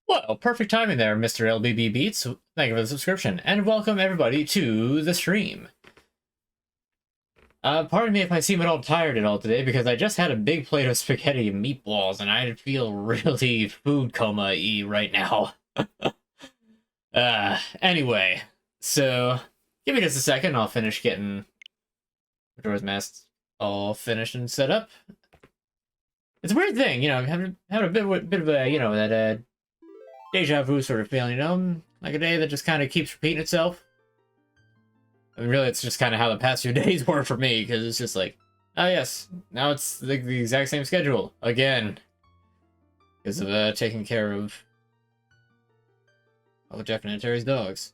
Well, perfect timing there, Mr. LBB Beats. Thank you for the subscription, and welcome everybody to the stream. Pardon me if I seem at all tired at all today, because I just had a big plate of spaghetti and meatballs, and I feel really food coma-y right now. Anyway, so give me just a second, I'll finish getting Majora's Mask all finished and set up. It's a weird thing, you know, having a bit of a, you know, that deja vu sort of feeling, you know, like a day that just kind of keeps repeating itself. I mean, really, it's just kind of how the past few days were for me, because it's just like, oh yes, now it's the exact same schedule again, because of taking care of all of Jeff and Terry's dogs.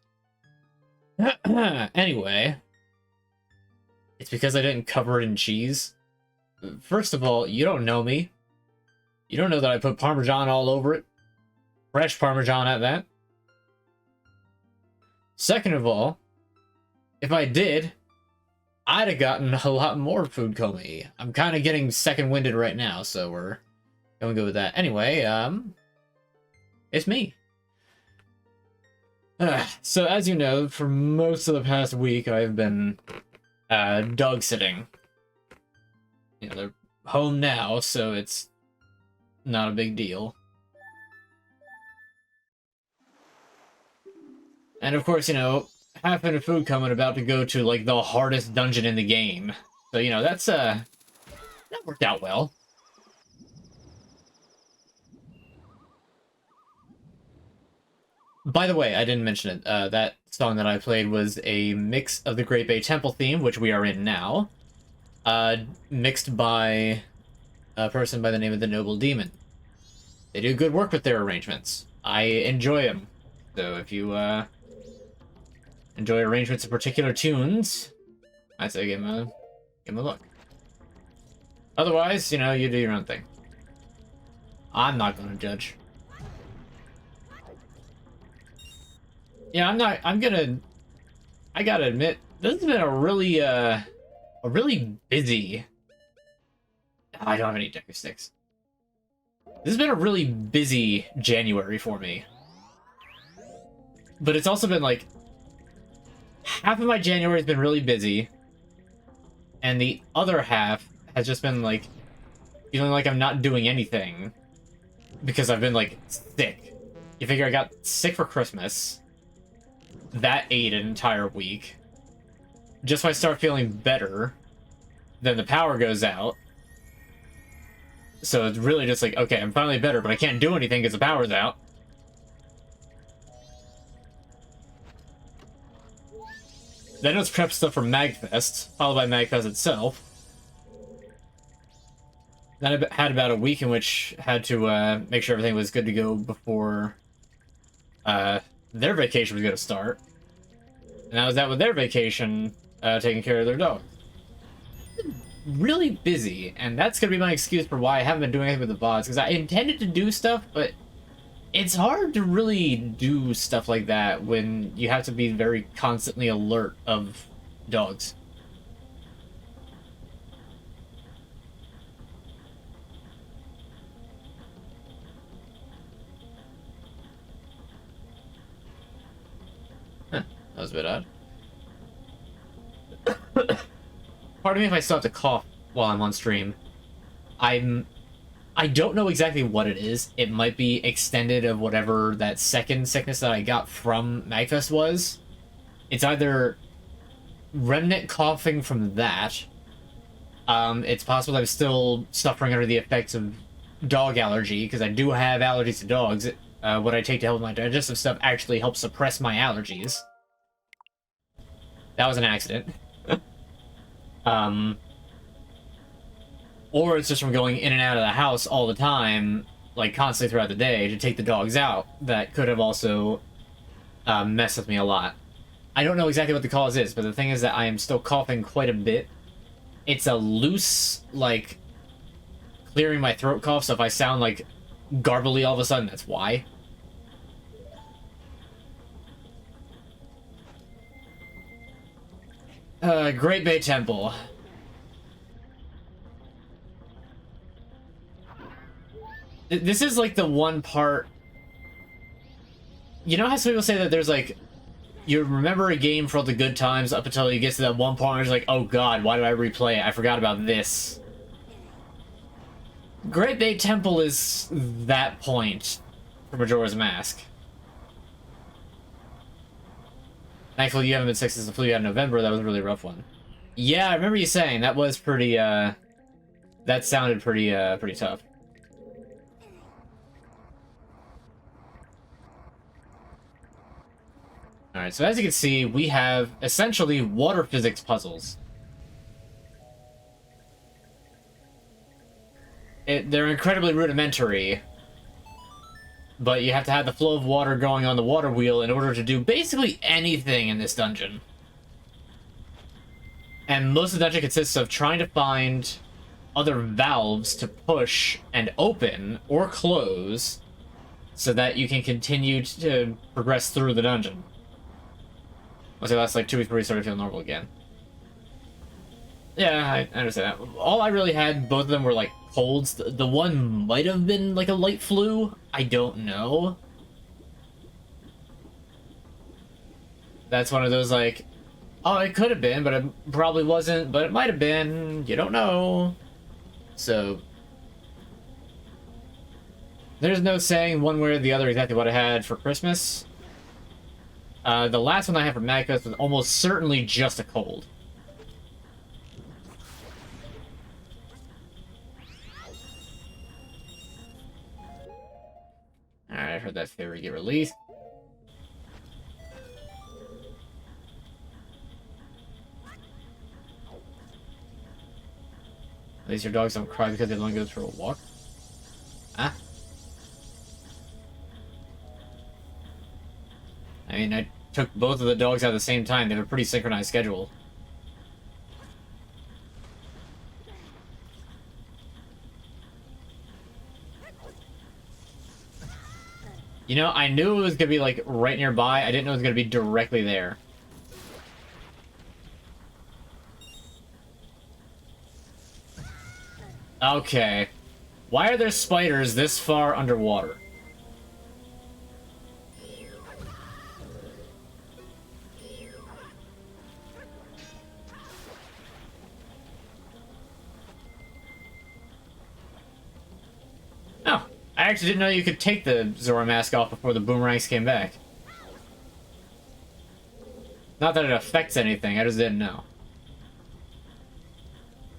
Anyway, it's because I didn't cover it in cheese. First of all, you don't know me. You don't know that I put Parmesan all over it. Fresh Parmesan at that. Second of all, if I did, I'd have gotten a lot more food coma-y. I'm kind of getting second-winded right now, so we're going to go with that. Anyway, it's me. So as you know, for most of the past week, I've been dog sitting. You know, they're home now, so it's not a big deal. And of course, you know, half in a food coma about to go to, like, the hardest dungeon in the game. So, you know, that's, that worked out well. By the way, I didn't mention it. That song that I played was a mix of the Great Bay Temple theme, which we are in now, mixed by a person by the name of the Noble Demon. They do good work with their arrangements. I enjoy them. So if you, enjoy arrangements of particular tunes, I say give them a look. Otherwise, you know, you do your own thing. I'm not going to judge. Yeah, I gotta admit, this has been a really busy... I don't have any deco sticks. This has been a really busy January for me. But it's also been like, half of my January has been really busy, and the other half has just been like feeling like I'm not doing anything because I've been like sick. You figure I got sick for Christmas. That ate an entire week. Just when I start feeling better, then the power goes out. So it's really just like, okay, I'm finally better, but I can't do anything because the power's out. Then it's prep stuff for MagFest, followed by MagFest itself. Then I had about a week in which I had to make sure everything was good to go before their vacation was going to start. And I was out with their vacation, taking care of their dog. Really busy, and that's going to be my excuse for why I haven't been doing anything with the VODs, because I intended to do stuff, but it's hard to really do stuff like that when you have to be very constantly alert of dogs. Huh, that was a bit odd. Pardon me if I still have to cough while I'm on stream. I don't know exactly what it is. It might be extended of whatever that second sickness that I got from MagFest was. It's either remnant coughing from that. It's possible I'm still suffering under the effects of dog allergy, because I do have allergies to dogs. What I take to help my digestive stuff actually helps suppress my allergies. That was an accident. Or it's just from going in and out of the house all the time, like constantly throughout the day, to take the dogs out. That could have also messed with me a lot. I don't know exactly what the cause is, but the thing is that I am still coughing quite a bit. It's a loose, like, clearing my throat cough, so if I sound, like, garbly all of a sudden, that's why. Great Bay Temple. This is like the one part you know how some people say that there's like, you remember a game for all the good times up until you get to that one point where it's like, oh god, why do I replay it? I forgot about this. Great Bay Temple is that point for Majora's Mask. Thankfully, you haven't been sick since the flu you had in November. That was a really rough one. Yeah, I remember you saying that was pretty, that sounded pretty, pretty tough. Alright, so as you can see, we have essentially water physics puzzles. They're incredibly rudimentary, but you have to have the flow of water going on the water wheel in order to do basically anything in this dungeon. And most of the dungeon consists of trying to find other valves to push and open or close so that you can continue to progress through the dungeon. Once it lasts like 2 weeks before you start to feel normal again. Yeah, I understand that. All I really had, both of them were like colds. The one might have been like a light flu. I don't know. That's one of those like, oh, it could have been, but it probably wasn't, but it might have been. You don't know. So there's no saying one way or the other exactly what I had for Christmas. The last one I had for Macbeth was almost certainly just a cold. Alright, I heard that fairy get released. At least your dogs don't cry because they don't go for a walk. Huh? I mean, I took both of the dogs out at the same time. They have a pretty synchronized schedule. You know, I knew it was gonna be like right nearby. I didn't know it was gonna be directly there. Okay. Why are there spiders this far underwater? Oh, I actually didn't know you could take the Zora mask off before the boomerangs came back. Not that it affects anything, I just didn't know.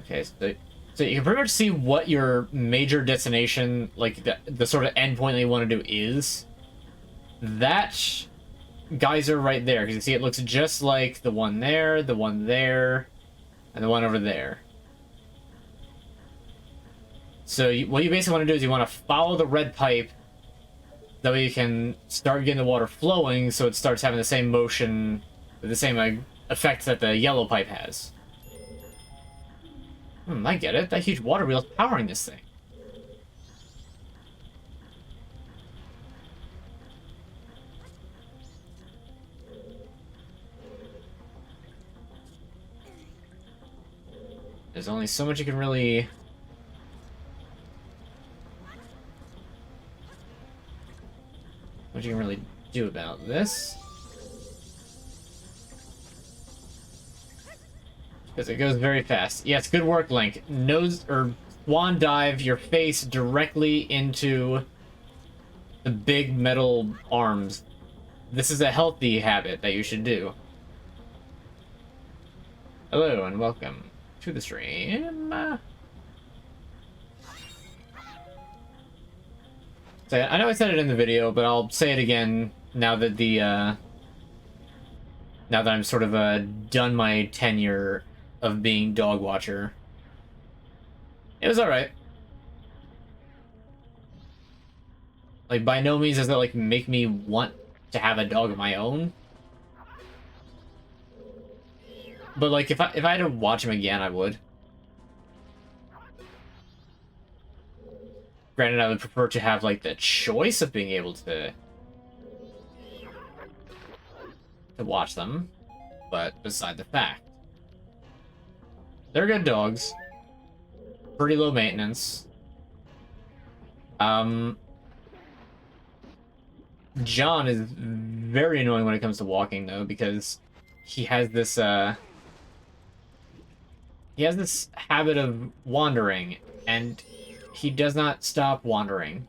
Okay, so you can pretty much see what your major destination, like the sort of endpoint that you want to do is. That geyser right there, because you see it looks just like the one there, and the one over there. So what you basically want to do is you want to follow the red pipe. That way you can start getting the water flowing, so it starts having the same motion, the same effect that the yellow pipe has. I get it. That huge water wheel is powering this thing. There's only so much you can really... what you can really do about this. Because it goes very fast. Yes, good work, Link. Nose or swan dive your face directly into the big metal arms. This is a healthy habit that you should do. Hello and welcome to the stream. So I know I said it in the video, but I'll say it again now that the now that I'm sort of done my tenure of being dog watcher. It was alright. Like, by no means does that like make me want to have a dog of my own. But like if I had to watch him again, I would. Granted, I would prefer to have like the choice of being able to watch them, but beside the fact. They're good dogs. Pretty low maintenance. John is very annoying when it comes to walking, though, because he has this habit of wandering, and he does not stop wandering.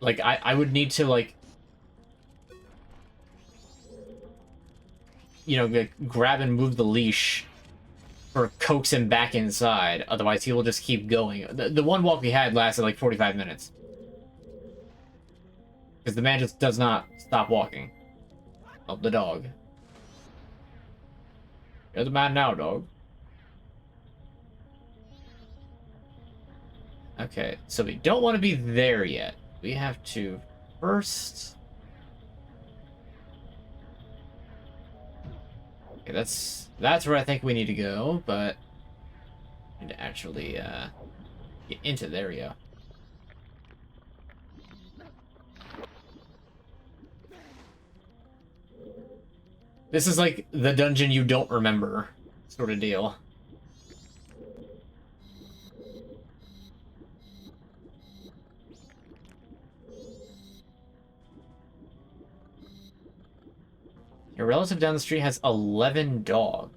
Like, I would need to, like, you know, like, grab and move the leash or coax him back inside. Otherwise, he will just keep going. The one walk we had lasted like 45 minutes. Because the man just does not stop walking. Oh, the dog. You're the man now, dog. Okay, so we don't want to be there yet. We have to first... Okay, that's where I think we need to go, but... I need to actually, get into there we go. This is like the dungeon you don't remember sort of deal. Your relative down the street has 11 dogs.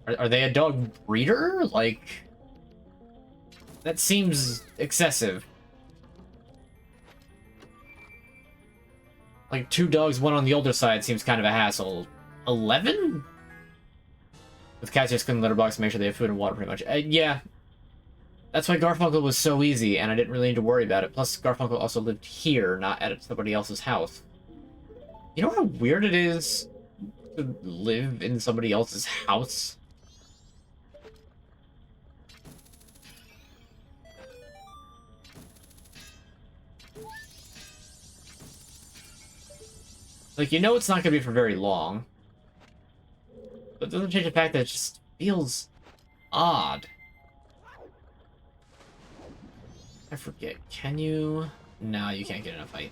Are they a dog breeder? Like, that seems excessive. Like, 2 dogs, one on the older side seems kind of a hassle. 11? With cats, just clean litter box to make sure they have food and water, pretty much. Yeah. That's why Garfunkel was so easy, and I didn't really need to worry about it. Plus, Garfunkel also lived here, not at somebody else's house. You know how weird it is to live in somebody else's house? Like, you know it's not going to be for very long. But it doesn't change the fact that it just feels odd. I forget. Can you... No, you can't get in a fight.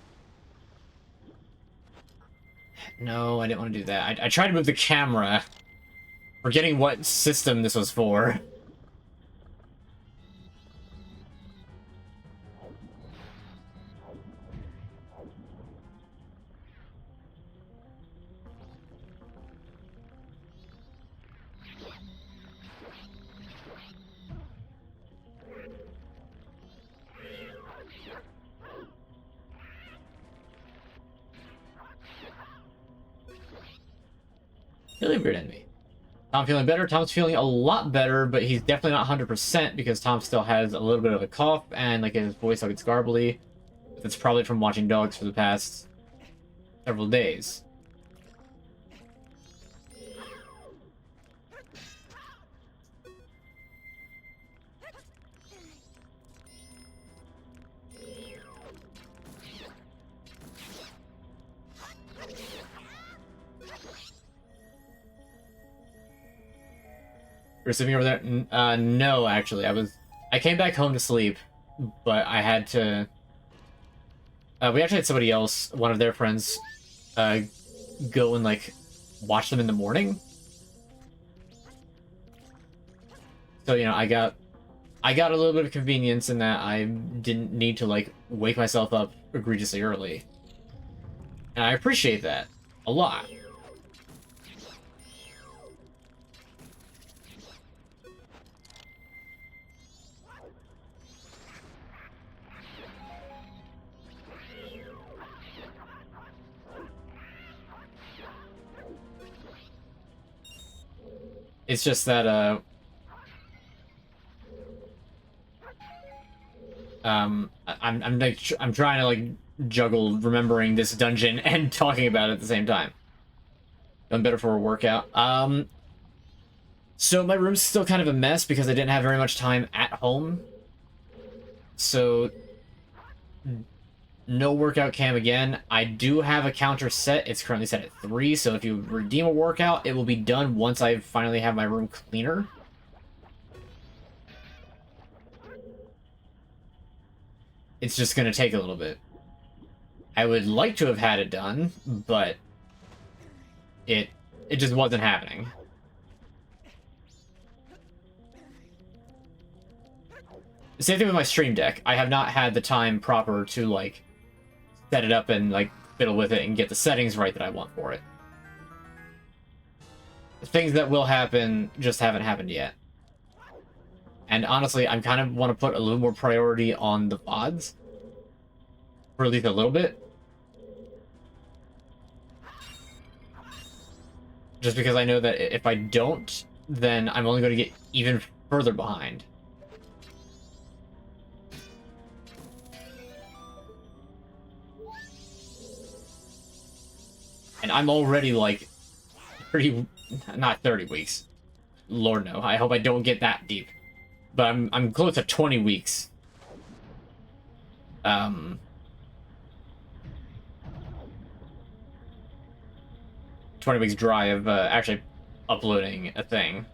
No, I didn't want to do that. I tried to move the camera, forgetting what system this was for. Really weird enemy. Tom feeling better. Tom's feeling a lot better, but he's definitely not 100% because Tom still has a little bit of a cough and like his voice like it's garbly. That's probably from watching dogs for the past several days. You're sleeping over there? No, actually. I came back home to sleep, but I had to... we actually had somebody else, one of their friends, go and, like, watch them in the morning. So, you know, I got a little bit of convenience in that I didn't need to, like, wake myself up egregiously early. And I appreciate that a lot. It's just that, I'm trying to, like, juggle remembering this dungeon and talking about it at the same time. I'm better for a workout. So my room's still kind of a mess because I didn't have very much time at home. So, no workout cam again. I do have a counter set. It's currently set at 3, so if you redeem a workout, it will be done once I finally have my room cleaner. It's just gonna take a little bit. I would like to have had it done, but it just wasn't happening. Same thing with my Stream Deck. I have not had the time proper to, like, set it up and, like, fiddle with it and get the settings right that I want for it. The things that will happen just haven't happened yet. And honestly, I kind of want to put a little more priority on the VODs. For at least a little bit. Just because I know that if I don't, then I'm only going to get even further behind. And I'm already, like, pretty... Not 30 weeks. Lord no. I hope I don't get that deep. But I'm close to 20 weeks. 20 weeks dry of actually uploading a thing.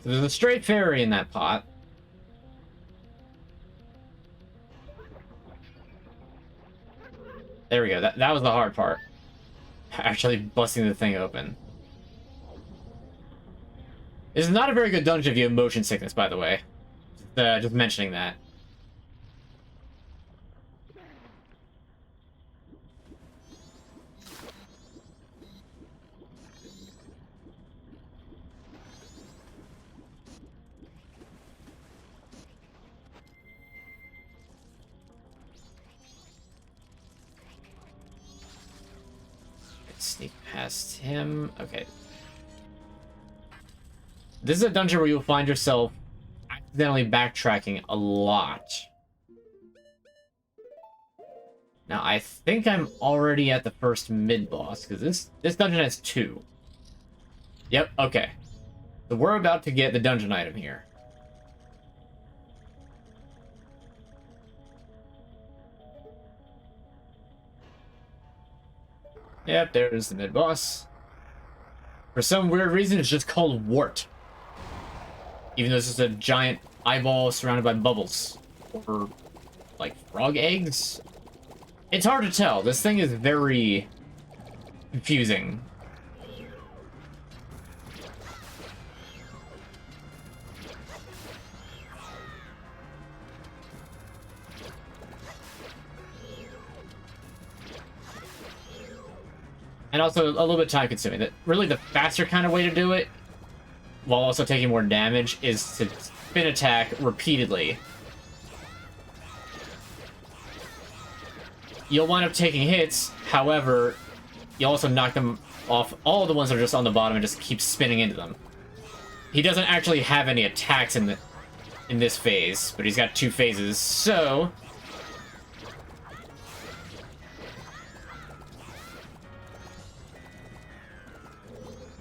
So there's a straight fairy in that pot. There we go. That was the hard part. Actually busting the thing open. This is not a very good dungeon if you have motion sickness, by the way. Just mentioning that. Sneak past him. Okay. This is a dungeon where you'll find yourself accidentally backtracking a lot. Now, I think I'm already at the first mid-boss, because this dungeon has 2. Yep, okay. So we're about to get the dungeon item here. Yep, there's the mid-boss. For some weird reason, it's just called Wart. Even though it's just a giant eyeball surrounded by bubbles. Or, like, frog eggs? It's hard to tell. This thing is very confusing. And also a little bit time consuming. That really the faster kind of way to do it, while also taking more damage, is to spin attack repeatedly. You'll wind up taking hits, however, you'll also knock them off all the ones that are just on the bottom and just keep spinning into them. He doesn't actually have any attacks in this phase, but he's got 2 phases, so...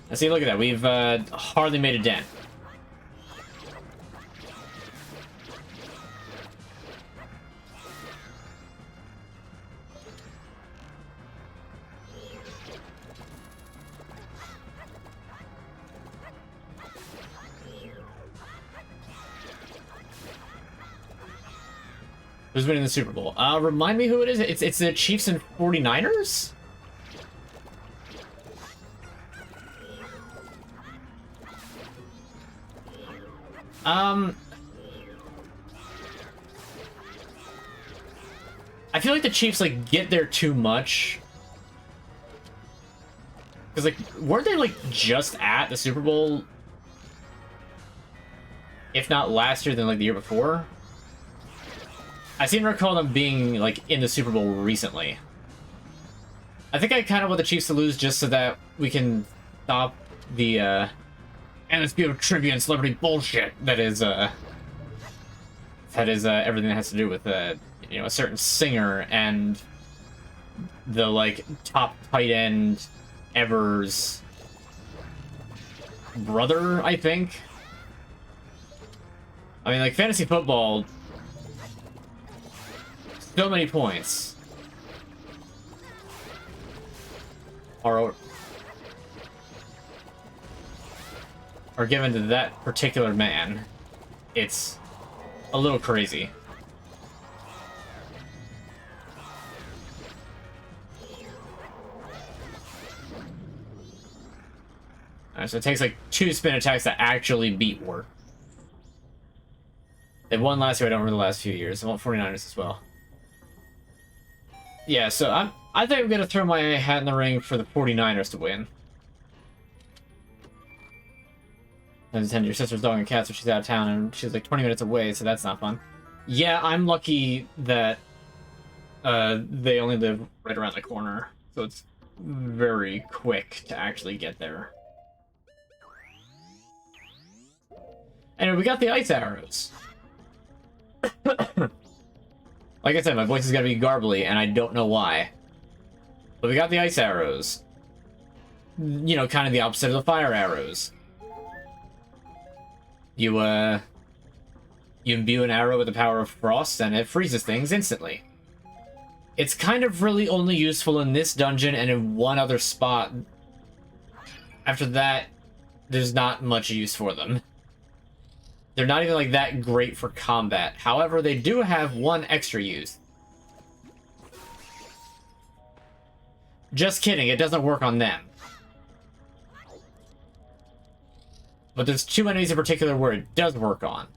Now see, look at that. We've hardly made a dent. Who's winning the Super Bowl? Remind me who it is. It's the Chiefs and 49ers? I feel like the Chiefs, like, get there too much. Because, like, weren't they, like, just at the Super Bowl? If not last year, then, like, the year before? I seem to recall them being, like, in the Super Bowl recently. I think I kind of want the Chiefs to lose just so that we can stop the, endless view of trivia and celebrity bullshit that is everything that has to do with, you know, a certain singer and the, like, top tight end ever's brother, I think. I mean, like, fantasy football, so many points are given to that particular man. it's a little crazy. Alright, so it takes like 2 spin attacks to actually beat War. They won last year, I don't remember the last few years. I want 49ers as well. Yeah, so I think I'm gonna throw my hat in the ring for the 49ers to win. And attend your sister's dog and cat, so she's out of town, and she's like 20 minutes away, so that's not fun. Yeah, I'm lucky that they only live right around the corner, so it's very quick to actually get there. Anyway, we got the ice arrows. Like I said, my voice is gonna be garbly, and I don't know why. But we got the ice arrows. You know, kind of the opposite of the fire arrows. You imbue an arrow with the power of frost, and it freezes things instantly. It's kind of really only useful in this dungeon and in one other spot. After that, there's not much use for them. They're not even like that great for combat. However, they do have one extra use. Just kidding, it doesn't work on them. But there's 2 enemies in particular where it does work on.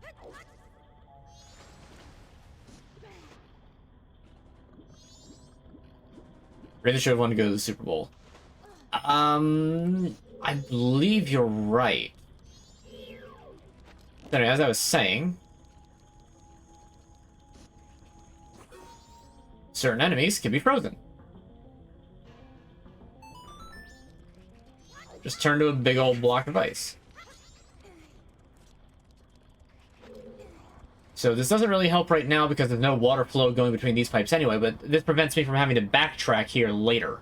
Raven should have wanted to go to the Super Bowl. I believe you're right. Anyway, as I was saying, certain enemies can be frozen. Just turn to a big old block of ice. So this doesn't really help right now because there's no water flow going between these pipes anyway, but this prevents me from having to backtrack here later.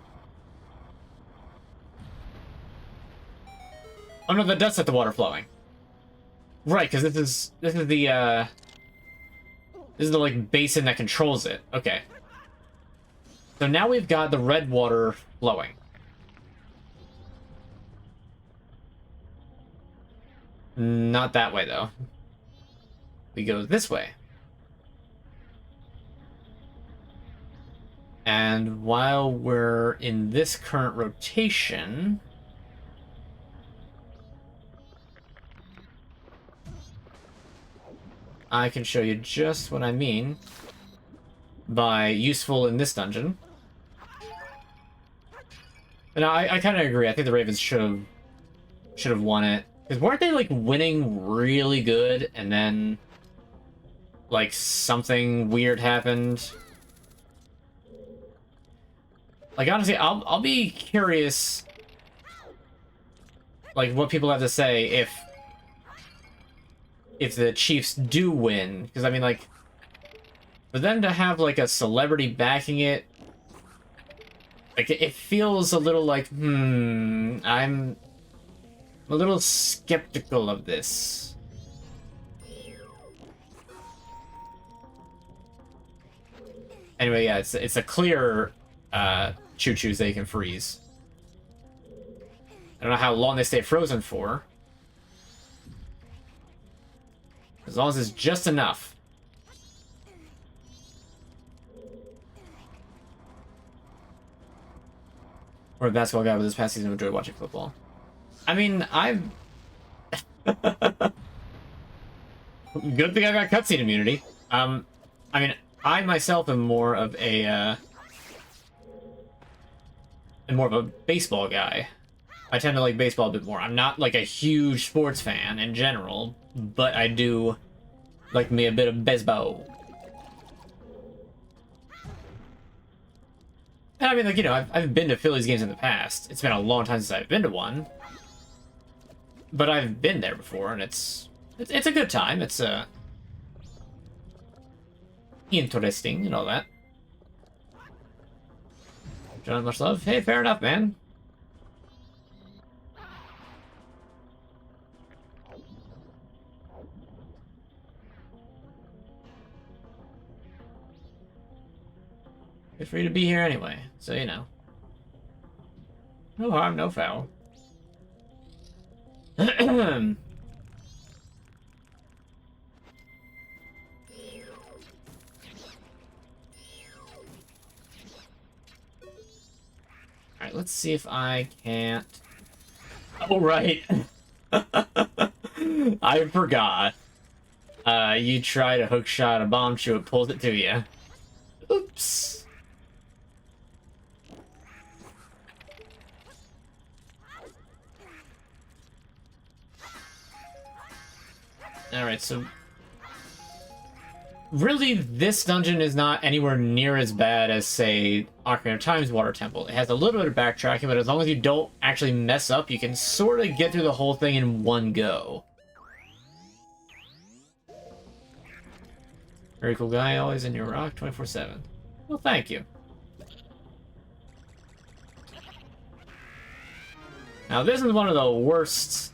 Oh no, that does set the water flowing. Right, because this is the like basin that controls it. Okay. So now we've got the red water flowing. Not that way though. We go this way. And while we're in this current rotation, I can show you just what I mean by useful in this dungeon. And I kind of agree. I think the Ravens should have won it. Because weren't they, like, winning really good, and then, like, something weird happened? Like, honestly, I'll be curious, like, what people have to say if the Chiefs do win. Because, I mean, like, for them to have, like, a celebrity backing it, like, it feels a little like, I'm a little skeptical of this. Anyway, yeah, it's a clear choo-choos they can freeze. I don't know how long they stay frozen for. As long as it's just enough. Or a basketball guy with this past season enjoyed watching football. I mean, I've... Good thing I got cutscene immunity. I mean, I myself am more of a baseball guy. I tend to like baseball a bit more. I'm not like a huge sports fan in general, but I do like me a bit of baseball. And I mean, like, you know, I've been to Phillies games in the past. It's been a long time since I've been to one. But I've been there before, and it's a good time. It's interesting and all that. John, much love. Hey, fair enough, man. Good for you to be here anyway, so you know. No harm, no foul. let's see if I can't... Oh, right. I forgot. You try to hookshot a bomb shoe, it pulls it to you. Oops. Alright, so... Really, this dungeon is not anywhere near as bad as, say, Ocarina of Time's Water Temple. It has a little bit of backtracking, but as long as you don't actually mess up, you can sort of get through the whole thing in one go. Very cool guy, always in your rock, 24/7. Well, thank you. Now, this is one of the worst...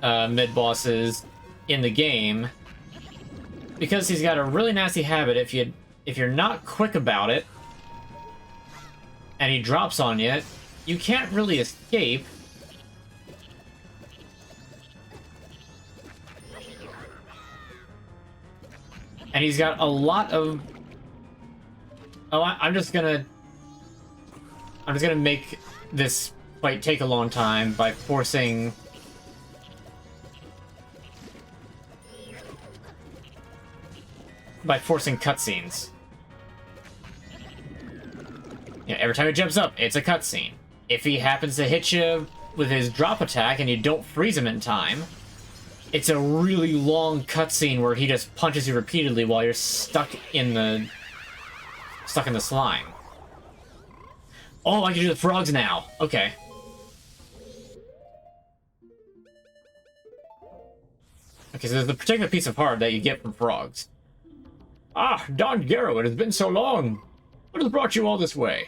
mid-bosses in the game, because he's got a really nasty habit. If you're not quick about it and he drops on you, you can't really escape. And he's got a lot of... Oh, I'm just gonna make this fight take a long time by forcing cutscenes. Yeah, every time he jumps up, it's a cutscene. If he happens to hit you with his drop attack and you don't freeze him in time, it's a really long cutscene where he just punches you repeatedly while you're stuck in the slime. Oh, I can do the frogs now. Okay. Okay, so there's a particular piece of heart that you get from frogs. Ah, Don Gero, it has been so long. What has brought you all this way?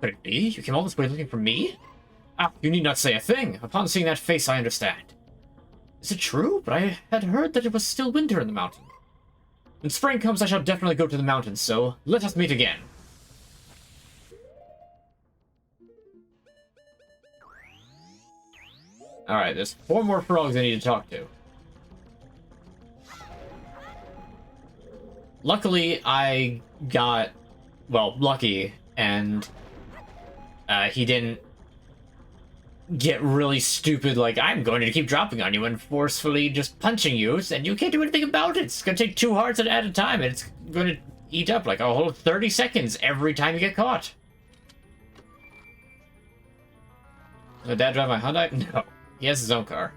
Could it be? You came all this way looking for me? Ah, you need not say a thing. Upon seeing that face, I understand. Is it true? But I had heard that it was still winter in the mountain. When spring comes, I shall definitely go to the mountains, so let us meet again. Alright, there's 4 more frogs I need to talk to. Luckily, I got, well, lucky, and he didn't get really stupid, like, I'm going to keep dropping on you and forcefully just punching you, and you can't do anything about it. It's going to take 2 hearts at a time, and it's going to eat up like a whole 30 seconds every time you get caught. Does Dad drive my Hyundai? No. He has his own car.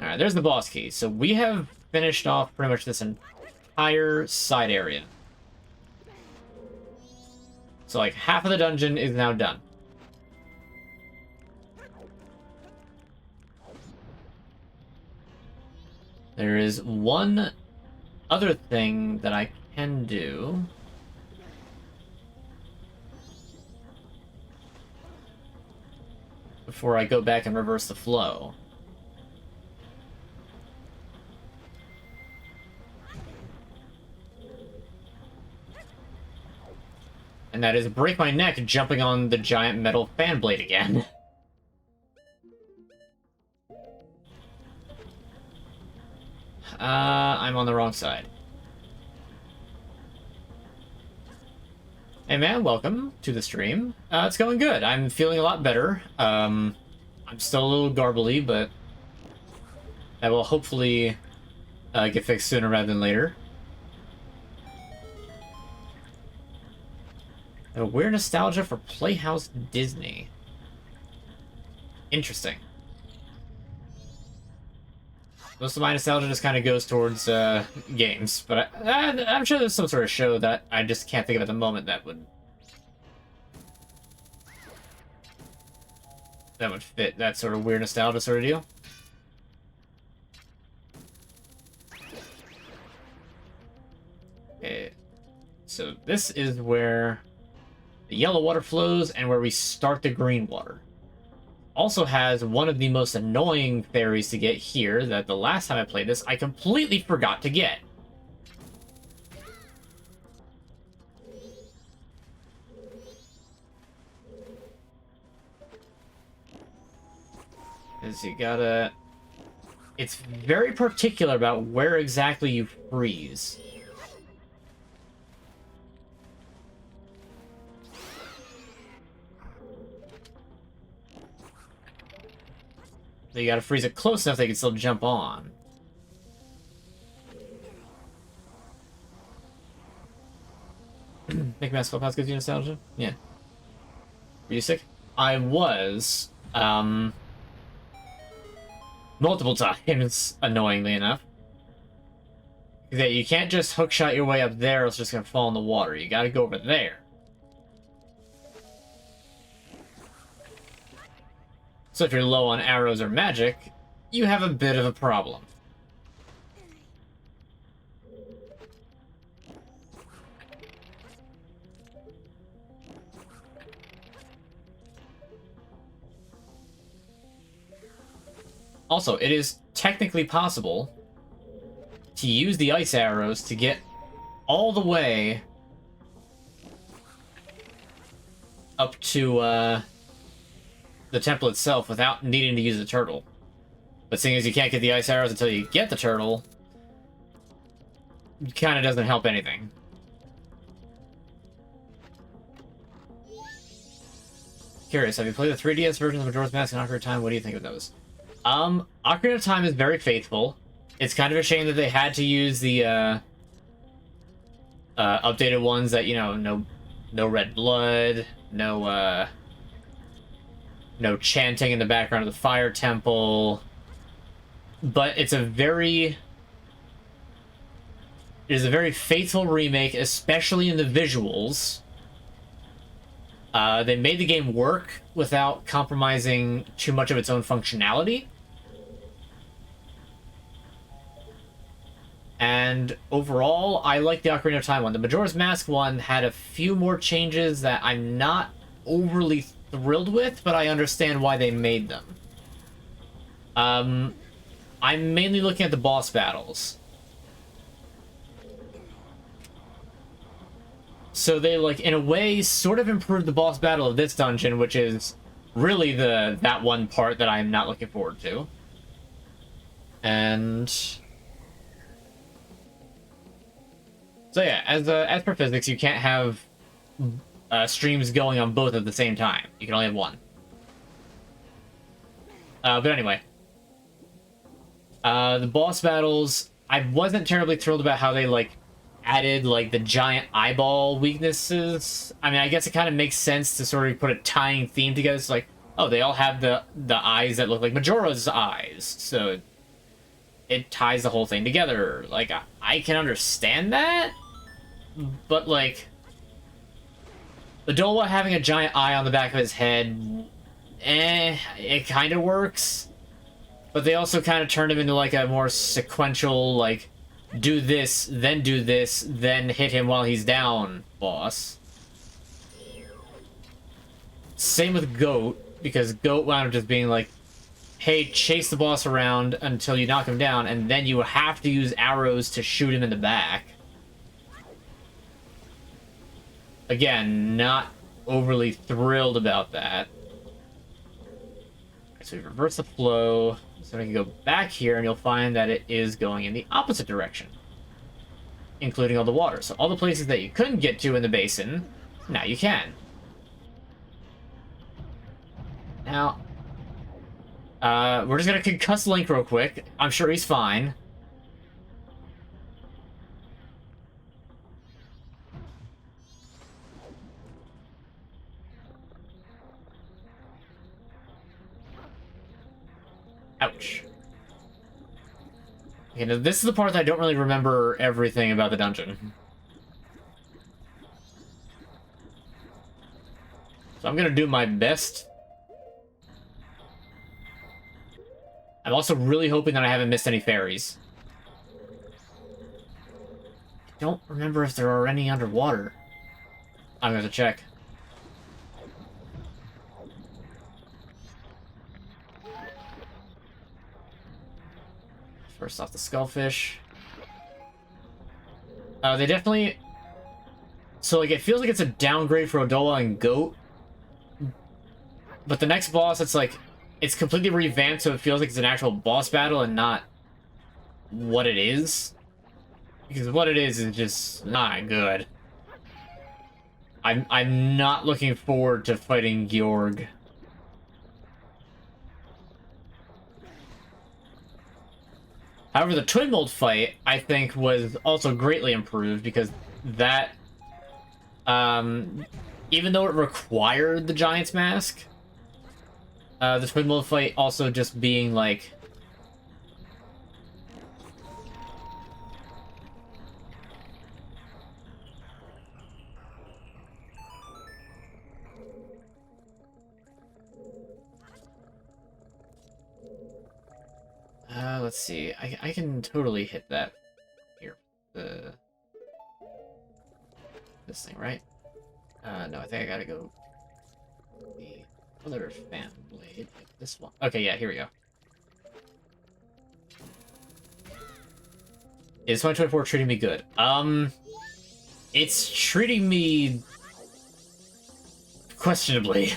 Alright, there's the boss key. So we have finished off pretty much this entire side area. So like half of the dungeon is now done. There is one other thing that I can do. Before I go back and reverse the flow. And that is break my neck jumping on the giant metal fan blade again. I'm on the wrong side. Hey man, welcome to the stream. It's going good. I'm feeling a lot better. I'm still a little garbly, but that will hopefully get fixed sooner rather than later. A weird nostalgia for Playhouse Disney. Interesting. Most of my nostalgia just kind of goes towards games, but I'm sure there's some sort of show that I just can't think of at the moment that would fit that sort of weird nostalgia sort of deal. Okay, so this is where the yellow water flows and where we start the green water. Also has one of the most annoying fairies to get here that the last time I played this, I completely forgot to get. Because you gotta it's very particular about where exactly you freeze. So you gotta freeze it close enough they can still jump on. Make Mass Clubhouse gives you nostalgia? Yeah. Were you sick? I was, multiple times, annoyingly enough. That you can't just hookshot your way up there, or it's just gonna fall in the water. You gotta go over there. So if you're low on arrows or magic, you have a bit of a problem. Also, it is technically possible to use the ice arrows to get all the way up to the temple itself without needing to use the turtle. But seeing as you can't get the ice arrows until you get the turtle, it kind of doesn't help anything. Curious, have you played the 3DS version of Majora's Mask and Ocarina of Time? What do you think of those? Ocarina of Time is very faithful. It's kind of a shame that they had to use the updated ones that, you know, no red blood, no chanting in the background of the fire temple. But it is a very faithful remake, especially in the visuals. They made the game work without compromising too much of its own functionality. And overall, I like the Ocarina of Time one. The Majora's Mask one had a few more changes that I'm not overly thrilled with, but I understand why they made them. I'm mainly looking at the boss battles. So they, like, in a way, sort of improved the boss battle of this dungeon, which is really that one part that I'm not looking forward to. And so yeah, as per physics, you can't have streams going on both at the same time. You can only have one. But anyway, the boss battles, I wasn't terribly thrilled about how they, like, added, like, the giant eyeball weaknesses. I mean, I guess it kind of makes sense to sort of put a tying theme together. It's like, oh, they all have the eyes that look like Majora's eyes, so it ties the whole thing together. Like, I can understand that, but, like, the Dowa having a giant eye on the back of his head, it kind of works. But they also kind of turned him into, like, a more sequential, like, do this, then hit him while he's down boss. Same with Goat, because Goat wound up just being like, hey, chase the boss around until you knock him down, and then you have to use arrows to shoot him in the back. Again, not overly thrilled about that. So we reverse the flow. So we can go back here, and you'll find that it is going in the opposite direction, including all the water. So all the places that you couldn't get to in the basin, now you can. Now, we're just going to concuss Link real quick. I'm sure he's fine. Ouch. Okay, now this is the part that I don't really remember everything about the dungeon. So I'm gonna do my best. I'm also really hoping that I haven't missed any fairies. I don't remember if there are any underwater. I'm gonna have to check. First off, the skullfish. They definitely... So, like, it feels like it's a downgrade for Odola and Goat. But the next boss, it's like... It's completely revamped, so it feels like it's an actual boss battle and not what it is. Because what it is just not good. I'm not looking forward to fighting Georg. However, the Twin Mold fight, I think, was also greatly improved because that, even though it required the Giant's Mask, the Twin Mold fight also just being like, let's see. I can totally hit that here. This thing, right? No, I think I gotta go the other fan blade. Like this one. Okay, yeah, here we go. Is 2024 treating me good? It's treating me questionably.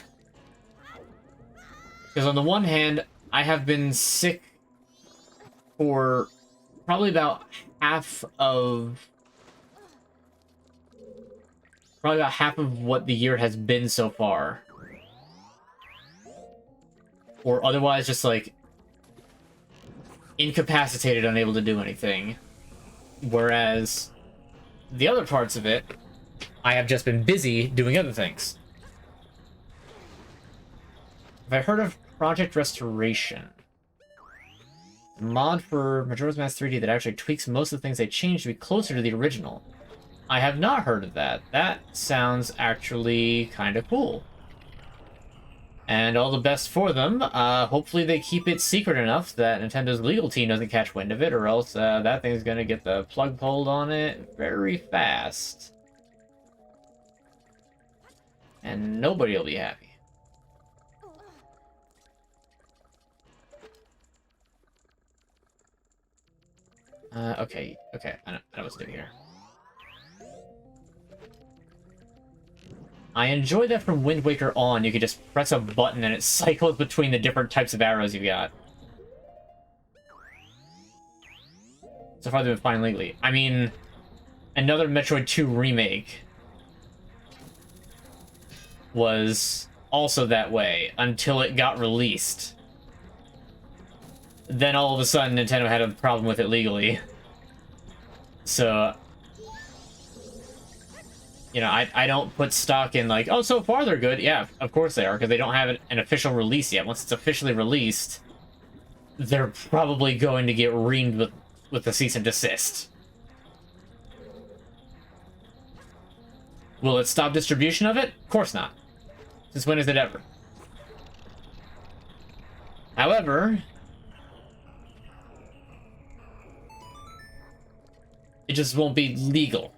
Because on the one hand, I have been sick for probably about half of what the year has been so far. Or otherwise just like incapacitated, unable to do anything. Whereas the other parts of it, I have just been busy doing other things. Have I heard of Project Restoration? Mod for Majora's Mask 3D that actually tweaks most of the things they changed to be closer to the original. I have not heard of that. That sounds actually kind of cool. And all the best for them. Hopefully they keep it secret enough that Nintendo's legal team doesn't catch wind of it, or else that thing's gonna get the plug pulled on it very fast. And nobody will be happy. Okay, I know what's new here. I enjoy that from Wind Waker on, you could just press a button and it cycles between the different types of arrows you've got. So far they've been fine lately. I mean, another Metroid 2 remake was also that way until it got released. Then all of a sudden Nintendo had a problem with it legally. So, you know, I don't put stock in like, oh, so far they're good. Yeah, of course they are, because they don't have an official release yet. Once it's officially released, they're probably going to get reamed with a cease and desist. Will it stop distribution of it? Of course not. Since when is it ever? However, it just won't be legal.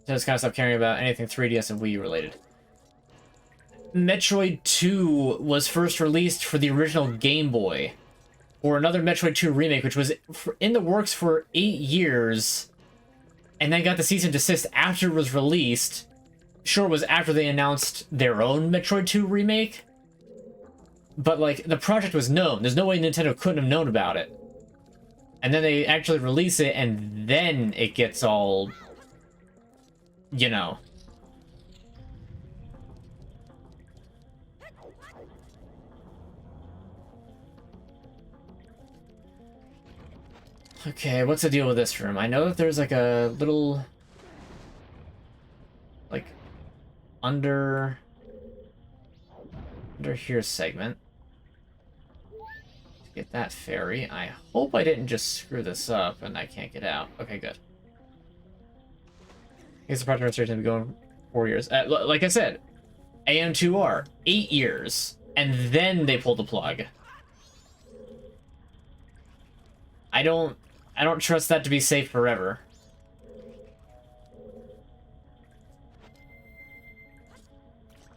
So just kind of stop caring about anything 3DS and Wii U related. Metroid 2 was first released for the original Game Boy. Or another Metroid 2 remake, which was in the works for 8 years. And then got the cease and desist after it was released. Sure, it was after they announced their own Metroid 2 remake. But, like, the project was known. There's no way Nintendo couldn't have known about it. And then they actually release it, and then it gets all, you know. Okay, what's the deal with this room? I know that there's like a little, like, under here segment. Get that fairy. I hope I didn't just screw this up and I can't get out. Okay, good. I guess the project restoration has been going 4 years. Like I said, AM2R, 8 years. And then they pulled the plug. I don't trust that to be safe forever.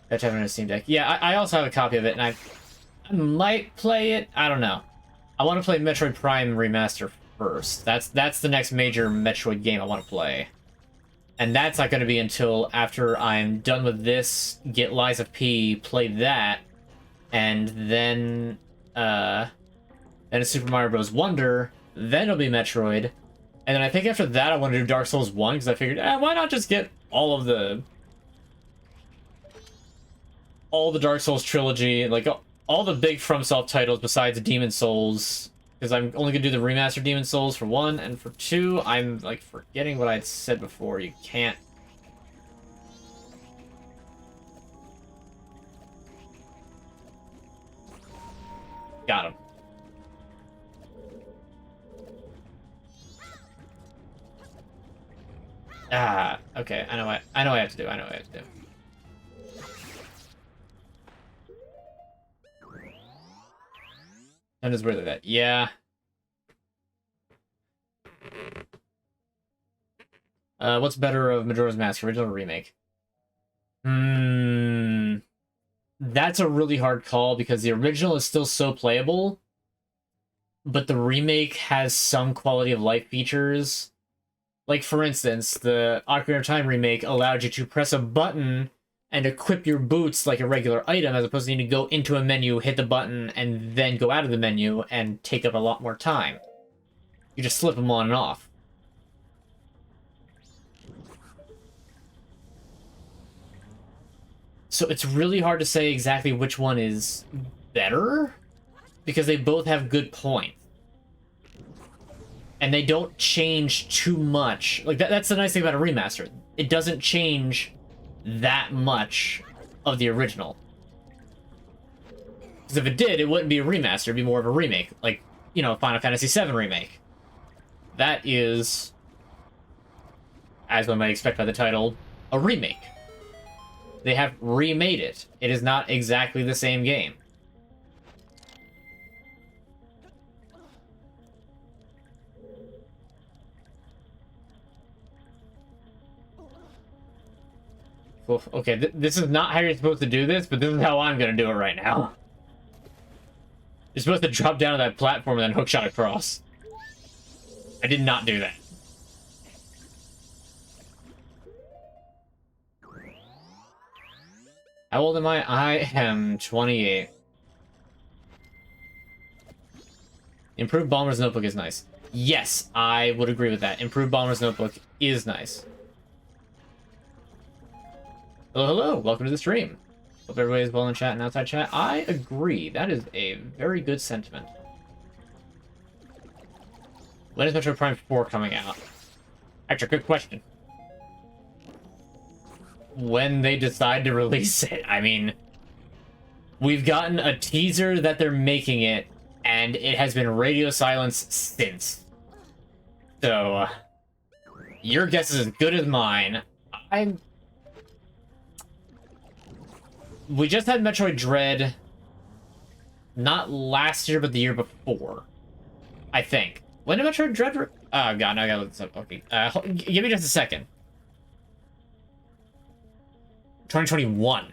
That's having a Steam Deck. Yeah, I also have a copy of it, and I might play it. I don't know. I want to play Metroid Prime Remaster first. That's the next major Metroid game I want to play. And that's not going to be until after I'm done with this, get Lies of P, play that, and then then it's Super Mario Bros. Wonder, then it'll be Metroid, and then I think after that I want to do Dark Souls 1, because I figured, why not just get all the Dark Souls trilogy, like all the big FromSoft titles besides Demon Souls, because I'm only gonna do the remastered Demon Souls for 1, and for 2, I'm like forgetting what I'd said before. You can't. Got him. Ah, okay. I know what I have to do. I know what I have to do. And is worth that. Yeah. What's better of Majora's Mask, original or remake? That's a really hard call because the original is still so playable, but the remake has some quality of life features. Like, for instance, the Ocarina of Time remake allowed you to press a button and equip your boots like a regular item, as opposed to needing to go into a menu, hit the button, and then go out of the menu and take up a lot more time. You just slip them on and off. So it's really hard to say exactly which one is better, because they both have good points. And they don't change too much. Like, that's the nice thing about a remaster. It doesn't change that much of the original. Because if it did, it wouldn't be a remaster, it'd be more of a remake. Like, you know, Final Fantasy VII Remake. That is, as one might expect by the title, a remake. They have remade it. It is not exactly the same game. Okay, this is not how you're supposed to do this, but this is how I'm gonna do it right now. You're supposed to drop down to that platform and then hookshot across. I did not do that. How old am I? I am 28. Improved Bomber's Notebook is nice. Yes, I would agree with that. Improved Bomber's Notebook is nice. Hello, hello. Welcome to the stream. Hope everybody's well in chat and outside chat. I agree. That is a very good sentiment. When is Metroid Prime 4 coming out? Actually, good question. When they decide to release it. I mean, we've gotten a teaser that they're making it, and it has been radio silence since. So, your guess is as good as mine. We just had Metroid Dread, not last year, but the year before, I think. When did Metroid Dread... Oh, God, now I gotta look this up. Okay, give me just a second. 2021.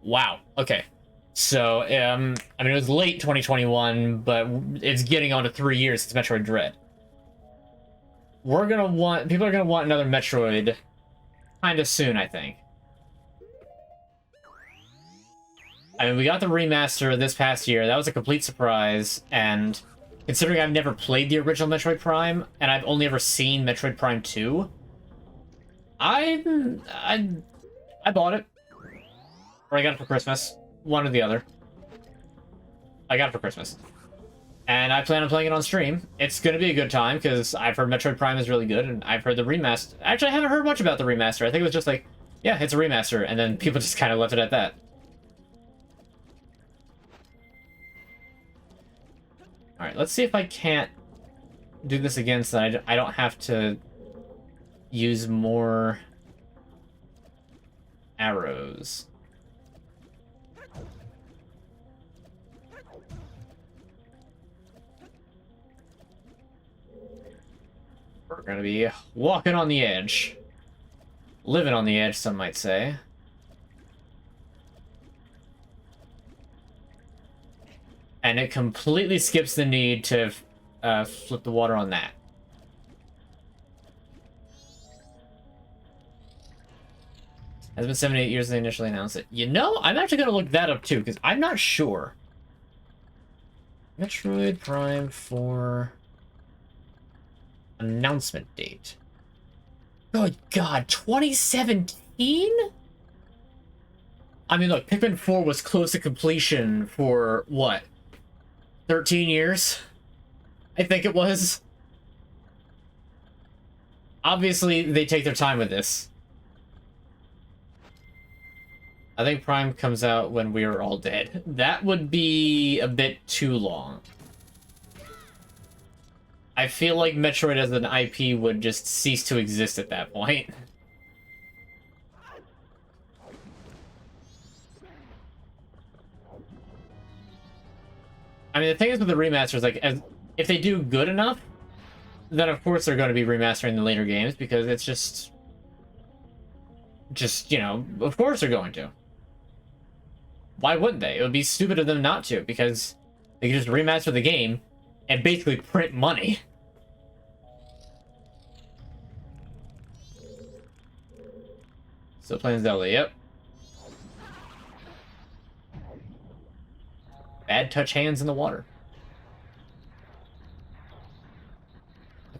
Wow, okay. So, I mean, it was late 2021, but it's getting on to 3 years since Metroid Dread. People are gonna want another Metroid kind of soon, I think. I mean, we got the remaster this past year. That was a complete surprise, and considering I've never played the original Metroid Prime, and I've only ever seen Metroid Prime 2, I bought it. Or I got it for Christmas. One or the other. I got it for Christmas. And I plan on playing it on stream. It's going to be a good time, because I've heard Metroid Prime is really good, and I've heard the remaster. Actually, I haven't heard much about the remaster. I think it was just like, yeah, it's a remaster, and then people just kind of left it at that. Alright, let's see if I can't do this again so that I don't have to use more arrows. We're gonna be walking on the edge. Living on the edge, some might say. And it completely skips the need to flip the water on that. Has been 7 to 8 years since they initially announced it. You know, I'm actually going to look that up too, because I'm not sure. Metroid Prime 4 announcement date. Good God, 2017? I mean, look, Pikmin 4 was close to completion for, what, 13 years? I think it was. Obviously, they take their time with this. I think Prime comes out when we are all dead. That would be a bit too long. I feel like Metroid as an IP would just cease to exist at that point. I mean, the thing is with the remasters, like, if they do good enough, then of course they're going to be remastering the later games, because it's just, you know, of course they're going to. Why wouldn't they? It would be stupid of them not to, because they can just remaster the game and basically print money. Still playing Zelda, yep. Bad touch hands in the water.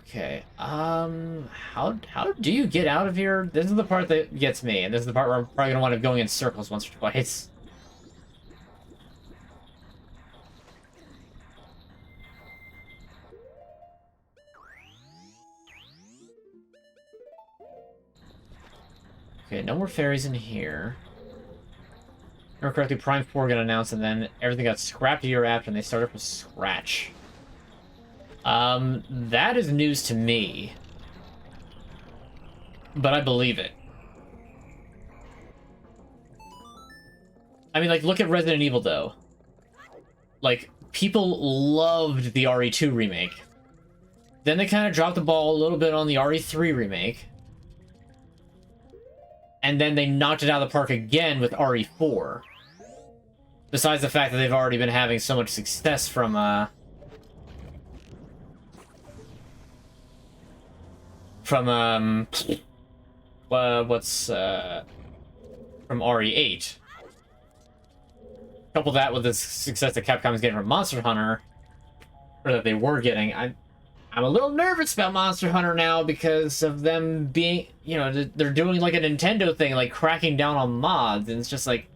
Okay, how do you get out of here? This is the part that gets me, and this is the part where I'm probably gonna wind up going in circles once or twice. Okay, no more fairies in here. If I remember correctly, Prime 4 got announced, and then everything got scrapped a year after, and they started from scratch. That is news to me. But I believe it. I mean, like, look at Resident Evil, though. Like, people loved the RE2 remake. Then they kind of dropped the ball a little bit on the RE3 remake. And then they knocked it out of the park again with RE4. Besides the fact that they've already been having so much success from, from RE8. Couple that with the success that Capcom's getting from Monster Hunter, or that they were getting. I'm a little nervous about Monster Hunter now because of them being, you know, they're doing like a Nintendo thing, like cracking down on mods, and it's just like,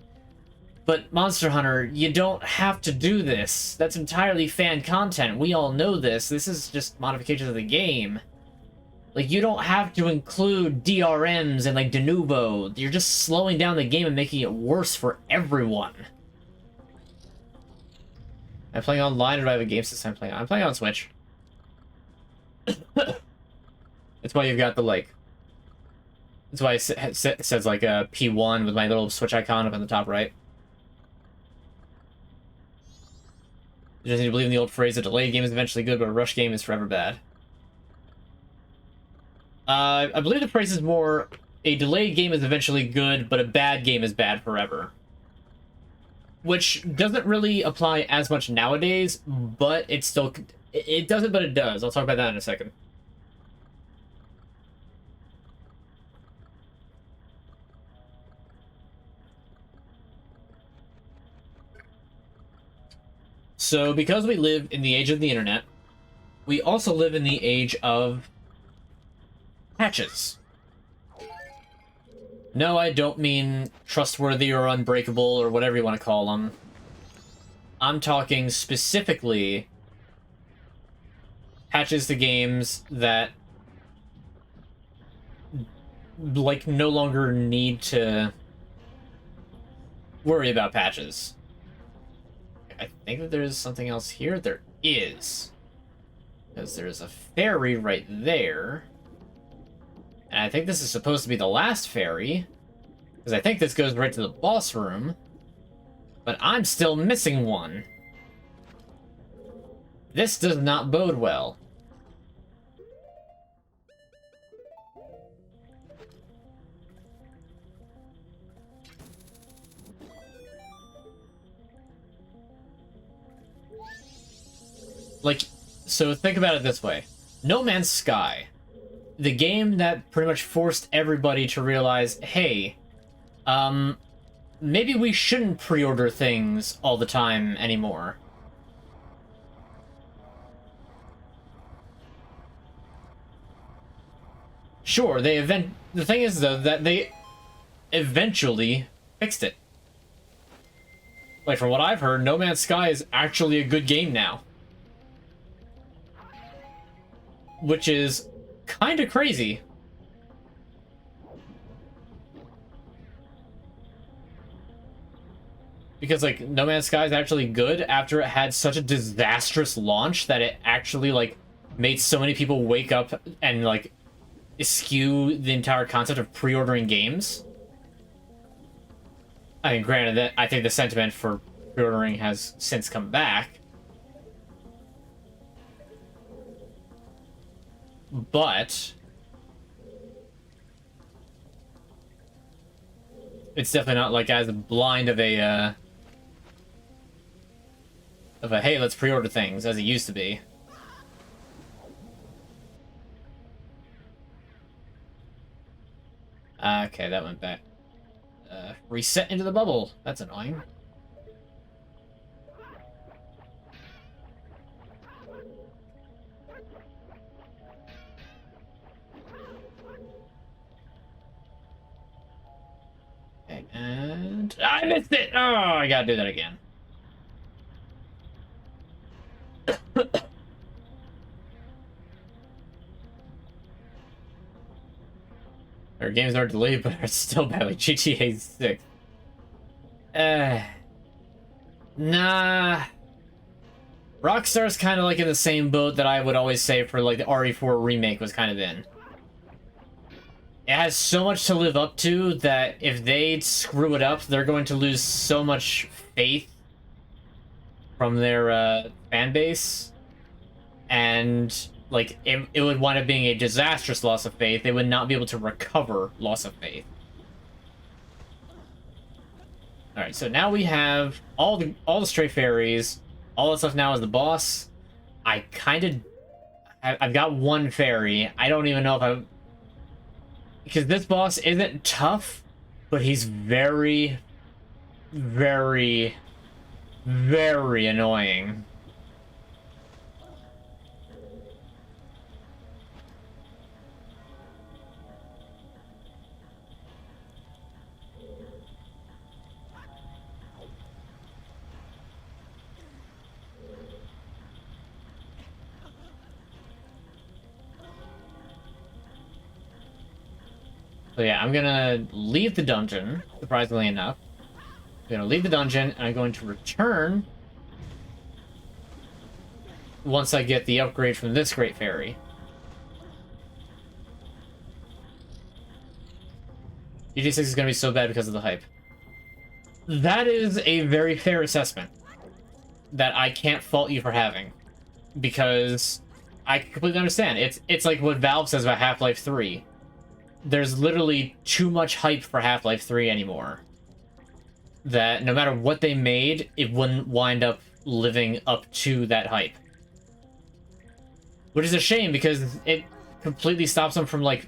but Monster Hunter, you don't have to do this. That's entirely fan content. We all know this. This is just modifications of the game. Like, you don't have to include DRMs and, like, de novo. You're just slowing down the game and making it worse for everyone. I'm playing online, or do I have a game system I'm playing on? I'm playing on Switch. That's why you've got the, like... That's why it says, like, a P1 with my little Switch icon up in the top right. You just need to believe in the old phrase, a delayed game is eventually good, but a rush game is forever bad. I believe the phrase is more, a delayed game is eventually good, but a bad game is bad forever. Which doesn't really apply as much nowadays, but it still... It doesn't, but it does. I'll talk about that in a second. So, because we live in the age of the internet, we also live in the age of patches. No, I don't mean trustworthy or unbreakable or whatever you want to call them. I'm talking specifically patches to games that, like, no longer need to worry about patches. I think that there's something else here. There is. Because there's a fairy right there. And I think this is supposed to be the last fairy, because I think this goes right to the boss room, but I'm still missing one. This does not bode well. Like, so think about it this way. No Man's Sky, the game that pretty much forced everybody to realize, hey, maybe we shouldn't pre-order things all the time anymore. Sure, the thing is though that they eventually fixed it. Like from what I've heard, No Man's Sky is actually a good game now. Which is kind of crazy. Because like No Man's Sky is actually good after it had such a disastrous launch that it actually like made so many people wake up and like skew the entire concept of pre-ordering games. I mean, granted that I think the sentiment for pre-ordering has since come back. But it's definitely not like as blind of a hey, let's pre-order things as it used to be. Okay, that went back. Reset into the bubble. That's annoying. Okay, and I missed it. Oh, I gotta do that again. Our games are delayed, but are still bad, like GTA 6. Nah. Rockstar's kind of like in the same boat that I would always say for like the RE4 remake was kind of in. It has so much to live up to that if they screw it up, they're going to lose so much faith from their fan base. And like it would wind up being a disastrous loss of faith. They would not be able to recover loss of faith. All right, so now we have all the stray fairies. All that stuff now is the boss. I've got one fairy. I don't even know if I, because this boss isn't tough, but he's very, very, very annoying. So yeah, I'm gonna leave the dungeon, surprisingly enough. I'm gonna leave the dungeon, and I'm going to return once I get the upgrade from this Great Fairy. GT6 is gonna be so bad because of the hype. That is a very fair assessment that I can't fault you for having, because I completely understand. It's like what Valve says about Half-Life 3. There's literally too much hype for Half-Life 3 anymore. That no matter what they made, it wouldn't wind up living up to that hype. Which is a shame, because it completely stops them from, like,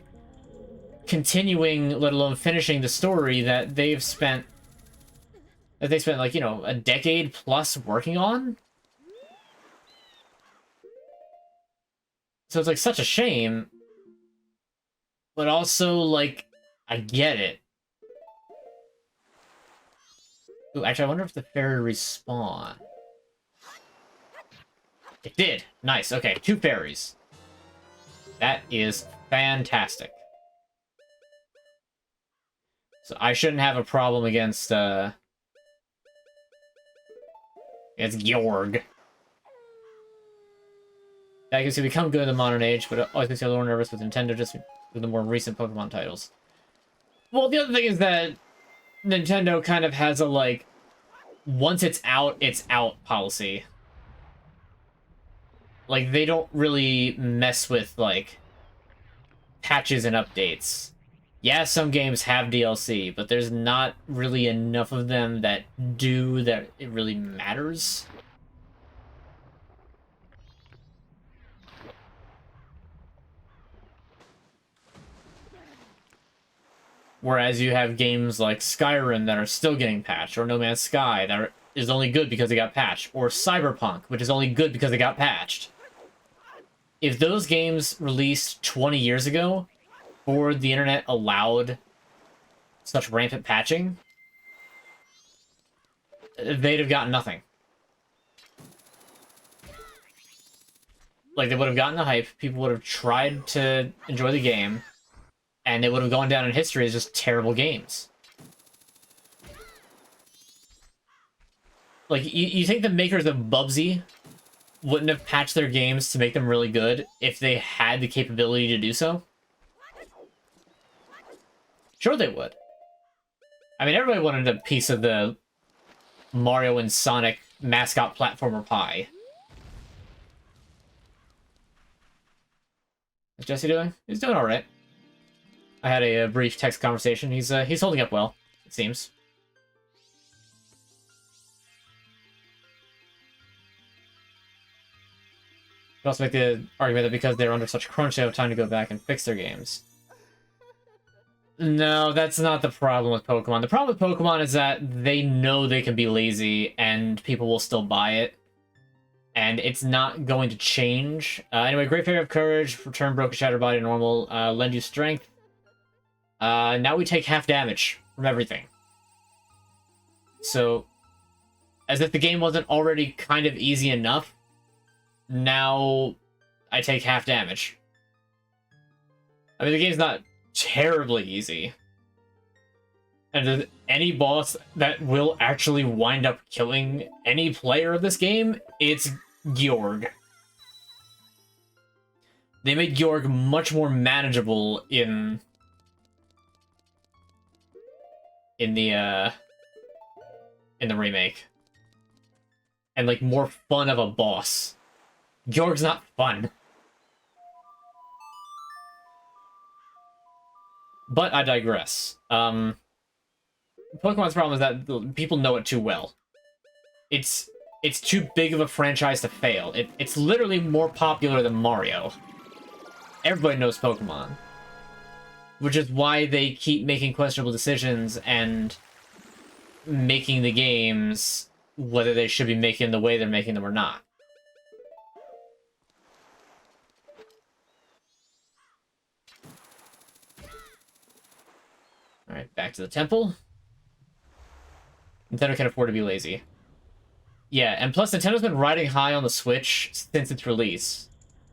continuing, let alone finishing the story that they spent, like, you know, a decade plus working on. So it's, like, such a shame. But also, like, I get it. Ooh, actually, I wonder if the fairy respawn. It did. Nice. Okay, 2 fairies. That is fantastic. So I shouldn't have a problem against Georg. I guess he become good in the modern age, but always makes you a little nervous with Nintendo just with the more recent Pokemon titles. Well, the other thing is that Nintendo kind of has a, like, once it's out policy. Like, they don't really mess with, like, patches and updates. Yeah, some games have DLC, but there's not really enough of them that it really matters. Whereas you have games like Skyrim that are still getting patched, or No Man's Sky that is only good because they got patched, or Cyberpunk, which is only good because they got patched. If those games released 20 years ago, before the internet allowed such rampant patching, they'd have gotten nothing. Like, they would have gotten the hype, people would have tried to enjoy the game, and it would have gone down in history as just terrible games. Like, you think the makers of Bubsy wouldn't have patched their games to make them really good if they had the capability to do so? Sure they would. I mean, everybody wanted a piece of the Mario and Sonic mascot platformer pie. What's Jesse doing? He's doing alright. I had a brief text conversation. He's holding up well, it seems. Could also make the argument that because they're under such crunch, they have time to go back and fix their games. No, that's not the problem with Pokemon. The problem with Pokemon is that they know they can be lazy, and people will still buy it. And it's not going to change. Anyway, Great Fairy of Courage, return Broken Shattered Body to normal, lend you strength. Now we take half damage from everything. So, as if the game wasn't already kind of easy enough, now I take half damage. I mean, the game's not terribly easy. And there's any boss that will actually wind up killing any player of this game, it's Georg. They made Georg much more manageable in the remake. And like more fun of a boss. Georg's not fun. But I digress. Pokemon's problem is that people know it too well. It's too big of a franchise to fail. It's literally more popular than Mario. Everybody knows Pokemon. Which is why they keep making questionable decisions and making the games whether they should be making the way they're making them or not. Alright, back to the temple. Nintendo can afford to be lazy. Yeah, and plus Nintendo's been riding high on the Switch since its release.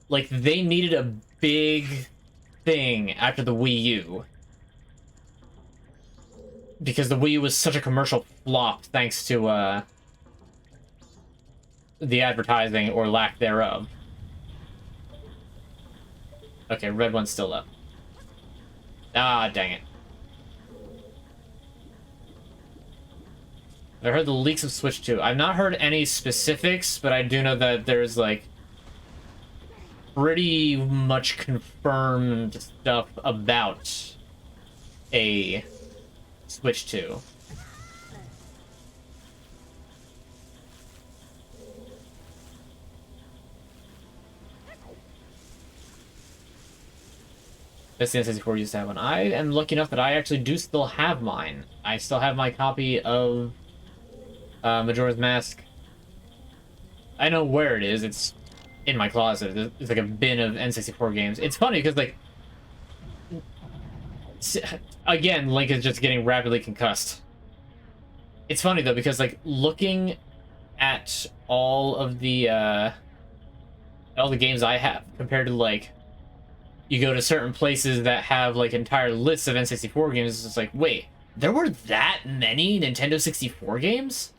Like, they needed a big thing after the Wii U. Because the Wii U was such a commercial flop thanks to, the advertising or lack thereof. Okay, red one's still up. Ah, dang it. I heard the leaks of Switch 2. I've not heard any specifics, but I do know that there's, like, pretty much confirmed stuff about a Switch 2. That's the N64 used to have one. I am lucky enough that I actually do still have mine. I still have my copy of Majora's Mask. I know where it is. It's in my closet. It's like a bin of N64 games. It's funny because, like, again, Link is just getting rapidly concussed. It's funny though because, like, looking at all the games I have compared to, like, you go to certain places that have, like, entire lists of N64 games, it's just like, wait, there were that many Nintendo 64 games?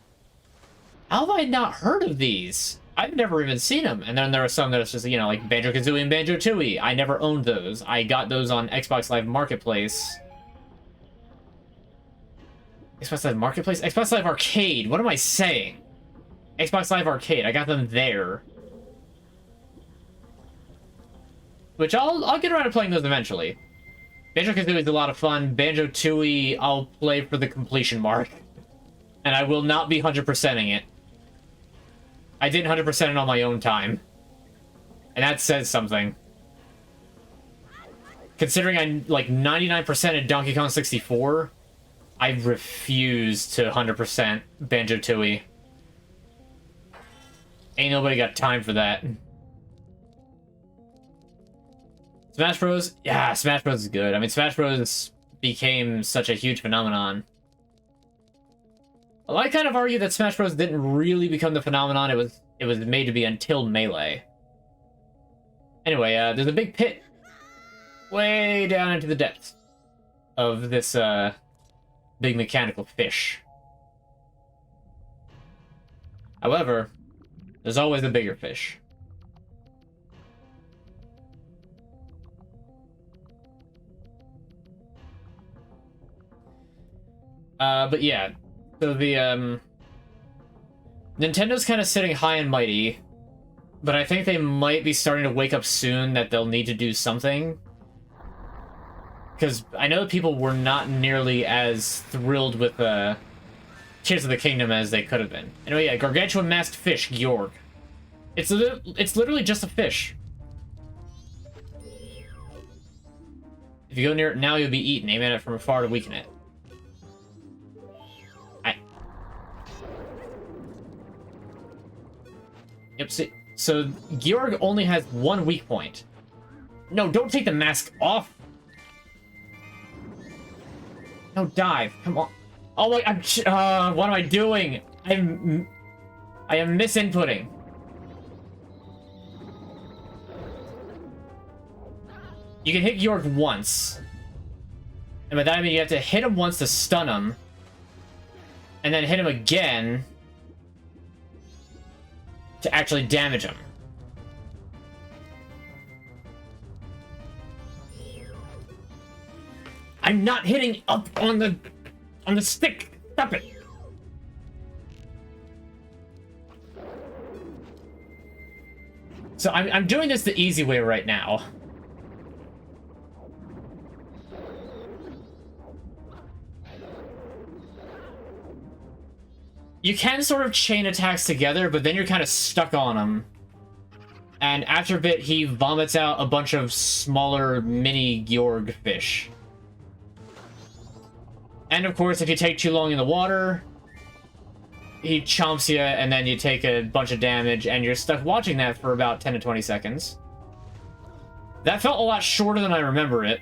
How have I not heard of these? I've never even seen them. And then there are some that it's just, you know, like Banjo-Kazooie and Banjo-Tooie. I never owned those. I got those on Xbox Live Marketplace. Xbox Live Marketplace? Xbox Live Arcade. What am I saying? Xbox Live Arcade. I got them there. Which I'll get around to playing those eventually. Banjo-Kazooie is a lot of fun. Banjo-Tooie, I'll play for the completion mark. And I will not be 100%ing it. I didn't 100% it on my own time. And that says something. Considering I'm, like, 99% at Donkey Kong 64, I refuse to 100% Banjo-Tooie. Ain't nobody got time for that. Smash Bros. Yeah, Smash Bros. Is good. I mean, Smash Bros. Became such a huge phenomenon. Well, I kind of argue that Smash Bros. Didn't really become the phenomenon it was made to be until Melee. Anyway, there's a big pit way down into the depths of this big mechanical fish. However, there's always a bigger fish. But yeah, so the Nintendo's kind of sitting high and mighty, but I think they might be starting to wake up soon that they'll need to do something. Because I know that people were not nearly as thrilled with Tears of the Kingdom as they could have been. Anyway, yeah, Gargantuan Masked Fish, Georg. It's literally just a fish. If you go near it now, you'll be eaten. Aim at it from afar to weaken it. Yep, so Georg only has one weak point. No, don't take the mask off. No, dive. Come on. Oh my, what am I doing? I am misinputting. You can hit Georg once. And by that I mean you have to hit him once to stun him. And then hit him again to actually damage him. I'm not hitting up on the stick. Stop it. So I'm doing this the easy way right now. You can sort of chain attacks together, but then you're kind of stuck on him. And after a bit, he vomits out a bunch of smaller mini Georg fish. And of course, if you take too long in the water, he chomps you, and then you take a bunch of damage, and you're stuck watching that for about 10 to 20 seconds. That felt a lot shorter than I remember it.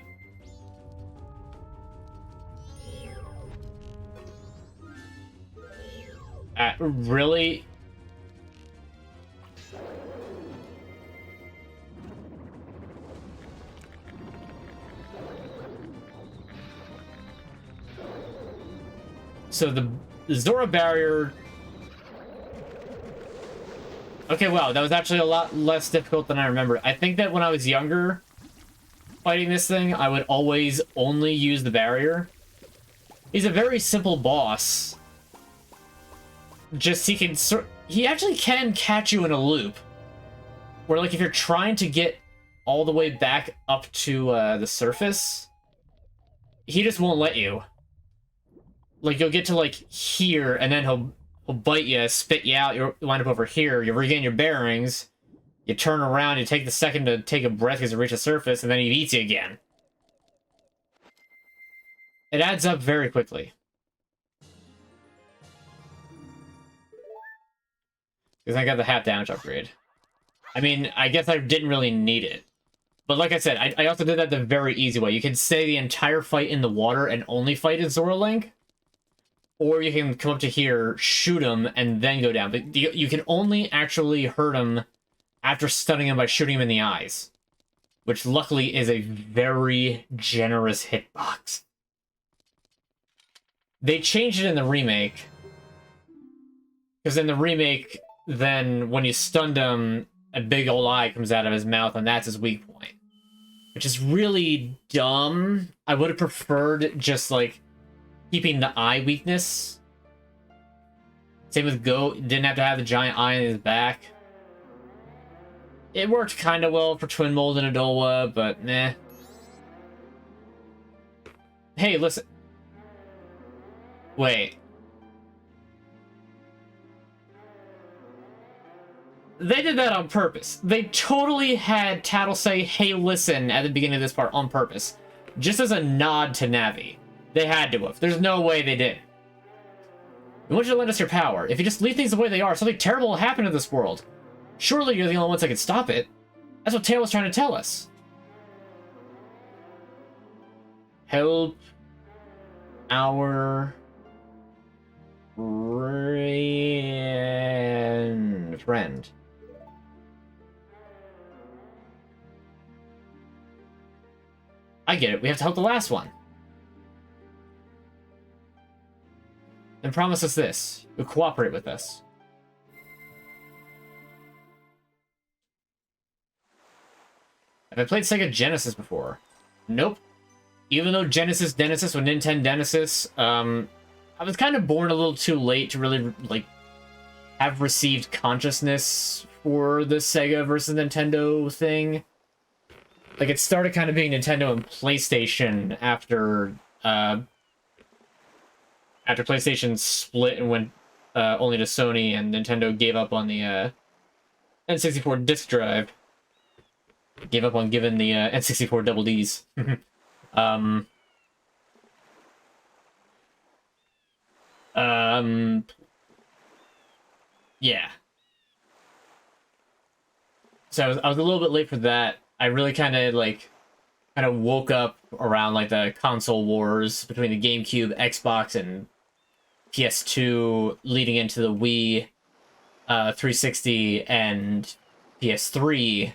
Really? So the Zora barrier... Okay, wow, that was actually a lot less difficult than I remember. I think that when I was younger, fighting this thing, I would always only use the barrier. He's a very simple boss. Just he actually can catch you in a loop. Where, like, if you're trying to get all the way back up to the surface, he just won't let you. Like, you'll get to, like, here, and then he'll bite you, spit you out, you wind up over here, you regain your bearings, you turn around, you take the second to take a breath because you reach the surface, and then he eats you again. It adds up very quickly. Because I got the half damage upgrade. I mean, I guess I didn't really need it. But like I said, I also did that the very easy way. You can stay the entire fight in the water and only fight as Zora Link. Or you can come up to here, shoot him, and then go down. But you can only actually hurt him after stunning him by shooting him in the eyes. Which luckily is a very generous hitbox. They changed it in the remake. Because in the remake, then when you stunned him, a big old eye comes out of his mouth, and that's his weak point. Which is really dumb. I would have preferred just, like, keeping the eye weakness. Same with Go. Didn't have to have the giant eye in his back. It worked kind of well for Twin Mold and Adowa, but meh. Hey, listen. Wait. They did that on purpose. They totally had Tattle say, hey, listen, at the beginning of this part on purpose. Just as a nod to Navi. They had to have. There's no way they did. We want you to lend us your power. If you just leave things the way they are, something terrible will happen to this world. Surely you're the only ones that can stop it. That's what Tail was trying to tell us. help our friend. I get it. We have to help the last one. And promise us this. You'll cooperate with us. Have I played Sega Genesis before? Nope. Even though Genesis with Nintendo Genesis, I was kind of born a little too late to really, like, have received consciousness for the Sega versus Nintendo thing. Like, it started kind of being Nintendo and PlayStation after PlayStation split and went only to Sony, and Nintendo gave up on the N64 disc drive. Gave up on giving the N64 double Ds. Yeah. So I was a little bit late for that. I really kind of woke up around like the console wars between the GameCube, Xbox, and PS2, leading into the Wii, 360, and PS3.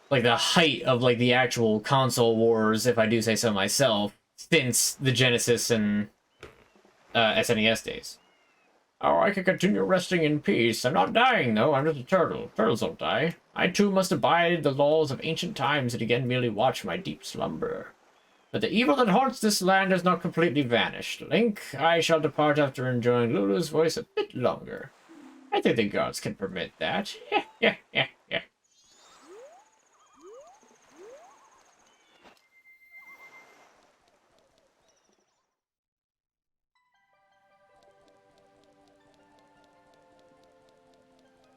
Like the height of like the actual console wars, if I do say so myself, since the Genesis and SNES days. Oh, I can continue resting in peace. I'm not dying, though. I'm just a turtle. Turtles don't die. I, too, must abide the laws of ancient times and again merely watch my deep slumber. But the evil that haunts this land has not completely vanished. Link, I shall depart after enjoying Lulu's voice a bit longer. I think the gods can permit that. Yeah.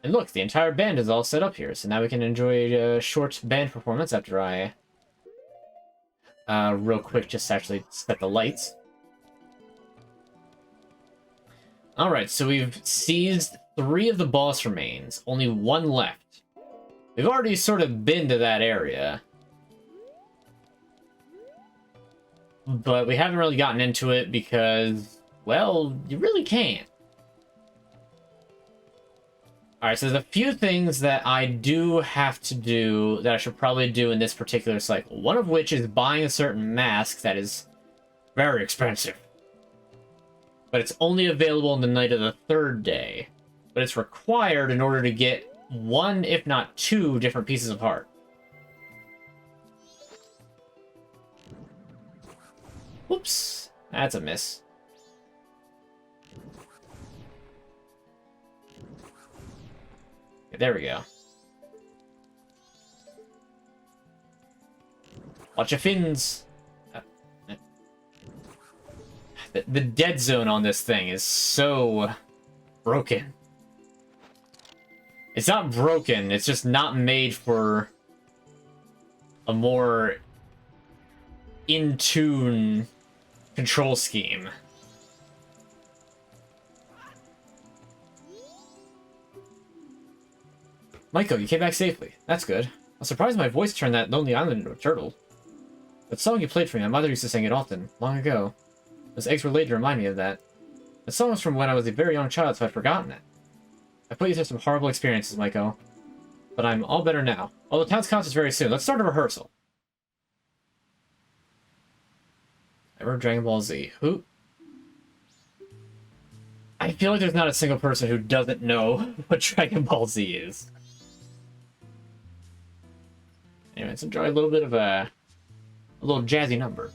And look, the entire band is all set up here, so now we can enjoy a short band performance after I, real quick, just actually set the lights. Alright, so we've seized 3 of the boss remains, only 1 left. We've already sort of been to that area, but we haven't really gotten into it because, well, you really can't. Alright, so there's a few things that I do have to do that I should probably do in this particular cycle. One of which is buying a certain mask that is very expensive. But it's only available on the night of the 3rd day. But it's required in order to get 1, if not 2, different pieces of heart. Whoops. That's a miss. There we go. Watch your fins. The dead zone on this thing is so broken. It's not broken, it's just not made for a more in-tune control scheme. Michael, you came back safely. That's good. I was surprised my voice turned that lonely island into a turtle. That song you played for me, my mother used to sing it often, long ago. Those eggs were laid to remind me of that. The song was from when I was a very young child, so I'd forgotten it. I put you through some horrible experiences, Michael. But I'm all better now. Oh, the town's concert is very soon. Let's start a rehearsal. Ever Dragon Ball Z. Who? I feel like there's not a single person who doesn't know what Dragon Ball Z is. Anyway, let's enjoy a little bit of a little jazzy number.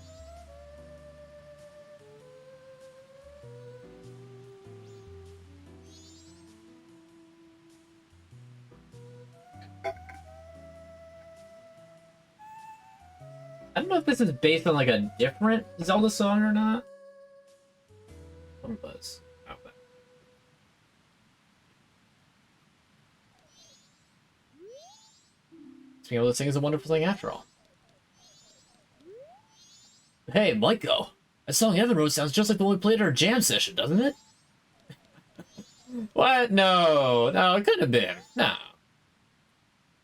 I don't know if this is based on like a different Zelda song or not. What was? Oh, but... Being able to sing is a wonderful thing after all. Hey, Michael, that song Evan wrote sounds just like the one we played at our jam session, doesn't it? What? No, it couldn't have been. No.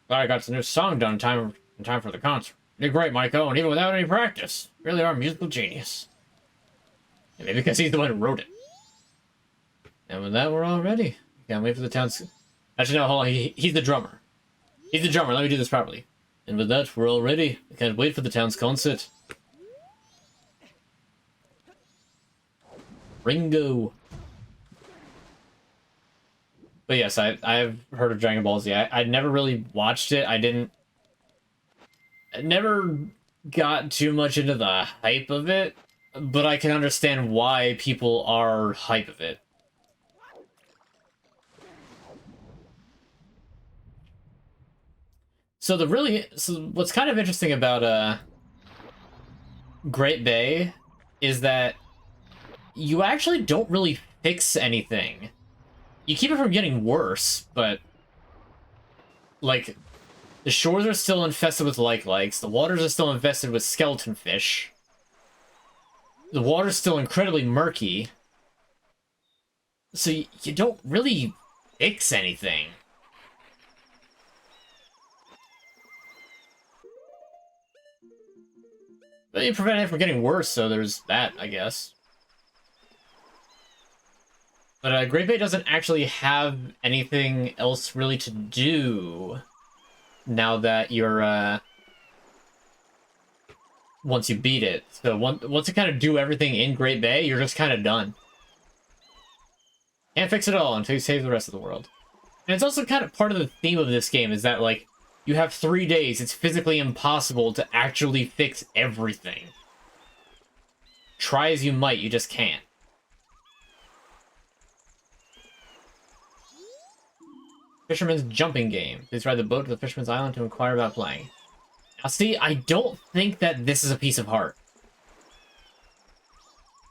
Glad I got the new song done in time for the concert. You're great, Michael, and even without any practice. You really are a musical genius. Maybe because he's the one who wrote it. And with that, we're all ready. Can't wait for the town's... Actually, no, hold on. He's the drummer. He's the drummer. Let me do this properly. And with that, we're all ready. I can't wait for the town's concert. Ringo. But yes, I've heard of Dragon Ball Z. I never really watched it. I never got too much into the hype of it, but I can understand why people are hype of it. So what's kind of interesting about Great Bay is that you actually don't really fix anything. You keep it from getting worse, but like the shores are still infested with likes, the waters are still infested with skeleton fish. The water's still incredibly murky. So you don't really fix anything. But you prevent it from getting worse, so there's that, I guess. But Great Bay doesn't actually have anything else really to do now that you're, once you beat it. So once you kind of do everything in Great Bay, you're just kind of done. Can't fix it all until you save the rest of the world. And it's also kind of part of the theme of this game is that, like, you have 3 days. It's physically impossible to actually fix everything. Try as you might, you just can't. Fisherman's jumping game. Please ride the boat to the Fisherman's Island to inquire about playing. Now see, I don't think that this is a piece of heart.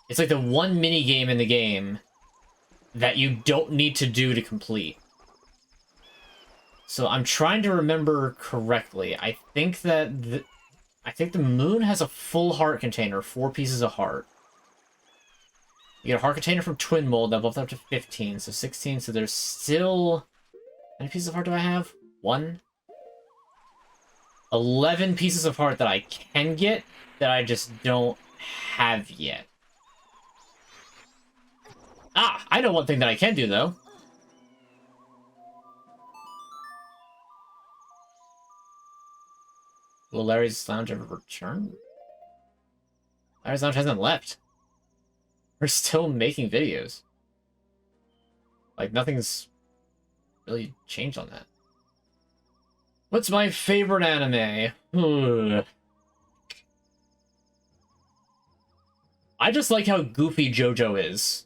It's like the one mini game in the game that you don't need to do to complete. So I'm trying to remember correctly. I think that the moon has a full heart container, 4 pieces of heart. You get a heart container from Twin Mold that buffed up to 15, so 16. So there's still... How many pieces of heart do I have? 1? 11 pieces of heart that I can get that I just don't have yet. Ah, I know one thing that I can do, though. Will Larry's Lounge ever return? Larry's Lounge hasn't left. We're still making videos. Like, nothing's really changed on that. What's my favorite anime? Ugh. I just like how goofy JoJo is.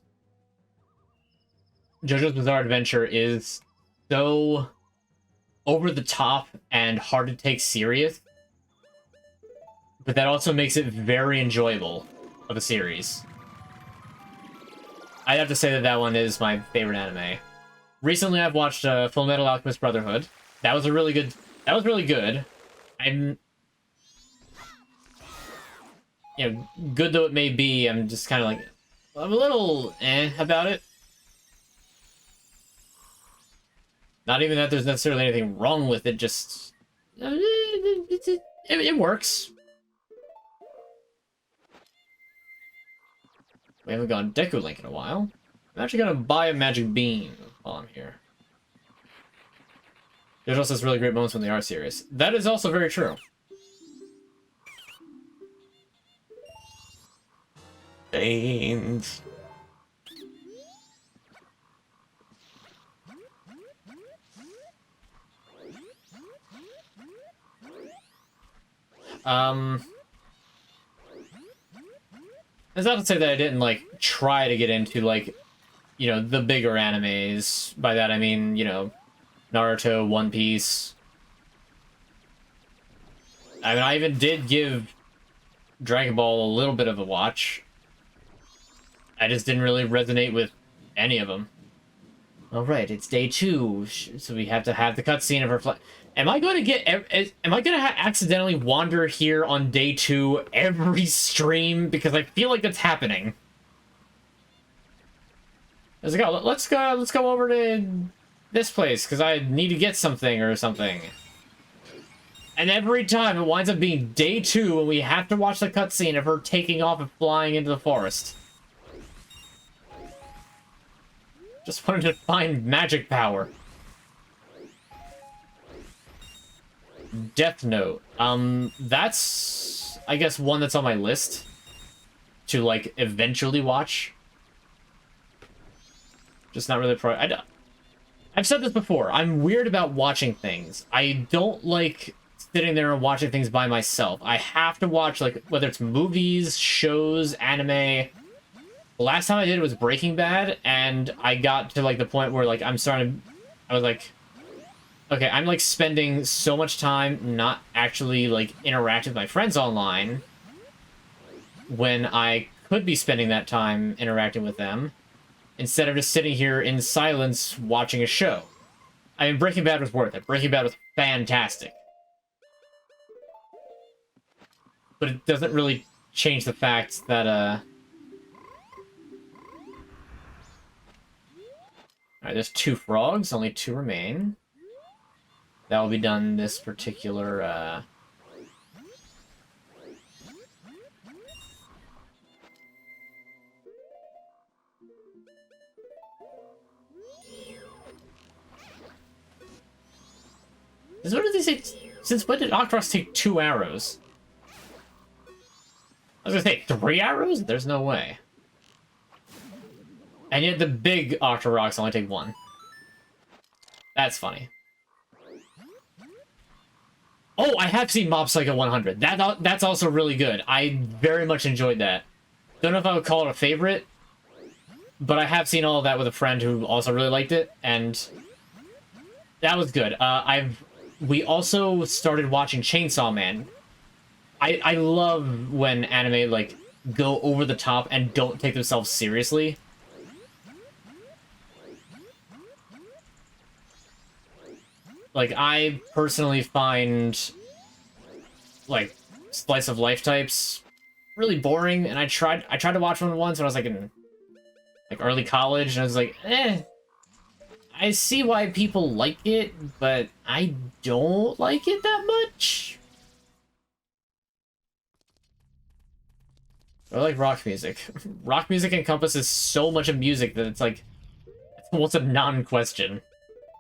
JoJo's Bizarre Adventure is so over the top and hard to take serious, but that also makes it very enjoyable of a series. I'd have to say that that one is my favorite anime. Recently, I've watched Full Metal Alchemist Brotherhood. That was really good. I'm, you know, good though it may be, I'm just kind of like, I'm a little about it. Not even that there's necessarily anything wrong with it, just it works. We haven't gone Deku Link in a while. I'm actually gonna buy a magic bean while I'm here. There's also this really great moments when they are serious. That is also very true. Beans. It's not to say that I didn't, like, try to get into, like, you know, the bigger animes. By that I mean, you know, Naruto, One Piece. I mean, I even did give Dragon Ball a little bit of a watch. I just didn't really resonate with any of them. Alright, it's day 2, so we have to have the cutscene of her flight. Am I going to get... Am I going to accidentally wander here on day 2 every stream? Because I feel like that's happening. Let's go over to this place, because I need to get something or something. And every time it winds up being day 2 and we have to watch the cutscene of her taking off and flying into the forest. Just wanted to find magic power. Death Note. That's, I guess, one that's on my list to, like, eventually watch. Just not really I've said this before. I'm weird about watching things. I don't like sitting there and watching things by myself. I have to watch, like, whether it's movies, shows, anime. The last time I did it was Breaking Bad, and I got to, like, the point where, like, I was like, okay, I'm, like, spending so much time not actually, like, interacting with my friends online when I could be spending that time interacting with them instead of just sitting here in silence watching a show. I mean, Breaking Bad was worth it. Breaking Bad was fantastic. But it doesn't really change the fact that, Alright, there's 2 frogs, only 2 remain. That will be done this particular, What did they say? Since when did Octoroks take 2 arrows? I was gonna say 3 arrows? There's no way. And yet the big Octoroks only take 1. That's funny. Oh, I have seen Mob Psycho 100. That's also really good. I very much enjoyed that. Don't know if I would call it a favorite, but I have seen all of that with a friend who also really liked it, and that was good. We also started watching Chainsaw Man. I love when anime, like, go over the top and don't take themselves seriously. Like, I personally find, like, slice of life types really boring, and I tried to watch one once when I was, like, in, like, early college, and I was like, I see why people like it, but I don't like it that much. I like rock music. Rock music encompasses so much of music that it's like, it's almost a non-question.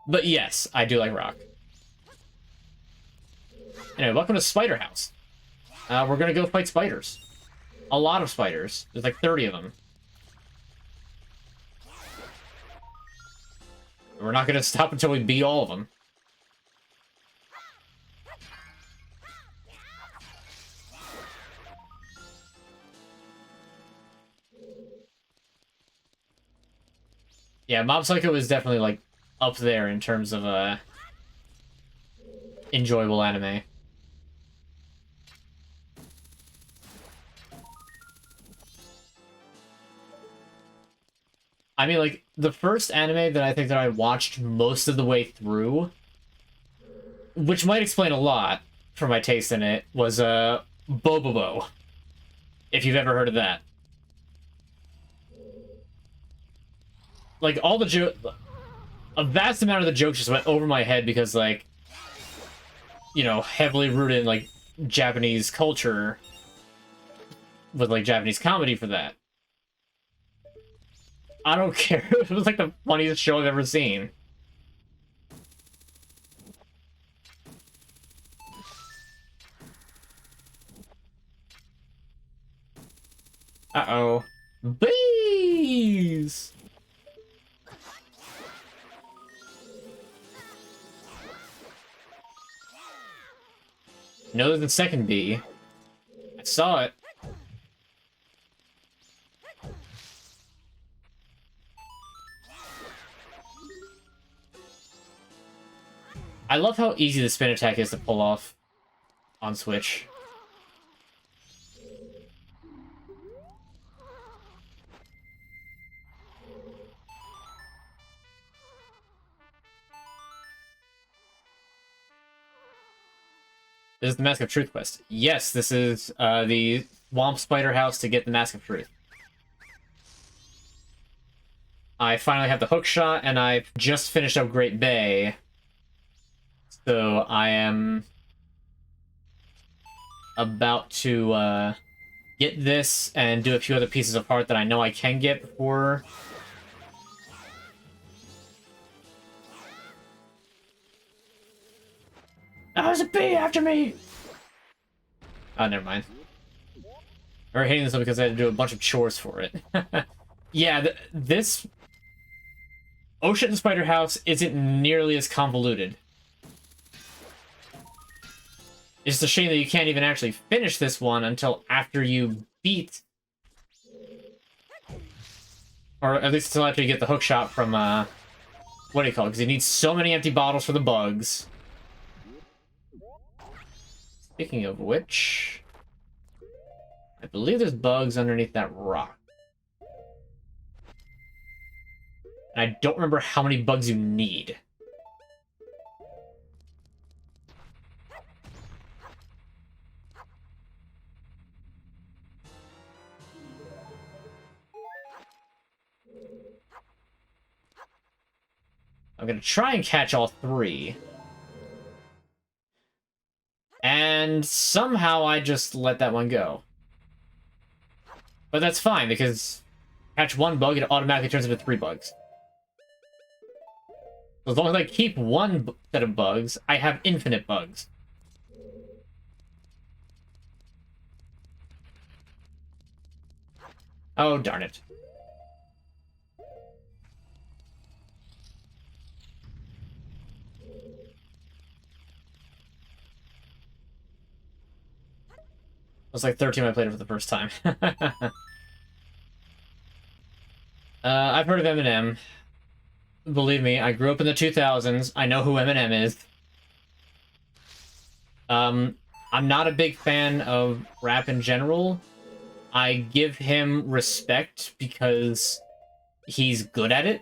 But yes, I do like rock. Anyway, welcome to Spider House. We're gonna go fight spiders. A lot of spiders. There's like 30 of them. We're not gonna stop until we beat all of them. Yeah, Mob Psycho is definitely, like, up there in terms of, enjoyable anime. I mean, like, the first anime that I think that I watched most of the way through, which might explain a lot for my taste in it, was, Bobobo. If you've ever heard of that. Like, all the a vast amount of the jokes just went over my head because, like, you know, heavily rooted in, like, Japanese culture with, like, Japanese comedy for that. I don't care. It was, like, the funniest show I've ever seen. Uh-oh. Bees! No, there's the second bee. I saw it. I love how easy the spin attack is to pull off on Switch. This is the Mask of Truth quest. Yes, this is the Swamp Spider House to get the Mask of Truth. I finally have the hook shot, and I've just finished up Great Bay. So I am about to get this and do a few other pieces of heart that I know I can get before. Oh, there's a bee after me! Oh, never mind. Or hating this one because I had to do a bunch of chores for it. Yeah, this Ocean Spider House isn't nearly as convoluted. It's just a shame that you can't even actually finish this one until after you beat... Or at least until after you get the hook shot from, what do you call it? Because you need so many empty bottles for the bugs. Speaking of which... I believe there's bugs underneath that rock. And I don't remember how many bugs you need. I'm gonna try and catch all 3. And somehow I just let that one go. But that's fine, because catch 1 bug, it automatically turns into 3 bugs. As long as I keep 1 set of bugs, I have infinite bugs. Oh, darn it. It was like 13 when I played it for the first time. I've heard of Eminem. Believe me, I grew up in the 2000s. I know who Eminem is. I'm not a big fan of rap in general. I give him respect because he's good at it.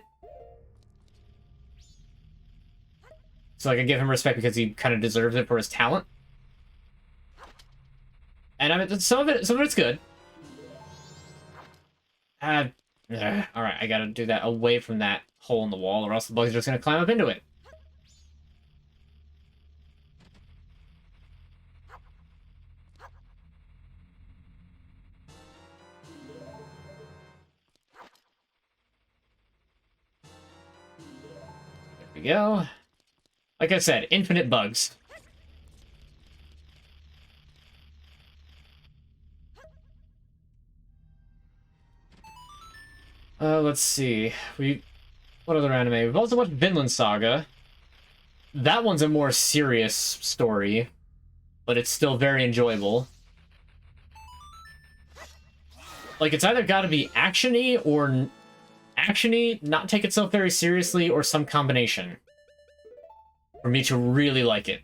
So, like, I give him respect because he kind of deserves it for his talent. And I mean, some of it's good. Alright, I gotta do that away from that hole in the wall, or else the bugs are just gonna climb up into it. There we go. Like I said, infinite bugs. Let's see. What other anime? We've also watched Vinland Saga. That one's a more serious story, but it's still very enjoyable. Like, it's either gotta be action-y or action-y, not take itself very seriously, or some combination for me to really like it.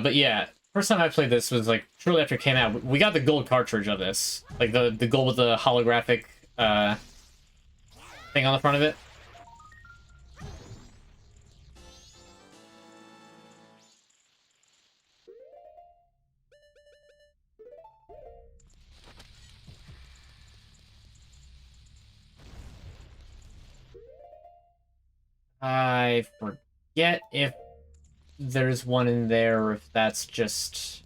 But yeah, first time I played this was like shortly after it came out. We got the gold cartridge of this, like the gold with the holographic thing on the front of it. I forget if there's one in there or if that's just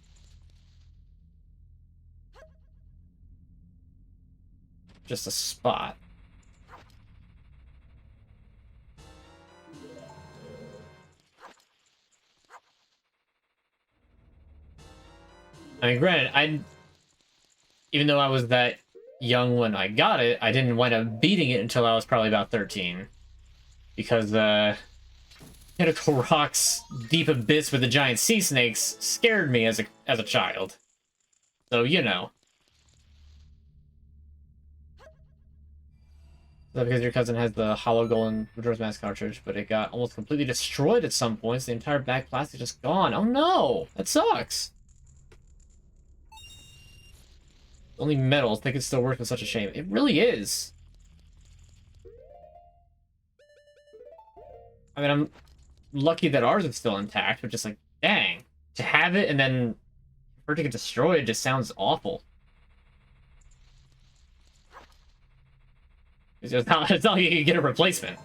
a spot. I mean, granted, even though I was that young when I got it, I didn't wind up beating it until I was probably about 13. Because, Pinnacle Rock's deep abyss with the giant sea snakes scared me as a child. So, you know. Is that because your cousin has the hollow golden Majora's Mask cartridge, but it got almost completely destroyed at some points? The entire back plastic just gone. Oh no! That sucks! Only metal. I think it still works with such a shame. It really is. I mean, I'm lucky that ours is still intact, but just like, dang. To have it and then for it to get destroyed just sounds awful. It's not like you can get a replacement.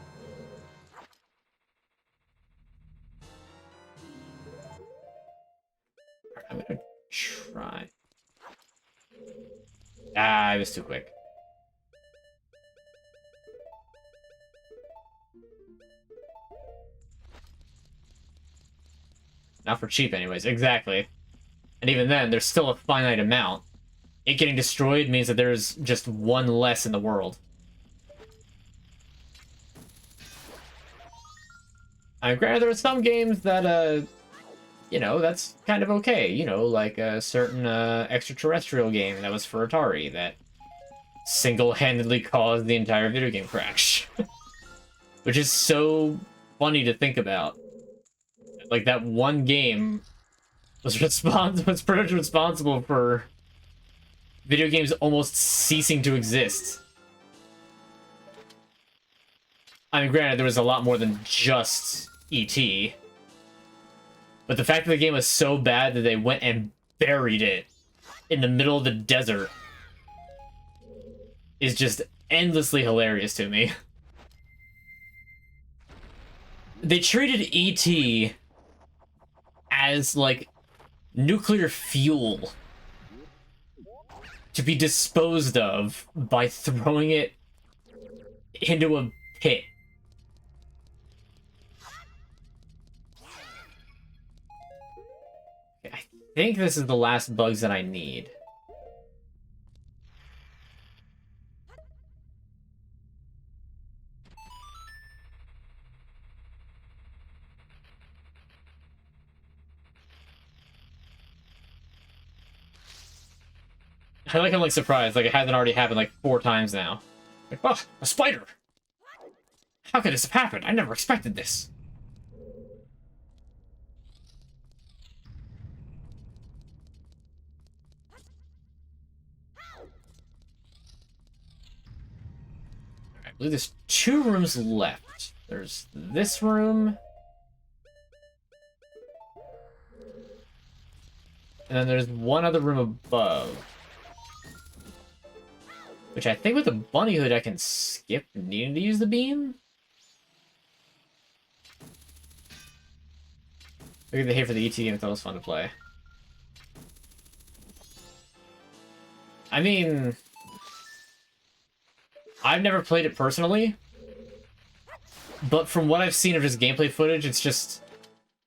I'm gonna try. Ah, I was too quick. Not for cheap, anyways. Exactly. And even then, there's still a finite amount. It getting destroyed means that there's just one less in the world. Granted, there are some games that, you know, that's kind of okay. You know, like a certain extraterrestrial game that was for Atari that single-handedly caused the entire video game crash. Which is so funny to think about. Like, that one game was pretty much responsible for video games almost ceasing to exist. I mean, granted, there was a lot more than just E.T., but the fact that the game was so bad that they went and buried it in the middle of the desert is just endlessly hilarious to me. They treated E.T. as, like, nuclear fuel to be disposed of by throwing it into a pit. I think this is the last bugs that I need. I like I'm like surprised, like it hasn't already happened like 4 times now. Like, oh, a spider! How could this have happened? I never expected this. I believe there's 2 rooms left. There's this room. And then there's one other room above. Which I think with the bunny hood I can skip needing to use the beam. Look at the hate for the ET game, I thought it was fun to play. I mean, I've never played it personally, but from what I've seen of his gameplay footage, it's just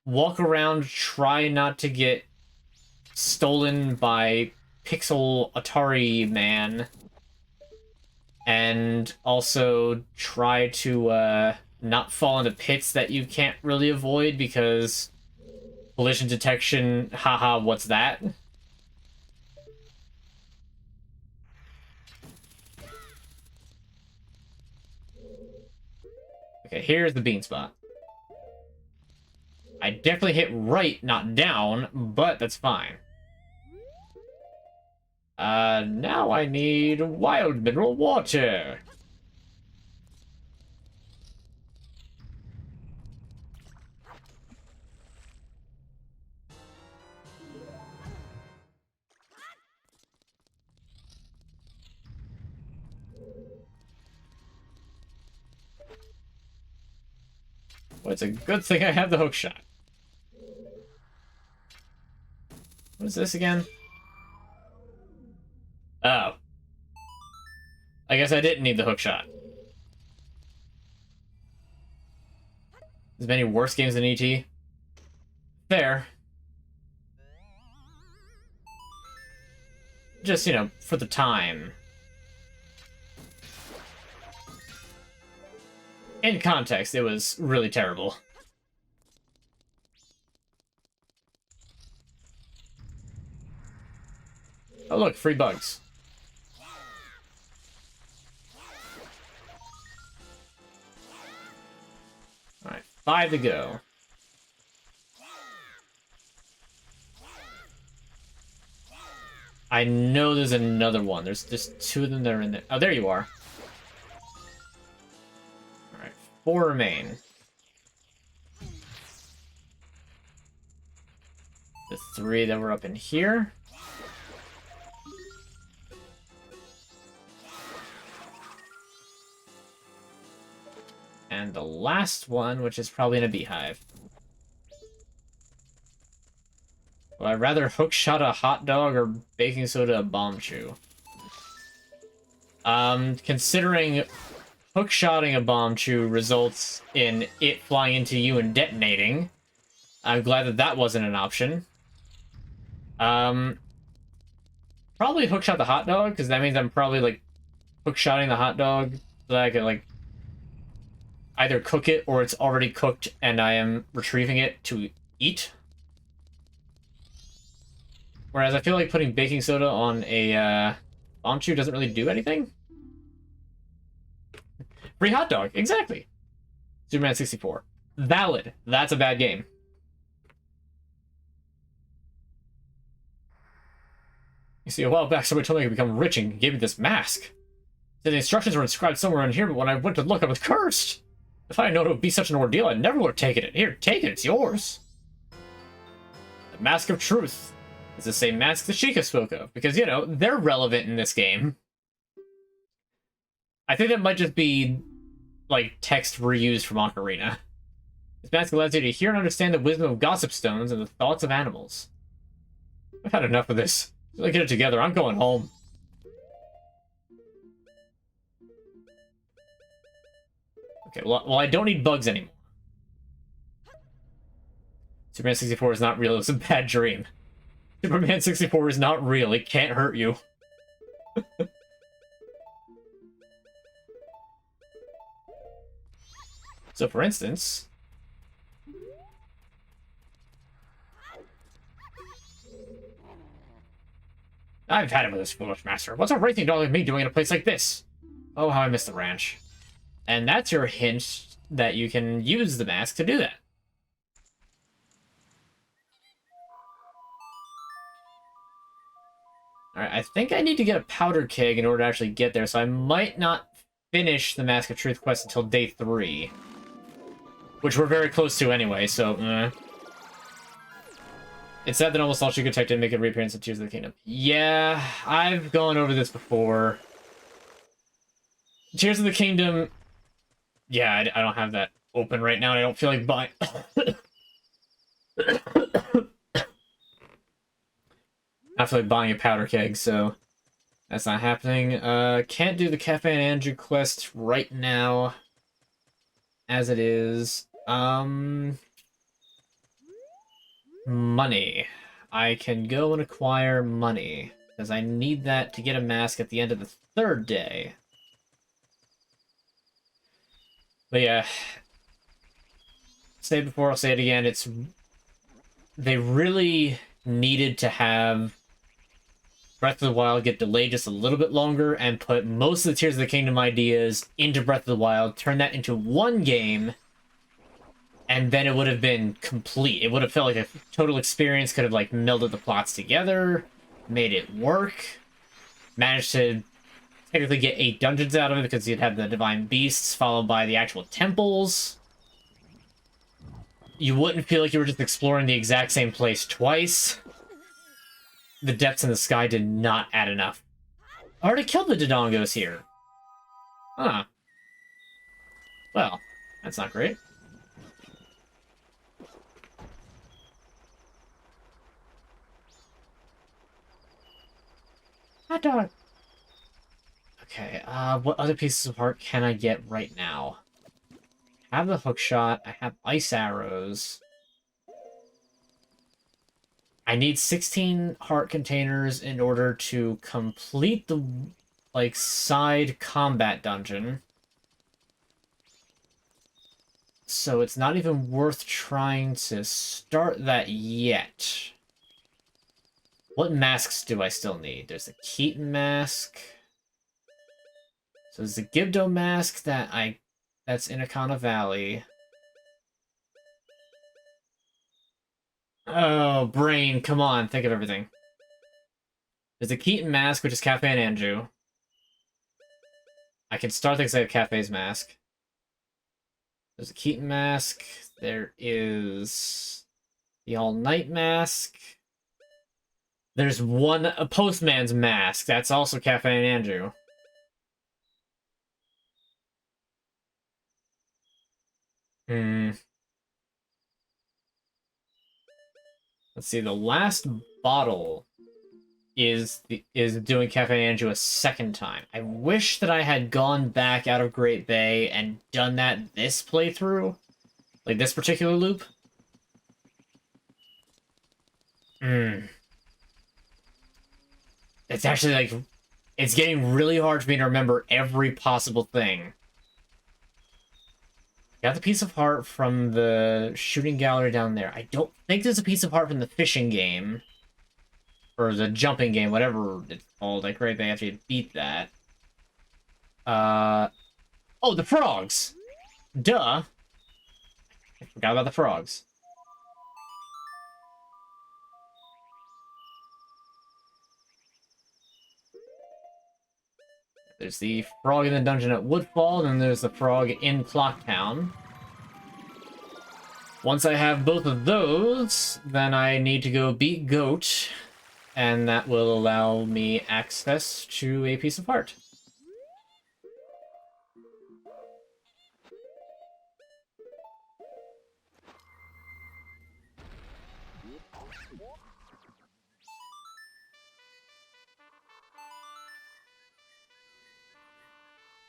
walk around, try not to get stolen by Pixel Atari Man, and also try to not fall into pits that you can't really avoid because collision detection, haha, what's that? Okay, here's the bean spot. I definitely hit right, not down, but that's fine. Now I need wild mineral water. Well, it's a good thing I have the hook shot. What is this again? Oh. I guess I didn't need the hook shot. There's many worse games than E.T. Fair. Just, you know, for the time. In context, it was really terrible. Oh look, free bugs. Alright, 5 to go. I know there's another one. There's just 2 of them that are in there. Oh, there you are. Alright, 4 remain. The 3 that were up in here. And the last one, which is probably in a beehive. Would I rather hookshot a hot dog or baking soda a bomb chew? Considering hookshotting a bomb chew results in it flying into you and detonating, I'm glad that that wasn't an option. Probably hookshot the hot dog, because that means I'm probably, like, hookshotting the hot dog so that I could, like, either cook it or it's already cooked and I am retrieving it to eat. Whereas I feel like putting baking soda on a bomb chew doesn't really do anything. Free hot dog, exactly. Superman 64. Valid. That's a bad game. You see, a while back, somebody told me I could become rich and gave me this mask. Said the instructions were inscribed somewhere in here, but when I went to look, I was cursed. If I had known it would be such an ordeal, I never would have taken it. Here, take it. It's yours. The Mask of Truth. It's the same mask that Sheikah spoke of, because, you know, they're relevant in this game. I think that might just be, like, text reused from Ocarina. This mask allows you to hear and understand the wisdom of gossip stones and the thoughts of animals. I've had enough of this. Let's get it together. I'm going home. Okay, well, I don't need bugs anymore. Superman 64 is not real. It was a bad dream. Superman 64 is not real. It can't hurt you. So, for instance... I've had it with this foolish master. What's a racing dog like me doing in a place like this? Oh, how I miss the ranch. And that's your hint that you can use the mask to do that. Alright, I think I need to get a powder keg in order to actually get there, so I might not finish the Mask of Truth quest until day 3. Which we're very close to anyway, so... It's sad that almost all Sheikah Tech didn't make a reappearance in Tears of the Kingdom. Yeah, I've gone over this before. Tears of the Kingdom... Yeah, I don't have that open right now, and I don't feel like buying... I feel like buying a powder keg, so... That's not happening. Can't do the Cafe and Andrew quest right now. As it is. Money. I can go and acquire money, because I need that to get a mask at the end of the 3rd day. But yeah, say it before, I'll say it again, it's... They really needed to have Breath of the Wild get delayed just a little bit longer and put most of the Tears of the Kingdom ideas into Breath of the Wild, turn that into one game, and then it would have been complete. It would have felt like a total experience, could have, like, melded the plots together, made it work, managed to technically get 8 dungeons out of it because you'd have the Divine Beasts followed by the actual temples. You wouldn't feel like you were just exploring the exact same place twice. The depths in the sky did not add enough. I already killed the Dodongos here. Huh. Well, that's not great. Hot dog! Okay, what other pieces of heart can I get right now? I have the hook shot, I have ice arrows. I need 16 heart containers in order to complete the, like, side combat dungeon. So it's not even worth trying to start that yet. What masks do I still need? There's the Keaton mask. So there's the Gibdo mask that's in Akana Valley. Oh, brain, come on, think of everything. There's the Keaton mask, which is Cafe and Anju. I can start things like Cafe's mask. There's a Keaton mask. There is the All Night mask. There's a Postman's mask. That's also Cafe and Andrew. Hmm. Let's see. The last bottle is doing Cafe Anju a second time. I wish that I had gone back out of Great Bay and done that this playthrough, like this particular loop. Hmm. It's actually like it's getting really hard for me to remember every possible thing. Got the piece of heart from the shooting gallery down there. I don't think there's a piece of heart from the fishing game. Or the jumping game, whatever it's called. Like, right, they have to beat that. Oh, the frogs! Duh! I forgot about the frogs. There's the frog in the dungeon at Woodfall, and there's the frog in Clocktown. Once I have both of those, then I need to go beat Goat, and that will allow me access to a piece of heart.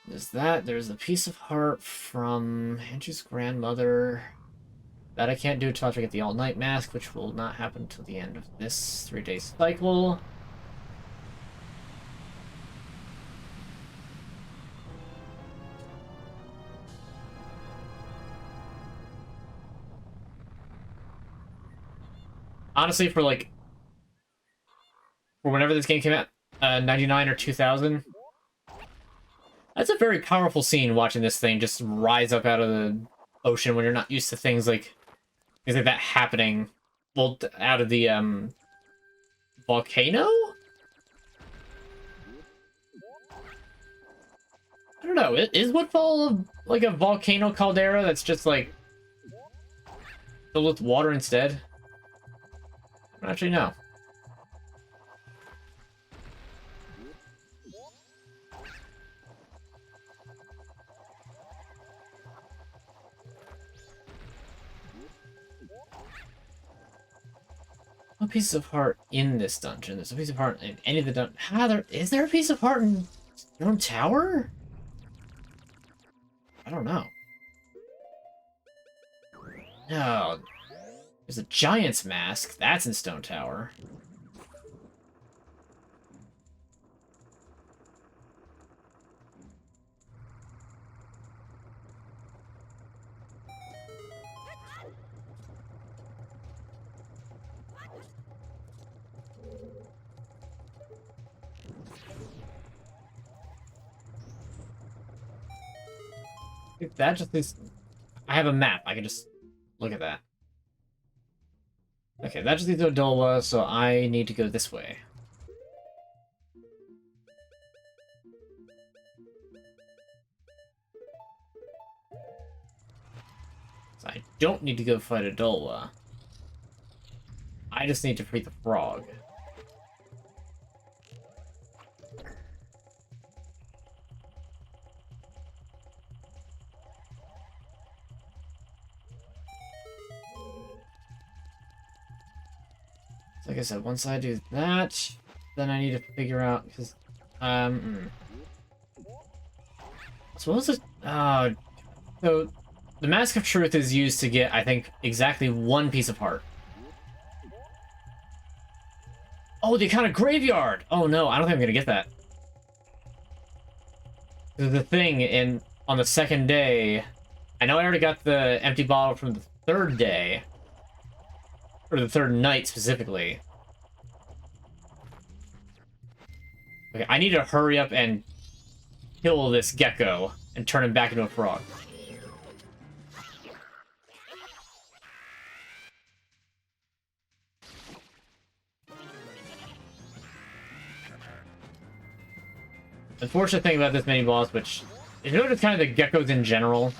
There's that. There's a piece of heart from Andrew's grandmother. That I can't do until I get the all-night mask, which will not happen until the end of this 3-day cycle. Honestly, for whenever this game came out, 99 or 2000, that's a very powerful scene watching this thing just rise up out of the ocean when you're not used to things like that happening. Well, out of the volcano? I don't know. Is Woodfall like a volcano caldera that's just like filled with water instead? I don't actually know. What pieces of heart in this dungeon? There's a piece of heart in any of the dungeons. Is there a piece of heart in Stone Tower? I don't know. No. There's a giant's mask. That's in Stone Tower. If that just is... I have a map. I can just look at that. Okay, that just leads to Adola, so I need to go this way. So I don't need to go fight Adola. I just need to free the frog. So like I said, once I do that, then I need to figure out, because, So what was it? So the Mask of Truth is used to get, I think, exactly one piece of heart. Oh, the kind of graveyard! Oh no, I don't think I'm gonna get that. The thing on the second day, I know I already got the empty bottle from the third day, or the third night specifically. Okay, I need to hurry up and kill this gecko and turn him back into a frog. Unfortunate thing about this mini boss, which is really just kind of the geckos in general,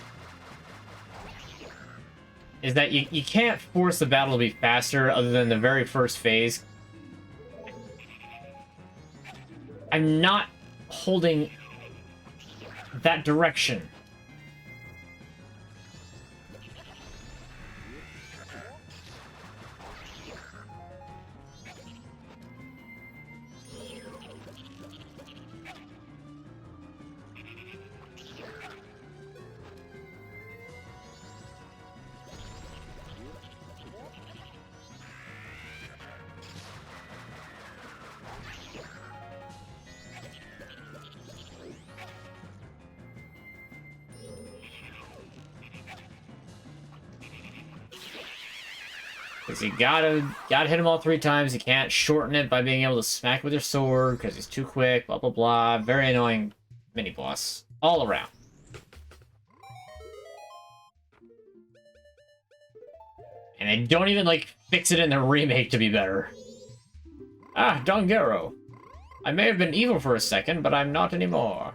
is that you can't force the battle to be faster other than the very first phase. I'm not holding that direction. Because you gotta hit him all 3 times. You can't shorten it by being able to smack with your sword because he's too quick. Blah blah blah. Very annoying mini boss all around. And they don't even like fix it in the remake to be better. Ah, Dongero. I may have been evil for a second, but I'm not anymore.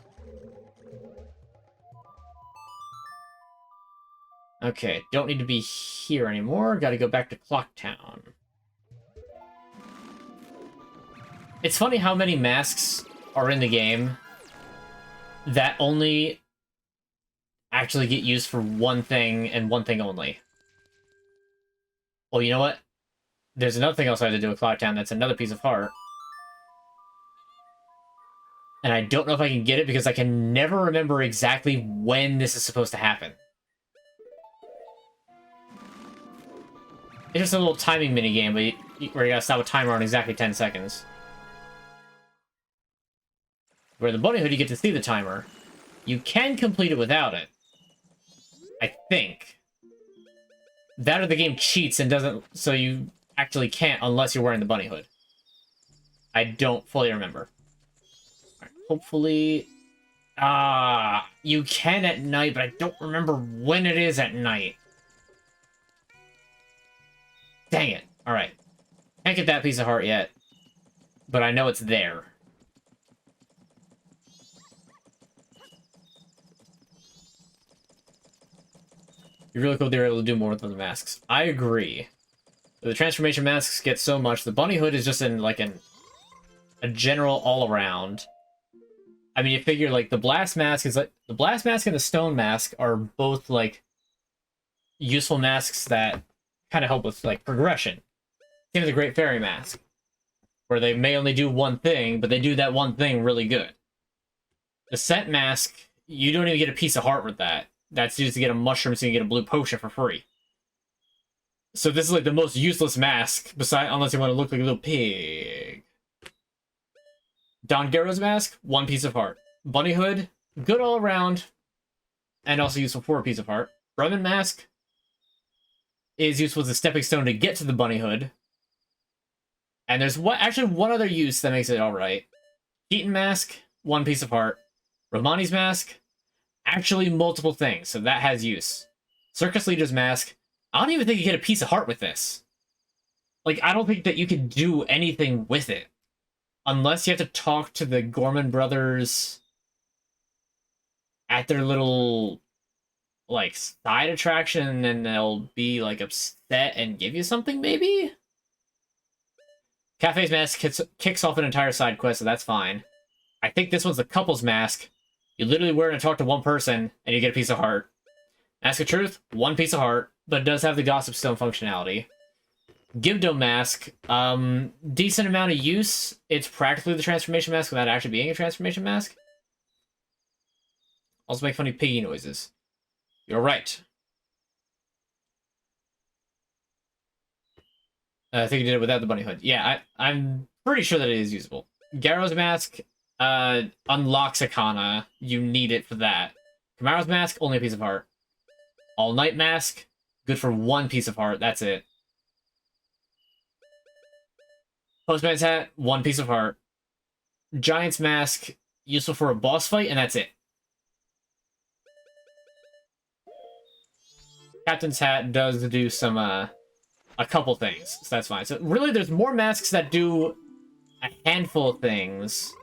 Okay, don't need to be here anymore. Gotta go back to Clock Town. It's funny how many masks are in the game that only actually get used for one thing and one thing only. Well, you know what? There's another thing else I have to do with Clock Town that's another piece of heart. And I don't know if I can get it because I can never remember exactly when this is supposed to happen. It's just a little timing minigame, where you gotta stop a timer on exactly 10 seconds. Where the bunny hood, you get to see the timer. You can complete it without it. I think. That or the game cheats and doesn't, so you actually can't unless you're wearing the bunny hood. I don't fully remember. All right, hopefully... you can at night, but I don't remember when it is at night. Dang it. Alright. Can't get that piece of heart yet. But I know it's there. You're really cool they're able to do more with the masks. I agree. The transformation masks get so much. The bunny hood is just in, like, a general all-around. I mean, you figure, like, the blast mask is, like... The blast mask and the stone mask are both, like, useful masks that kind of help with, like, progression. Same as the Great Fairy Mask, where they may only do one thing, but they do that one thing really good. The Scent Mask, you don't even get a piece of heart with that. That's used to get a mushroom so you can get a blue potion for free. So this is like the most useless mask, unless you want to look like a little pig. Dongero's Mask, 1 piece of heart. Bunny Hood, good all around, and also useful for a piece of heart. Bremen Mask is useful as a stepping stone to get to the Bunny Hood. And there's actually one other use that makes it alright. Keaton Mask, 1 piece of heart. Romani's Mask, actually multiple things, so that has use. Circus Leader's Mask, I don't even think you get a piece of heart with this. Like, I don't think that you can do anything with it. Unless you have to talk to the Gorman brothers at their little, like, side attraction, and they'll be, like, upset and give you something, maybe? Cafe's Mask kicks off an entire side quest, so that's fine. I think this one's the couple's mask. You literally wear it and talk to one person, and you get a piece of heart. Mask of Truth, 1 piece of heart, but it does have the Gossip Stone functionality. Gibdo Mask, decent amount of use. It's practically the transformation mask without actually being a transformation mask. Also make funny piggy noises. You're right. I think you did it without the bunny hood. Yeah, I'm pretty sure that it is usable. Garrow's Mask unlocks Akana. You need it for that. Kamaro's Mask, only a piece of heart. All Night Mask, good for 1 piece of heart. That's it. Postman's Hat, 1 piece of heart. Giant's Mask, useful for a boss fight, and that's it. Captain's Hat does do some, a couple things, so that's fine. So really, there's more masks that do a handful of things.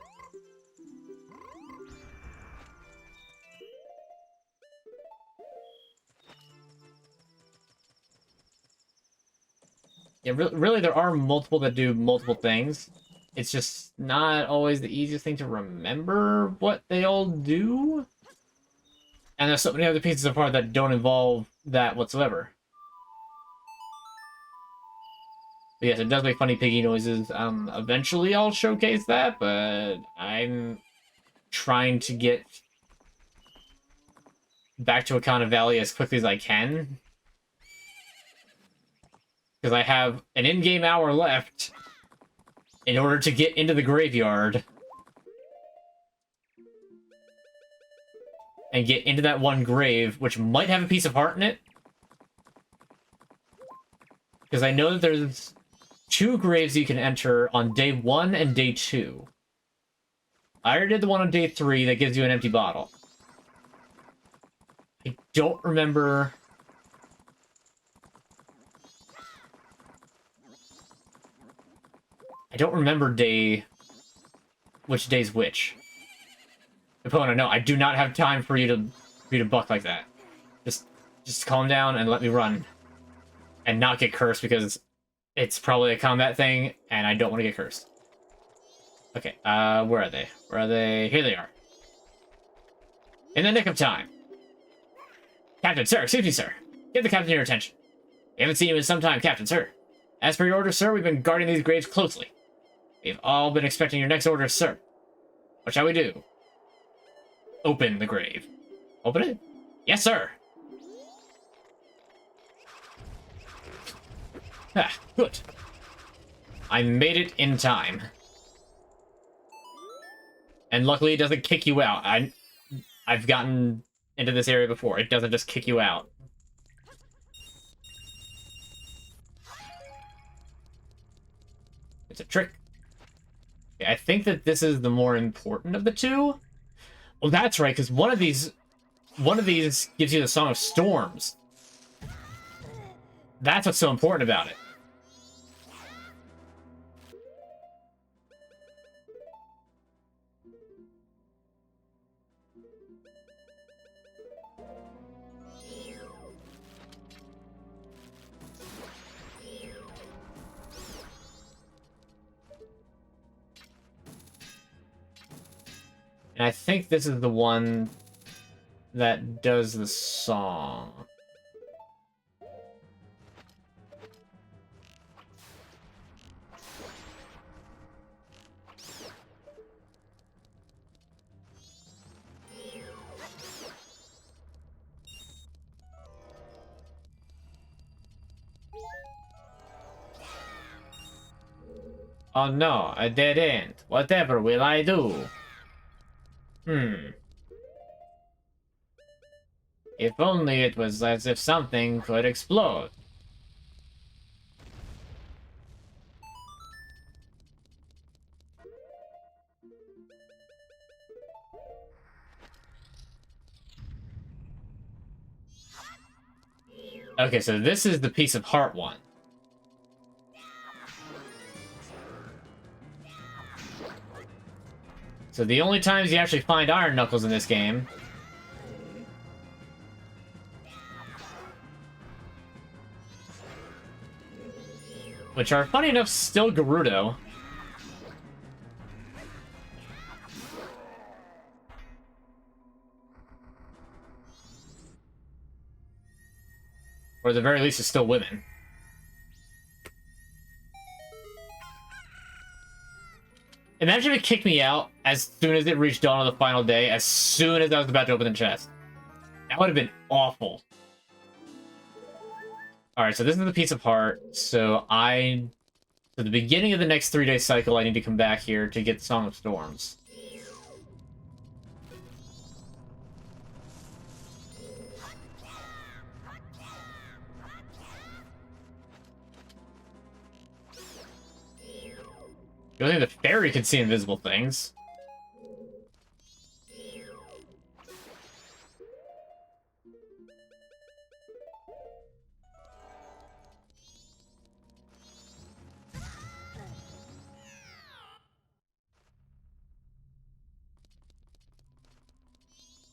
Yeah, really, there are multiple that do multiple things. It's just not always the easiest thing to remember what they all do. And there's so many other pieces of art that don't involve that whatsoever. But yes, it does make funny piggy noises. Eventually I'll showcase that, but I'm trying to get back to Akana Valley as quickly as I can. Because I have an in-game hour left in order to get into the graveyard. And get into that one grave, which might have a piece of heart in it. Because I know that there's 2 graves you can enter on day 1 and day 2. I already did the one on day 3 that gives you an empty bottle. I don't remember... which day's which. Opponent, no, I do not have time for you to buck like that. Just calm down and let me run. And not get cursed, because it's probably a combat thing, and I don't want to get cursed. Okay, where are they? Where are they? Here they are. In the nick of time. Captain, sir, excuse me, sir. Give the captain your attention. We haven't seen you in some time, Captain, sir. As per your orders, sir, we've been guarding these graves closely. We've all been expecting your next orders, sir. What shall we do? Open the grave. Open it? Yes, sir. Ah, good. I made it in time. And luckily it doesn't kick you out. I've gotten into this area before. It doesn't just kick you out. It's a trick. Okay, I think that this is the more important of the 2. Well, that's right, because one of these gives you the Song of Storms. That's what's so important about it. And I think this is the one that does the song. Oh no, a dead end. Whatever will I do? If only it was as if something could explode. Okay, so this is the piece of heart one. So the only times you actually find Iron Knuckles in this game which are, funny enough, still Gerudo. Or at the very least, it's still women. Imagine if it kicked me out as soon as it reached dawn on the final day, as soon as I was about to open the chest. That would have been awful. Alright, so this is the piece of heart. So the beginning of the next 3-day cycle, I need to come back here to get Song of Storms. The only thing the fairy can see invisible things.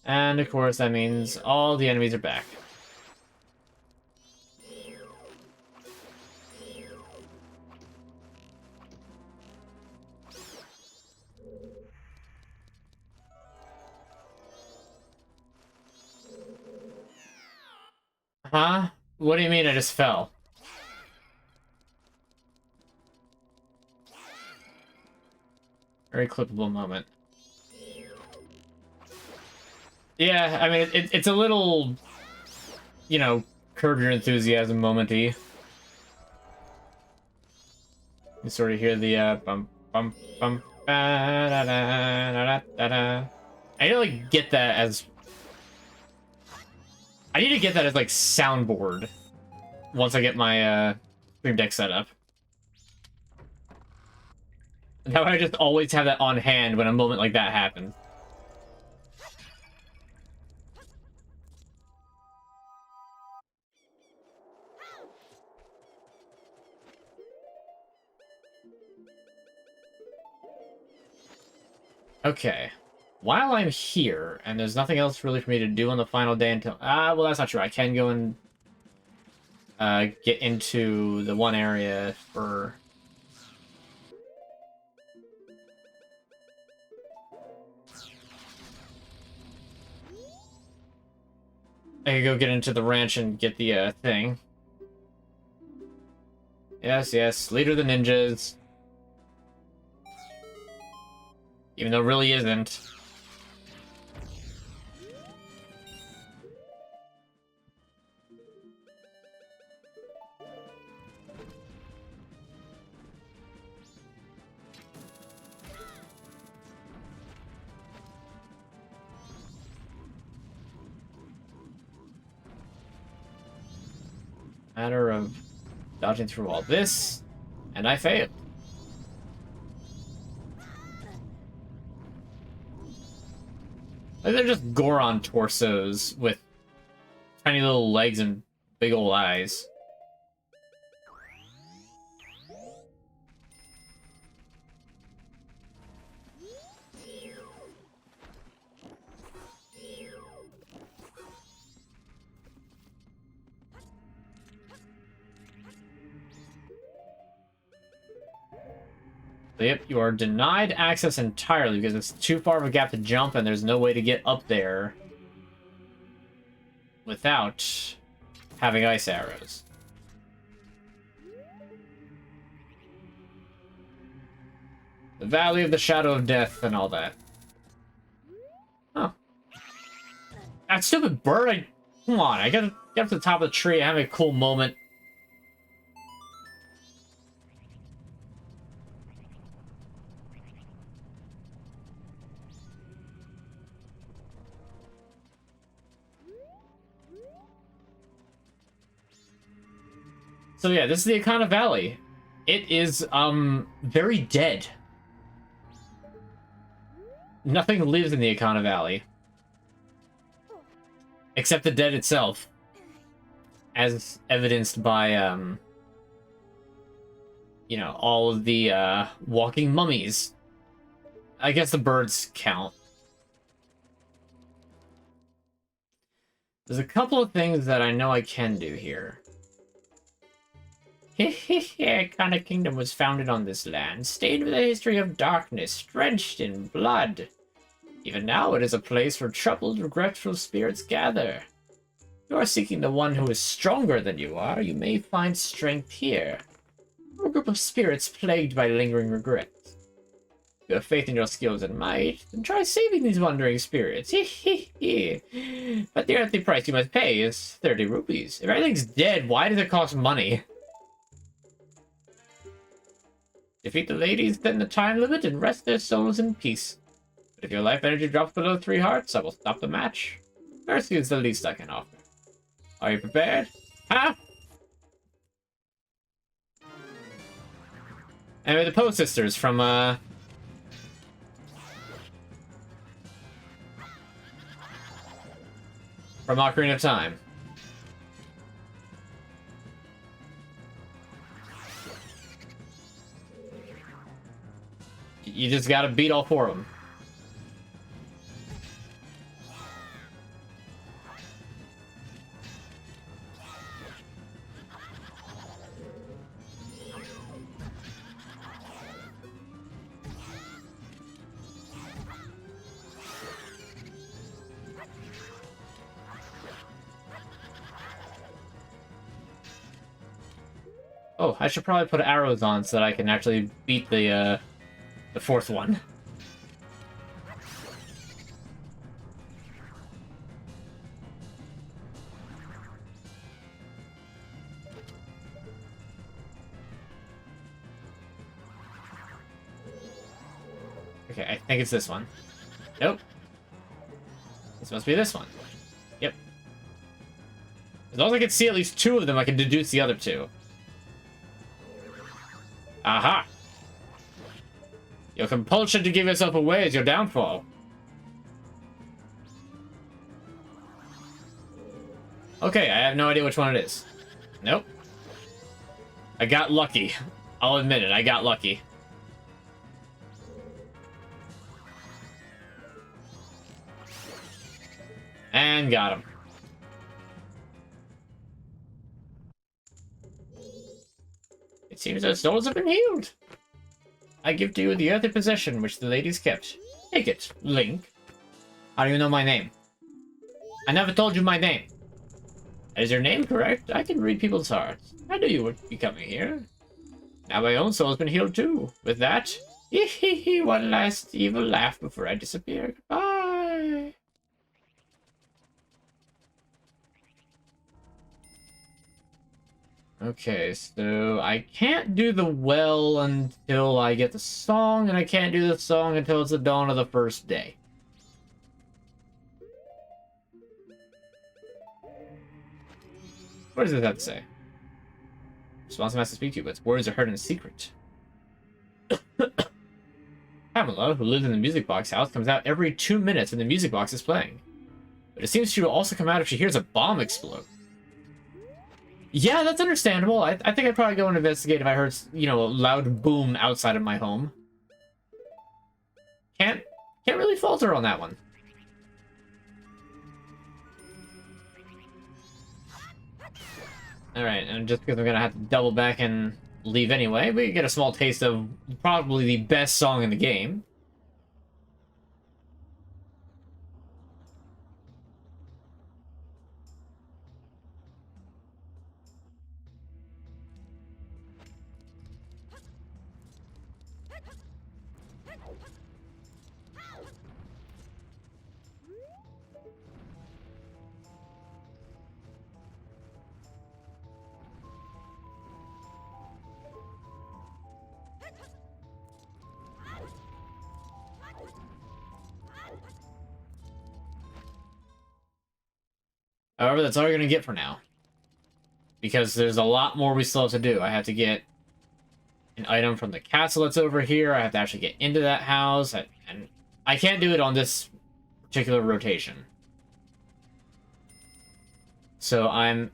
And of course that means all the enemies are back. Huh? What do you mean I just fell? Very clippable moment. Yeah, I mean, it's a little, you know, curb your enthusiasm moment-y. You sort of hear the, bum, bum, bum, ba, da, da, da, da, da. I need to, like, get that as... I need to get that as, like, soundboard. Once I get my, stream deck setup. That way I just always have that on hand when a moment like that happens. Okay. While I'm here, and there's nothing else really for me to do on the final day until... well, that's not true. I can go and get into the one area for... I could go get into the ranch and get the thing. Yes, yes. Leader of the ninjas. Even though it really isn't. Matter of dodging through all this, and I failed. Like they're just Goron torsos with tiny little legs and big old eyes. Yep, you are denied access entirely because it's too far of a gap to jump and there's no way to get up there without having ice arrows. The Valley of the Shadow of Death and all that. Huh. That stupid bird, come on, I gotta get up to the top of the tree and have a cool moment. So yeah, this is the Akana Valley. It is, very dead. Nothing lives in the Akana Valley. Except the dead itself. As evidenced by, you know, all of the, walking mummies. I guess the birds count. There's a couple of things that I know I can do here. Akana Kingdom was founded on this land, stained with a history of darkness, drenched in blood. Even now it is a place where troubled, regretful spirits gather. If you are seeking the one who is stronger than you are, you may find strength here. A group of spirits plagued by lingering regrets. If you have faith in your skills and might, then try saving these wandering spirits. But the earthly price you must pay is 30 rupees. If everything's dead, why does it cost money? Defeat the ladies, then the time limit, and rest their souls in peace. But if your life energy drops below 3 hearts, I will stop the match. Mercy is the least I can offer. Are you prepared? Huh? Anyway, the Poe sisters from, Ocarina of Time. You just gotta beat all 4 of them. Oh, I should probably put arrows on so that I can actually beat the 4th one. Okay, I think it's this one. Nope. This must be this one. Yep. As long as I can see at least 2 of them, I can deduce the other 2. Aha! Your compulsion to give yourself away is your downfall. Okay, I have no idea which one it is. Nope. I got lucky. I'll admit it, I got lucky. And got him. It seems our souls have been healed. I give to you the earthly possession which the ladies kept. Take it, Link. How do you know my name? I never told you my name. Is your name correct? I can read people's hearts. I knew you would be coming here. Now my own soul has been healed too. With that, one last evil laugh before I disappear. Goodbye. Okay, so I can't do the well until I get the song, and I can't do the song until it's the dawn of the first day. What does it have to say? Responsive has to speak to you, but its words are heard in secret. Pamela, who lives in the music box house, comes out every 2 minutes when the music box is playing. But it seems she will also come out if she hears a bomb explode. Yeah, that's understandable. I think I'd probably go and investigate if I heard, you know, a loud boom outside of my home. Can't really falter on that one. Alright, and just because I'm gonna have to double back and leave anyway, we get a small taste of probably the best song in the game. However, that's all you're gonna get for now. Because there's a lot more we still have to do. I have to get an item from the castle that's over here. I have to actually get into that house. And I can't do it on this particular rotation. So I'm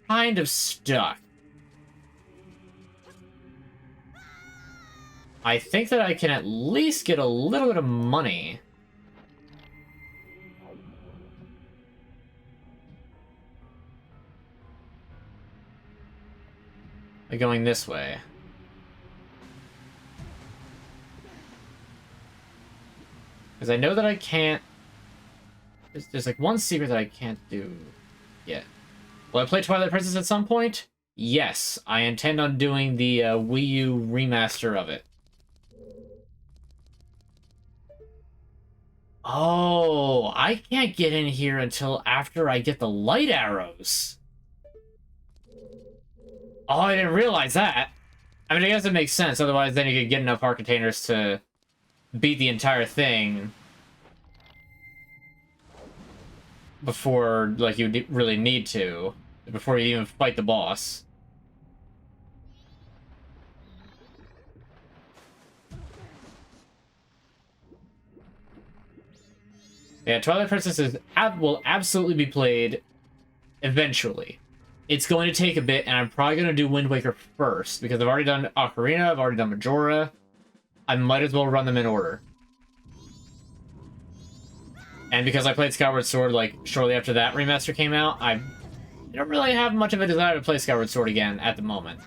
kind of stuck. I think that I can at least get a little bit of money. By going this way. Because I know that I can't... There's like one secret that I can't do yet. Will I play Twilight Princess at some point? Yes, I intend on doing the Wii U remaster of it. Oh, I can't get in here until after I get the light arrows. Oh, I didn't realize that. I mean, I guess it makes sense. Otherwise, then you could get enough heart containers to beat the entire thing before, like, you really need to. Before you even fight the boss. Yeah, Twilight Princess will absolutely be played eventually. It's going to take a bit, and I'm probably going to do Wind Waker first, because I've already done Ocarina, I've already done Majora. I might as well run them in order. And because I played Skyward Sword, like, shortly after that remaster came out, I don't really have much of a desire to play Skyward Sword again at the moment.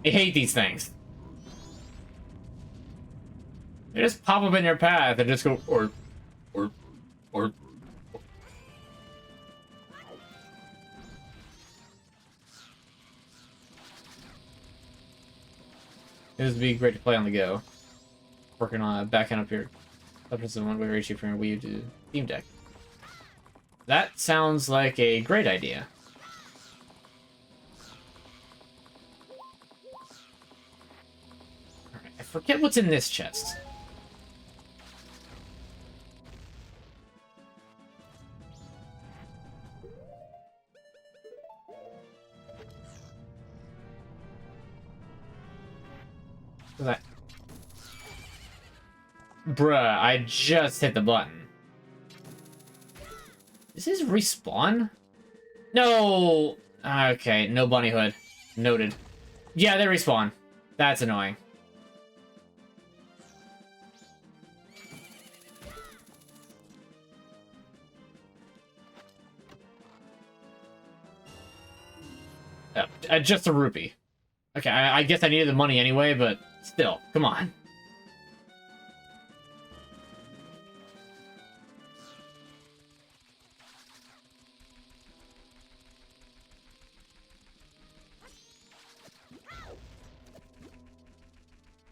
I hate these things. They just pop up in your path and just go, or. This would be great to play on the go. Working on backing up your weapons in one way reach you from your Wii U to Steam Deck. That sounds like a great idea. Alright, I forget what's in this chest. Was that? Bruh, I just hit the button. Is his respawn? No! Okay, no bunny hood. Noted. Yeah, they respawn. That's annoying. Just a rupee. Okay, I guess I needed the money anyway, but still, come on.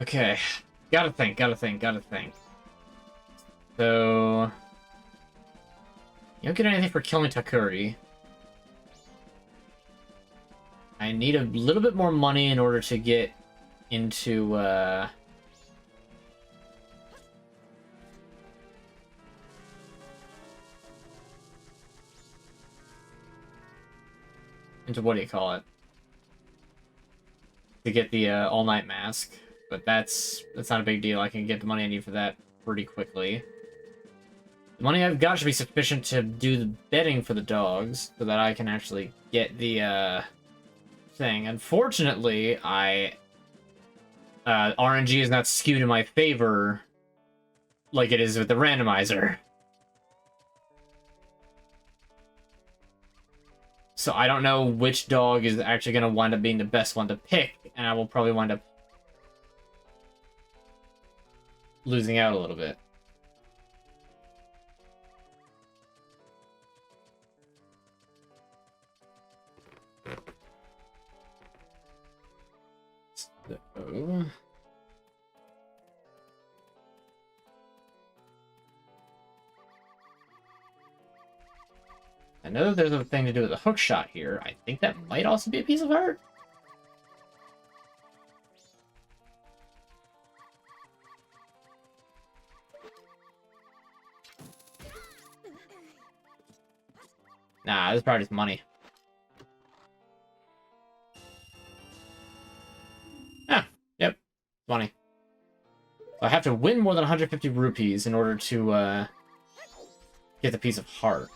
Okay, gotta think. So, you don't get anything for killing Takuri. I need a little bit more money in order to get into, into what do you call it? To get the, all-night mask. But that's not a big deal. I can get the money I need for that pretty quickly. The money I've got should be sufficient to do the betting for the dogs, so that I can actually get the, thing. Unfortunately, RNG is not skewed in my favor like it is with the randomizer. So I don't know which dog is actually going to wind up being the best one to pick, and I will probably wind up losing out a little bit. So... I know there's a thing to do with a hook shot here. I think that might also be a piece of art. Nah, this is probably just money. Ah, yep, money. So I have to win more than 150 rupees in order to get the piece of heart.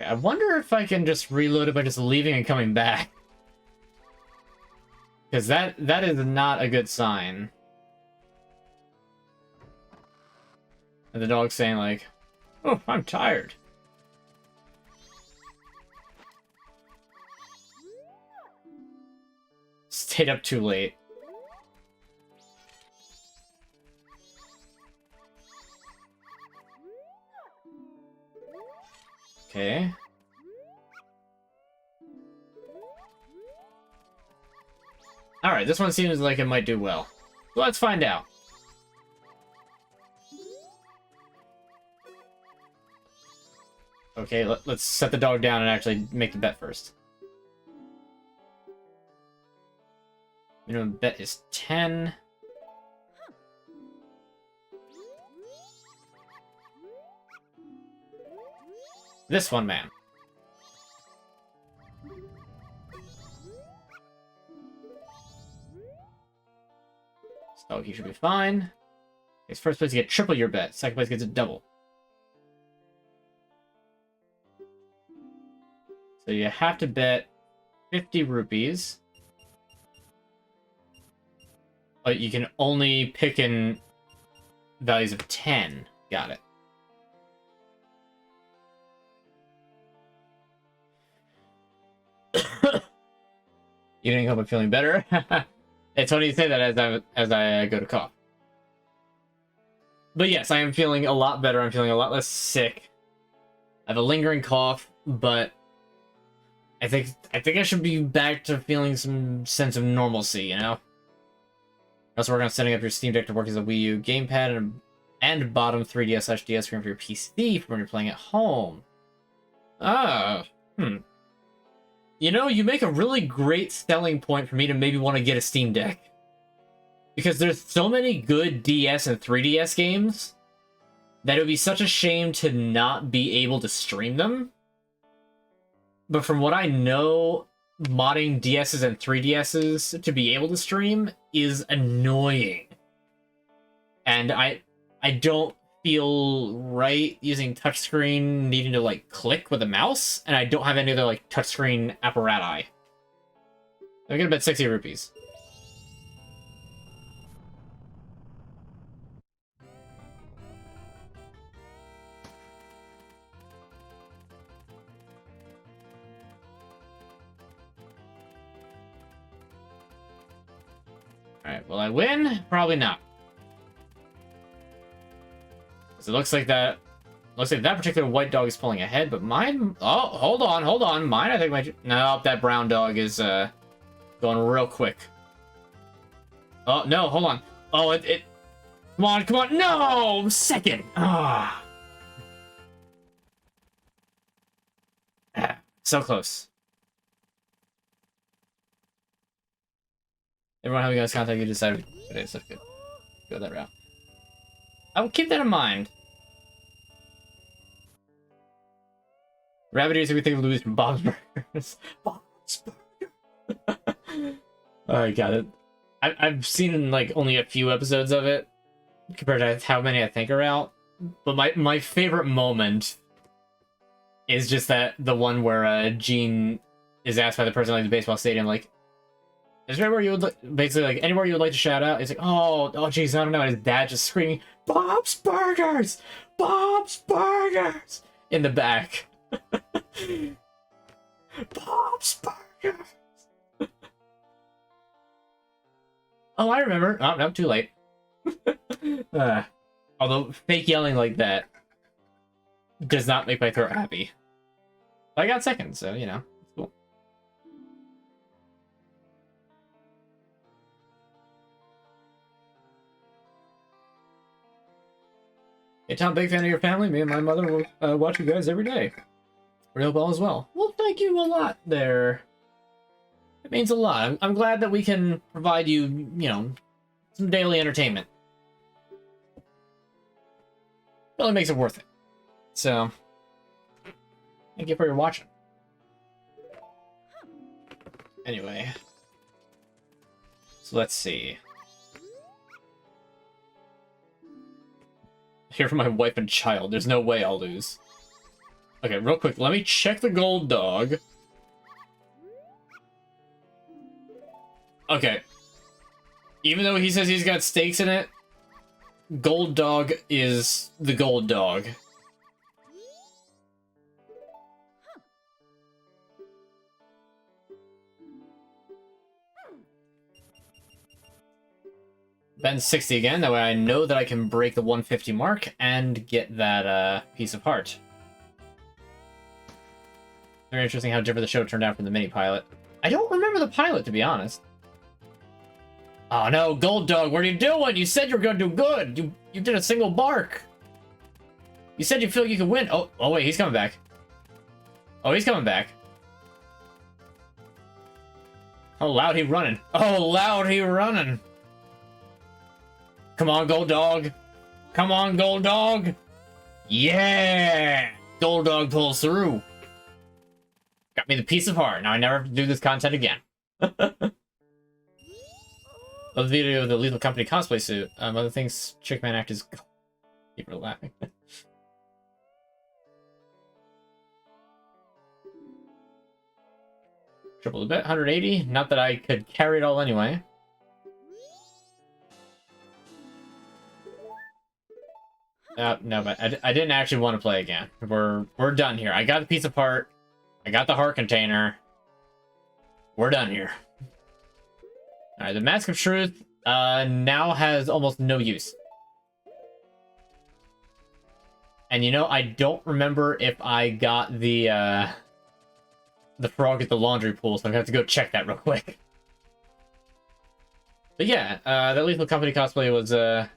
I wonder if I can just reload it by just leaving and coming back. Because that is not a good sign. And the dog's saying like, oh, I'm tired. Stayed up too late. Okay. Alright, this one seems like it might do well. Let's find out. Okay, let's set the dog down and actually make the bet first. Minimum bet is 10. This one, man. So he should be fine. His first place, you get triple your bet. Second place gets a double. So you have to bet 50 rupees. But you can only pick in values of 10. Got it. You didn't hope I'm feeling better? It's funny you say that as I go to cough. But yes, I am feeling a lot better. I'm feeling a lot less sick. I have a lingering cough, but I think I should be back to feeling some sense of normalcy, you know? Also working on setting up your Steam Deck to work as a Wii U gamepad and bottom 3DS/DS screen for your PC for when you're playing at home. You know, you make a really great selling point for me to maybe want to get a Steam Deck. Because there's so many good DS and 3DS games that it would be such a shame to not be able to stream them. But from what I know, modding DSs and 3DSs to be able to stream is annoying. And I don't feel right using touchscreen needing to like click with a mouse, and I don't have any other like touchscreen apparati. I'm gonna bet 60 rupees. Alright, will I win? Probably not. So it looks like that particular white dog is pulling ahead, but mine... Oh, hold on. Mine, I think, might... No, that brown dog is going real quick. Oh, no, hold on. Oh, it... Come on. No! Second! Ah. So close. Everyone having us contact you decided today, so good. Go that route. I will keep that in mind. Rabbit ears we think lose from Bob's Burgers. Bob's Burgers. I got it. I've seen like only a few episodes of it compared to how many I think are out. But my favorite moment is just the one where Gene is asked by the person at the baseball stadium, like, is there anywhere you would basically like anywhere you would like to shout out? It's like, oh geez, I don't know. And his dad just screaming, Bob's Burgers! Bob's Burgers! In the back. Bob's Burgers! Oh, I remember. Oh, no, too late. Although fake yelling like that does not make my throat happy. I got second, so, you know, it's cool. Hey, Tom, big fan of your family. Me and my mother will watch you guys every day. Real ball as well. Well, thank you a lot there. It means a lot. I'm glad that we can provide you, you know, some daily entertainment. Really makes it worth it. So, thank you for your watching. Anyway. So let's see. Here for my wife and child. There's no way I'll lose. Okay, real quick. Let me check the gold dog. Okay. Even though he says he's got stakes in it, gold dog is the gold dog. Ben 60 again, that way I know that I can break the 150 mark and get that piece of heart. Very interesting how different the show turned out from the mini pilot. I don't remember the pilot, to be honest. Oh no, Gold Dog, what are you doing? You said you were gonna do good. You did a single bark. You said you feel you could win. Oh wait, he's coming back. Oh, he's coming back. Oh, loud he running. Oh, loud he running. Come on, Gold Dog. Come on, Gold Dog. Yeah! Gold Dog pulls through. Got me the piece of heart. Now I never have to do this content again. Love the video of the Lethal Company cosplay suit. Other things Chickman act is... Keep her laughing. Triple the bet, 180. Not that I could carry it all anyway. No, but I didn't actually want to play again. We're done here. I got the piece of heart. I got the heart container. We're done here. Alright, the Mask of Truth now has almost no use. And you know, I don't remember if I got the frog at the laundry pool, so I'm gonna have to go check that real quick. But yeah, that Lethal Company cosplay was it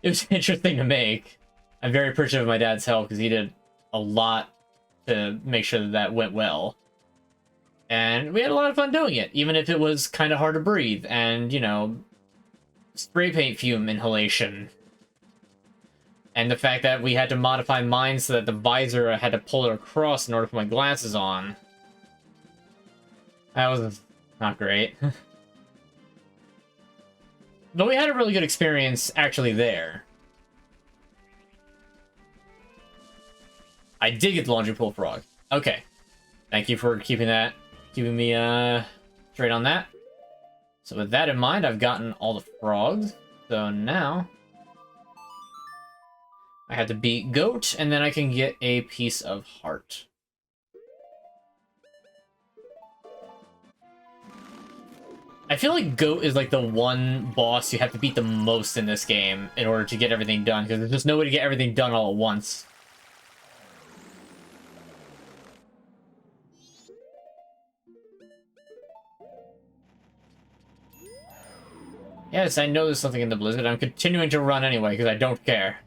was interesting to make. I'm very appreciative of my dad's help because he did a lot to make sure that that went well. And we had a lot of fun doing it, even if it was kind of hard to breathe and, you know, spray paint fume inhalation. And the fact that we had to modify mine so that the visor had to pull it across in order to put my glasses on. That was not great. But we had a really good experience actually there. I did get the laundry pool frog. Okay. Thank you for keeping me straight on that. So with that in mind, I've gotten all the frogs. So now I have to beat Goat, and then I can get a piece of heart. I feel like Goat is like the one boss you have to beat the most in this game in order to get everything done, because there's just no way to get everything done all at once. Yes, I know there's something in the blizzard. I'm continuing to run anyway, because I don't care.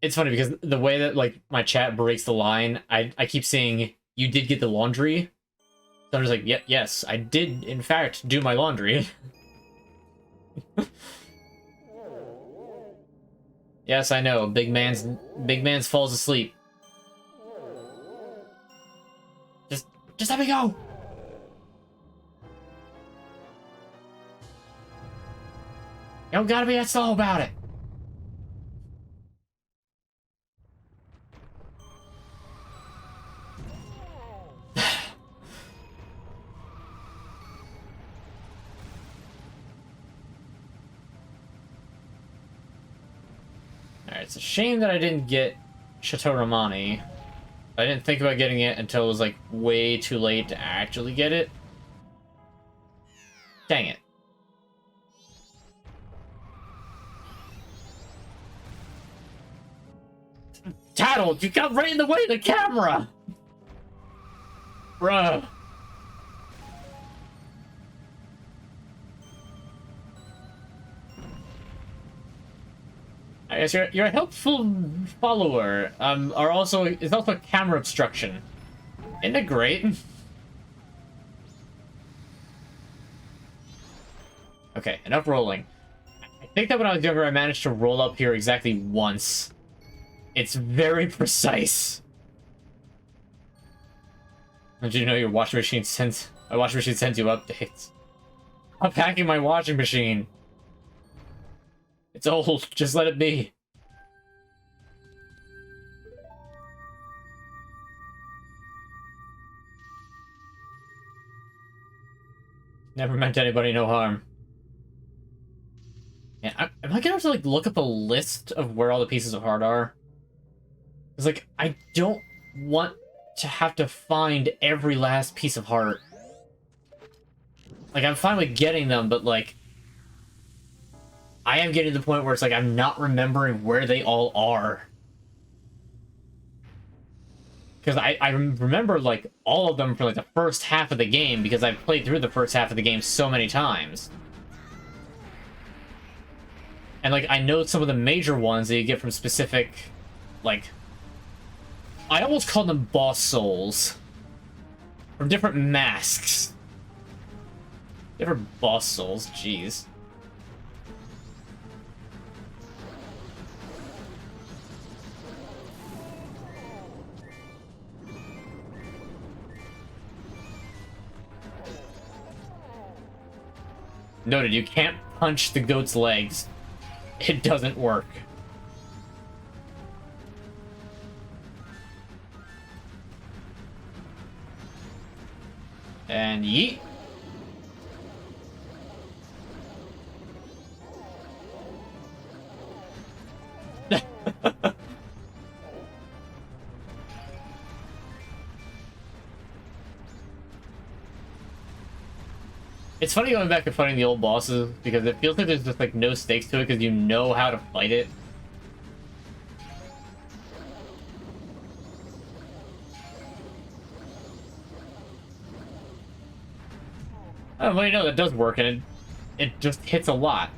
It's funny because the way that, like, my chat breaks the line, I keep saying, you did get the laundry? So I'm just like, yep, yes, I did, in fact, do my laundry. Yes, I know, big man's falls asleep. Just let me go! You don't gotta be that slow about it. Alright, it's a shame that I didn't get Chateau Romani. I didn't think about getting it until it was, like, way too late to actually get it. Dang it. Tattle, you got right in the way of the camera! Bruh. I guess you're a helpful follower. It's also camera obstruction. Isn't it great? Okay, enough rolling. I think that when I was younger, I managed to roll up here exactly once. It's very precise. Did you know your washing machine sends you updates? I'm packing my washing machine. It's old. Just let it be. Never meant anybody no harm. Yeah, am I gonna have to, like, look up a list of where all the pieces of heart are? Because, like, I don't want to have to find every last piece of heart. Like, I'm fine with getting them, but, like, I am getting to the point where it's like I'm not remembering where they all are. Because I remember, like, all of them for, like, the first half of the game, because I've played through the first half of the game so many times. And, like, I know some of the major ones that you get from specific, like... I almost call them boss souls. From different masks. Different boss souls, jeez. Noted, you can't punch the goat's legs. It doesn't work. And yeet. It's funny going back and fighting the old bosses, because it feels like there's just, like, no stakes to it, because you know how to fight it. Oh, well, you know, that does work, and it just hits a lot.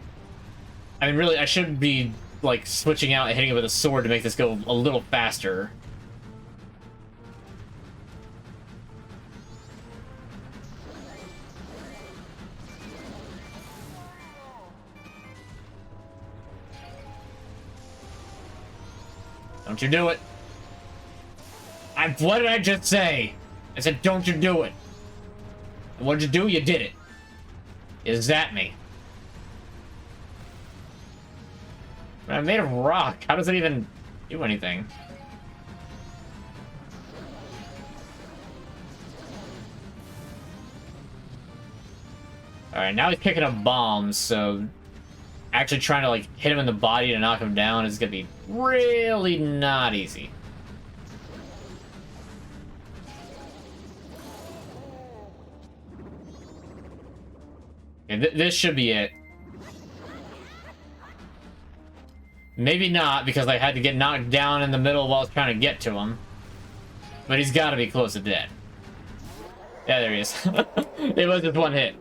I mean, really, I should be, like, switching out and hitting it with a sword to make this go a little faster. Don't you do it. What did I just say? I said, don't you do it. And what did you do? You did it. You zapped me. I'm made of rock. How does it even do anything? Alright, now he's picking up bombs, so actually trying to, like, hit him in the body to knock him down is gonna be really not easy. Okay, this should be it. Maybe not, because I had to get knocked down in the middle while I was trying to get to him. But he's got to be close to dead. Yeah, there he is. It was just one hit.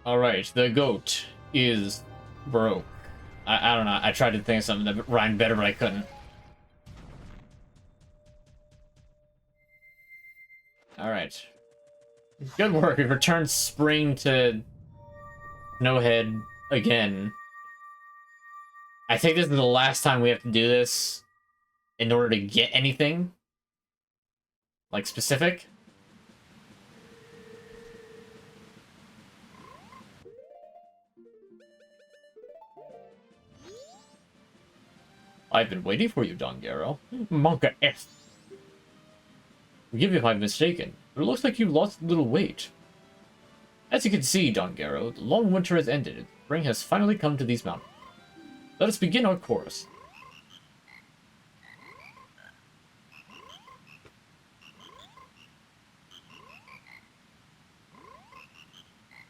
Alright, the goat is broke. I don't know. I tried to think of something that rhymed better, but I couldn't. Alright. Good work. We've returned Spring to Snowhead again. I think this is the last time we have to do this in order to get anything. Like, specific. I've been waiting for you, Dongaro. Monka F. Forgive me if I'm mistaken, but it looks like you lost a little weight. As you can see, Dongaro, the long winter has ended, and spring has finally come to these mountains. Let us begin our chorus.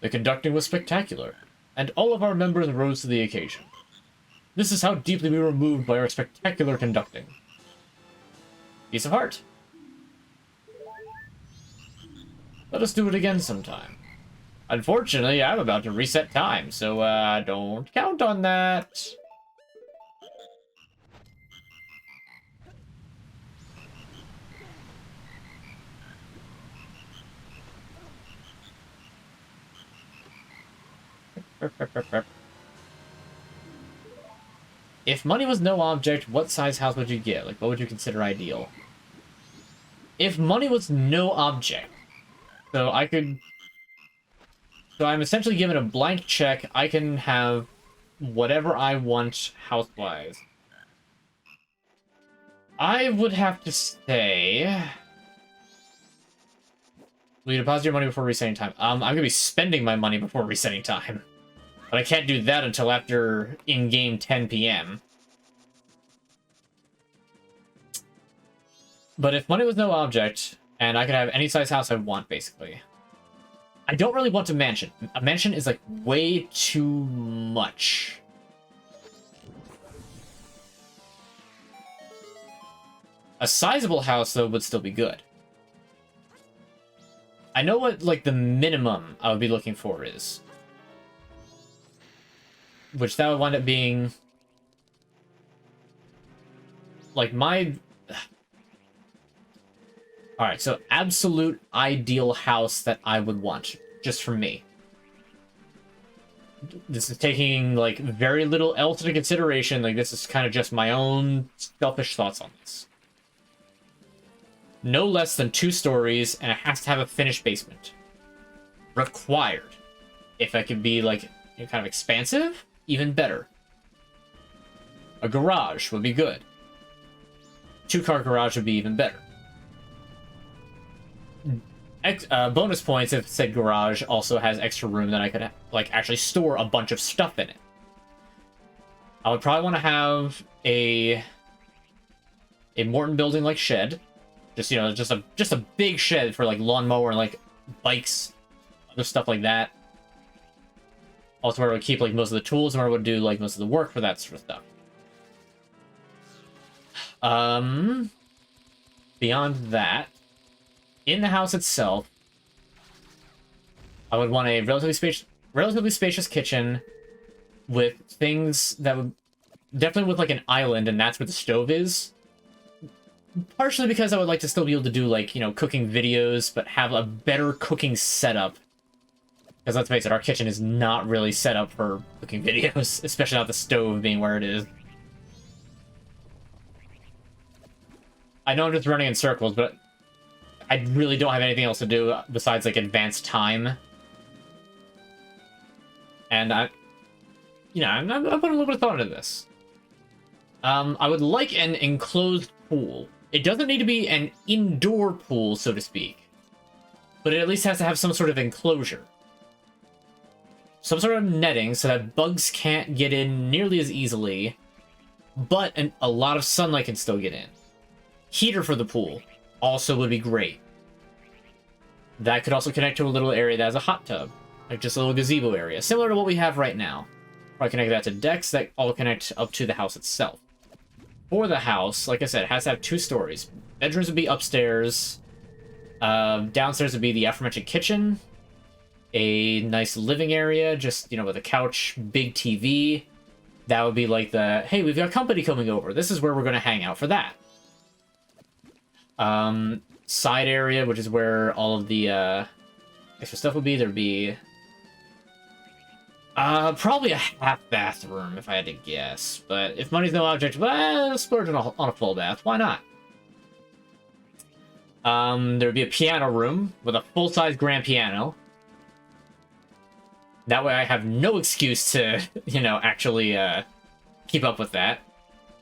The conducting was spectacular, and all of our members rose to the occasion. This is how deeply we were moved by our spectacular conducting. Piece of heart. Let us do it again sometime. Unfortunately, I'm about to reset time, so don't count on that. If money was no object, what size house would you get? Like, what would you consider ideal? If money was no object, so I'm essentially given a blank check. I can have whatever I want house-wise. I would have to say... Will you deposit your money before resetting time? I'm going to be spending my money before resetting time. But I can't do that until after in-game 10 p.m. But if money was no object, and I could have any size house I want, basically. I don't really want a mansion. A mansion is, like, way too much. A sizable house, though, would still be good. I know what, like, the minimum I would be looking for is. Which that would wind up being... Like, my... Alright, so absolute ideal house that I would want. Just for me. This is taking, like, very little else into consideration. Like, this is kind of just my own selfish thoughts on this. No less than 2 stories, and it has to have a finished basement. Required. If it could be, like, kind of expansive, even better. A garage would be good. 2-car garage would be even better. Bonus points if said garage also has extra room that I could, like, actually store a bunch of stuff in it. I would probably want to have a Morton building like shed. Just, you know, just a big shed for, like, lawnmower and, like, bikes, other stuff like that. Also where I would keep like most of the tools and where I would do like most of the work for that sort of stuff. Beyond that, in the house itself, I would want a relatively spacious kitchen with things that would definitely with like an island, and that's where the stove is. Partially because I would like to still be able to do like, you know, cooking videos, but have a better cooking setup. Because let's face it, our kitchen is not really set up for cooking videos, especially not the stove being where it is. I know I'm just running in circles, but I really don't have anything else to do besides like advance time. And I'm putting a little bit of thought into this. I would like an enclosed pool. It doesn't need to be an indoor pool, so to speak. But it at least has to have some sort of enclosure. Some sort of netting so that bugs can't get in nearly as easily, but a lot of sunlight can still get in. Heater for the pool also would be great. That could also connect to a little area that has a hot tub. Like just a little gazebo area, similar to what we have right now. Or I connect that to decks that all connect up to the house itself. For the house, like I said, it has to have 2 stories. Bedrooms would be upstairs. Downstairs would be the aforementioned kitchen. A nice living area, just, you know, with a couch, big TV. That would be like the, hey, we've got company coming over. This is where we're going to hang out for that. Side area, which is where all of the extra stuff would be. There'd be probably a half bathroom, if I had to guess. But if money's no object, well, splurge on a full bath. Why not? There'd be a piano room with a full-size grand piano. That way I have no excuse to, you know, actually keep up with that.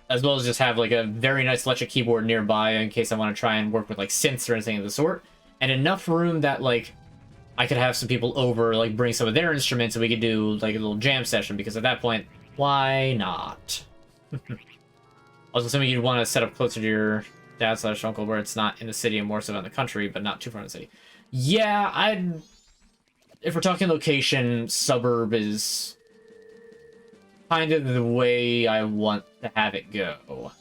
As well as just have, like, a very nice electric keyboard nearby in case I want to try and work with, like, synths or anything of the sort. And enough room that, like, I could have some people over, like, bring some of their instruments and we could do, like, a little jam session, because at that point, why not? Also, assuming you'd want to set up closer to your dad/uncle where it's not in the city and more so in the country, but not too far in the city. Yeah, if we're talking location, suburb is kind of the way I want to have it go.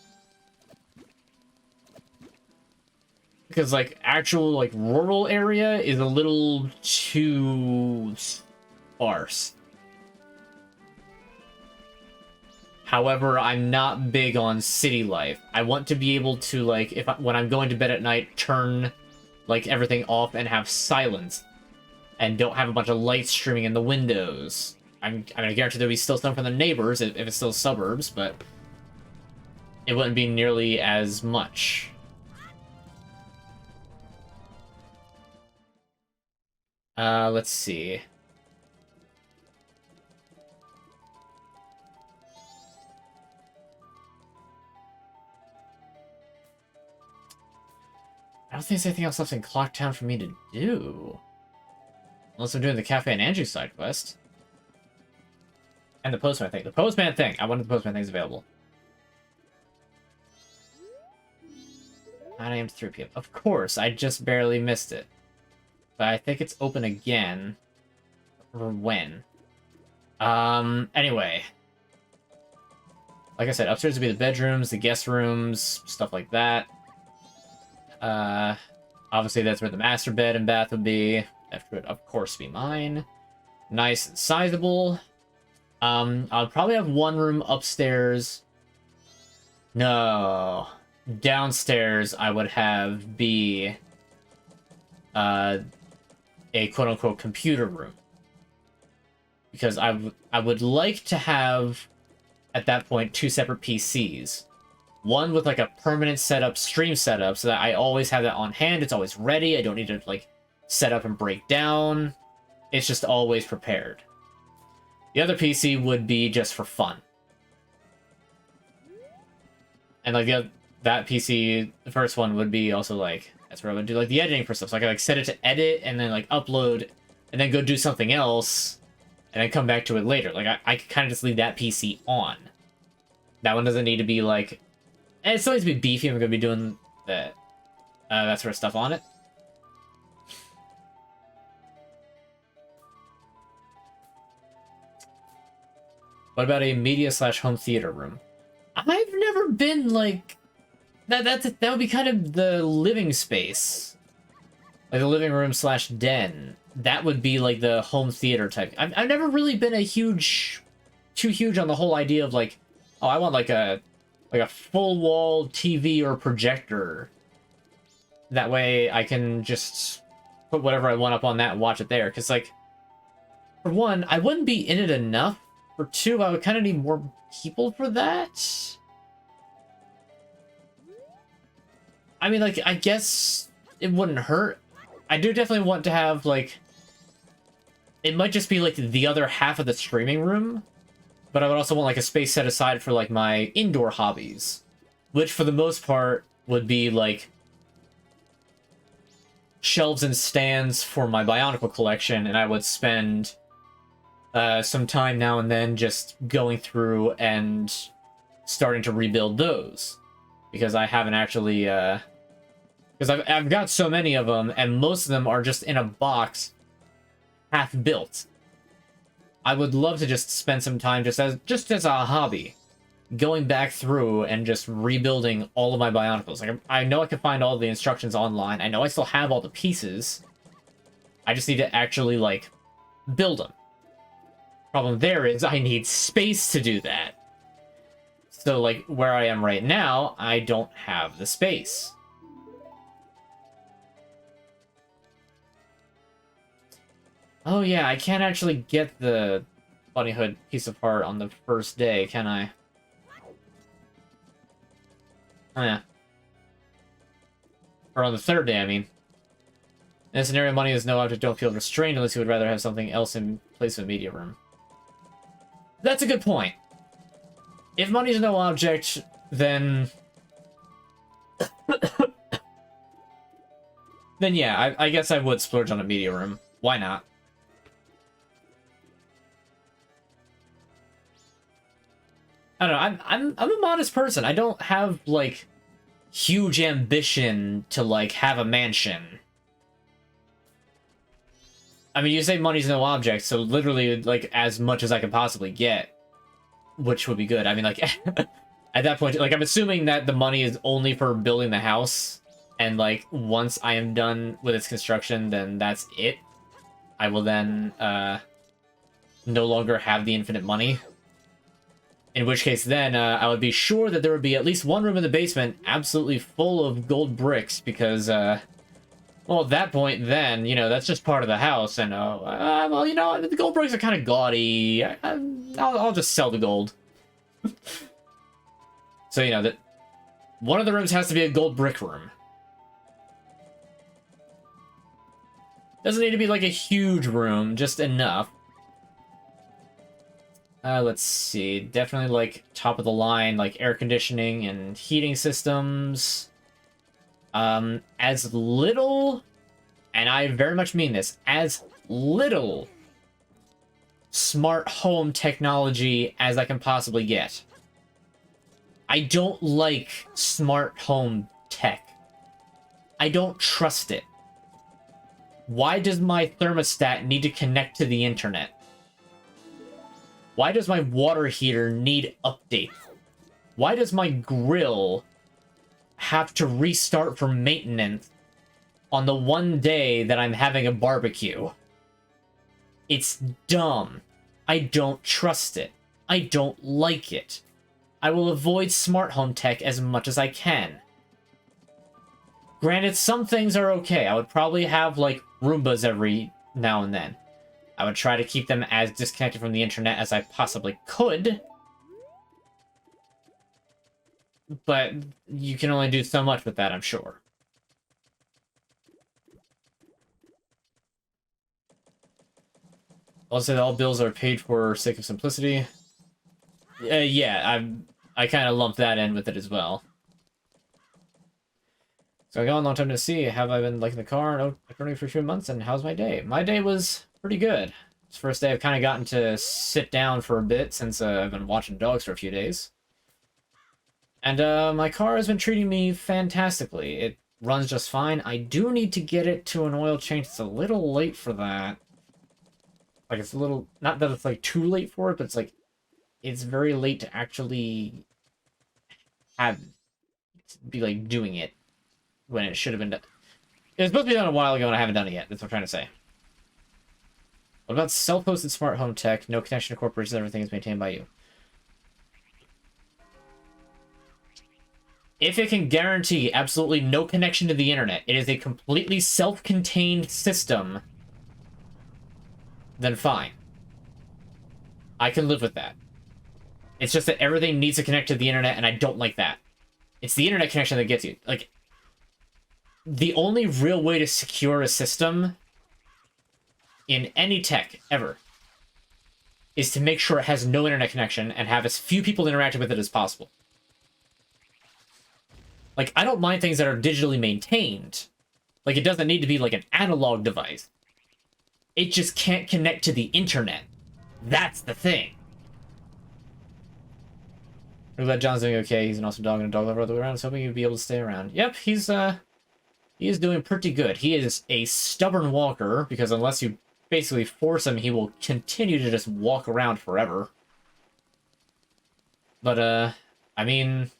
Because, like, actual, like, rural area is a little too sparse. However, I'm not big on city life. I want to be able to, like, when I'm going to bed at night, turn, like, everything off and have silence. And don't have a bunch of lights streaming in the windows. I'm gonna guarantee there'll be still some from the neighbors if it's still suburbs, but it wouldn't be nearly as much. Let's see. I don't think there's anything else left in Clocktown for me to do. Unless I'm doing the Cafe and Angie side quest. And the Postman thing. The Postman thing! I wanted the Postman things available. 9 AM to 3 PM. Of course, I just barely missed it. But I think it's open again. Or when? Anyway. Like I said, upstairs would be the bedrooms, the guest rooms, stuff like that. Obviously that's where the master bed and bath would be. That would, of course, be mine. Nice and sizable. I'll probably have one room upstairs. No. Downstairs, I would have be a quote-unquote computer room. Because I would like to have, at that point, 2 separate PCs. One with, like, a permanent setup, stream setup, so that I always have that on hand. It's always ready. I don't need to, like, set up and break down. It's just always prepared. The other PC would be just for fun. And, like, that PC, the first one, would be also, like, that's where I would do, like, the editing for stuff. So I could, like, set it to edit, and then, like, upload, and then go do something else, and then come back to it later. Like, I could kind of just leave that PC on. That one doesn't need to be, like... And it still needs to be beefy if I'm going to be doing that sort of stuff on it. What about a media slash home theater room? I've never been like that. That would be kind of the living space, like the living room slash den. That would be like the home theater type. I've never really been too huge on the whole idea of like, oh, I want like a full wall TV or projector. That way I can just put whatever I want up on that and watch it there. Because like, for one, I wouldn't be in it enough. For two, I would kind of need more people for that. I mean, like, I guess it wouldn't hurt. I do definitely want to have, like... It might just be, like, the other half of the streaming room. But I would also want, like, a space set aside for, like, my indoor hobbies. Which, for the most part, would be, like... shelves and stands for my Bionicle collection. And I would spend... some time now and then just going through and starting to rebuild those. Because I haven't actually, because I've got so many of them, and most of them are just in a box, half built. I would love to just spend some time just as a hobby, going back through and just rebuilding all of my Bionicles. Like, I know I can find all the instructions online. I know I still have all the pieces. I just need to actually, like, build them. Problem there is I need space to do that. So, like, where I am right now, I don't have the space. Oh yeah, I can't actually get the Bunny Hood piece of art on the first day, can I? Oh yeah. Or on the third day, I mean. In a scenario, money is no object, don't feel restrained unless you would rather have something else in place of a media room. That's a good point. If money's no object, then... then yeah, I guess I would splurge on a media room. Why not? I don't know, I'm a modest person. I don't have, like, huge ambition to, like, have a mansion. I mean, you say money's no object, so literally, like, as much as I can possibly get. Which would be good. I mean, like, at that point, like, I'm assuming that the money is only for building the house. And, like, once I am done with its construction, then that's it. I will then, no longer have the infinite money. In which case, then, I would be sure that there would be at least one room in the basement absolutely full of gold bricks, because, well, at that point, then, you know, that's just part of the house, and, well, you know, the gold bricks are kind of gaudy. I'll just sell the gold. So, you know, that one of the rooms has to be a gold brick room. Doesn't need to be, like, a huge room, just enough. Let's see. Definitely, like, top of the line, like, air conditioning and heating systems. As little, and I very much mean this, as little smart home technology as I can possibly get. I don't like smart home tech. I don't trust it. Why does my thermostat need to connect to the internet? Why does my water heater need updates? Why does my grill have to restart for maintenance on the one day that I'm having a barbecue? It's dumb. I don't trust it. I don't like it. I will avoid smart home tech as much as I can. Granted, some things are okay. I would probably have, like, Roombas every now and then. I would try to keep them as disconnected from the internet as I possibly could. But you can only do so much with that, I'm sure. I'll say that all bills are paid for sake of simplicity. Yeah, I kind of lumped that in with it as well. So I got a long time to see. Have I been liking the car? No, I've been for a few months, and how's my day? My day was pretty good. It's the first day I've kind of gotten to sit down for a bit since I've been watching dogs for a few days. And my car has been treating me fantastically. It runs just fine. I do need to get it to an oil change. It's a little late for that. Like, it's a little... Not that it's, like, too late for it, but it's, like, it's very late to actually have be like doing it when it should have been done. It was supposed to be done a while ago, and I haven't done it yet. That's what I'm trying to say. What about self-hosted smart home tech? No connection to corporations. Everything is maintained by you. If it can guarantee absolutely no connection to the internet, it is a completely self-contained system, then fine. I can live with that. It's just that everything needs to connect to the internet, and I don't like that. It's the internet connection that gets you. Like, the only real way to secure a system in any tech ever is to make sure it has no internet connection and have as few people interacting with it as possible. Like, I don't mind things that are digitally maintained. Like, it doesn't need to be like an analog device. It just can't connect to the internet. That's the thing. I'm glad John's doing okay. He's an awesome dog and a dog lover all the way around. I was hoping he'd be able to stay around. Yep, he is doing pretty good. He is a stubborn walker, because unless you basically force him, he will continue to just walk around forever. But, I mean,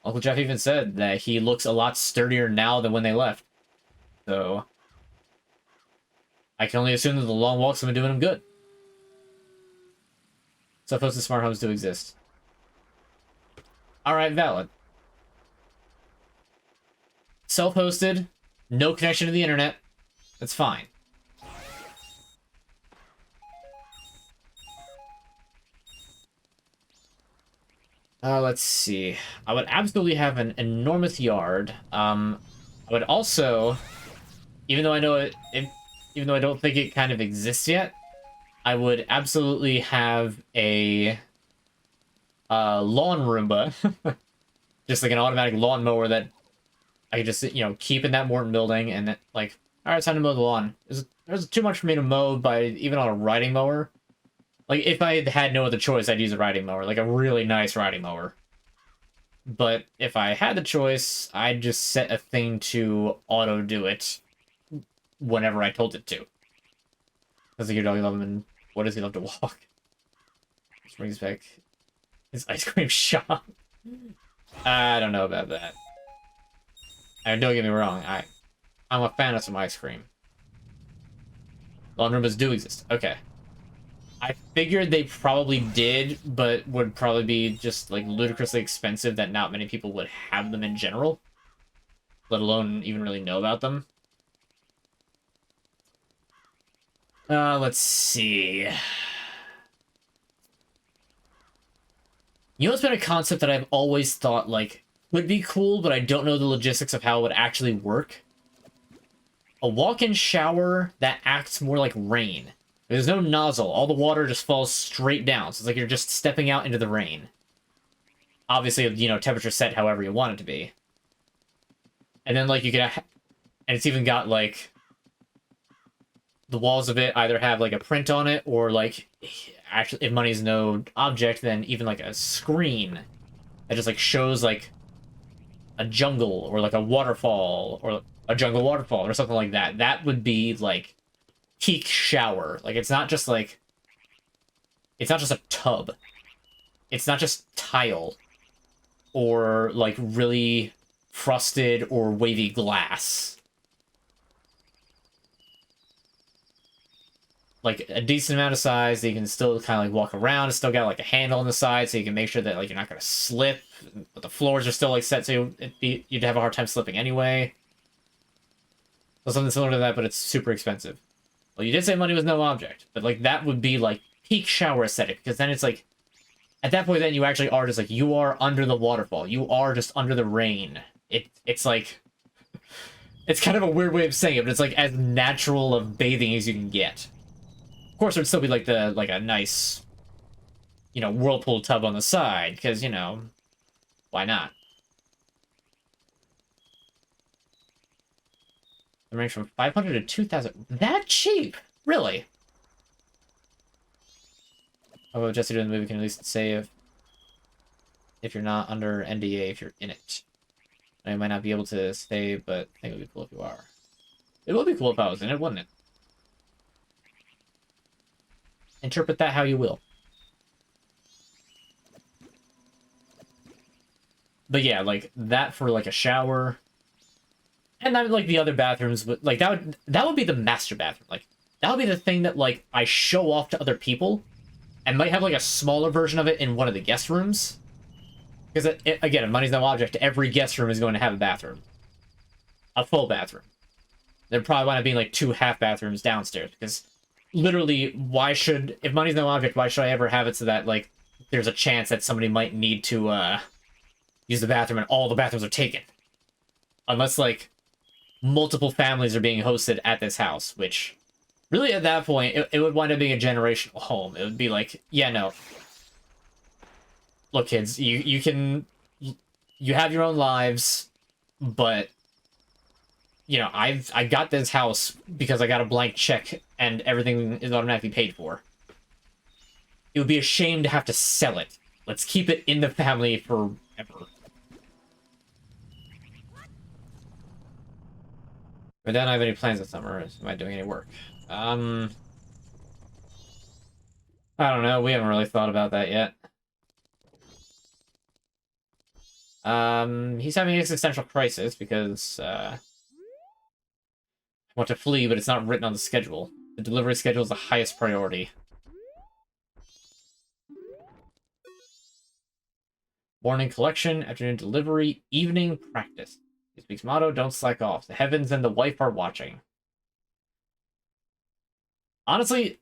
Uncle Jeff even said that he looks a lot sturdier now than when they left. So, I can only assume that the long walks have been doing him good. Self-hosted smart homes do exist. Alright, valid. Self-hosted, no connection to the internet. That's fine. Let's see. I would absolutely have an enormous yard. I would also, even though I know even though I don't think it kind of exists yet, I would absolutely have a lawn Roomba. Just like an automatic lawn mower that I could just, you know, keep in that Morton building, and then, like, alright, it's time to mow the lawn. There's too much for me to mow even on a riding mower. Like, if I had no other choice, I'd use a riding mower, like a really nice riding mower. But if I had the choice, I'd just set a thing to auto-do it whenever I told it to. Does your dog love him, and what does he love to walk? Which brings back his ice cream shop. I don't know about that. I mean, don't get me wrong, I'm a fan of some ice cream. Lawn Roombas do exist. Okay. I figured they probably did, but would probably be just, like, ludicrously expensive that not many people would have them in general. Let alone even really know about them. Let's see. You know what's been a concept that I've always thought, like, would be cool, but I don't know the logistics of how it would actually work? A walk-in shower that acts more like rain. There's no nozzle. All the water just falls straight down. So it's like you're just stepping out into the rain. Obviously, you know, temperature set however you want it to be. And then, like, you could... and it's even got, like... the walls of it either have, like, a print on it, or, like... actually, if money's no object, then even, like, a screen that just, like, shows, like, a jungle, or, like, a waterfall, or a jungle waterfall, or something like that. That would be, like... peak shower. Like, it's not just like... it's not just a tub. It's not just tile. Or, like, really frosted or wavy glass. Like, a decent amount of size that you can still kind of, like, walk around. It's still got, like, a handle on the side so you can make sure that, like, you're not going to slip. But the floors are still, like, set so you'd have a hard time slipping anyway. So something similar to that, but it's super expensive. Well, you did say money was no object, but, like, that would be, like, peak shower aesthetic, because then it's, like, at that point, then you actually are just, like, you are under the waterfall. You are just under the rain. It's, like, it's kind of a weird way of saying it, but it's, like, as natural of bathing as you can get. Of course, it would still be, like, a nice, you know, whirlpool tub on the side, because, you know, why not? The range from 500 to 2,000. That cheap? Really? Although Jesse doing the movie can at least say if you're not under NDA, if you're in it. I might not be able to say, but I think it would be cool if you are. It would be cool if I was in it, wouldn't it? Interpret that how you will. But yeah, like that for like a shower. And then like the other bathrooms, but like that would be the master bathroom. Like that would be the thing that like I show off to other people, and might have like a smaller version of it in one of the guest rooms. Because again, if money's no object, every guest room is going to have a bathroom, a full bathroom. There probably want to be like 2 half bathrooms downstairs because literally, if money's no object, why should I ever have it so that like there's a chance that somebody might need to use the bathroom and all the bathrooms are taken, unless like multiple families are being hosted at this house, which really at that point it would wind up being a generational home. It would be like, yeah, no, look kids, you have your own lives, but you know, I got this house because I got a blank check and everything is automatically paid for. It would be a shame to have to sell it. Let's keep it in the family forever. But then I have any plans this summer. Am I doing any work? I don't know. We haven't really thought about that yet. He's having an existential crisis because I want to flee, but it's not written on the schedule. The delivery schedule is the highest priority. Morning collection, afternoon delivery, evening practice. This week's motto, don't slack off. The heavens and the wife are watching. Honestly,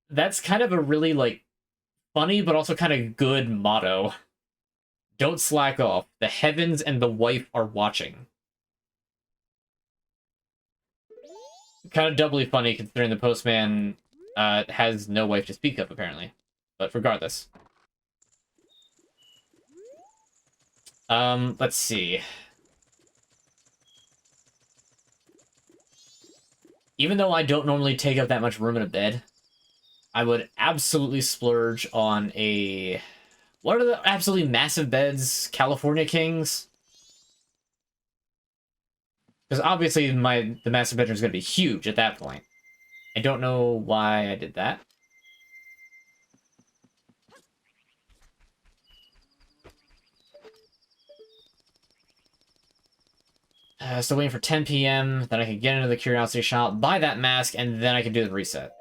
that's kind of a really, like, funny, but also kind of good motto. Don't slack off. The heavens and the wife are watching. Kind of doubly funny considering the postman has no wife to speak of, apparently. But regardless. Let's see. Even though I don't normally take up that much room in a bed, I would absolutely splurge on a... What are the absolutely massive beds? California Kings? Because obviously the master bedroom is going to be huge at that point. I don't know why I did that. Still waiting for 10 p.m. Then I can get into the curiosity shop, buy that mask, and then I can do the reset.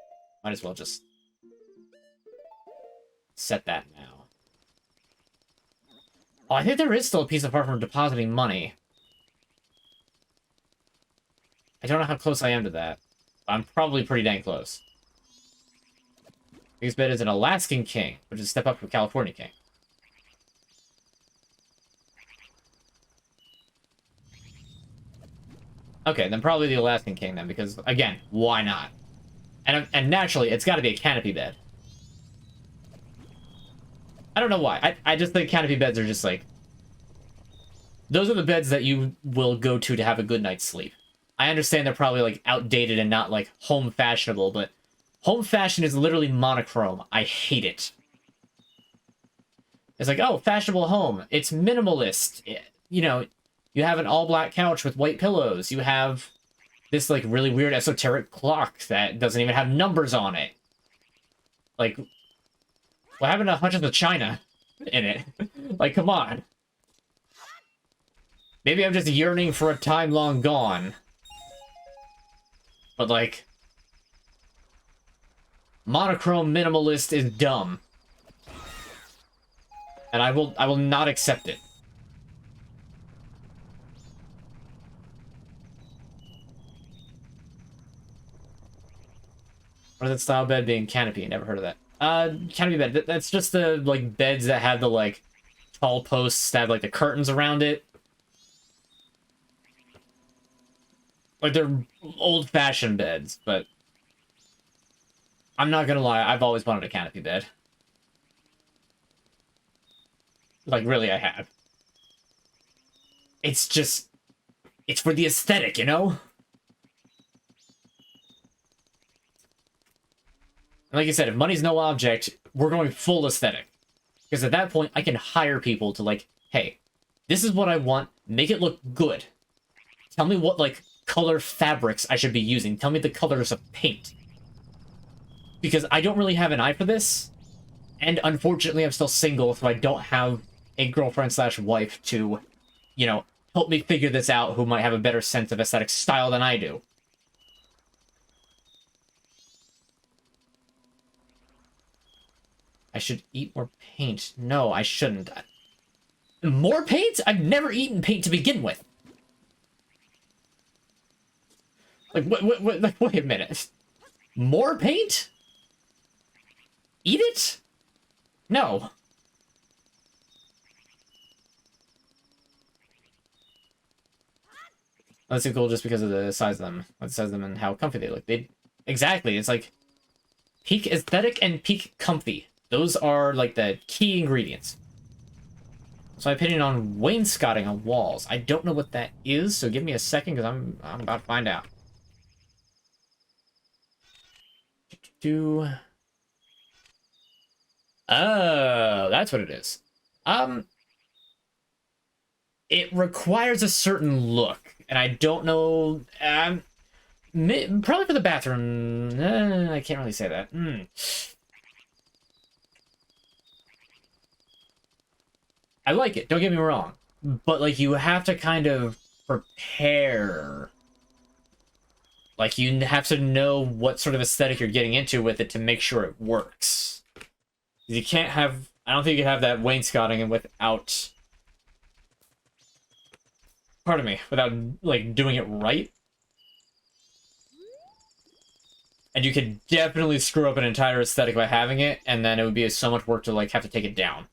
Might as well just set that now. Oh, I think there is still a piece apart from depositing money. I don't know how close I am to that. I'm probably pretty dang close. Biggest bed is an Alaskan King, which is a step up from California King. Okay, then probably the Alaskan King then, because, again, why not? And naturally, it's got to be a canopy bed. I don't know why. I just think canopy beds are just, like... Those are the beds that you will go to have a good night's sleep. I understand they're probably, like, outdated and not, like, home fashionable, but home fashion is literally monochrome. I hate it. It's like, oh, fashionable home. It's minimalist. You know... You have an all-black couch with white pillows. You have this, like, really weird esoteric clock that doesn't even have numbers on it. Like, what happened to Hunches of China in it? Like, come on. Maybe I'm just yearning for a time long gone. But, like, monochrome minimalist is dumb. And I will not accept it. What is that style bed being canopy? Never heard of that. Canopy bed. That's just the, like, beds that have the, like, tall posts that have, like, the curtains around it. Like, they're old-fashioned beds, but... I'm not gonna lie, I've always wanted a canopy bed. Like, really, I have. It's just... It's for the aesthetic, you know? And like I said, if money's no object, we're going full aesthetic. Because at that point, I can hire people to, like, hey, this is what I want. Make it look good. Tell me what, like, color fabrics I should be using. Tell me the colors of paint. Because I don't really have an eye for this. And unfortunately, I'm still single, so I don't have a girlfriend slash wife to, you know, help me figure this out, who might have a better sense of aesthetic style than I do. I should eat more paint. No, I shouldn't. More paint? I've never eaten paint to begin with. Like, like, wait a minute. More paint? Eat it? No. That's cool just because of the size of them. The size of them and how comfy they look. Exactly. It's like peak aesthetic and peak comfy. Those are like the key ingredients. So my opinion on wainscoting on walls. I don't know what that is, so give me a second because I'm about to find out. Oh, that's what it is. It requires a certain look, and I don't know. Probably for the bathroom. I can't really say that. I like it. Don't get me wrong, but like you have to kind of prepare. Like you have to know what sort of aesthetic you're getting into with it to make sure it works. You can't have. I don't think you can have that wainscoting without. Pardon me, without like doing it right. And you could definitely screw up an entire aesthetic by having it, and then it would be so much work to like have to take it down.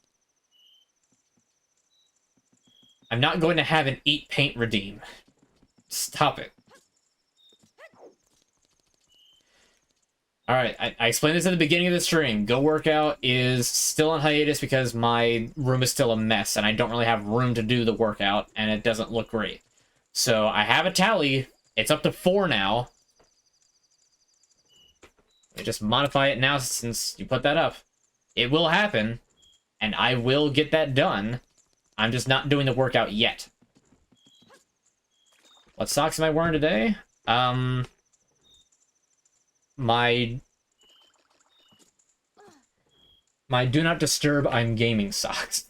I'm not going to have an eat paint redeem. Stop it. Alright, I explained this at the beginning of the stream. Go Workout is still on hiatus because my room is still a mess, and I don't really have room to do the workout, and it doesn't look great. So I have a tally. It's up to 4 now. I just modify it now since you put that up. It will happen, and I will get that done. I'm just not doing the workout yet. What socks am I wearing today? My Do Not Disturb I'm Gaming socks.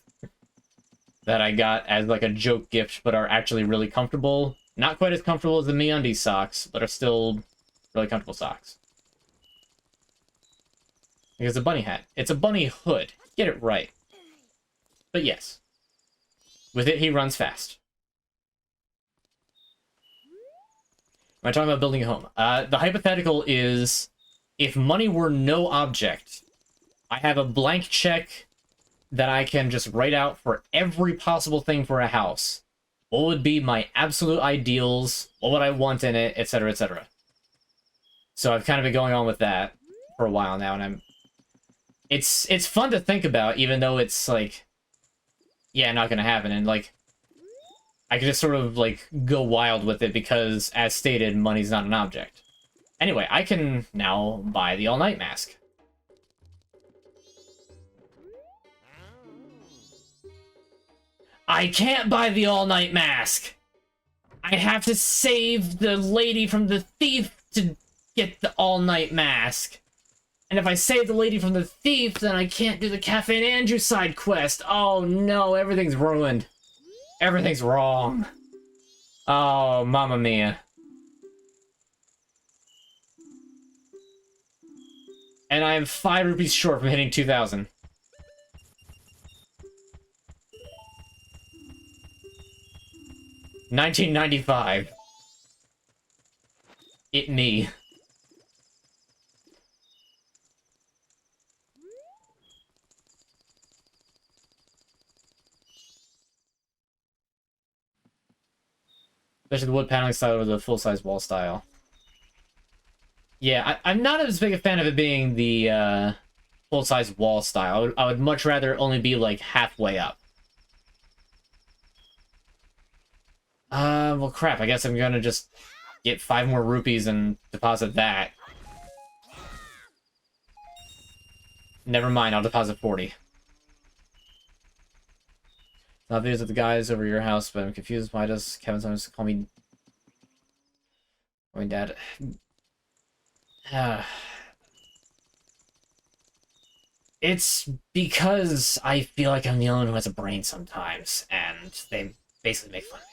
That I got as like a joke gift, but are actually really comfortable. Not quite as comfortable as the MeUndies socks, but are still really comfortable socks. It's a bunny hat. It's a bunny hood. Get it right. But yes. With it, he runs fast. Am I talking about building a home? The hypothetical is, if money were no object, I have a blank check that I can just write out for every possible thing for a house. What would be my absolute ideals? What would I want in it? Etc., etc. So I've kind of been going on with that for a while now, and it's fun to think about, even though it's like, yeah, not gonna happen, and like, I can just sort of like go wild with it because, as stated, money's not an object. Anyway, I can now buy the all-night mask. I can't buy the all-night mask! I have to save the lady from the thief to get the all-night mask. And if I save the lady from the thief, then I can't do the Cafe and Andrew side quest. Oh no, everything's ruined. Everything's wrong. Oh, mamma mia. And I am 5 rupees short from hitting 2,000. $19.95. It me. Especially the wood paneling style or the full-size wall style. Yeah, I'm not as big a fan of it being the full-size wall style. I would much rather only be like halfway up. Well crap, I guess I'm gonna just get 5 more rupees and deposit that. Never mind, I'll deposit 40. Not videos of the guys over your house, but I'm confused. Why does Kevin sometimes call me dad? It's because I feel like I'm the only one who has a brain sometimes, and they basically make fun of me.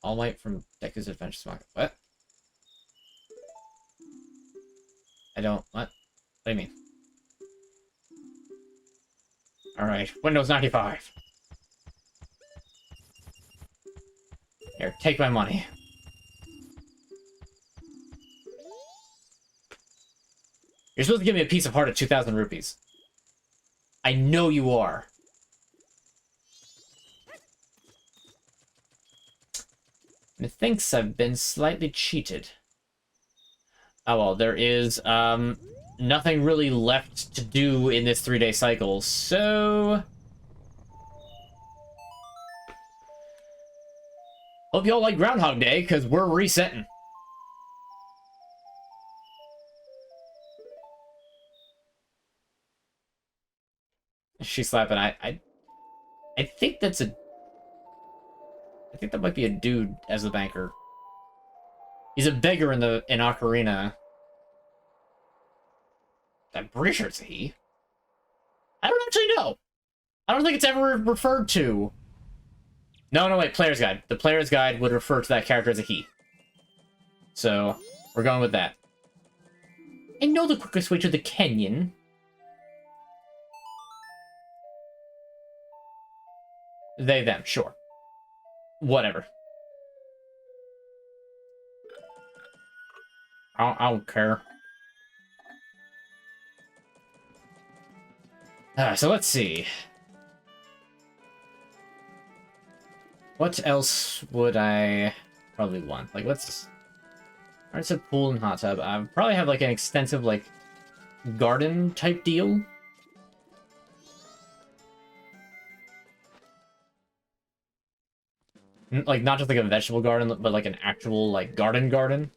All Might from Deku's Adventure Smock. What? I don't... What? What do you mean? Alright, Windows 95. Here, take my money. You're supposed to give me a piece of heart at 2,000 rupees. I know you are. Methinks I've been slightly cheated. Oh well, there is, nothing really left to do in this 3-day cycle, so... Hope y'all like Groundhog Day, because we're resetting. She's slapping. I think that's a... I think that might be a dude as the banker. He's a beggar in Ocarina. I'm pretty sure it's a he. I don't actually know. I don't think it's ever referred to. No, wait, Player's Guide. The Player's Guide would refer to that character as a he. So, we're going with that. I know the quickest way to the canyon. They, them, sure. Whatever. I don't care. So let's see. What else would I probably want? Like, let's... Alright, so pool and hot tub. I probably have, like, an extensive, like, garden-type deal. Like, not just, like, a vegetable garden, but, like, an actual, like, garden.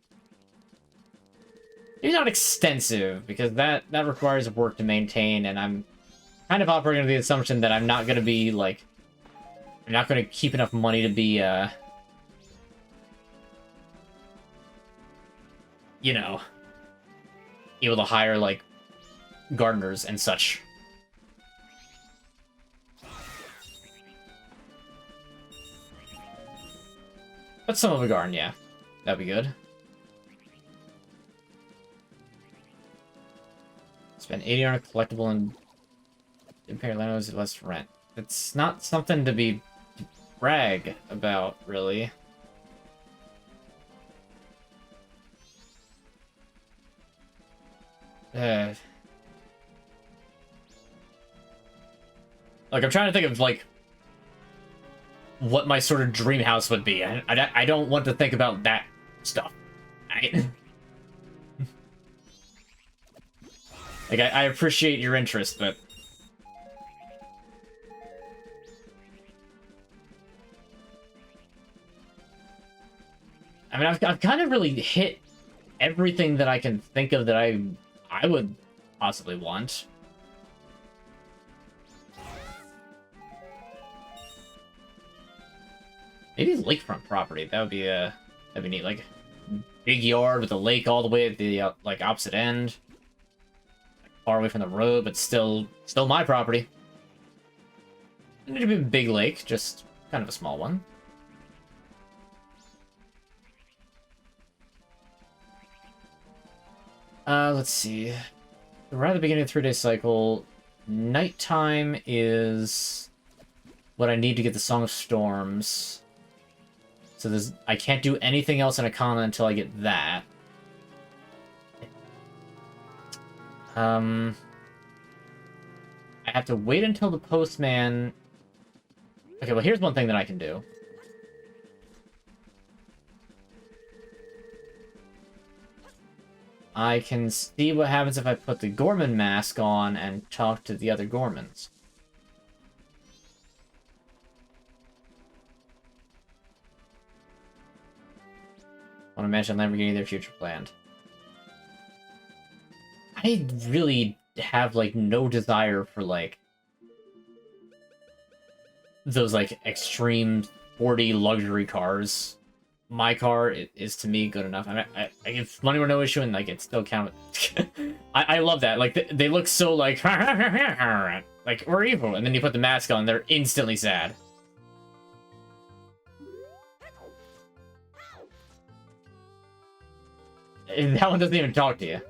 Maybe not extensive, because that requires work to maintain, and I'm kind of operating under the assumption that I'm not going to be, like... I'm not going to keep enough money to be, you know, able to hire, like, gardeners and such. But some of a garden, yeah. That'd be good. Spend 80 on a collectible and Imperial Landos less rent. It's not something to be brag about, really. Like, I'm trying to think of, like, what my sort of dream house would be. I don't want to think about that stuff. Like, I appreciate your interest, but... I mean, I've kind of really hit everything that I can think of that I would possibly want. Maybe lakefront property. That'd be neat. Like, big yard with a lake all the way at the like opposite end, like, far away from the road, but still my property. It need to be a big lake, just kind of a small one. Let's see. Right at the beginning of the 3-day cycle, nighttime is what I need to get the Song of Storms. So I can't do anything else in Akana until I get that. I have to wait until the postman... Okay, well, here's one thing that I can do. I can see what happens if I put the Gorman mask on and talk to the other Gormans. Want to mention Lamborghini, their future planned. I really have, like, no desire for, like... those like extreme sporty luxury cars. My car is to me good enough. I mean, if money were no issue and like it still count. I love that. Like they look so like like we're evil, and then you put the mask on, they're instantly sad. And that one doesn't even talk to you.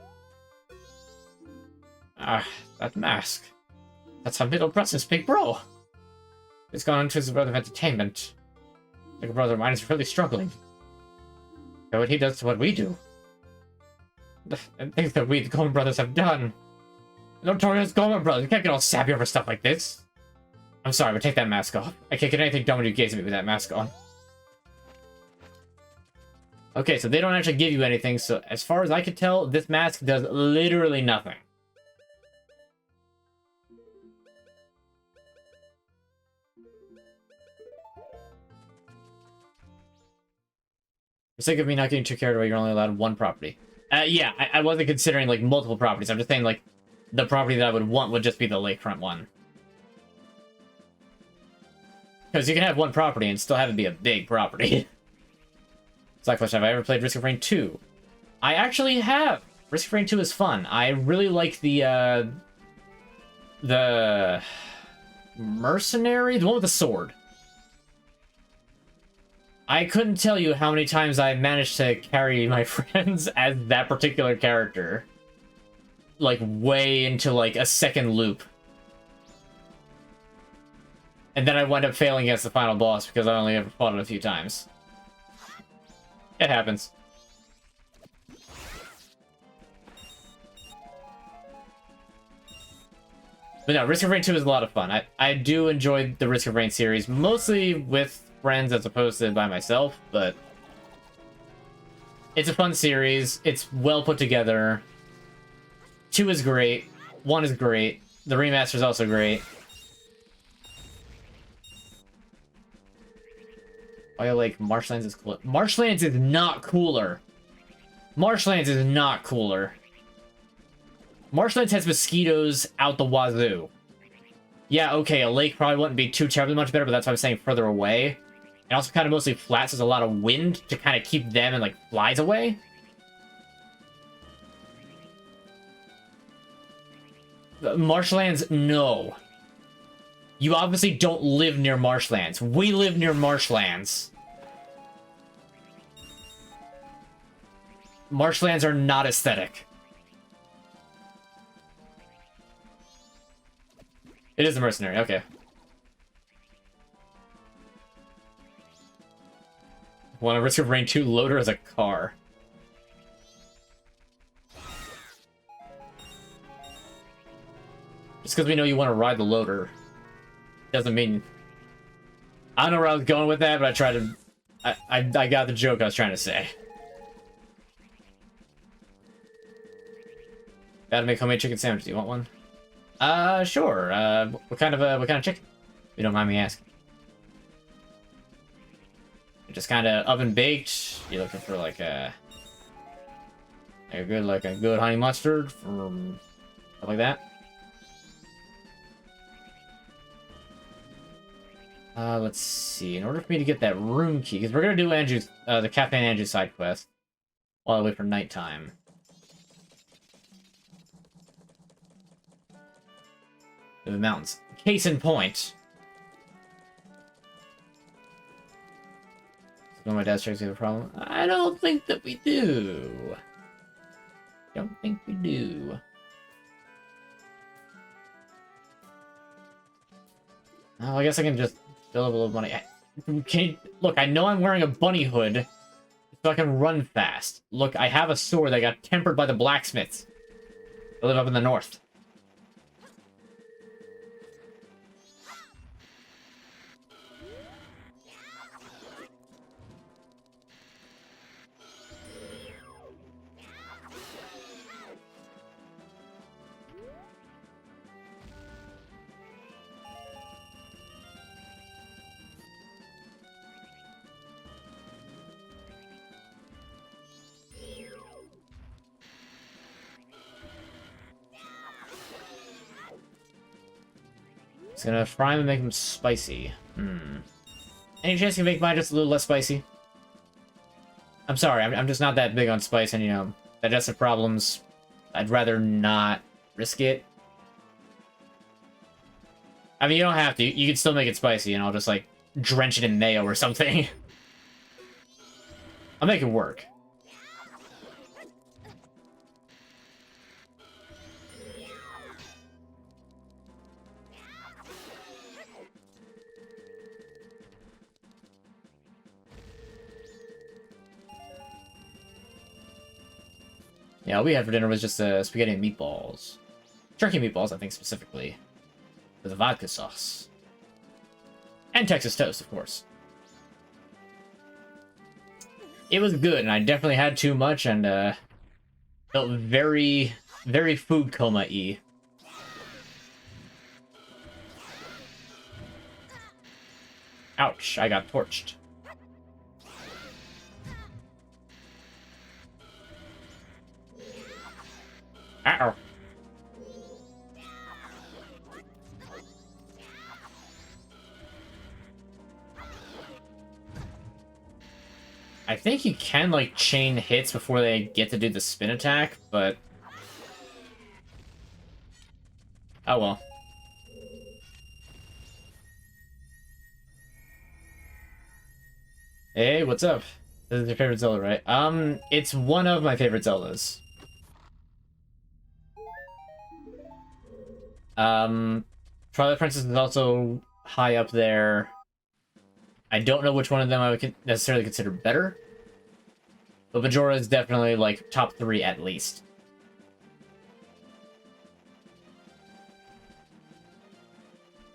Ah, that mask. That's how middle process, big bro. It's gone into his world of entertainment. Like a brother of mine is really struggling. And what he does to what we do. And things that we, the Coleman brothers, have done. Notorious Coleman brothers, you can't get all sappy over stuff like this. I'm sorry, but take that mask off. I can't get anything done when you gaze at me with that mask on. Okay, so they don't actually give you anything, so as far as I can tell, this mask does literally nothing. For the sake of me not getting too carried away, you're only allowed one property. Yeah, I wasn't considering, like, multiple properties. I'm just saying, like, the property that I would want would just be the lakefront one. Because you can have one property and still have it be a big property. It's like, have I ever played Risk of Rain 2? I actually have! Risk of Rain 2 is fun. I really like the mercenary? The one with the sword. I couldn't tell you how many times I managed to carry my friends as that particular character. Like, way into, like, a second loop. And then I wind up failing against the final boss because I only ever fought it a few times. It happens. But no, Risk of Rain 2 is a lot of fun. I do enjoy the Risk of Rain series, mostly with friends as opposed to by myself, but it's a fun series. It's well put together. 2 is great. 1 is great. The remaster is also great. I like Marshlands is cooler. Marshlands is not cooler. Marshlands is not cooler. Marshlands has mosquitoes out the wazoo. Yeah, okay, a lake probably wouldn't be too terribly much better, but that's why I'm saying further away. And also kind of mostly flat, so there's a lot of wind to kind of keep them and, like, flies away. Marshlands, no. You obviously don't live near marshlands. We live near marshlands. Marshlands are not aesthetic. It is a mercenary, okay. Want a Risk of Rain 2 loader as a car. Just because we know you want to ride the loader doesn't mean... I don't know where I was going with that, but I tried to... I got the joke I was trying to say. Gotta make homemade chicken sandwiches. You want one? Sure. What kind of chicken? If you don't mind me asking. Just kind of oven baked. You're looking for like a good honey mustard from stuff like that. Let's see. In order for me to get that room key, because we're gonna do Andrew's the Cafe and Andrew side quest while I wait for nighttime. The mountains. Case in point. When my dad strikes me with a problem, I don't think that we do. Don't think we do. Oh, I guess I can just build up a little money. Look, I know I'm wearing a bunny hood, so I can run fast. Look, I have a sword that got tempered by the blacksmiths. I live up in the north. It's gonna fry them and make them spicy. Any chance you can make mine just a little less spicy? I'm sorry, I'm just not that big on spice, and, you know, digestive problems, I'd rather not risk it. I mean, you don't have to. You can still make it spicy, and I'll just, like, drench it in mayo or something. I'll make it work. Yeah, all we had for dinner was just spaghetti and meatballs. Turkey meatballs, I think, specifically. With a vodka sauce. And Texas toast, of course. It was good, and I definitely had too much, and felt very, very food coma-y. Ouch, I got torched. Uh-oh. I think you can, like, chain hits before they get to do the spin attack, but... oh well. Hey, what's up? This is your favorite Zelda, right? It's one of my favorite Zeldas. Twilight Princess is also high up there. I don't know which one of them I would necessarily consider better. But Majora is definitely, like, top 3 at least.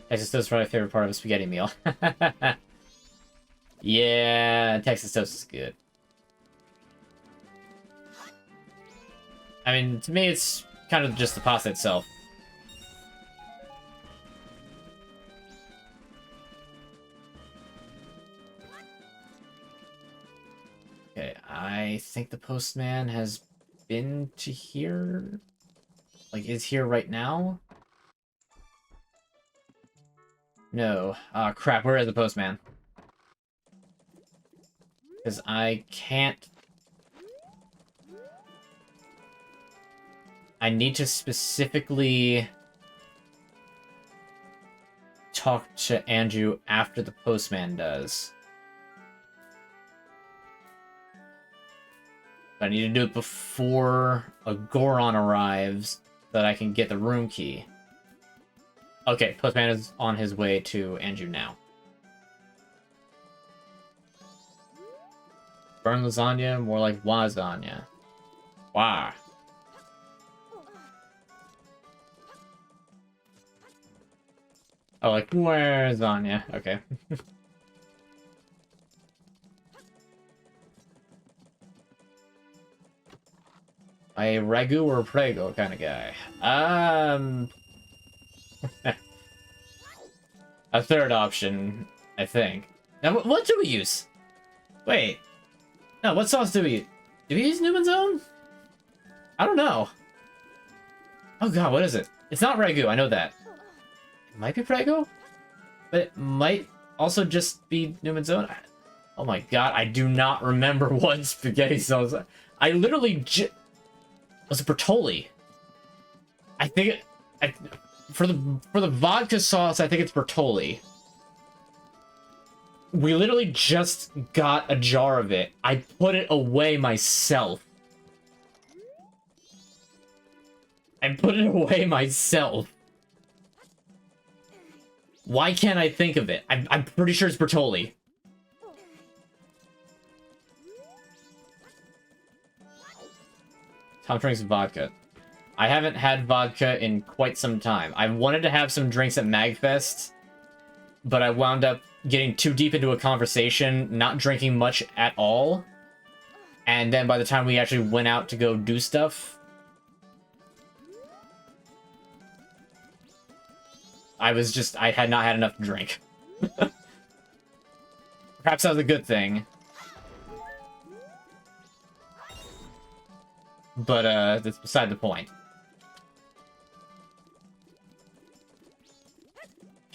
Texas toast is probably my favorite part of a spaghetti meal. Yeah, Texas toast is good. I mean, to me, it's kind of just the pasta itself. Okay, I think the postman has been to here. Like, is here right now? No. Ah, crap, where is the postman? Because I can't... I need to specifically talk to Andrew after the postman does. But I need to do it before a Goron arrives so that I can get the room key. Okay, postman is on his way to Andrew now. Burn lasagna, more like lasagna. Wow. Oh, like, where's Anya? Okay. A ragu or a prego kind of guy. A third option, I think. Now, what do we use? Wait. No, what sauce do we use? Do we use Newman's Own? I don't know. Oh god, what is it? It's not ragu, I know that. It might be prego? But it might also just be Newman's Own. Oh my god, I do not remember what spaghetti sauce. I literally was it Bertolli? I think for the vodka sauce, I think it's Bertolli. We literally just got a jar of it. I put it away myself. Why can't I think of it? I'm pretty sure it's Bertolli. Tom drinks vodka. I haven't had vodka in quite some time. I wanted to have some drinks at MagFest, but I wound up getting too deep into a conversation, not drinking much at all. And then by the time we actually went out to go do stuff, I had not had enough to drink. Perhaps that was a good thing. But, that's beside the point.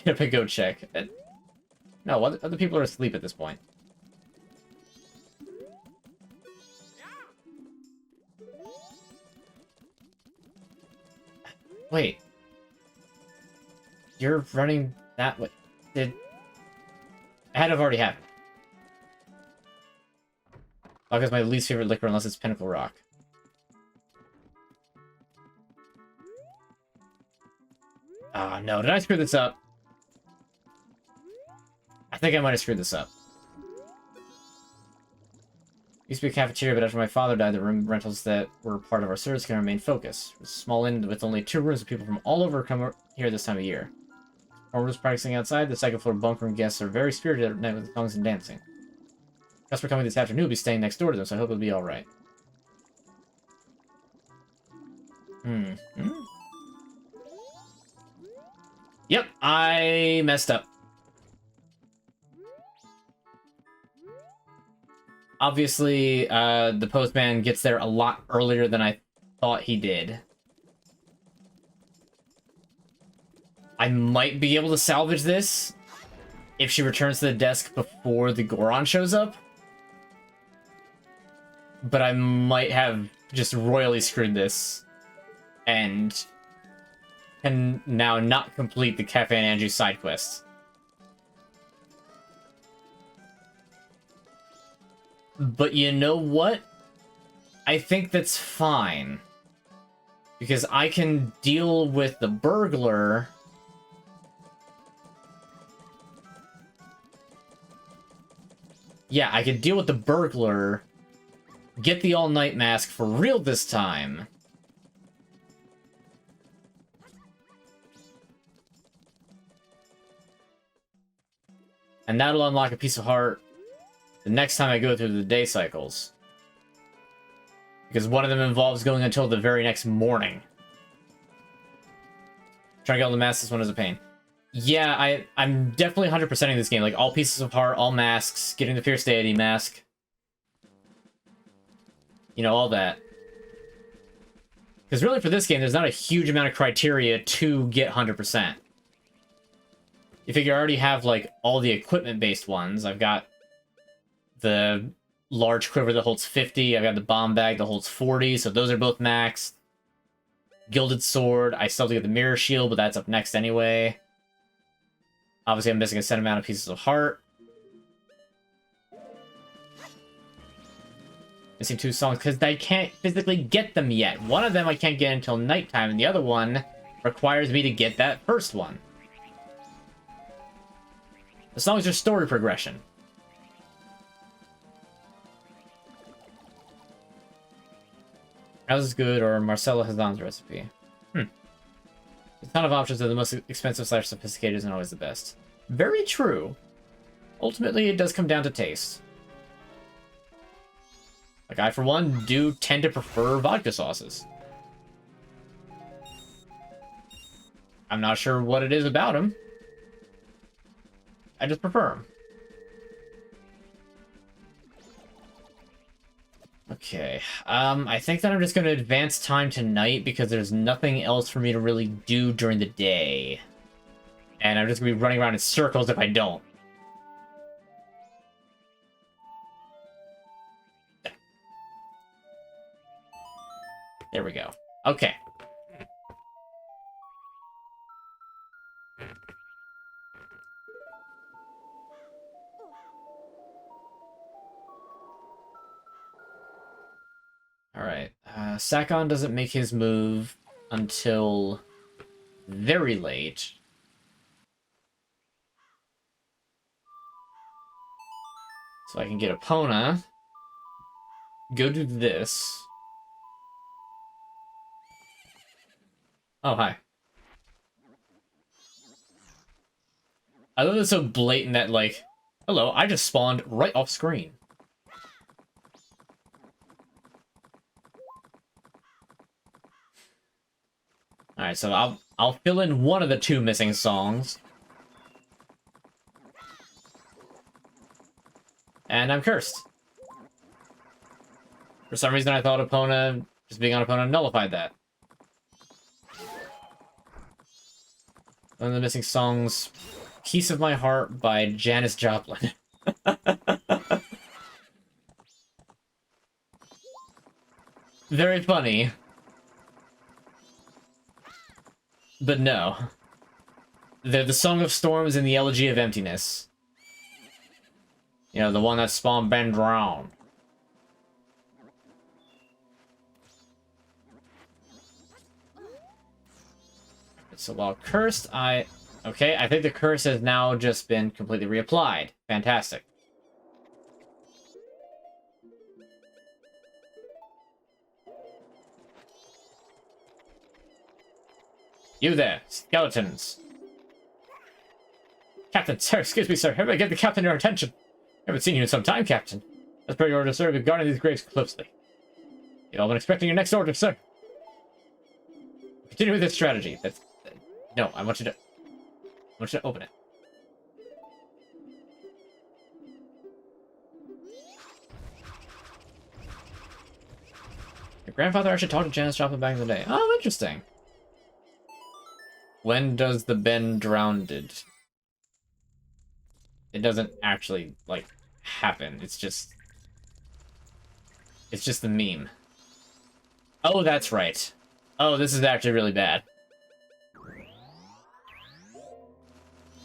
Get up and go check. No, other people are asleep at this point. Wait. You're running that way. It had to have already happened. Vodka is my least favorite liquor unless it's Pinnacle Rock. Ah, no. Did I screw this up? I think I might have screwed this up. Used to be a cafeteria, but after my father died, the room rentals that were part of our service can remain focused. It was a small inn with only 2 rooms, with people from all over come here this time of year. Performers practicing outside, the second floor bunk room guests are very spirited at night with songs and dancing. Customer coming this afternoon will be staying next door to them, so I hope it'll be alright. Yep, I messed up. Obviously, the postman gets there a lot earlier than I thought he did. I might be able to salvage this if she returns to the desk before the Goron shows up. But I might have just royally screwed this and can now not complete the Cafe and Angie side quest. But you know what? I think that's fine. Because I can deal with the burglar. Yeah, I can deal with the burglar. Get the all-night mask for real this time. And that'll unlock a piece of heart the next time I go through the day cycles. Because one of them involves going until the very next morning. Trying to get all the masks, this one is a pain. Yeah, I'm definitely 100%ing this game. Like, all pieces of heart, all masks, getting the Fierce Deity mask. You know, all that. Because really for this game, there's not a huge amount of criteria to get 100%. You figure I already have, like, all the equipment-based ones. I've got the large quiver that holds 50. I've got the bomb bag that holds 40, so those are both maxed. Gilded sword. I still have to get the mirror shield, but that's up next anyway. Obviously, I'm missing a set amount of pieces of heart. Missing 2 songs because I can't physically get them yet. One of them I can't get until nighttime, and the other one requires me to get that first one. The songs are story progression. House is good, or Marcella Hazan's recipe. A ton of options, are the most expensive / sophisticated isn't always the best. Very true. Ultimately, it does come down to taste. Like, I, for one, do tend to prefer vodka sauces. I'm not sure what it is about them. I just prefer them. Okay, I think that I'm just going to advance time to night because there's nothing else for me to really do during the day. And I'm just going to be running around in circles if I don't. There we go. Okay. Alright. Sakon doesn't make his move until very late. So I can get Epona. Go do this. Oh, hi. I love it's so blatant that, like, hello, I just spawned right off screen. Alright, so I'll fill in one of the 2 missing songs. And I'm cursed. For some reason I thought Epona, just being on Epona, nullified that. One of the missing songs Piece of My Heart by Janis Joplin. Very funny. But no. They're the Song of Storms and the Elegy of Emptiness. You know, the one that spawned Ben Drown. So while cursed, okay, I think the curse has now just been completely reapplied. Fantastic. You there, skeletons. Captain, sir, excuse me, sir. Everybody get the captain your attention. I haven't seen you in some time, Captain. As per your order, sir, we've guarded these graves closely. You've all been expecting your next order, sir. Continue with this strategy. No, I want you to open it. Your grandfather actually talked to Janis Joplin back in the day. Oh, interesting. When does the Ben drowned? It doesn't actually, like, happen. It's just the meme. Oh, that's right. Oh, this is actually really bad.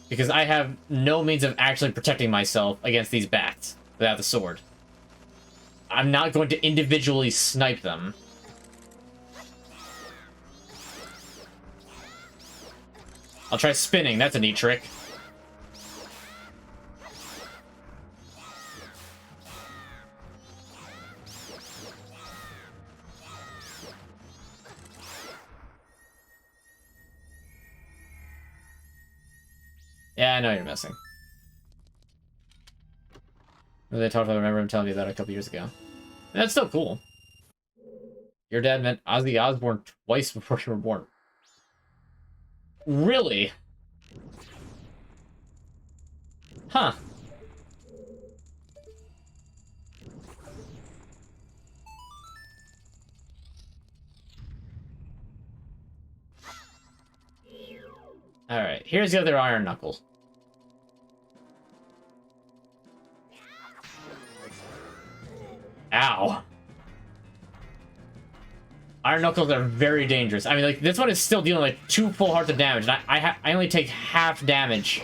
Because I have no means of actually protecting myself against these bats without the sword. I'm not going to individually snipe them. I'll try spinning. That's a neat trick. Yeah, I know you're missing. They talked about, I remember him telling me that a couple years ago. That's still cool. Your dad met Ozzy Osbourne twice before you were born. Really? Huh. Alright, here's the other Iron Knuckle. Ow. Iron Knuckles are very dangerous. I mean, like, this one is still dealing like 2 full hearts of damage, and I only take half damage.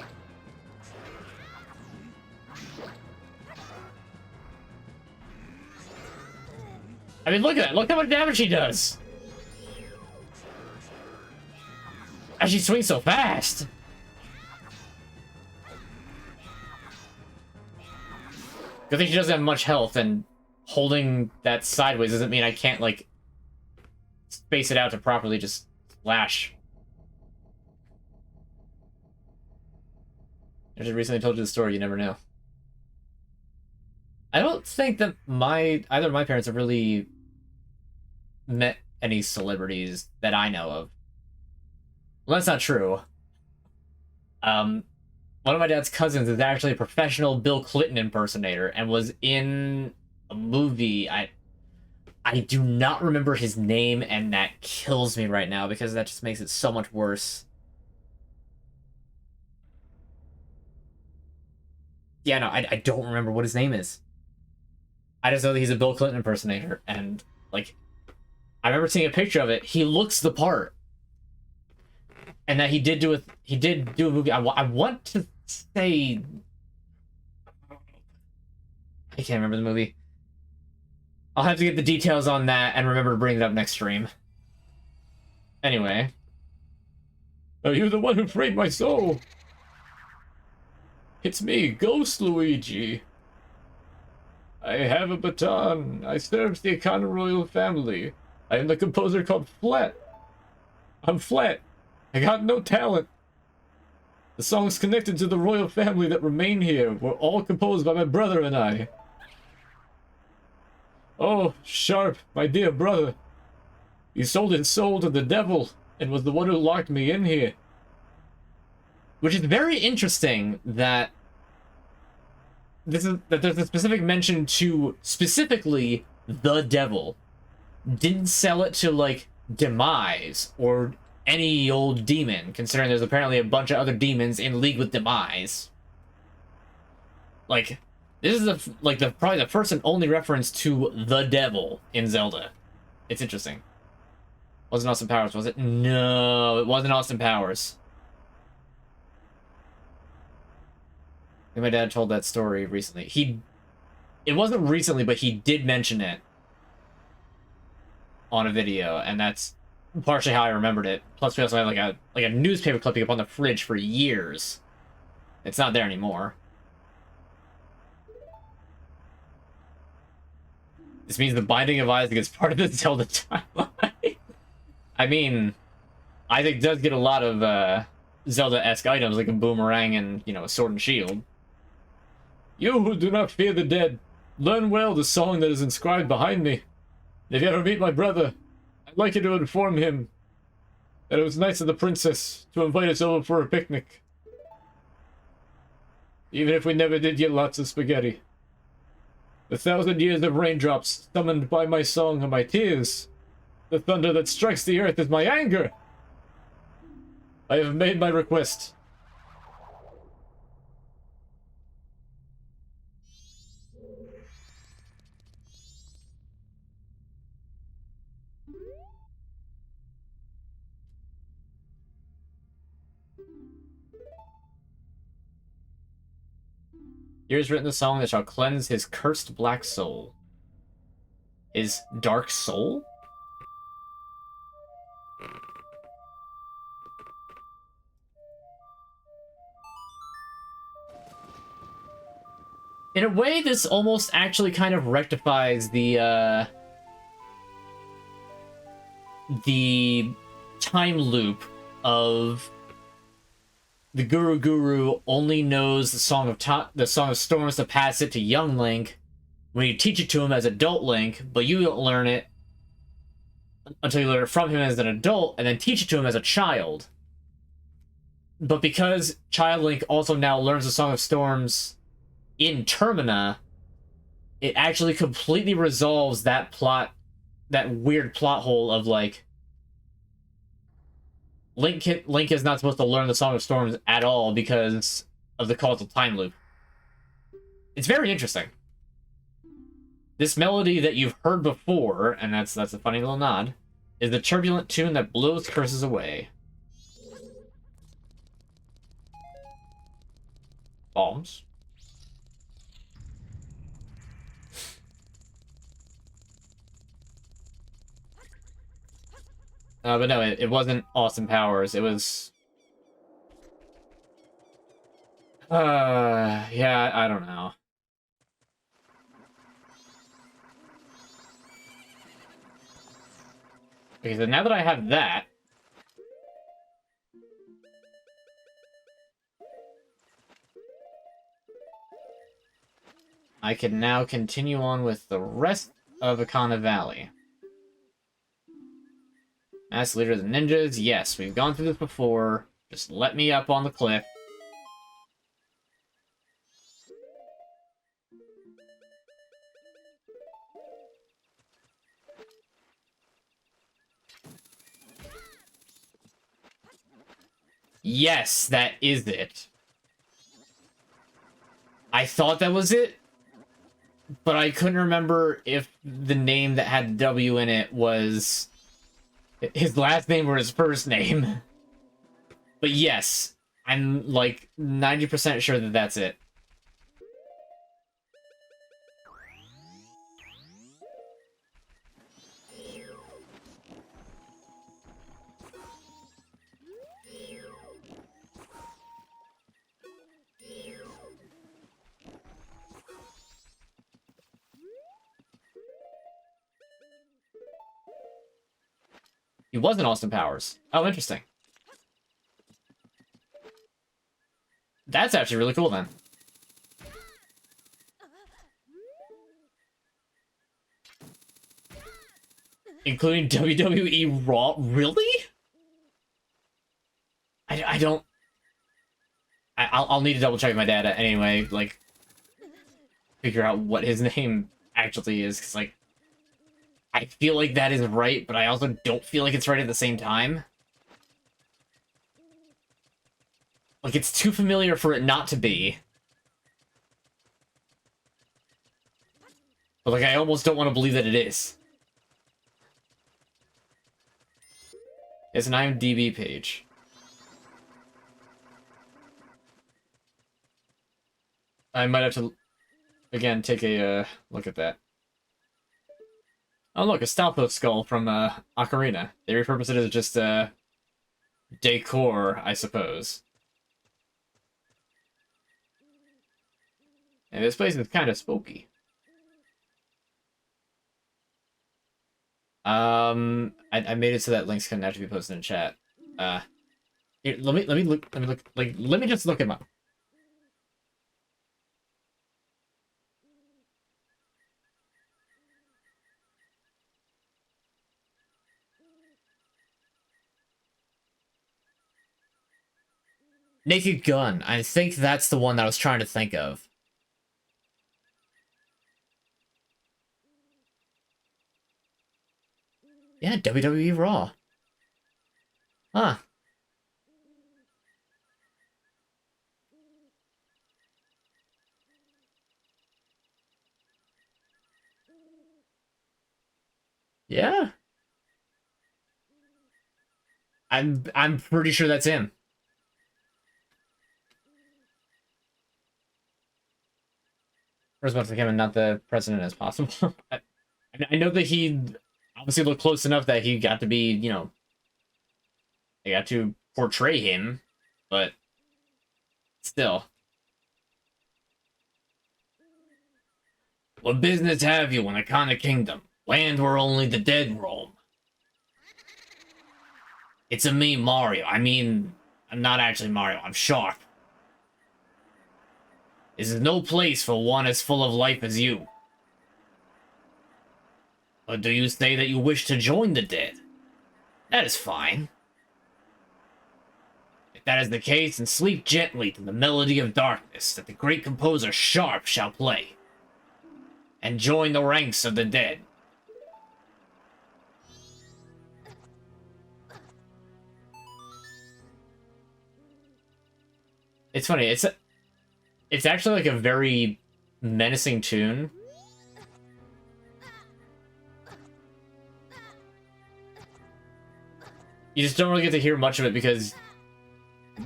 I mean, look at that. Look how much damage he does. And she swings so fast. Good thing she doesn't have much health, and holding that sideways doesn't mean I can't, like, space it out to properly just slash. I just recently told you the story, you never know. I don't think that either of my parents have really met any celebrities that I know of. Well, that's not true. One of my dad's cousins is actually a professional Bill Clinton impersonator and was in a movie. I do not remember his name, and that kills me right now because that just makes it so much worse. Yeah, no, I don't remember what his name is. I just know that he's a Bill Clinton impersonator, and, like, I remember seeing a picture of it. He looks the part. And that he did do a movie. I want to say, I can't remember the movie. I'll have to get the details on that and remember to bring it up next stream. Anyway. Are you the one who freed my soul? It's me, Ghost Luigi. I have a baton. I serve the Akana royal family. I am the composer called Flat. I'm Flat. I got no talent. The songs connected to the royal family that remain here were all composed by my brother and I. Oh, Sharp, my dear brother. He sold his soul to the devil and was the one who locked me in here. Which is very interesting that there's a specific mention to specifically the devil. Didn't sell it to, like, Demise or any old demon, considering there's apparently a bunch of other demons in league with Demise. Like, this is probably the first and only reference to the devil in Zelda. It's interesting. Wasn't Austin Powers, was it? No, it wasn't Austin Powers. I think my dad told that story recently. It wasn't recently, but he did mention it on a video, and that's partially how I remembered it. Plus, we also had like a newspaper clipping up on the fridge for years. It's not there anymore. This means the Binding of Isaac is part of the Zelda timeline. I mean, Isaac does get a lot of Zelda-esque items, like a boomerang and, you know, a sword and shield. You who do not fear the dead, learn well the song that is inscribed behind me. If you ever meet my brother, I'd like you to inform him that it was nice of the princess to invite us over for a picnic. Even if we never did get lots of spaghetti. The 1,000 years of raindrops summoned by my song are my tears. The thunder that strikes the earth is my anger. I have made my request. Here is written the song that shall cleanse his cursed black soul. His dark soul? In a way, this almost actually kind of rectifies the time loop of the Guru only knows the Song of Storms to pass it to young Link when you teach it to him as adult Link, but you don't learn it until you learn it from him as an adult and then teach it to him as a child. But because Child Link also now learns the Song of Storms in Termina, it actually completely resolves that weird plot hole of, like, Link is not supposed to learn the Song of Storms at all because of the causal time loop. It's very interesting. This melody that you've heard before, and that's a funny little nod, is the turbulent tune that blows curses away. Bombs. But no, it wasn't Austin Powers. It was... yeah, I don't know. Okay, so now that I have that... I can now continue on with the rest of Akana Valley. Master Leader of the Ninjas. Yes, we've gone through this before. Just let me up on the cliff. Yes, that is it. I thought that was it, but I couldn't remember if the name that had W in it was his last name or his first name. But yes, I'm like 90% sure that that's it. He wasn't Austin Powers. Oh, interesting. That's actually really cool, then. Including WWE Raw? Really? I don't... I'll need to double check my data anyway, like, figure out what his name actually is, because, like, I feel like that is right, but I also don't feel like it's right at the same time. Like, it's too familiar for it not to be. But, like, I almost don't want to believe that it is. It's an IMDb page. I might have to, again, take a look at that. Oh, look, a Stalfo skull from Ocarina. They repurposed it as just decor, I suppose. And this place is kind of spooky. I made it so that links couldn't have to be posted in chat. Here, let me just look him up. Naked Gun. I think that's the one that I was trying to think of. Yeah, WWE Raw. Huh. Yeah. I'm pretty sure that's him. First of all, him and not the president as possible. I know that he obviously looked close enough that he got to be, you know, they got to portray him, but still. What business have you in a kind of kingdom? Land where only the dead roam. It's a me, Mario. I mean, I'm not actually Mario. I'm Sharp. This is no place for one as full of life as you. Or do you say that you wish to join the dead? That is fine. If that is the case, then sleep gently to the melody of darkness that the great composer Sharp shall play. And join the ranks of the dead. It's funny, it's actually like a very menacing tune. You just don't really get to hear much of it because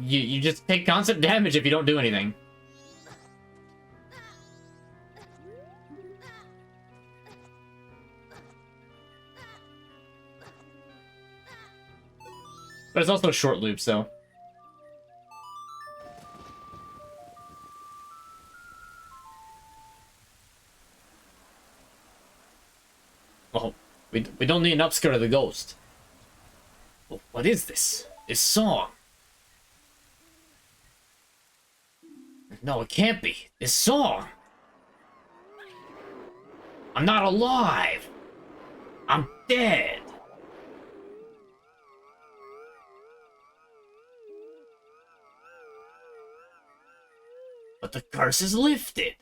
you just take constant damage if you don't do anything. But it's also a short loop, so. Well, we don't need an upskirt of the ghost. Well, what is this? This song? No, it can't be. This song. I'm not alive. I'm dead. But the curse is lifted.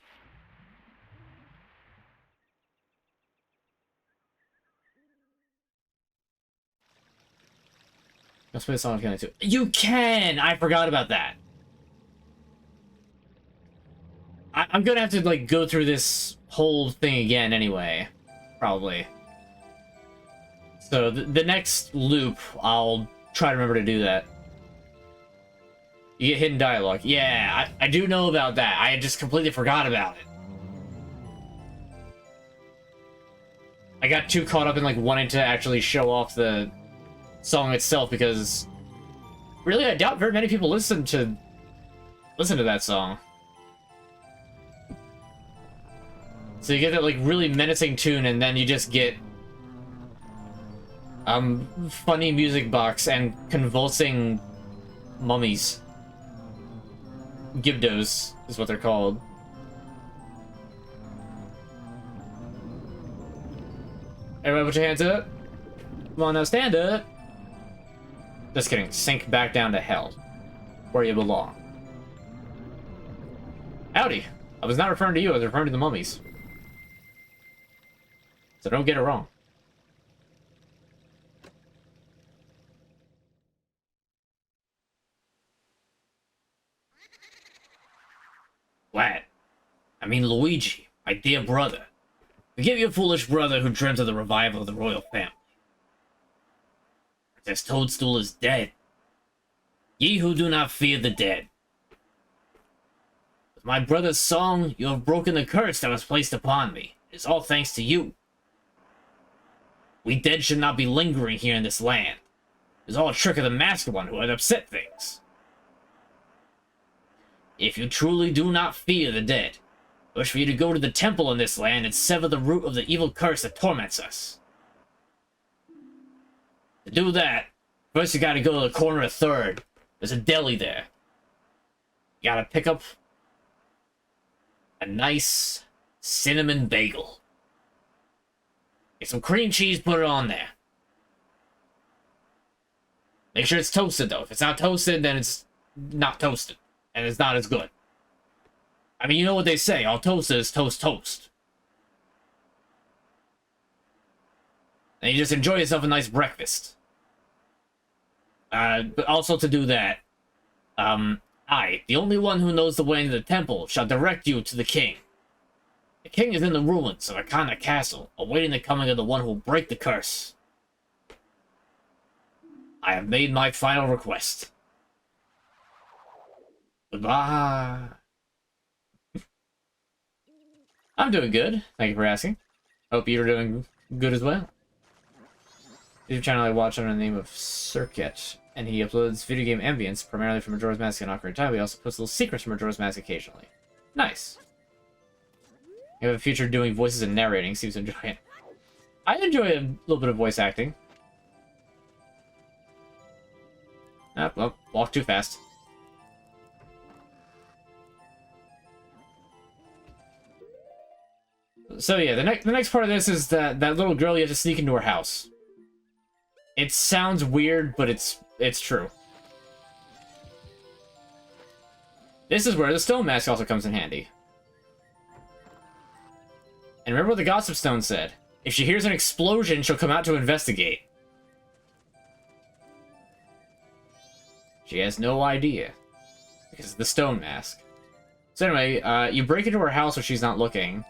Let's play the song again too. You can! I forgot about that. I'm gonna have to, like, go through this whole thing again anyway. Probably. So, the next loop, I'll try to remember to do that. You get hidden dialogue. Yeah, I do know about that. I just completely forgot about it. I got too caught up in, like, wanting to actually show off the song itself because really I doubt very many people listen to that song. So you get that, like, really menacing tune and then you just get funny music box and convulsing mummies. Gibdos is what they're called. Everybody put your hands up. Come on now, stand up. Just kidding. Sink back down to hell, where you belong. Howdy. I was not referring to you, I was referring to the mummies. So don't get it wrong. What? I mean Luigi, my dear brother. Forgive your foolish brother who dreamt of the revival of the royal family. Princess Toadstool is dead. Ye who do not fear the dead. With my brother's song, you have broken the curse that was placed upon me. It is all thanks to you. We dead should not be lingering here in this land. It is all a trick of the masked one who had upset things. If you truly do not fear the dead, I wish for you to go to the temple in this land and sever the root of the evil curse that torments us. To do that, first you gotta go to the corner of 3rd. There's a deli there. You gotta pick up a nice cinnamon bagel. Get some cream cheese, put it on there. Make sure it's toasted, though. If it's not toasted, then it's not toasted. And it's not as good. I mean, you know what they say. All toasted is toast toast. And you just enjoy yourself a nice breakfast. But also to do that, I, the only one who knows the way into the temple, shall direct you to the king. The king is in the ruins of Arcana Castle, awaiting the coming of the one who will break the curse. I have made my final request. Goodbye. I'm doing good. Thank you for asking. Hope you're doing good as well. YouTube channel I watch under the name of Circuit, and he uploads video game ambience, primarily from Majora's Mask and Ocarina of Time. He also posts little secrets from Majora's Mask occasionally. Nice. You have a future doing voices and narrating. Seems to enjoy it. I enjoy a little bit of voice acting. Ah, well, walk too fast. So yeah, the next part of this is that little girl, you have to sneak into her house. It sounds weird, but it's true. This is where the stone mask also comes in handy. And remember what the Gossip Stone said. If she hears an explosion, she'll come out to investigate. She has no idea. Because of the stone mask. So anyway, you break into her house when she's not looking.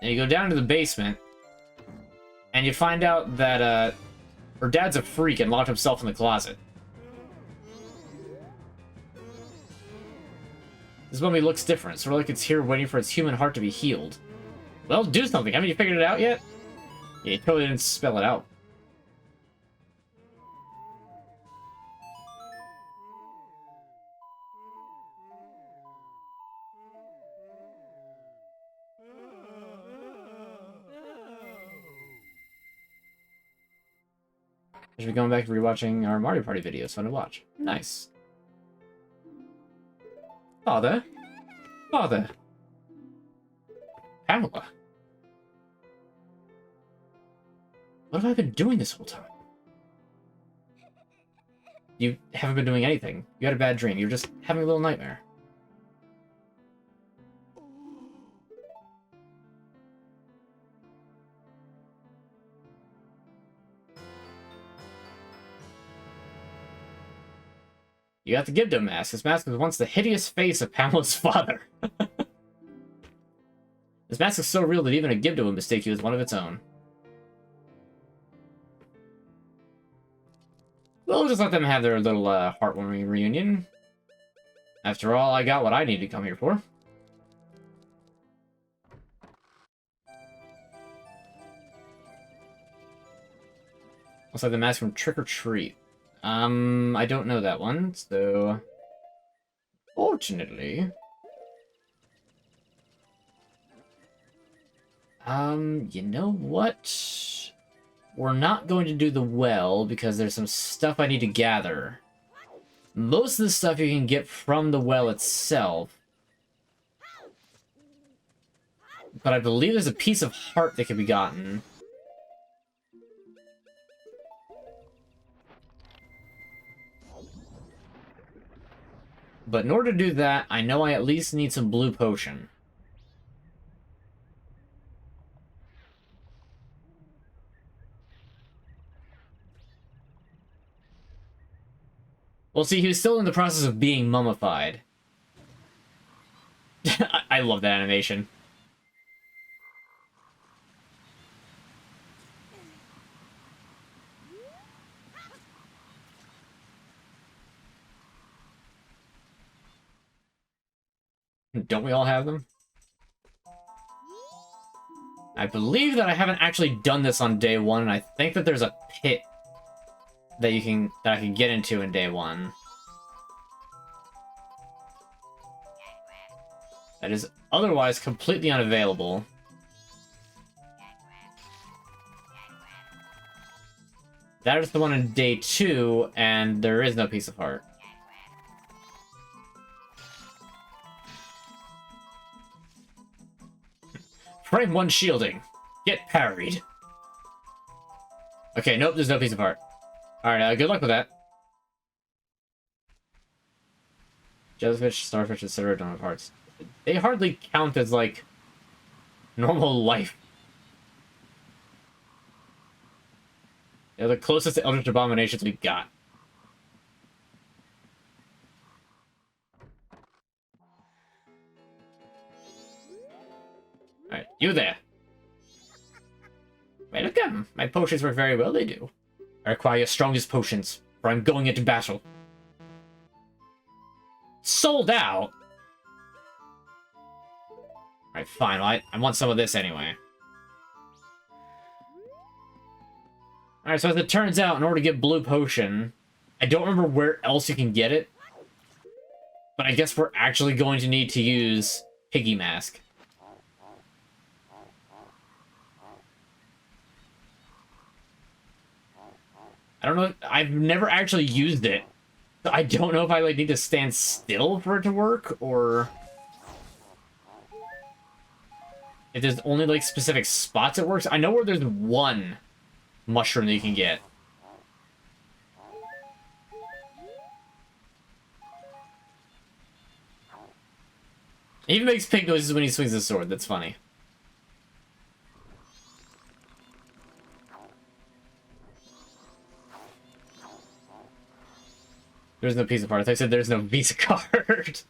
And you go down to the basement. And you find out that, her dad's a freak and locked himself in the closet. This mummy looks different, sort of like it's here waiting for its human heart to be healed. Well, do something. Haven't you figured it out yet? Yeah, you totally didn't spell it out. I should be going back and rewatching our Mario Party videos. Fun to watch. Nice. Father? Father? Pamela? What have I been doing this whole time? You haven't been doing anything. You had a bad dream. You're just having a little nightmare. You got the Gibdo mask. This mask was once the hideous face of Pamela's father. This mask is so real that even a Gibdo would mistake you as one of its own. We'll just let them have their little heartwarming reunion. After all, I got what I need to come here for. Looks like the mask from Trick or Treat. I don't know that one, so... Fortunately... you know what? We're not going to do the well, because there's some stuff I need to gather. Most of the stuff you can get from the well itself. But I believe there's a piece of heart that can be gotten. But in order to do that, I know I at least need some blue potion. Well, see, he was still in the process of being mummified. I love that animation. Don't we all have them? I believe that I haven't actually done this on day one, and I think that there's a pit that I can get into in day one. That is otherwise completely unavailable. That is the one in day 2, and there is no piece of heart. Frame 1 shielding. Get parried. Okay, nope, there's no piece of heart. Alright, good luck with that. Jellyfish, starfish, etc. don't have hearts. They hardly count as, like, normal life. They're the closest to Eldritch Abominations we've got. Alright, you there. Wait, look at them. My potions work very well, they do. I require your strongest potions, for I'm going into battle. Sold out? Alright, fine. Well, I want some of this anyway. Alright, so as it turns out, in order to get Blue Potion, I don't remember where else you can get it, but I guess we're actually going to need to use Piggy Mask. I don't know, I've never actually used it. So I don't know if I like need to stand still for it to work, or if there's only like specific spots it works. I know where there's one mushroom that you can get. He even makes pig noises when he swings his sword. That's funny. There's no piece of heart. I said there's no Visa card.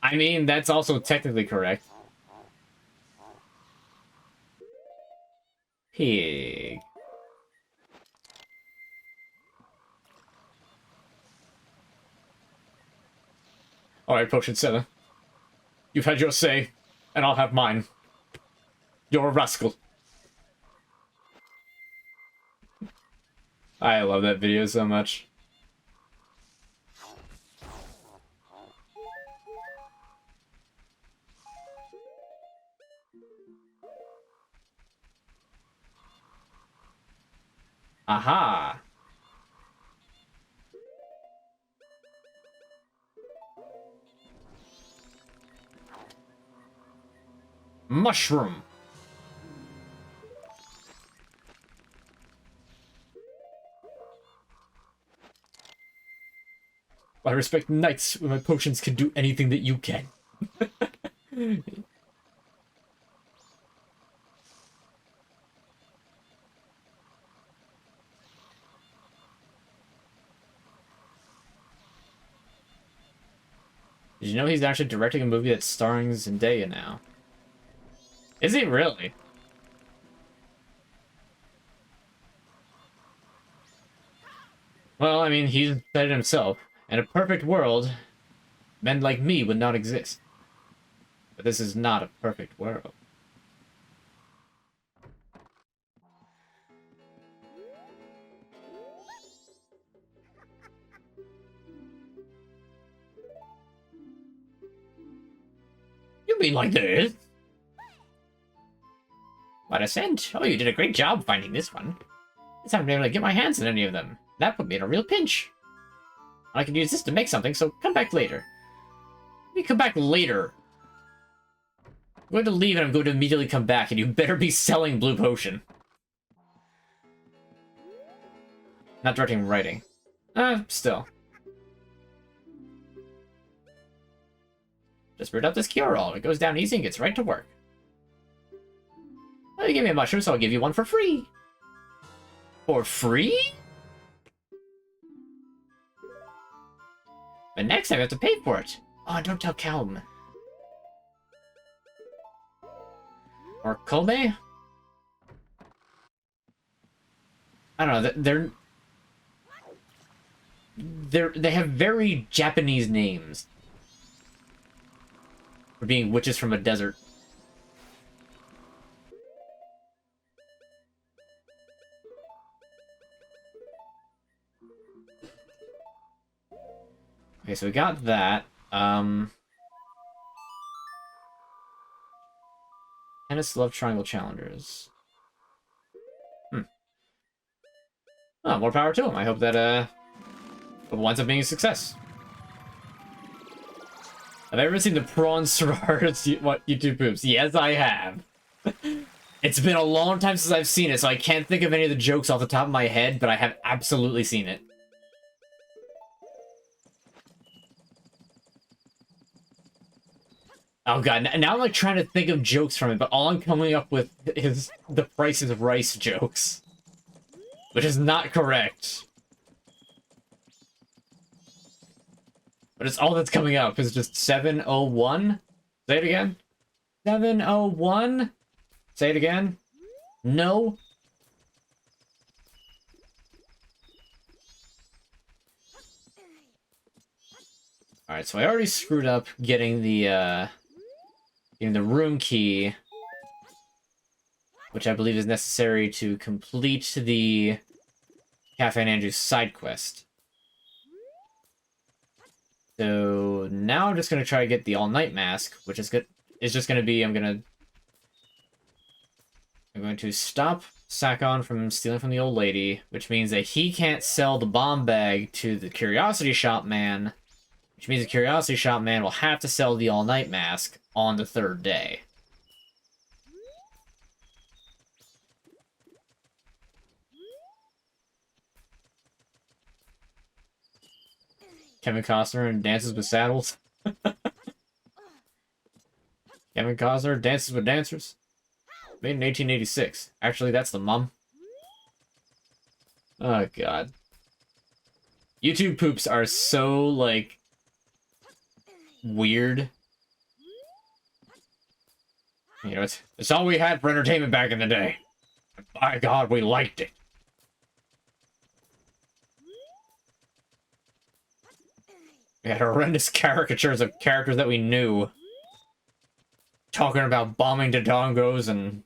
I mean, that's also technically correct. Pig. Alright, Potion 7. You've had your say, and I'll have mine. You're a rascal. I love that video so much. Aha! Mushroom! I respect knights when my potions can do anything that you can. Did you know he's actually directing a movie that's starring Zendaya now? Is he really? Well, I mean, he said it himself. In a perfect world, men like me would not exist. But this is not a perfect world. You mean like this? What a scent! Oh, you did a great job finding this one. This time I've been able to get my hands on any of them. That put me in a real pinch. I can use this to make something, so come back later. Let me come back later. I'm going to leave and I'm going to immediately come back, and you better be selling Blue Potion. Not directing, writing. Still. Just brewed up this cure-all. It goes down easy and gets right to work. Well, you gave me a mushroom, so I'll give you one for free. For free? But next time I have to pay for it. Oh, don't tell Calm. Or Kobe? I don't know, they have very Japanese names. For being witches from a desert. Okay, so we got that. Tennis Love Triangle Challengers. Oh, more power to him. I hope that it winds up being a success. Have I ever seen the prawn Sorority's YouTube poops? Yes, I have. It's been a long time since I've seen it, so I can't think of any of the jokes off the top of my head, but I have absolutely seen it. Oh god, now I'm like trying to think of jokes from it, but all I'm coming up with is the Price is Rice jokes. Which is not correct. But it's all that's coming up is just 701. Say it again. 701. Say it again. No. Alright, so I already screwed up getting the room key, which I believe is necessary to complete the Cafe and Andrew's side quest. So now I'm just gonna try to get the all-night mask, which is good. Is just gonna be I'm going to stop Sakon from stealing from the old lady, which means that he can't sell the bomb bag to the Curiosity Shop man, which means the Curiosity Shop man will have to sell the all-night mask on the third day. Kevin Costner and Dances with Saddles. Kevin Costner, Dances with Dancers. Made in 1886. Actually, that's the mum. Oh, God. YouTube poops are so, like, weird. You know, it's all we had for entertainment back in the day. By God, we liked it. We had horrendous caricatures of characters that we knew. Talking about bombing Dodongos and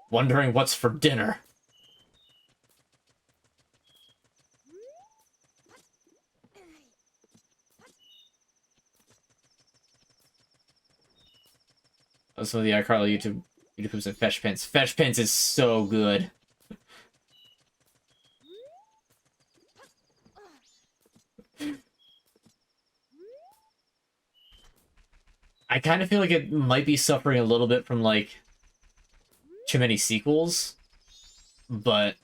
wondering what's for dinner. Also, the iCarly YouTube poops and Fetch Pins. Fetch Pins is so good. I kind of feel like it might be suffering a little bit from, like, too many sequels, but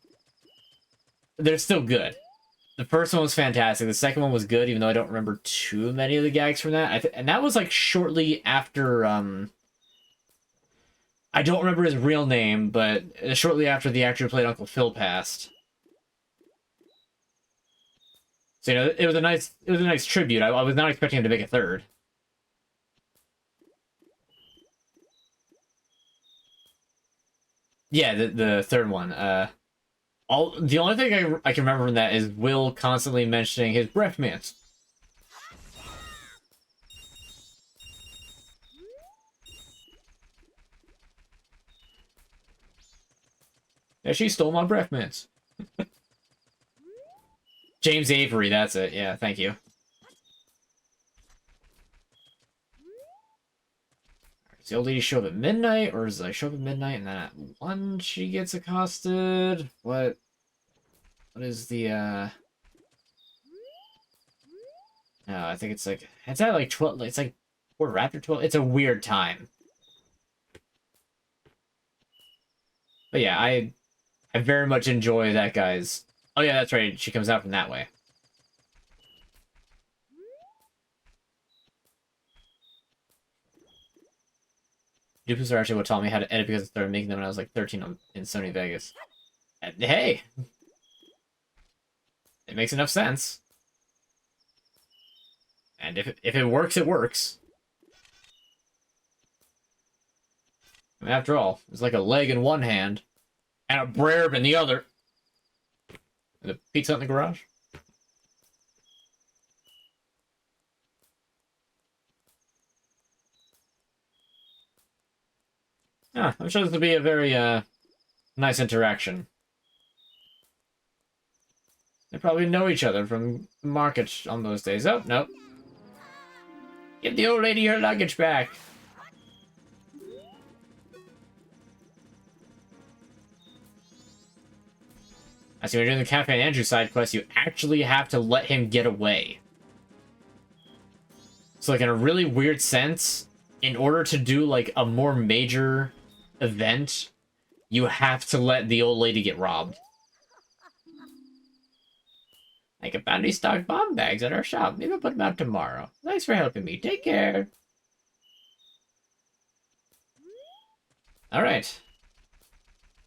they're still good. The first one was fantastic. The second one was good, even though I don't remember too many of the gags from that. And that was, like, shortly after, I don't remember his real name, but shortly after the actor who played Uncle Phil passed. So, you know, it was a nice tribute. I was not expecting him to make a third. Yeah, the third one. The only thing I can remember from that is Will constantly mentioning his breath mints. Yeah, she stole my breath mints. James Avery, that's it. Yeah, thank you. Does the old lady show up at midnight, or does I show up at midnight and then at 1 she gets accosted? What is the, No, I think it's at like 12, it's like quarter after 12. It's a weird time. But yeah, I very much enjoy that guy's... Oh yeah, that's right, she comes out from that way. Dupes are actually what taught me how to edit because I started making them when I was like 13 in Sony Vegas. And, hey! It makes enough sense. And if it works, it works. And after all, it's like a leg in one hand and a brerb in the other. And the pizza in the garage. Yeah, I'm sure this will be a very nice interaction. They probably know each other from the market on those days. Oh, nope. Give the old lady her luggage back. I see when you're doing the Cafe Andrew side quest, you actually have to let him get away. So, like, in a really weird sense, in order to do, like, a more major event, you have to let the old lady get robbed. I can find these stocked bomb bags at our shop. Maybe I'll put them out tomorrow. Thanks for helping me. Take care. Alright.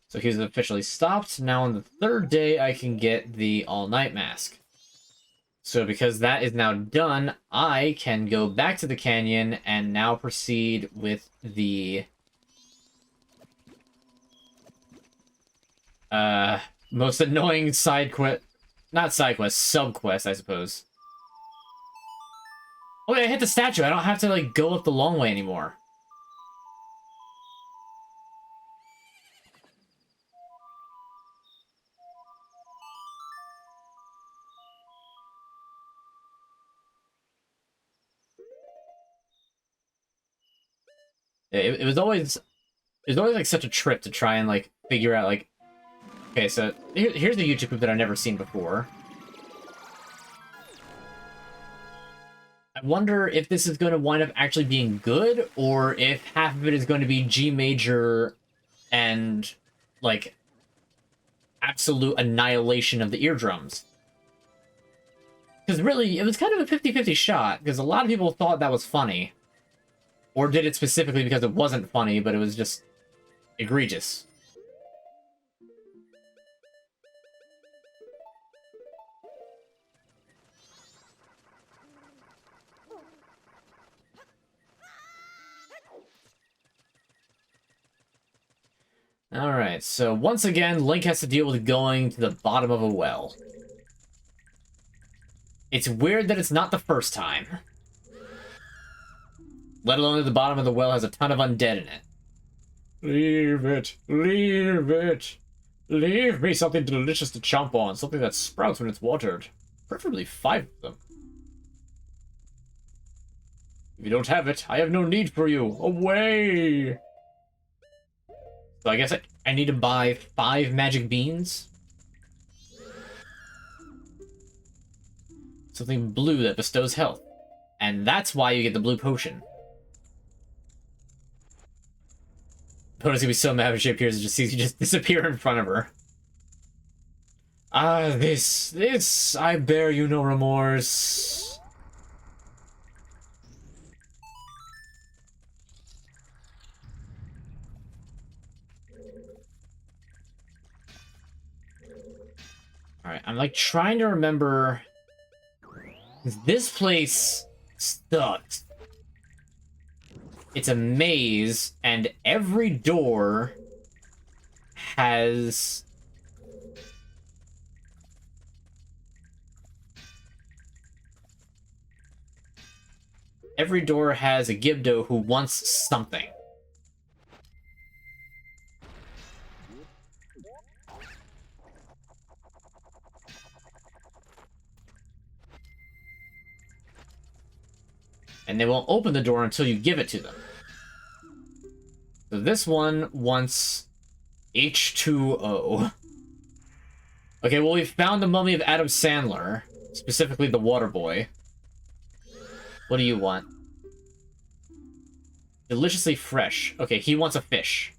So he's officially stopped. Now on the third day, I can get the all-night mask. So because that is now done, I can go back to the canyon and now proceed with the most annoying side quest. Not side quest, sub quest, I suppose. Oh wait, I hit the statue. I don't have to, like, go up the long way anymore. It was always like such a trip to try and, like, figure out, like, okay, so here's a YouTube clip that I've never seen before. I wonder if this is going to wind up actually being good, or if half of it is going to be G major and, like, absolute annihilation of the eardrums. Because really, it was kind of a 50-50 shot, because a lot of people thought that was funny. Or did it specifically because it wasn't funny, but it was just egregious. Alright, so once again, Link has to deal with going to the bottom of a well. It's weird that it's not the first time. Let alone that the bottom of the well has a ton of undead in it. Leave it. Leave it. Leave me something delicious to chomp on. Something that sprouts when it's watered. Preferably 5 of them. If you don't have it, I have no need for you. Away! So I guess I need to buy 5 magic beans. Something blue that bestows health. And that's why you get the blue potion. Pona's gonna be so mad when she appears and just sees you just disappear in front of her. Ah, this, I bear you no remorse. Alright, I'm like trying to remember. This place sucks. It's a maze, and every door has a Gibdo who wants something. And they won't open the door until you give it to them. So this one wants H2O. Okay, well, we found the mummy of Adam Sandler, specifically the water boy. What do you want? Deliciously fresh. Okay, he wants a fish.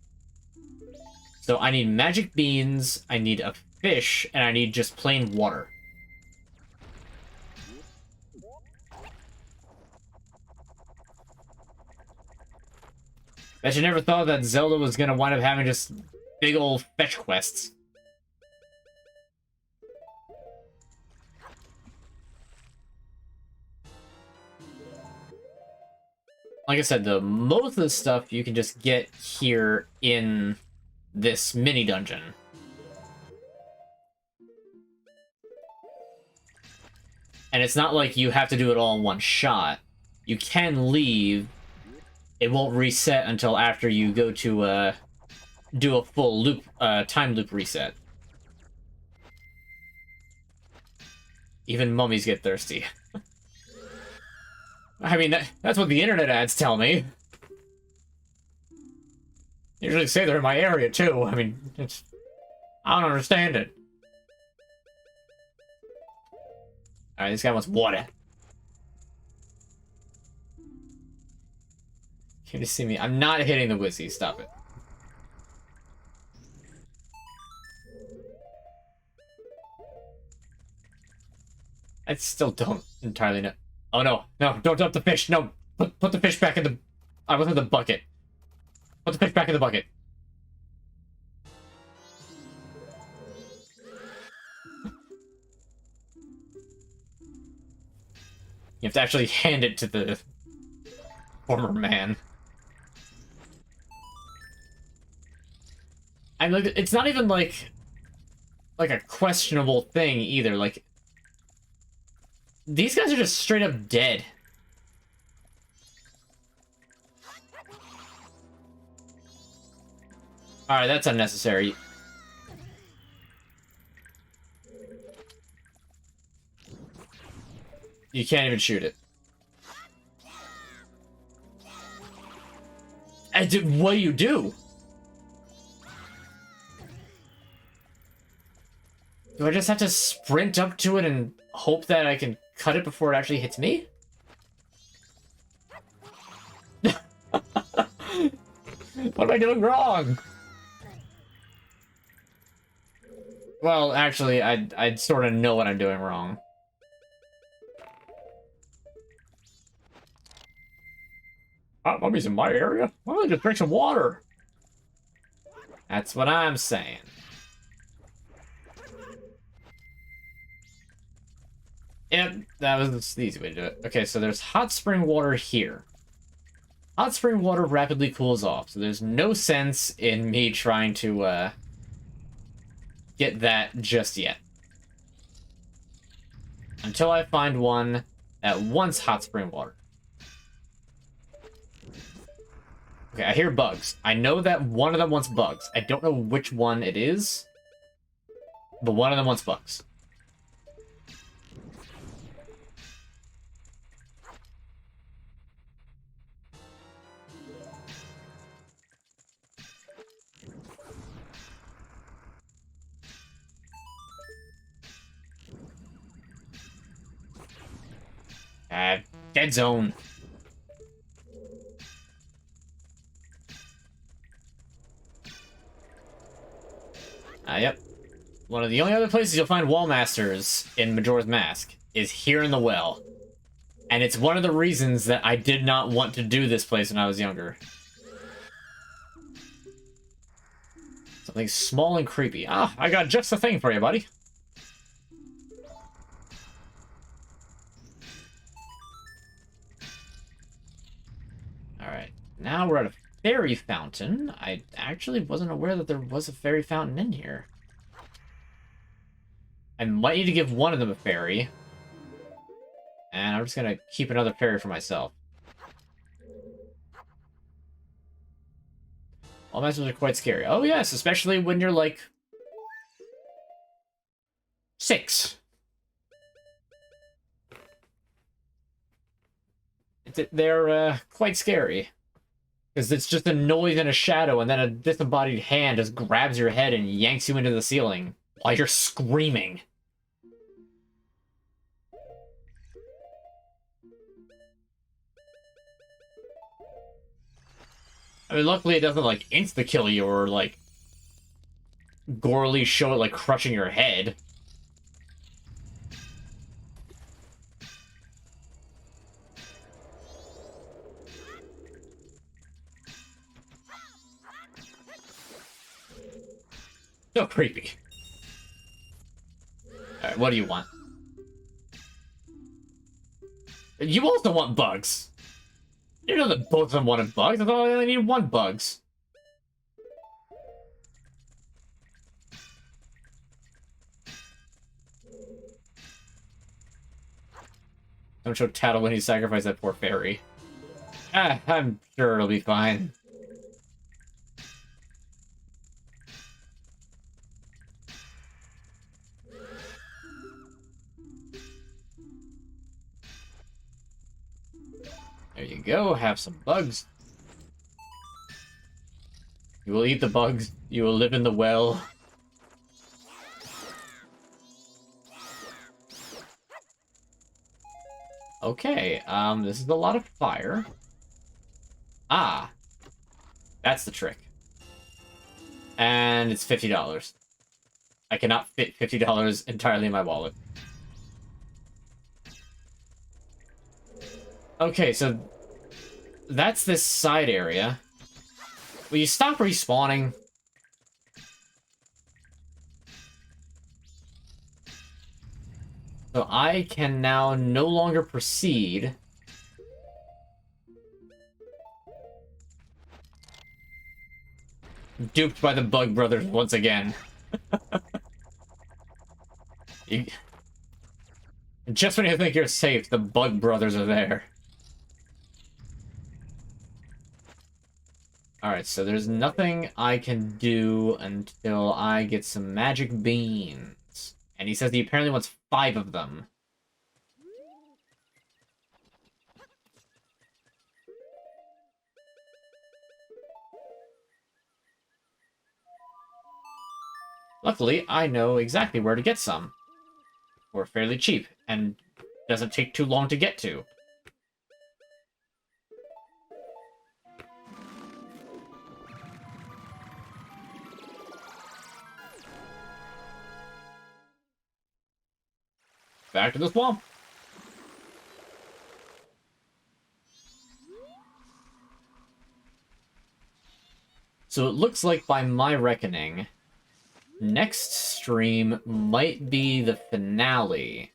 So I need magic beans, I need a fish, and I need just plain water. Bet you never thought that Zelda was gonna wind up having just big old fetch quests. like I said, though, most of the stuff you can just get here in this mini dungeon. And it's not like you have to do it all in one shot. You can leave. It won't reset until after you go to do a full loop, time loop reset. Even mummies get thirsty. I mean, that's what the internet ads tell me. They usually say they're in my area, too. I mean, I don't understand it. Alright, this guy wants water. Can you see me? I'm not hitting the Wizzy. Stop it. I still don't entirely know. Oh no, no, don't dump the fish. No, put the fish back in the... I was in the bucket. Put the fish back in the bucket. You have to actually hand it to the former man. I'm like, it's not even like a questionable thing either. Like, these guys are just straight up dead. Alright, that's unnecessary. You can't even shoot it. What do you do? Do I just have to sprint up to it and hope that I can cut it before it actually hits me? What am I doing wrong? Well, actually, I sort of know what I'm doing wrong. Mummy's in my area? Why don't I just drink some water? That's what I'm saying. Yep, that was the easy way to do it. Okay, so there's hot spring water here. Hot spring water rapidly cools off, so there's no sense in me trying to get that just yet. Until I find one that wants hot spring water. Okay, I hear bugs. I know that one of them wants bugs. I don't know which one it is, but one of them wants bugs. Dead zone. Yep. One of the only other places you'll find wall masters in Majora's Mask is here in the well. And it's one of the reasons that I did not want to do this place when I was younger. Something small and creepy. Ah, I got just the thing for you, buddy. Alright, now we're at a fairy fountain. I actually wasn't aware that there was a fairy fountain in here. I might need to give one of them a fairy. And I'm just gonna keep another fairy for myself. All masters are quite scary. Oh yes, especially when you're like 6. They're quite scary. Because it's just a noise and a shadow, and then a disembodied hand just grabs your head and yanks you into the ceiling while you're screaming. I mean, luckily it doesn't, like, insta-kill you or, like, gorily show it, like, crushing your head. So creepy. Alright, what do you want? You also want bugs. You know that both of them wanted bugs. I thought I only needed one bugs. Don't show tattle when he sacrificed that poor fairy. Ah, I'm sure it'll be fine. There you go, have some bugs. You will eat the bugs, you will live in the well. Okay, this is a lot of fire. Ah, that's the trick. And it's $50. I cannot fit $50 entirely in my wallet. Okay, so that's this side area. Will you stop respawning? So I can now no longer proceed. Duped by the Bug Brothers once again. Just when you think you're safe, the Bug Brothers are there. Alright, so there's nothing I can do until I get some magic beans. And he says he apparently wants 5 of them. Luckily, I know exactly where to get some. Or fairly cheap, and doesn't take too long to get to. Back to the swamp. So it looks like, by my reckoning, next stream might be the finale.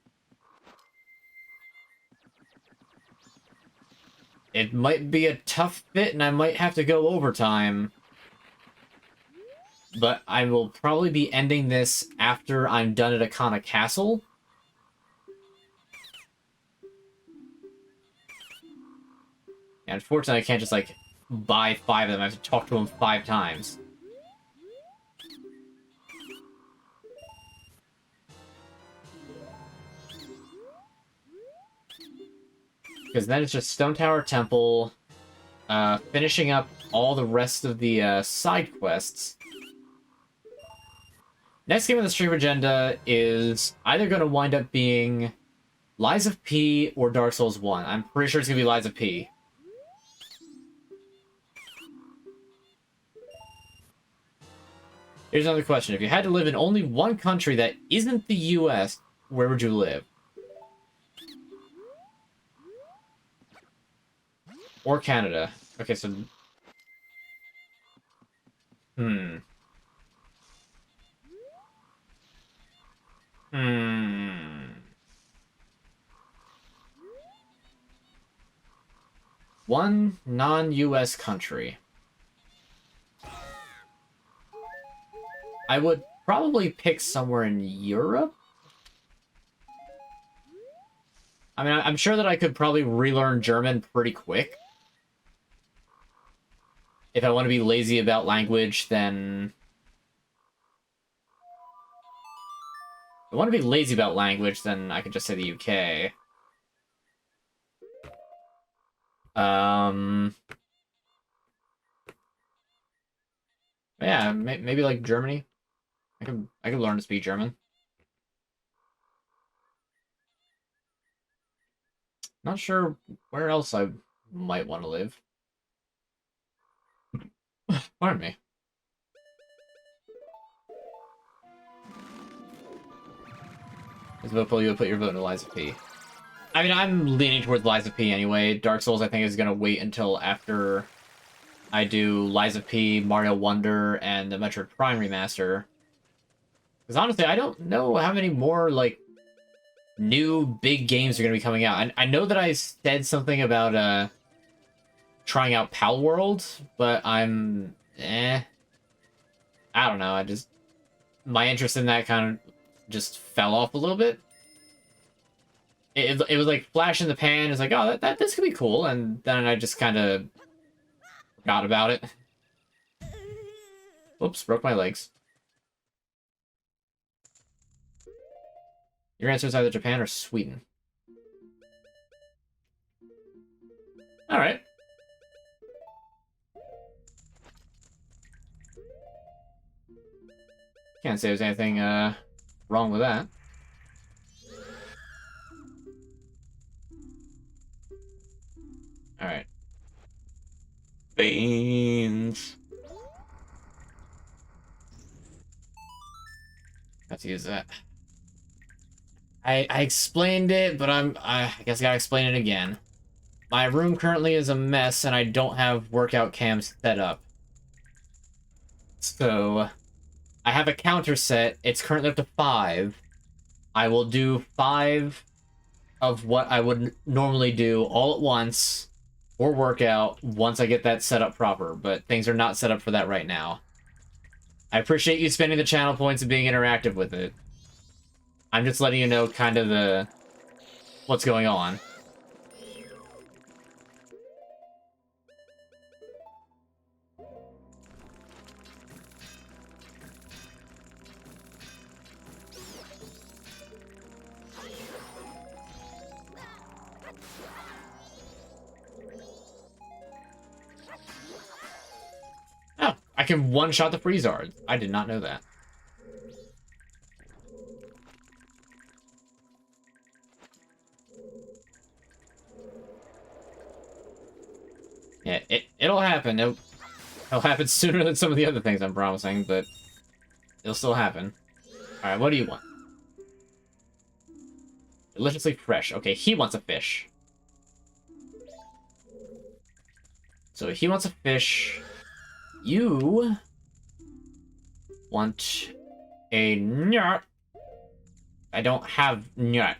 It might be a tough fit, and I might have to go overtime. But I will probably be ending this after I'm done at Akana Castle. And unfortunately, I can't just, like, buy 5 of them. I have to talk to them 5 times. Because then it's just Stone Tower Temple, finishing up all the rest of the side quests. Next game on the stream agenda is either going to wind up being Lies of P or Dark Souls 1. I'm pretty sure it's going to be Lies of P. Here's another question. If you had to live in only one country that isn't the US, where would you live? Or Canada. Okay, so... One non-US country. I would probably pick somewhere in Europe. I mean, I'm sure that I could probably relearn German pretty quick. If I want to be lazy about language, then... If I want to be lazy about language, then I could just say the UK. Yeah, maybe like Germany. I could learn to speak German. Not sure where else I might want to live. Pardon me. As a vote, you would put your vote in Lies of P. I mean, I'm leaning towards Lies of P anyway. Dark Souls, I think, is going to wait until after I do Lies of P, Mario Wonder, and the Metroid Prime Remaster. Because honestly, I don't know how many more, like, new big games are going to be coming out. I know that I said something about, trying out Pal World, but I'm I don't know. My interest in that kind of just fell off a little bit. It was like flash in the pan. It's like, oh, this could be cool, and then I just kind of forgot about it. Oops, broke my legs. Your answer is either Japan or Sweden. All right. Can't say there's anything wrong with that. All right. Beans. Got to use that. I explained it, but I guess I gotta explain it again. My room currently is a mess, and I don't have workout cams set up. So, I have a counter set. It's currently up to 5. I will do 5 of what I would normally do all at once or workout once I get that set up proper, but things are not set up for that right now. I appreciate you spending the channel points and being interactive with it. I'm just letting you know kind of what's going on. Oh, I can one-shot the Freezard. I did not know that. Yeah, it'll happen. It'll happen sooner than some of the other things I'm promising, but it'll still happen. Alright, what do you want? Deliciously fresh. Okay, he wants a fish. So he wants a fish. You want a nut. I don't have nut.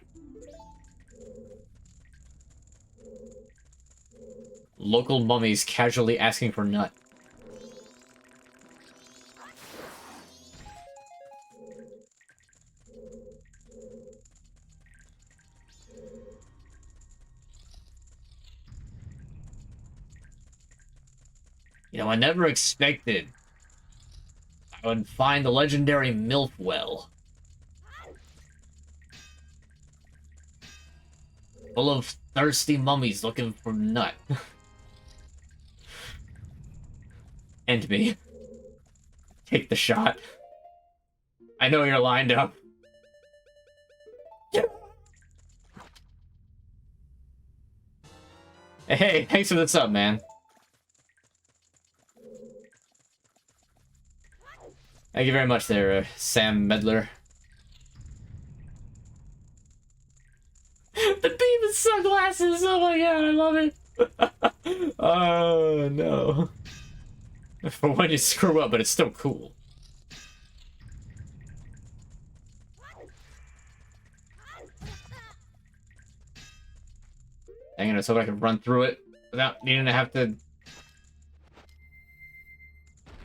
Local mummies casually asking for nut. You know, I never expected I would find the legendary MILF well. Full of thirsty mummies looking for nut. And me. Take the shot. I know you're lined up. Hey, thanks for the sub, man. Thank you very much there, Sam Medler. The demon sunglasses! Oh my god, I love it! Oh, no. For when you screw up, but it's still cool. Dang it, I was hoping I could run through it without needing to have to...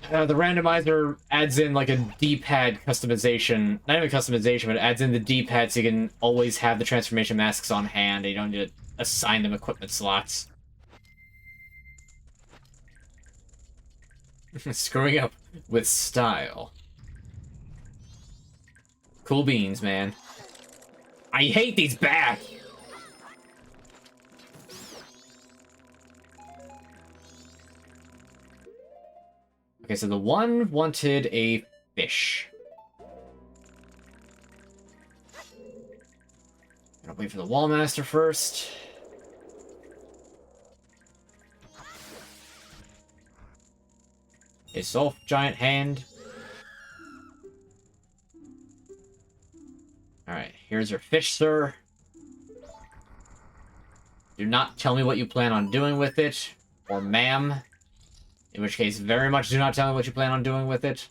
the randomizer adds in like a D-pad customization. Not even customization, but it adds in the D-pad so you can always have the transformation masks on hand and you don't need to assign them equipment slots. Screwing up with style. Cool beans, man. I hate these back! Okay, so the one wanted a fish. Gotta wait for the Wallmaster first. A soft giant hand. Alright, here's your fish, sir. Do not tell me what you plan on doing with it, or ma'am. In which case, very much do not tell me what you plan on doing with it.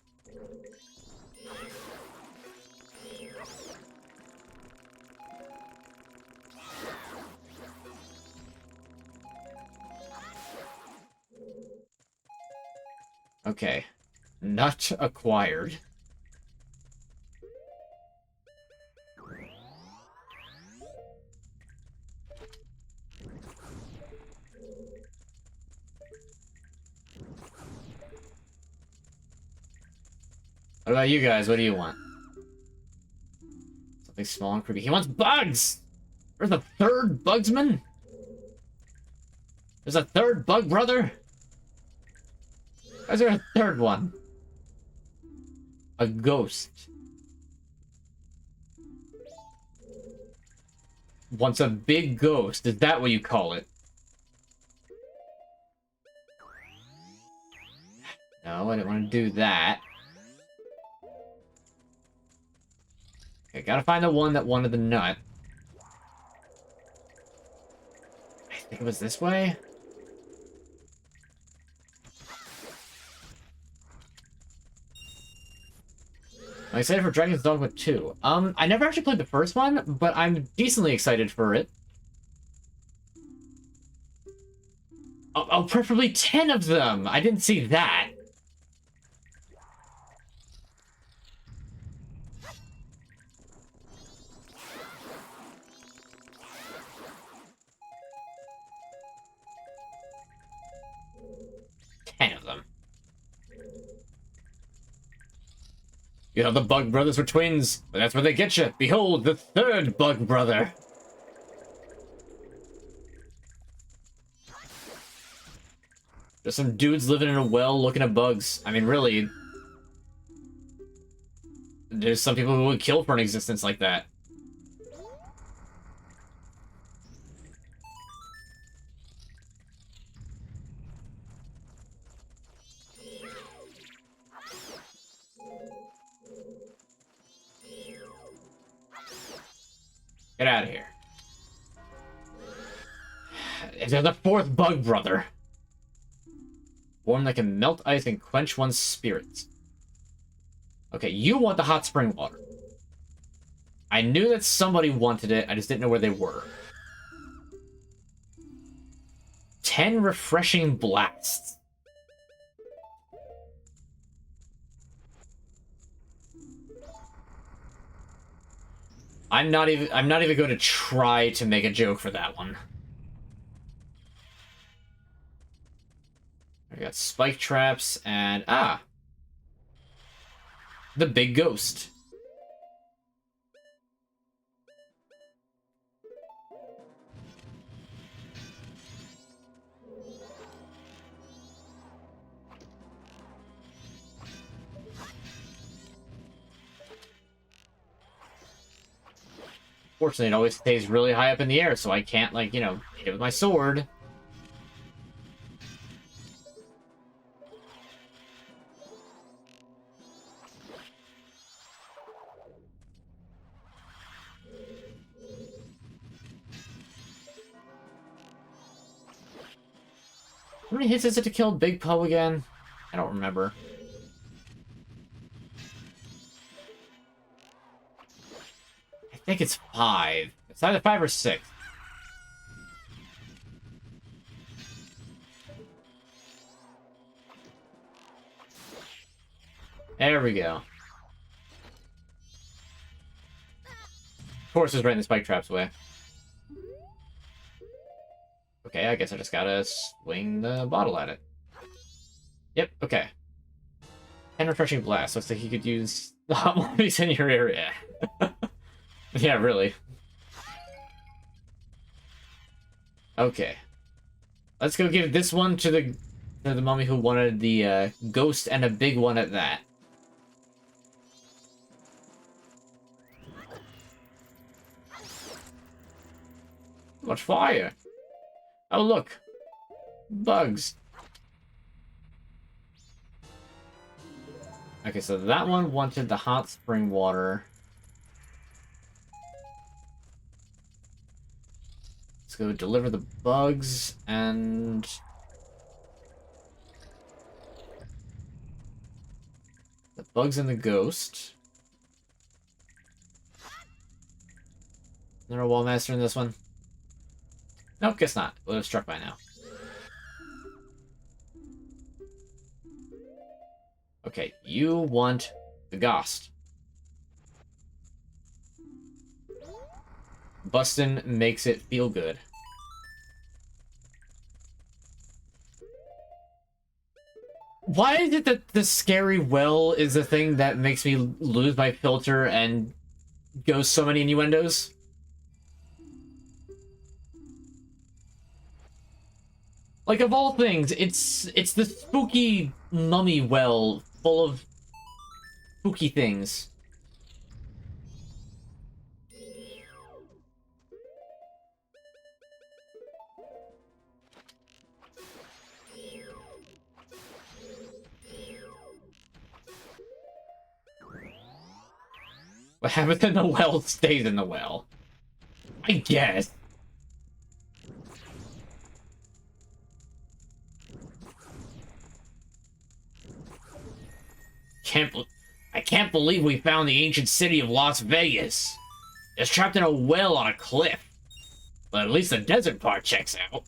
Okay. Nut acquired. What about you guys? What do you want? Something small and creepy. He wants bugs! There's a third bugsman? There's a third bug brother? Why is there a third one? A ghost. Wants a big ghost. Is that what you call it? No, I didn't want to do that. Okay, gotta find the one that wanted the nut. I think it was this way? I'm excited for Dragon's Dogma 2. I never actually played the first one, but I'm decently excited for it. Oh, preferably 10 of them! I didn't see that. You know, the Bug Brothers were twins, but that's where they get you. Behold, the third Bug Brother. There's some dudes living in a well looking at bugs. I mean, really, there's some people who would kill for an existence like that. Get out of here. There's a fourth Bug Brother. One that can melt ice and quench one's spirits. Okay, you want the hot spring water. I knew that somebody wanted it, I just didn't know where they were. 10 refreshing blasts. I'm not even going to try to make a joke for that one. I got spike traps and the big ghost. Fortunately, it always stays really high up in the air, so I can't, like, you know, hit it with my sword. How many hits is it to kill Big Poe again? I don't remember. I think it's 5. It's either 5 or 6. There we go. Of course, it's right in the spike trap's way. Okay, I guess I just gotta swing the bottle at it. Yep, okay. 10 refreshing blast. Looks like you could use the hot mummies in your area. Yeah, really. Okay. Let's go give this one to the mummy who wanted the ghost and a big one at that. Much fire. Oh, look. Bugs. Okay, so that one wanted the hot spring water. Let's go deliver the bugs and... the bugs and the ghost. Is there a wall master in this one? Nope, guess not. Would have struck by now. Okay, you want the Ghost. Bustin' makes it feel good. Why is it that the scary well is the thing that makes me lose my filter and go so many innuendos? Like, of all things, it's the spooky mummy well full of spooky things. What happens in the well stays in the well. I guess. I can't believe we found the ancient city of Las Vegas. It's trapped in a well on a cliff. But at least the desert part checks out.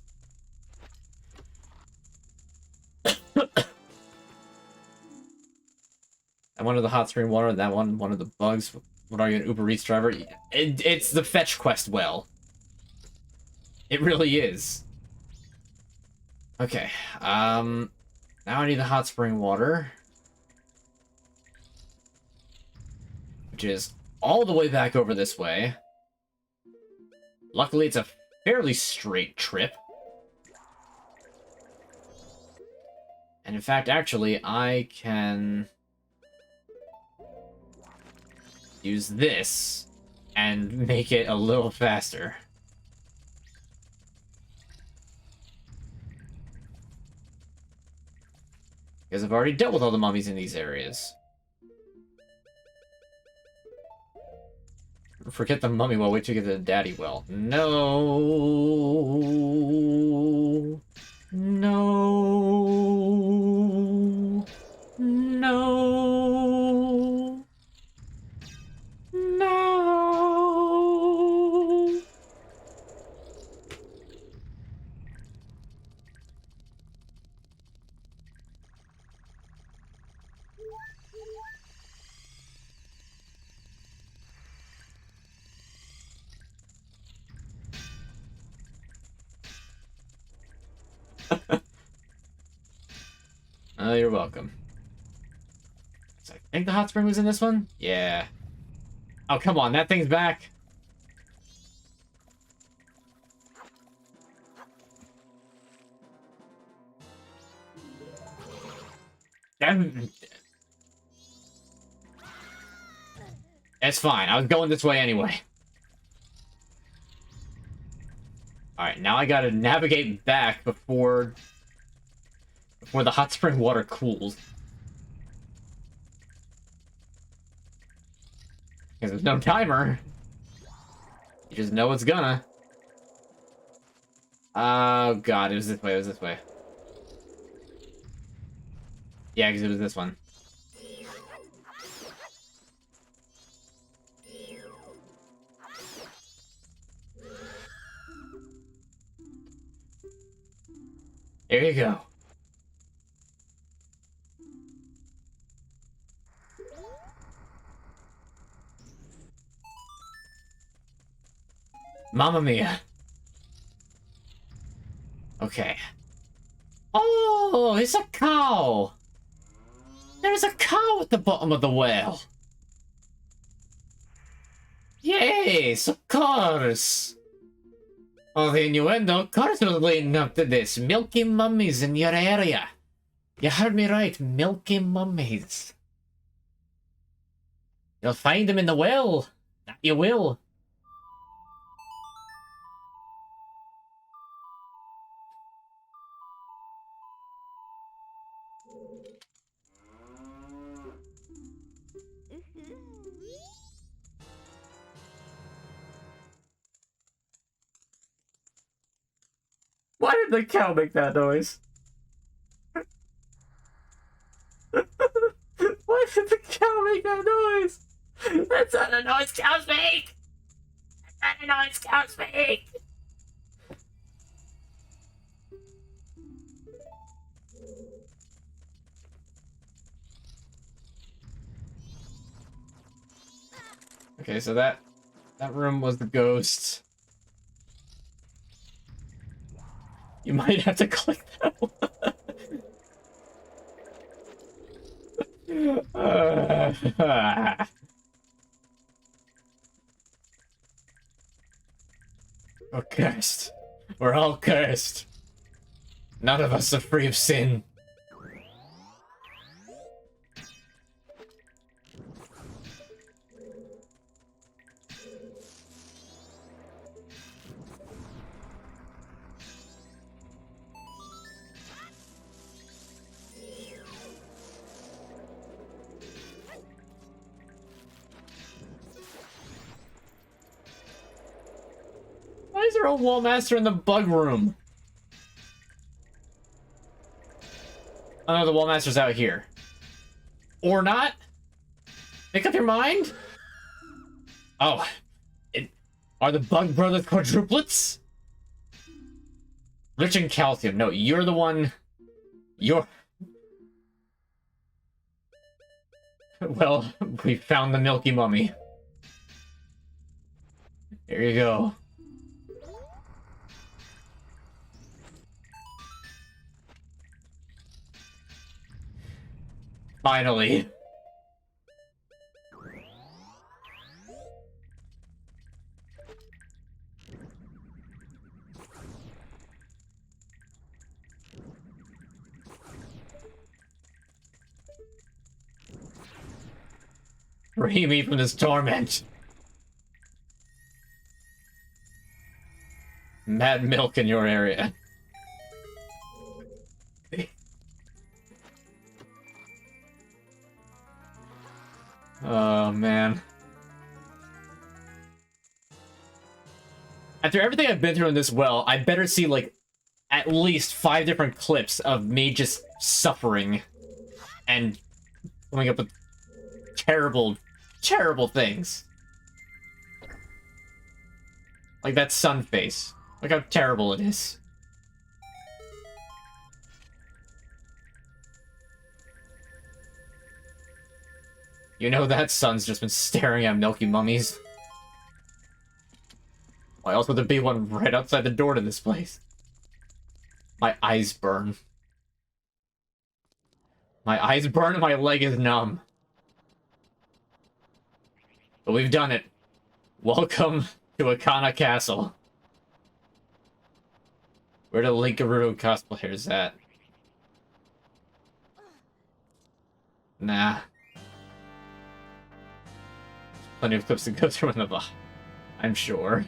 I wanted the hot spring water, that one of the bugs. What are you, an Uber Eats driver? It's the fetch quest well. It really is. Okay, now I need the hot spring water. Which is all the way back over this way. Luckily, it's a fairly straight trip. And in fact, actually, I can use this and make it a little faster. Because I've already dealt with all the mummies in these areas. Forget the mummy well, wait till you get to the daddy well. No. No. No. No. Oh, you're welcome. So I think the hot spring was in this one? Yeah. Oh, come on, that thing's back. It's fine. I was going this way anyway. Alright, now I gotta navigate back before the hot spring water cools. Because there's no timer. You just know it's gonna. Oh god, it was this way, it was this way. Yeah, because it was this one. There you go. Mamma mia. Okay. Oh, it's a cow. There's a cow at the bottom of the well. Yes, of course. Oh, the innuendo, of course, was leading up to this. Milky mummies in your area. You heard me right, milky mummies. You'll find them in the well. That you will. Why did the cow make that noise? Why did the cow make that noise? That's not a noise cows make! That's not a noise cows make! Okay, so that room was the ghost. You might have to click that one. We're cursed. We're all cursed. None of us are free of sin. Why is there a wall master in the bug room? Oh no, the wall master's out here. Or not? Make up your mind? Oh. Are the bug brothers quadruplets? Rich in calcium. No, you're the one. You're... Well, we found the milky mummy. Here you go. Finally. Free me from this torment. Mad milk in your area. Oh, man. After everything I've been through in this well, I better see, like, at least 5 different clips of me just suffering and coming up with terrible, terrible things. Like that sun face. Look how terrible it is. You know that sun's just been staring at milky mummies. Why else would there be one right outside the door to this place? My eyes burn. My eyes burn and my leg is numb. But we've done it. Welcome to Akana Castle. Where the Linkaroo cosplayers at? Nah. Plenty of clips to go through in the box, I'm sure.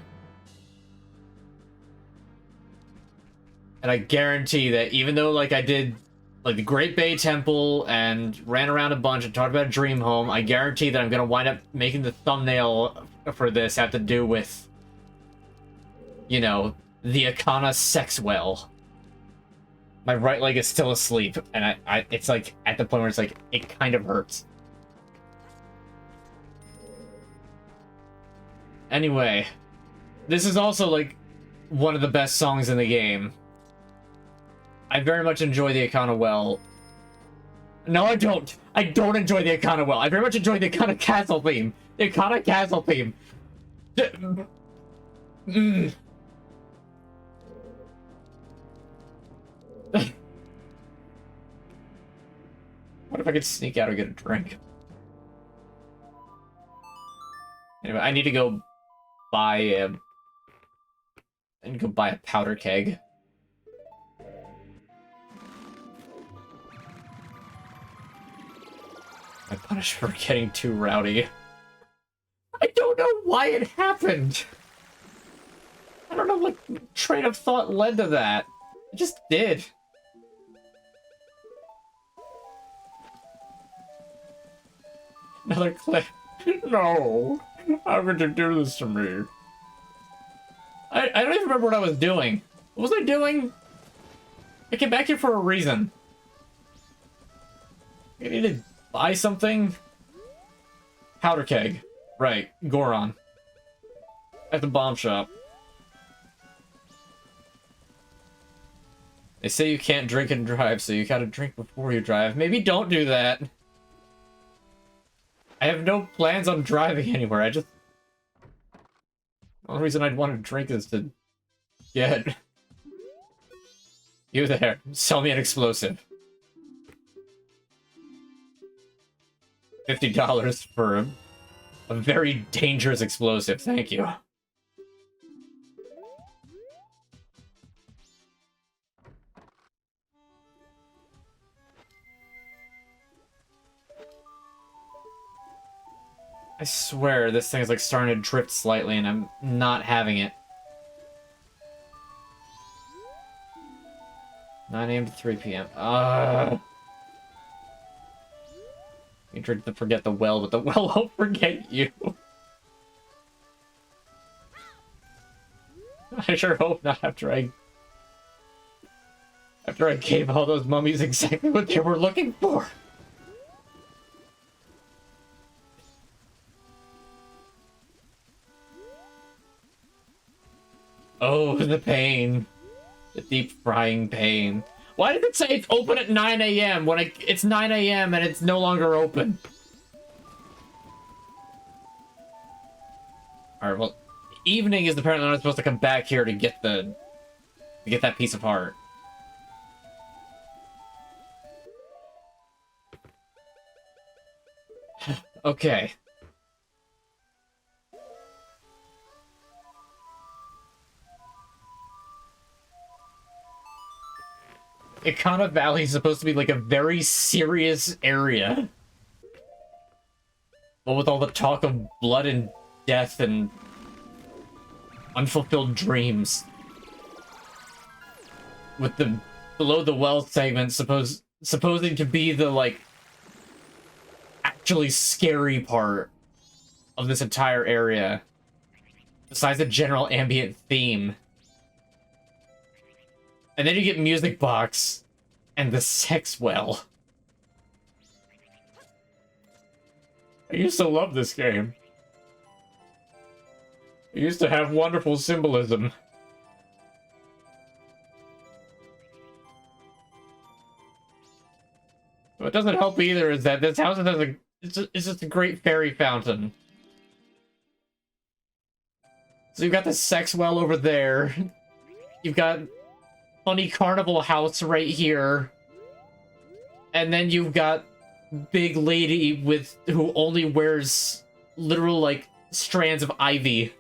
And I guarantee that even though, like, I did, like, the Great Bay Temple and ran around a bunch and talked about Dream Home, I guarantee that I'm gonna wind up making the thumbnail for this have to do with, you know, the Akana sex well. My right leg is still asleep, and it's like, at the point where it's like, it kind of hurts. Anyway, this is also, like, one of the best songs in the game. I very much enjoy the Akana well. No, I don't. I don't enjoy the Akana well. I very much enjoy the Akana Castle theme. The Akana Castle theme. What if I could sneak out or get a drink? Anyway, I need to go buy a powder keg. My punishment for getting too rowdy. I don't know why it happened. I don't know what train of thought led to that. It just did. Another clip. No. How could you do this to me? I don't even remember what I was doing. What was I doing? I came back here for a reason. I need to buy something? Powder keg. Right. Goron. At the bomb shop. They say you can't drink and drive, so you gotta drink before you drive. Maybe don't do that. I have no plans on driving anywhere. I just The only reason I'd want to drink is to get... You there, sell me an explosive. $50 for a very dangerous explosive, thank you. I swear this thing is like starting to drift slightly and I'm not having it. 9 a.m. to 3 p.m. You tried to forget the well, but the well won't forget you. I sure hope not after I gave all those mummies exactly what they were looking for. Oh, the pain. The deep frying pain. Why did it say it's open at 9 a.m. when it's 9 a.m. and it's no longer open? Alright, well, evening is apparently not supposed to come back here to get that piece of heart. Okay. Ikana Valley is supposed to be like a very serious area. But with all the talk of blood and death and unfulfilled dreams. With the below the well segment supposing to be the like actually scary part of this entire area. Besides the general ambient theme. And then you get Music Box and the Sex Well. I used to love this game. It used to have wonderful symbolism. What doesn't help either is that this house has it's just a great fairy fountain. So you've got the Sex Well over there. You've got funny carnival house right here. And then you've got big lady who only wears literal like strands of ivy.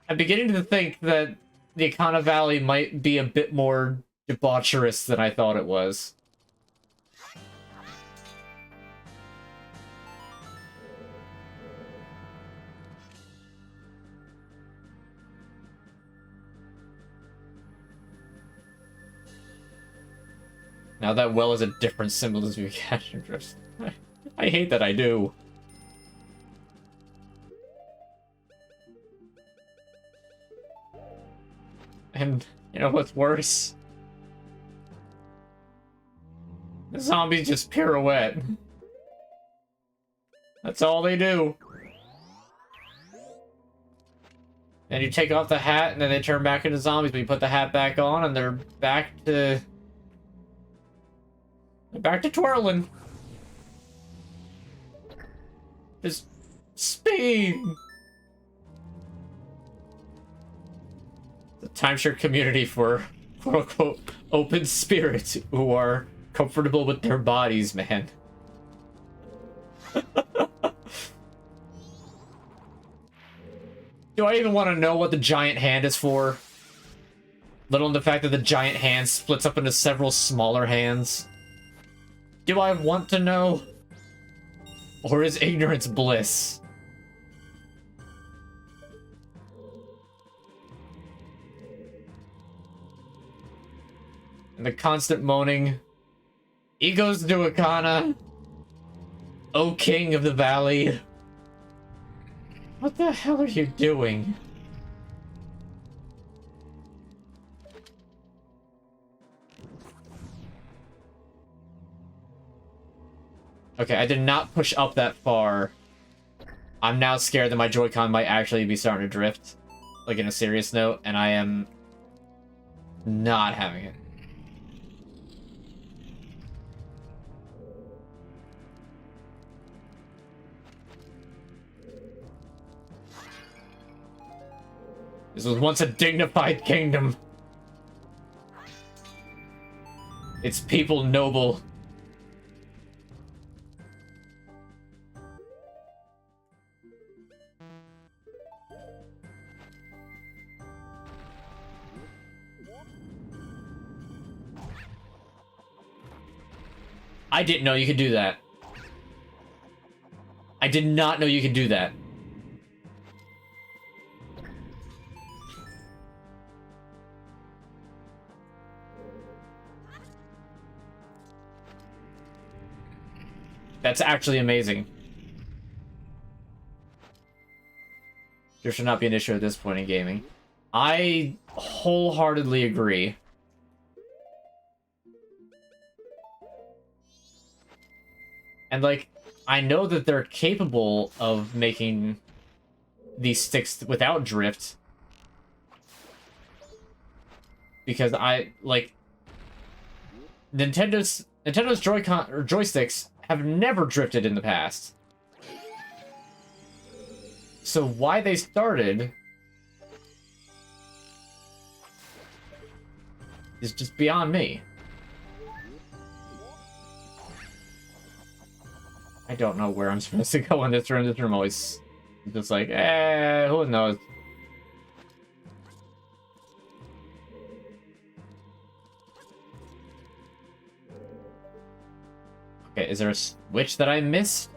I'm beginning to think that the Ikana Valley might be a bit more debaucherous than I thought it was. Now that well is a different symbol as we catch interest. I hate that I do. And you know what's worse? The zombies just pirouette. That's all they do. And you take off the hat and then they turn back into zombies, but you put the hat back on and they're back to... Back to twirling. Just speed. The timeshare community for quote-unquote open spirits who are comfortable with their bodies, man. Do I even want to know what the giant hand is for? Let alone the fact that the giant hand splits up into several smaller hands. Do I want to know? Or is ignorance bliss? And the constant moaning. Egos to Ikana. O King of the Valley. What the hell are you doing? Okay, I did not push up that far. I'm now scared that my Joy-Con might actually be starting to drift. Like, in a serious note, and I am not having it. This was once a dignified kingdom. Its people noble. I didn't know you could do that. I did not know you could do that. That's actually amazing. There should not be an issue at this point in gaming. I wholeheartedly agree. And, like, I know that they're capable of making these sticks without drift. Because Nintendo's Joy-Con or joysticks have never drifted in the past. So why they started is just beyond me. I don't know where I'm supposed to go in this room. This room always just like, who knows? Okay, is there a switch that I missed?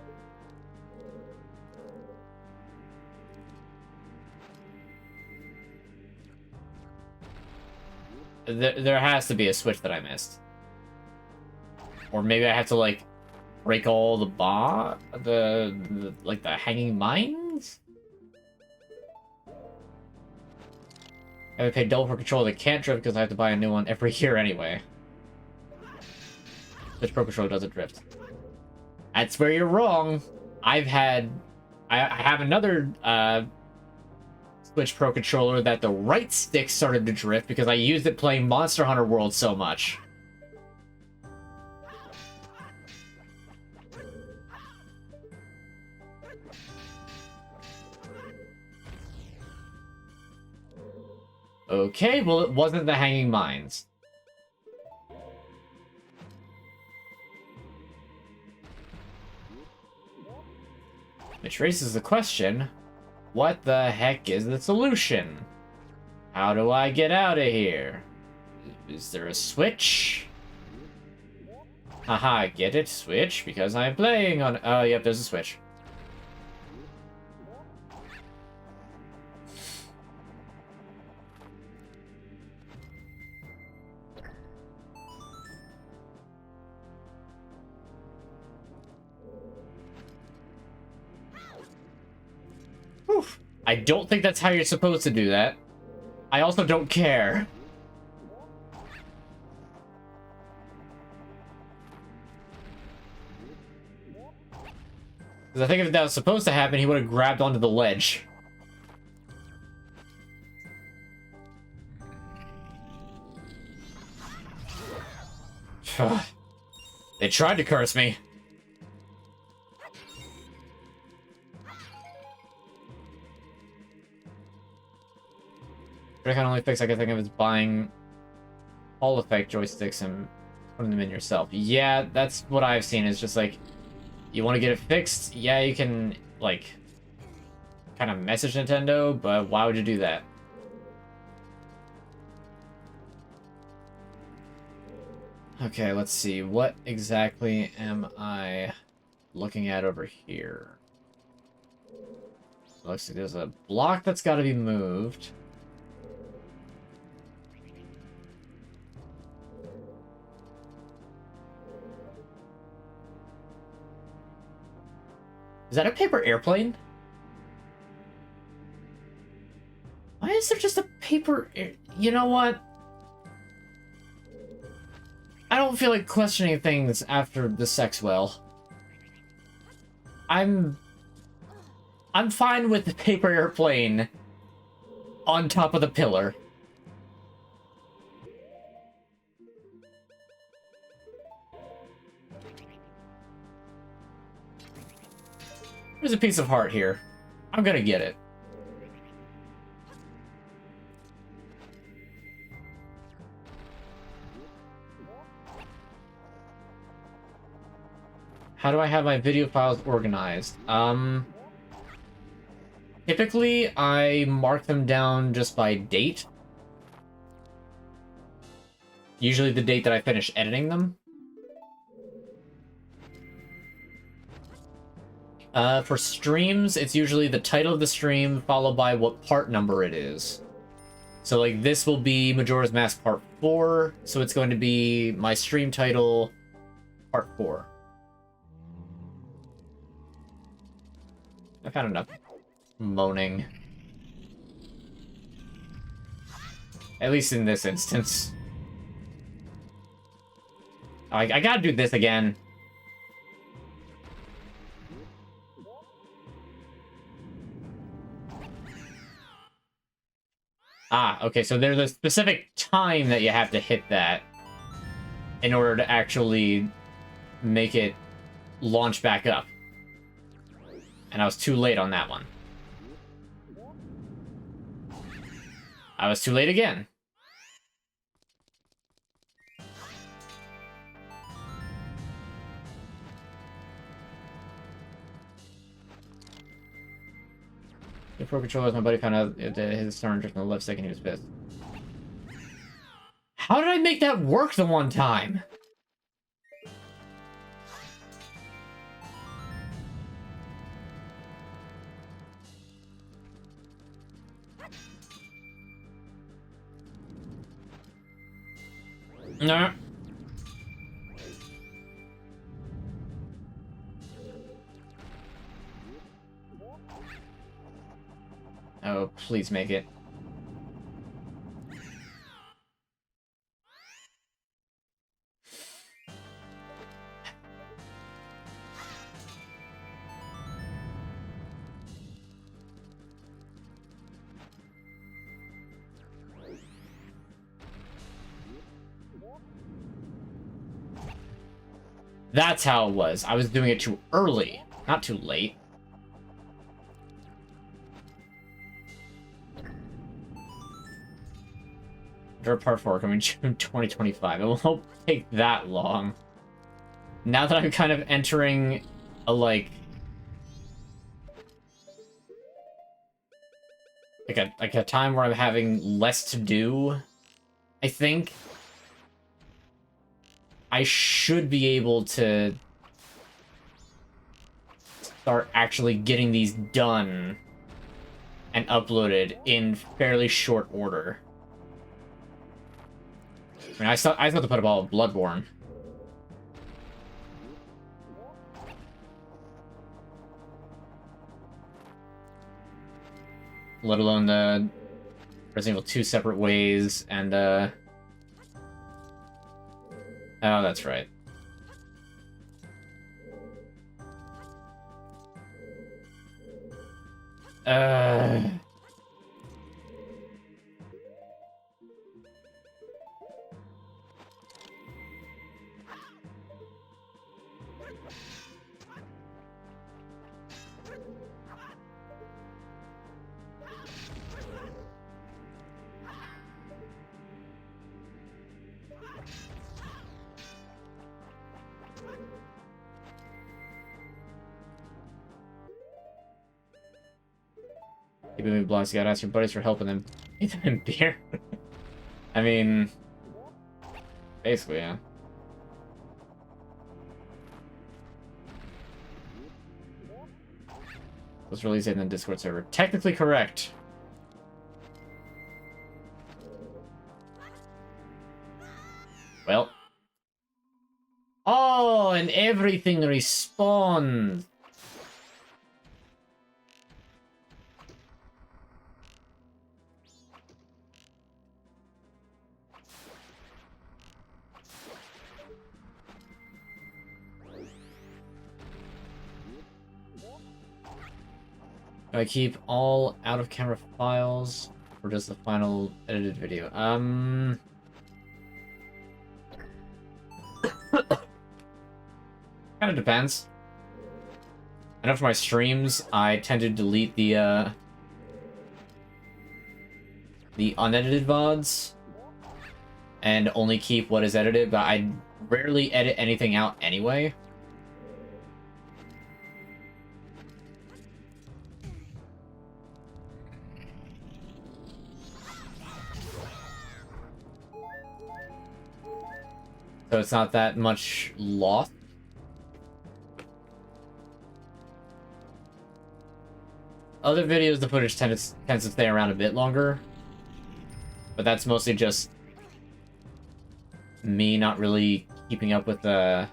There has to be a switch that I missed. Or maybe I have to, like, break all the the hanging mines? I have to pay double for controller that can't drift because I have to buy a new one every year anyway. Switch Pro Controller doesn't drift. That's where you're wrong. I have another Switch Pro Controller that the right stick started to drift because I used it playing Monster Hunter World so much. Okay, well, it wasn't the hanging mines. Which raises the question, what the heck is the solution? How do I get out of here? Is there a switch? Haha, get it? Switch? Because I'm playing on... Oh, yep, there's a switch. Oof. I don't think that's how you're supposed to do that. I also don't care. Because I think if that was supposed to happen, he would have grabbed onto the ledge. They tried to curse me. I can only fix I can think of is buying Hall Effect joysticks and putting them in yourself. Yeah, that's what I've seen. Is just like, you want to get it fixed? Yeah, you can, like, kind of message Nintendo, but why would you do that? Okay, let's see. What exactly am I looking at over here? Looks like there's a block that's got to be moved. Is that a paper airplane? Why is there just a paper... You know what? I don't feel like questioning things after the sex well. I'm fine with the paper airplane on top of the pillar. There's a piece of heart here. I'm gonna get it. How do I have my video files organized? Typically, I mark them down just by date. Usually the date that I finish editing them. For streams, it's usually the title of the stream followed by what part number it is. So, like, this will be Majora's Mask Part 4, so it's going to be my stream title, Part 4. I've had enough moaning. At least in this instance. I gotta do this again. Ah, okay, so there's a specific time that you have to hit that in order to actually make it launch back up. And I was too late on that one. I was too late again. The pro controllers, my buddy found out his turn just on the left stick and he was pissed. How did I make that work the one time? No. Oh, please make it. That's how it was. I was doing it too early, not too late. Part 4 coming June 2025. It won't take that long. Now that I'm kind of entering a, like a time where I'm having less to do, I think I should be able to start actually getting these done and uploaded in fairly short order. I mean, I still have to put up all of Bloodborne. Let alone the Resident Evil 2 separate ways, and, oh, that's right. Keeping me blocks, you gotta ask your buddies for helping them. Eat them in beer. I mean, basically, yeah. Let's release it in the Discord server. Technically correct. Well. Oh, and everything respawns. Do I keep all out-of-camera files, or just the final edited video? Kind of depends. I know for my streams, I tend to delete the unedited VODs, and only keep what is edited, but I rarely edit anything out anyway. so it's not that much loss. Other videos, the footage tends to stay around a bit longer, but that's mostly just me not really keeping up with the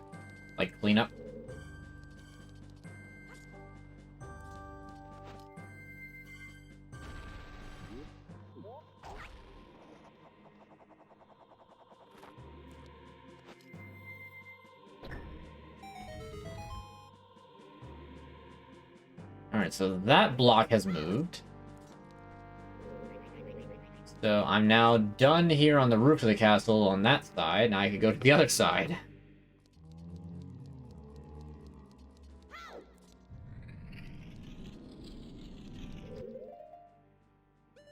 like cleanup. Alright, so that block has moved. So I'm now done here on the roof of the castle on that side. Now I can go to the other side.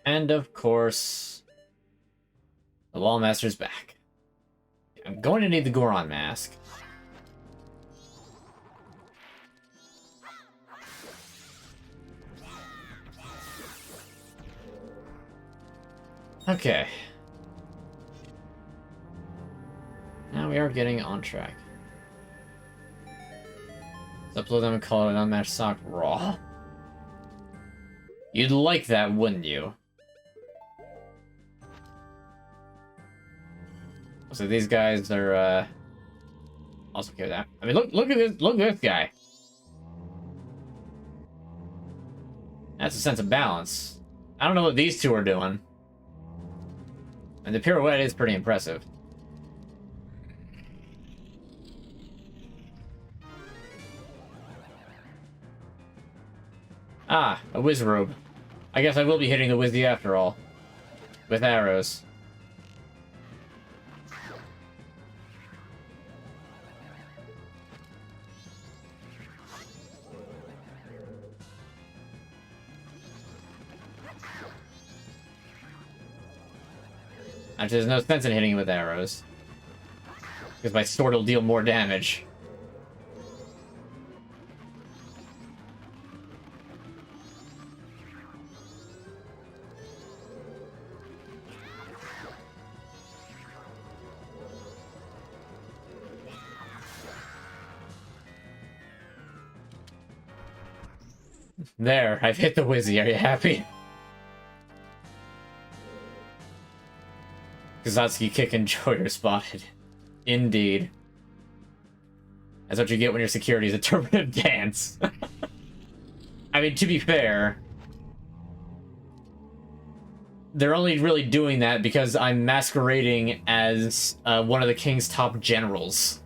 And of course, the Wallmaster's back. I'm going to need the Goron mask. Okay. Now we are getting on track. Let's upload them and call it an unmatched sock raw. You'd like that, wouldn't you? So these guys are also okay with that. I mean, look at this guy. That's a sense of balance. I don't know what these two are doing. And the pirouette is pretty impressive. Ah, a whiz robe. I guess I will be hitting the Wizzy after all. With arrows. Actually, there's no sense in hitting him with arrows. Because my sword will deal more damage. There, I've hit the Wizzy. Are you happy? Kazatsuki kick and Joy are spotted. Indeed. That's what you get when your security is a interpretive dance. I mean, to be fair, they're only really doing that because I'm masquerading as one of the king's top generals.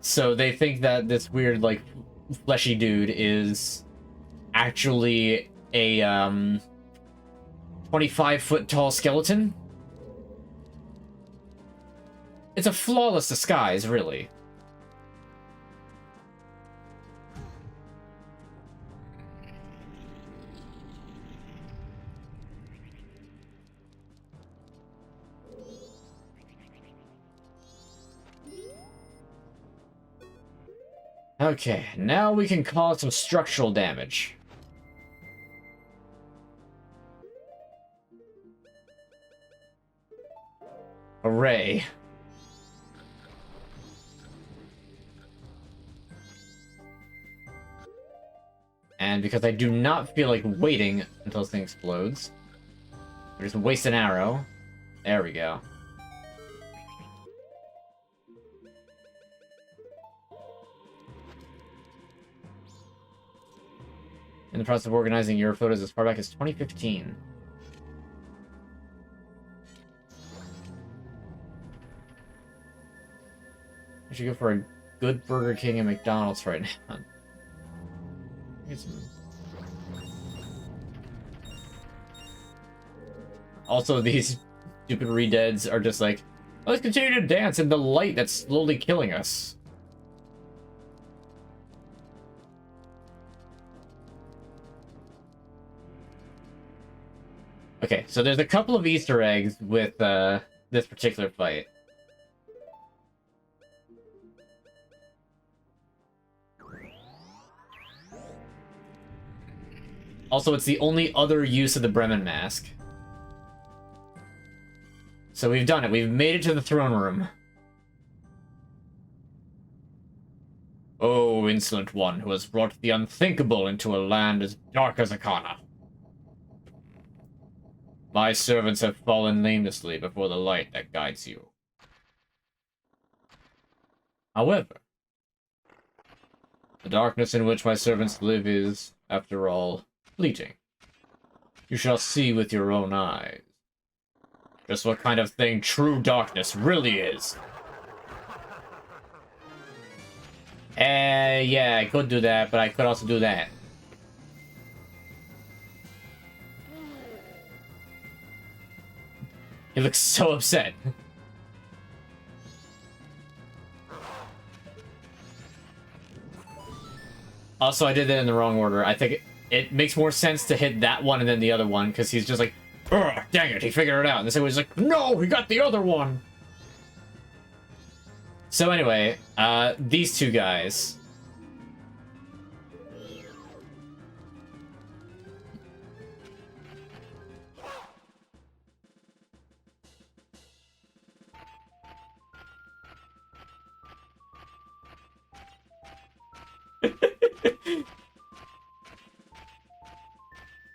So they think that this weird, like, fleshy dude is actually a 25-foot tall skeleton. It's a flawless disguise, really. Okay, now we can cause some structural damage. Hooray. And because I do not feel like waiting until this thing explodes, I just waste an arrow. There we go. In the process of organizing your photos as far back as 2015. I should go for a good Burger King and McDonald's right now. Get some... Also, these stupid redeads are just like, let's continue to dance in the light that's slowly killing us. Okay, so there's a couple of Easter eggs with this particular fight. Also, it's the only other use of the Bremen mask. So we've done it. We've made it to the throne room. Oh, insolent one who has brought the unthinkable into a land as dark as Akana. My servants have fallen namelessly before the light that guides you. However, the darkness in which my servants live is, after all, fleeting. You shall see with your own eyes just what kind of thing true darkness really is. Yeah, I could do that, but I could also do that. He looks so upset. Also, I did that in the wrong order. I think it makes more sense to hit that one and then the other one, because he's just like, ugh, dang it, he figured it out. And this was like, no, he got the other one. So anyway, these two guys.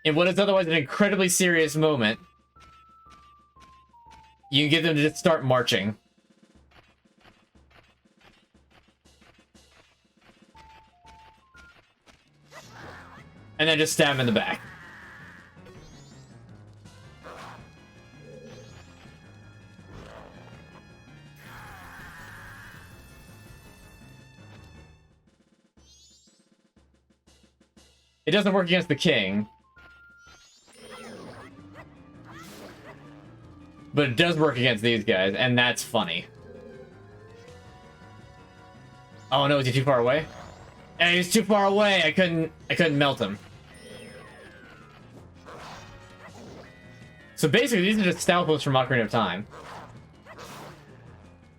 In what is otherwise an incredibly serious moment, you can get them to just start marching. And then just stab him in the back. It doesn't work against the king. But it does work against these guys, and that's funny. Oh no, is he too far away? Hey, he's too far away. I couldn't melt him. So basically, these are just style posts from Ocarina of Time.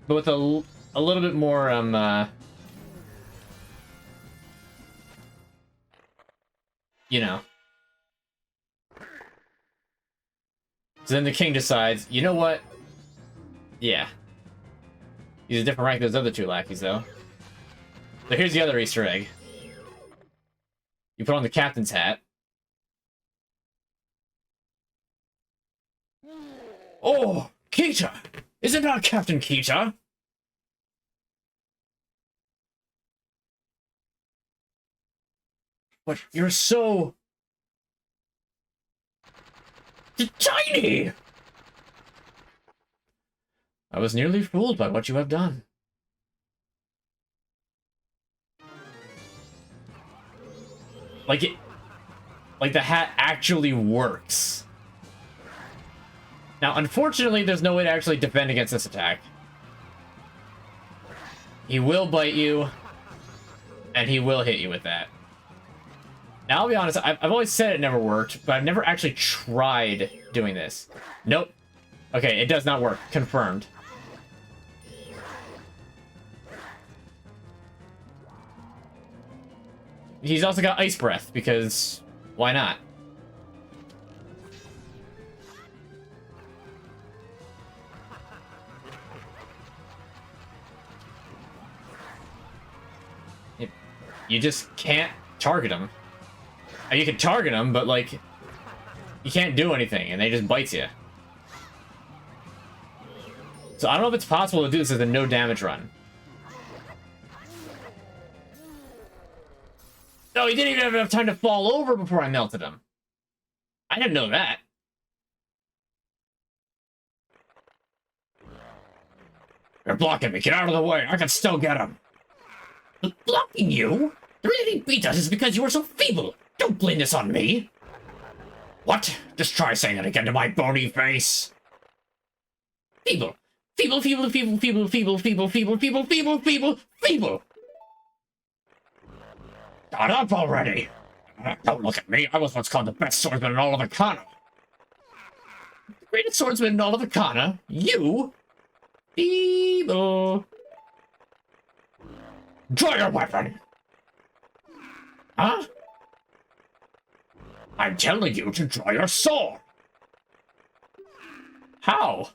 But with a little bit more, you know. So then the king decides, you know what? Yeah. He's a different rank than those other two lackeys, though. So here's the other Easter egg. You put on the captain's hat. Oh, Kita! Is it not Captain Kita? But you're so... tiny! I was nearly fooled by what you have done. Like the hat actually works. Now, unfortunately, there's no way to actually defend against this attack. He will bite you, and he will hit you with that. Now, I'll be honest, I've always said it never worked, but I've never actually tried doing this. Nope. Okay, it does not work. Confirmed. He's also got Ice Breath, because why not? You just can't target him. You can target them, but, like, you can't do anything, and they just bite you. So I don't know if it's possible to do this as a no-damage run. No, he didn't even have enough time to fall over before I melted him. I didn't know that. You're blocking me. Get out of the way. I can still get him. Blocking you? The reason he beat us is because you were so feeble. Don't blame this on me. What? Just try saying it again to my bony face. Feeble. Feeble, feeble, feeble, feeble, feeble, feeble, feeble, feeble, feeble, feeble, feeble. Shut up already. Don't look at me. I was once called the best swordsman in all of Akana. The greatest swordsman in all of Akana? You? Feeble. Draw your weapon. Huh? I'm telling you to draw your sword. How?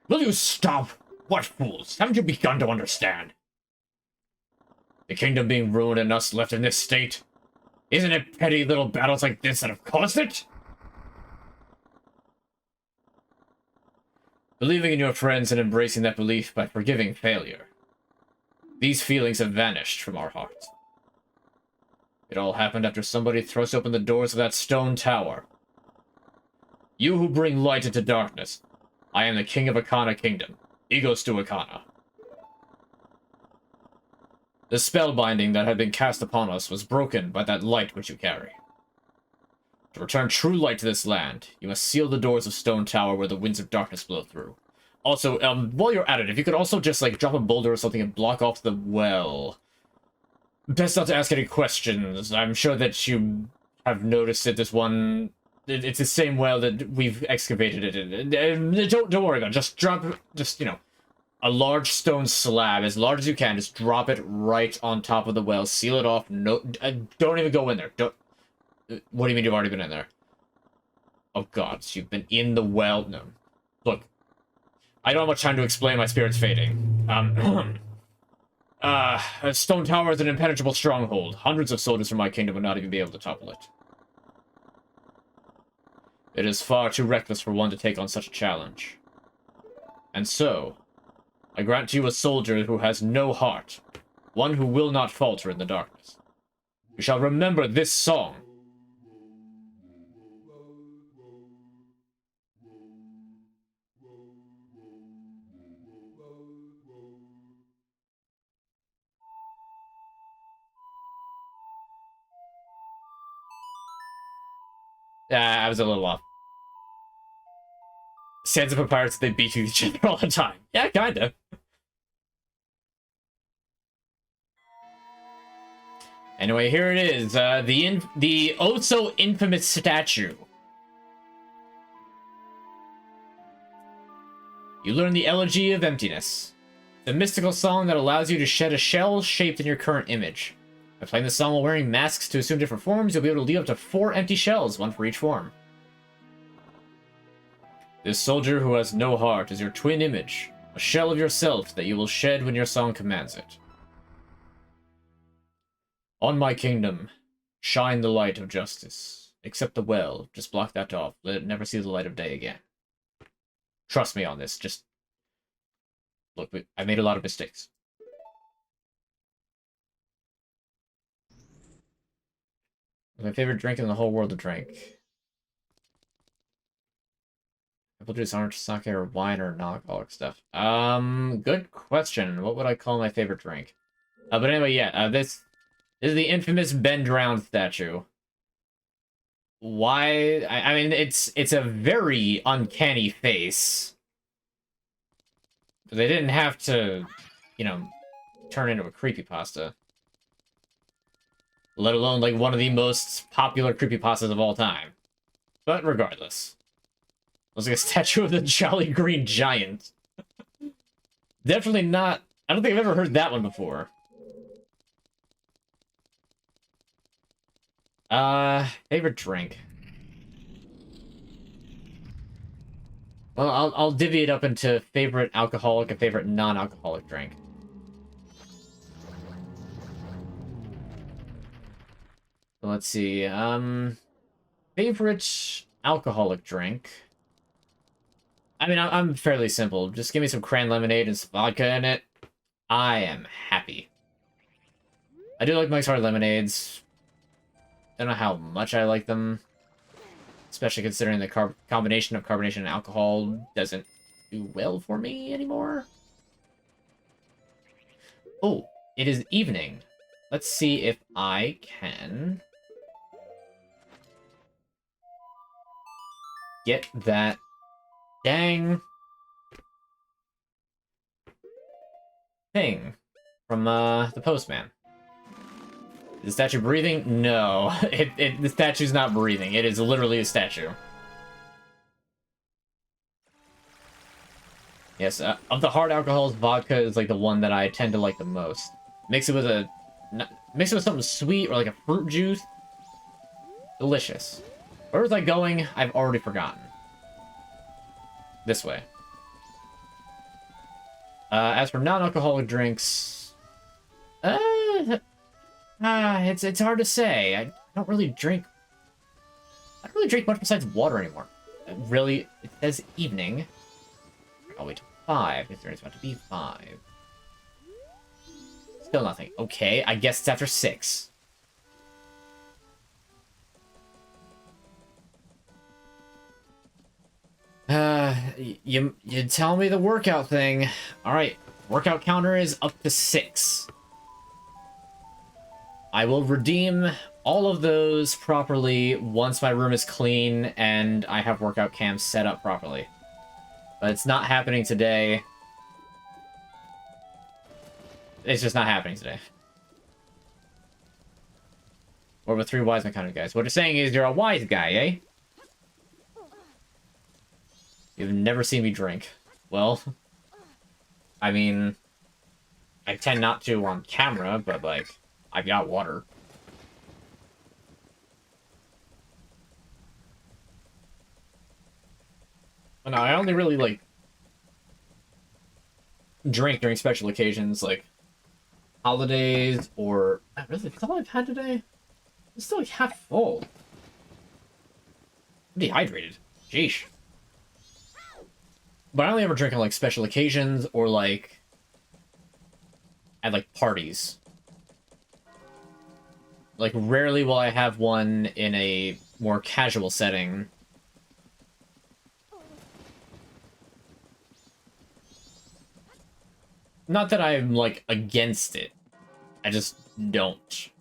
Will you stop? What fools? Haven't you begun to understand? The kingdom being ruined and us left in this state? Isn't it petty little battles like this that have caused it? Believing in your friends and embracing that belief by forgiving failure. These feelings have vanished from our hearts. It all happened after somebody thrust open the doors of that stone tower. You who bring light into darkness. I am the king of Akana Kingdom. Egos to Akana. The spellbinding that had been cast upon us was broken by that light which you carry. To return true light to this land, you must seal the doors of Stone Tower where the winds of darkness blow through. Also, while you're at it, if you could also just, like, drop a boulder or something and block off the well. Best not to ask any questions. I'm sure that you have noticed that this one... It's the same well that we've excavated it in. Don't worry about it. Just drop... Just, you know... A large stone slab, as large as you can, just drop it right on top of the well, seal it off, no, don't even go in there, don't, what do you mean you've already been in there? Oh god, so you've been in the well, no, look, I don't have much time to explain, my spirit's fading, Stone Tower is an impenetrable stronghold, hundreds of soldiers from my kingdom would not even be able to topple it. It is far too reckless for one to take on such a challenge, and so, I grant to you a soldier who has no heart, one who will not falter in the darkness. You shall remember this song. I was a little off. Sands of pirates, they beat each other all the time. Yeah, kinda. Anyway, here it is. The oh-so-infamous statue. You learn the Elegy of Emptiness. The mystical song that allows you to shed a shell shaped in your current image. By playing the song while wearing masks to assume different forms, you'll be able to leave up to 4 empty shells, one for each form. This soldier who has no heart is your twin image, a shell of yourself that you will shed when your song commands it. On my kingdom, shine the light of justice. Except the well, just block that off. Let it never see the light of day again. Trust me on this, just... Look, I made a lot of mistakes. My favorite drink in the whole world to drink. Apple juice, orange sake, or wine, or non-alcoholic stuff. Good question. What would I call my favorite drink? But anyway, yeah, this is the infamous Ben Drowned statue. Why? I mean, it's a very uncanny face. They didn't have to, you know, turn into a creepypasta. Let alone, like, one of the most popular creepypastas of all time. But regardless. Looks like a statue of the Jolly Green Giant. Definitely not... I don't think I've ever heard that one before. Favorite drink. Well, I'll divvy it up into favorite alcoholic and favorite non-alcoholic drink. Let's see, favorite alcoholic drink. I mean, I'm fairly simple. Just give me some cran lemonade and some vodka in it. I am happy. I do like Mike's Hard Lemonades. Don't know how much I like them. Especially considering the combination of carbonation and alcohol doesn't do well for me anymore. Oh, it is evening. Let's see if I can... get that dang thing from the postman. Is the statue breathing? No, the statue's not breathing. It is literally a statue. Yes, of the hard alcohols, vodka is like the one that I tend to like the most. Mix it with something sweet or like a fruit juice. Delicious. Where was I going? I've already forgotten. This way. As for non-alcoholic drinks... it's hard to say. I don't really drink... I don't really drink much besides water anymore. Really, it says evening. I'll wait till 5, if there is about to be 5. Still nothing. Okay, I guess it's after 6. You tell me the workout thing. Alright, workout counter is up to 6. I will redeem all of those properly once my room is clean and I have workout cams set up properly. But it's not happening today. It's just not happening today. Or with 3 wise men kind of guys. What you're saying is you're a wise guy, eh? You've never seen me drink. Well, I mean, I tend not to on camera, but, like, I've got water. Well, no, I only really, like, drink during special occasions, like holidays or... Really, that's all I've had today? I'm still like half full. I'm dehydrated. Jeesh. But I only ever drink on, like, special occasions or, like, at, like, parties. Like, rarely will I have one in a more casual setting. Not that I'm, like, against it. I just don't.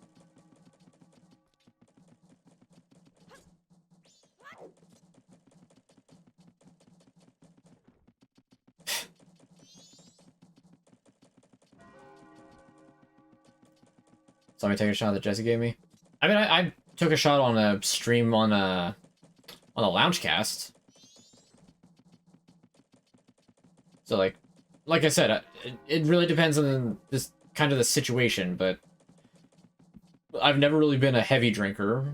So let me take a shot that Jesse gave me. I mean, I took a shot on a stream on a Loungecast. So, like I said, it really depends on this kind of the situation, but I've never really been a heavy drinker.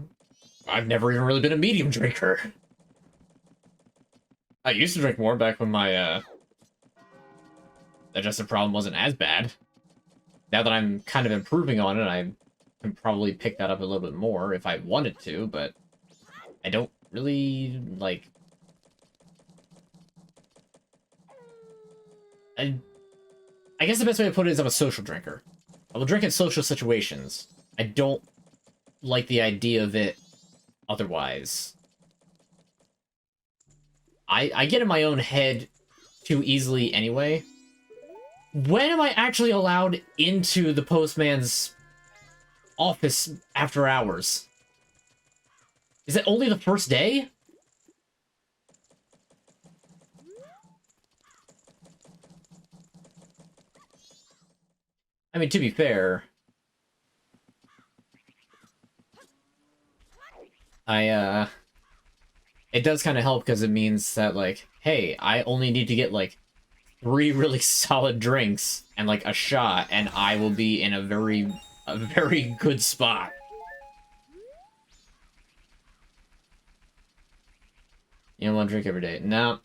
I've never even really been a medium drinker. I used to drink more back when my digestive problem wasn't as bad. Now that I'm kind of improving on it, I can probably pick that up a little bit more if I wanted to, but I don't really, like... I guess the best way to put it is I'm a social drinker. I will drink in social situations. I don't like the idea of it otherwise. I get in my own head too easily anyway. When am I actually allowed into the postman's office after hours? Is it only the first day? I mean, to be fair, it does kind of help because it means that, like, hey, I only need to get, like, 3 really solid drinks and, like, a shot, and I will be in a very good spot. You don't want to drink every day? No.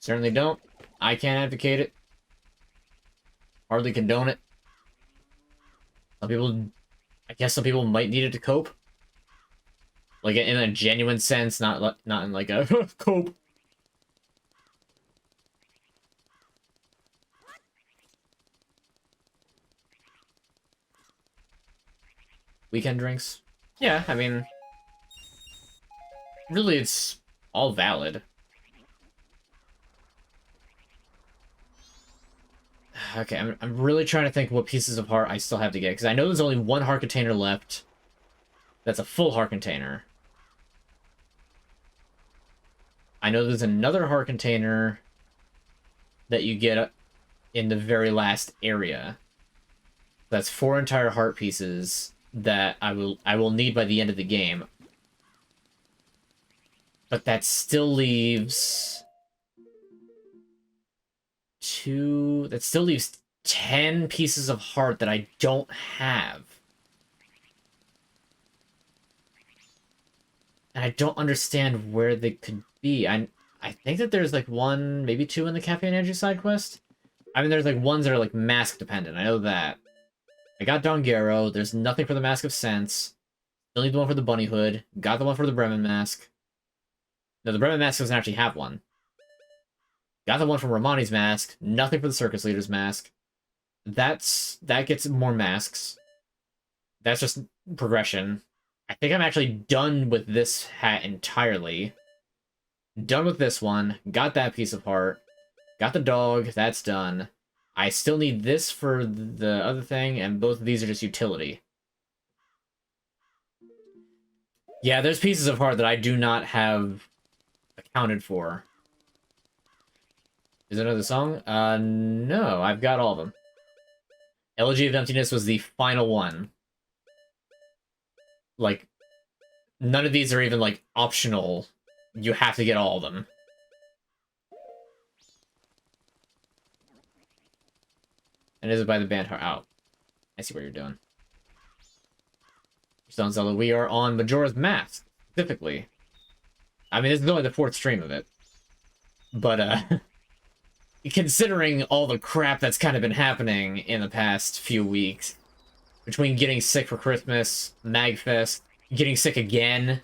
Certainly don't. I can't advocate it. Hardly condone it. Some people... I guess some people might need it to cope. Like, in a genuine sense, not in, like, a cope. Weekend drinks? Yeah, I mean... Really, it's all valid. Okay, I'm really trying to think what pieces of heart I still have to get, because I know there's only 1 heart container left. That's a full heart container. I know there's another heart container that you get in the very last area. That's 4 entire heart pieces that I will need by the end of the game. But that still leaves 2... That still leaves 10 pieces of heart that I don't have. And I don't understand where they could be. I think that there's like one, maybe two in the Cafe and Energy side quest. I mean, there's like ones that are like mask dependent. I know that. I got Dongero. There's nothing for the Mask of Sense. Still need the one for the Bunny Hood. Got the one for the Bremen Mask. No, the Bremen Mask doesn't actually have one. Got the one from Romani's Mask. Nothing for the Circus Leader's Mask. That gets more masks. That's just progression. I think I'm actually done with this hat entirely. Done with this one. Got that piece of heart. Got the dog. That's done. I still need this for the other thing, and both of these are just utility. Yeah, there's pieces of heart that I do not have accounted for. Is there another song? No, I've got all of them. Elegy of Emptiness was the final one. Like, none of these are even, like, optional. You have to get all of them. And is it by the band? Oh, I see what you're doing. Stone Zelda, we are on Majora's Mask, specifically. I mean, this is only the 4th stream of it. But, considering all the crap that's kind of been happening in the past few weeks, between getting sick for Christmas, MagFest, getting sick again,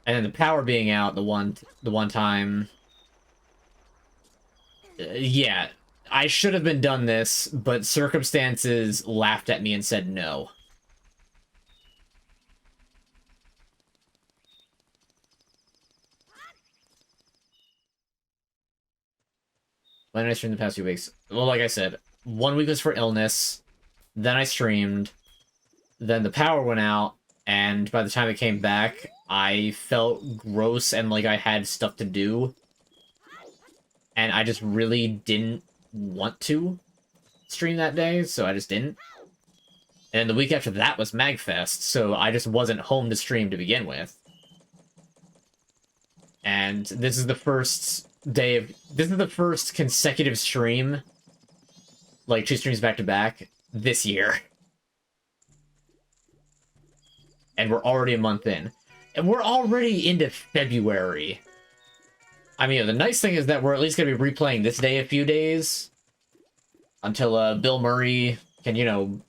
and then the power being out the one time. Yeah, I should have been done this, but circumstances laughed at me and said no. When did I stream the past few weeks? Well, like I said, 1 week was for illness, then I streamed, then the power went out, and by the time it came back, I felt gross and like I had stuff to do. And I just really didn't want to stream that day, so I just didn't. And the week after that was MagFest, so I just wasn't home to stream to begin with. And this is the first day of... This is the first consecutive stream, like 2 streams back-to-back, this year. And we're already a month in. And we're already into February. I mean, the nice thing is that we're at least going to be replaying this day a few days. Until Bill Murray can, you know,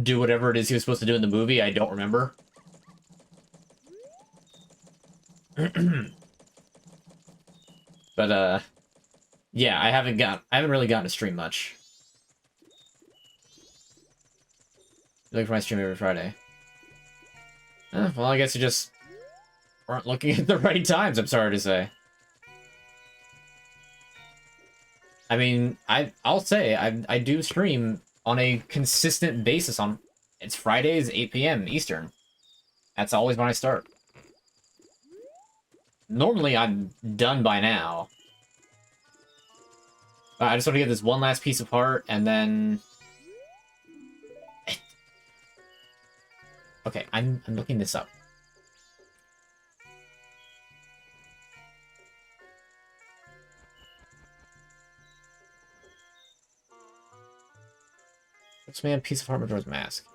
do whatever it is he was supposed to do in the movie. I don't remember. But, yeah, I haven't really gotten to stream much. Looking for my stream every Friday. Well, I guess you just weren't looking at the right times, I'm sorry to say. I mean, I'll say, I do stream on a consistent basis on... It's Fridays, 8 p.m. Eastern. That's always when I start. Normally, I'm done by now. I just want to get this one last piece of heart, and then... Okay, I'm looking this up. What's man piece of heart Majora's Mask?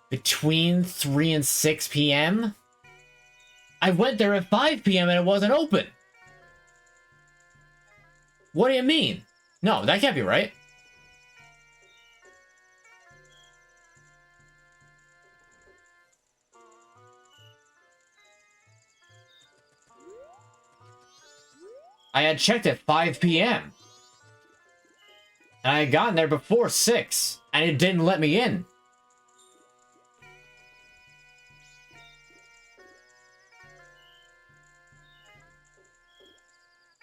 Between 3 and 6 p.m.? I went there at 5 p.m. and it wasn't open. What do you mean? No, that can't be right. I had checked at 5 p.m. And I had gotten there before 6, and it didn't let me in.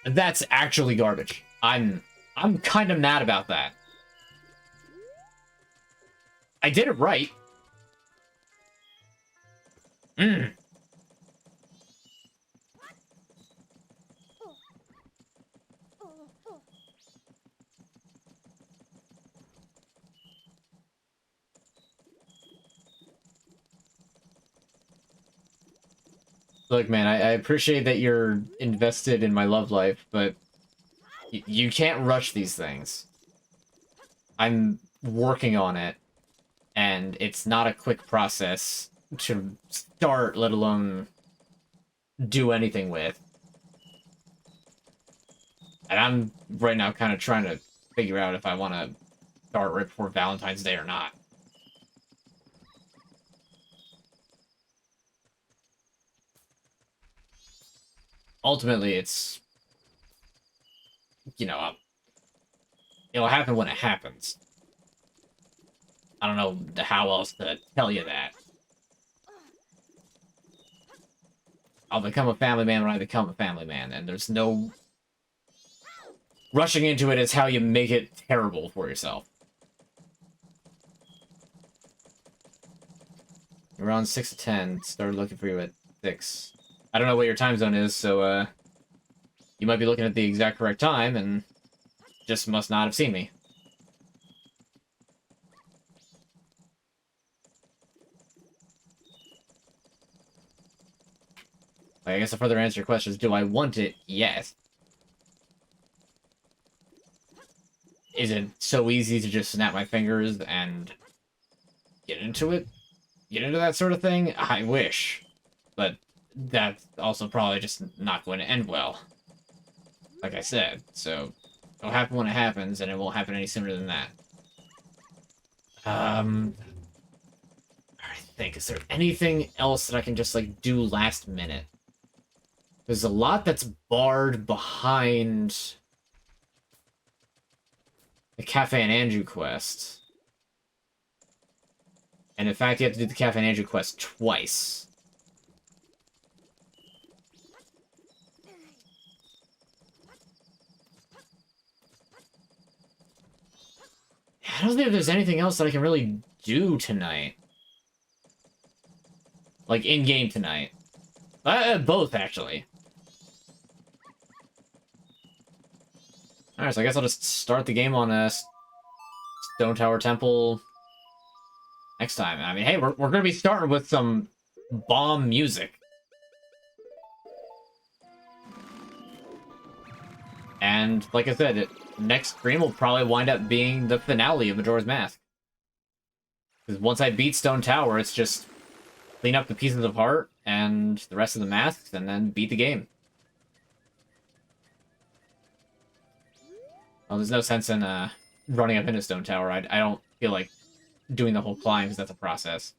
That's actually garbage. I'm kind of mad about that. I did it right. Look, man, I appreciate that you're invested in my love life, but you can't rush these things. I'm working on it, and it's not a quick process to start, let alone do anything with. And I'm right now kind of trying to figure out if I want to start right before Valentine's Day or not. Ultimately, it's, you know, it'll happen when it happens. I don't know how else to tell you that. I'll become a family man when I become a family man, and there's no rushing into it is how you make it terrible for yourself. You're on 6 to 10. Started looking for you at 6. I don't know what your time zone is, so you might be looking at the exact correct time and just must not have seen me. I guess the further answer to your question is, do I want it? Yes. Is it so easy to just snap my fingers and get into it? Get into that sort of thing? I wish. But that's also probably just not going to end well. Like I said, so it'll happen when it happens, and it won't happen any sooner than that. I think, is there anything else that I can just, like, do last minute? There's a lot that's barred behind the Cafe and Andrew quest. And in fact, you have to do the Cafe and Andrew quest twice. I don't think there's anything else that I can really do tonight. Like, in-game tonight. Both, actually. Alright, so I guess I'll just start the game on Stone Tower Temple next time. I mean, hey, we're going to be starting with some bomb music. And, like I said, next stream will probably wind up being the finale of Majora's Mask. Because once I beat Stone Tower, it's just clean up the pieces of heart and the rest of the masks, and then beat the game. Well, there's no sense in running up into Stone Tower. I don't feel like doing the whole climb, because that's a process.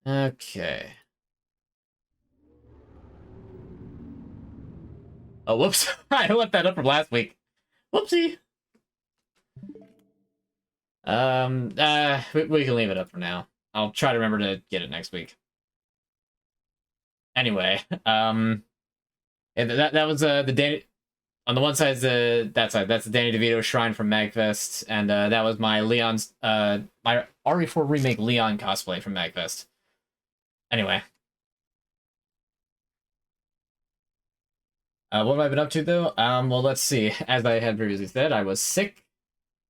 Okay. Oh, whoops. I left that up from last week. Whoopsie. We can leave it up for now. I'll try to remember to get it next week. Anyway, and that was the Danny. On the one side is that side. That's the Danny DeVito shrine from Magfest, and that was my Leon's my RE4 remake Leon cosplay from Magfest. Anyway, what have I been up to though? Well, let's see. As I had previously said, I was sick.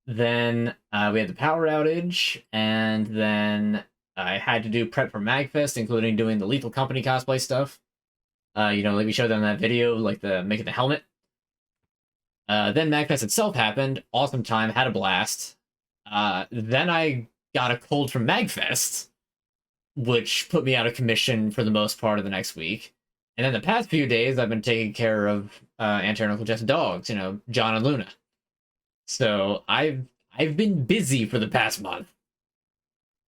Then we had the power outage, and then I had to do prep for Magfest, including doing the Lethal Company cosplay stuff. You know, like we showed them in that video, like the making the helmet. Then Magfest itself happened. Awesome time, had a blast. Then I got a cold from Magfest, which put me out of commission for the most part of the next week. And then the past few days, I've been taking care of Aunt and Uncle Jeff's dogs, you know, John and Luna. So I've been busy for the past month.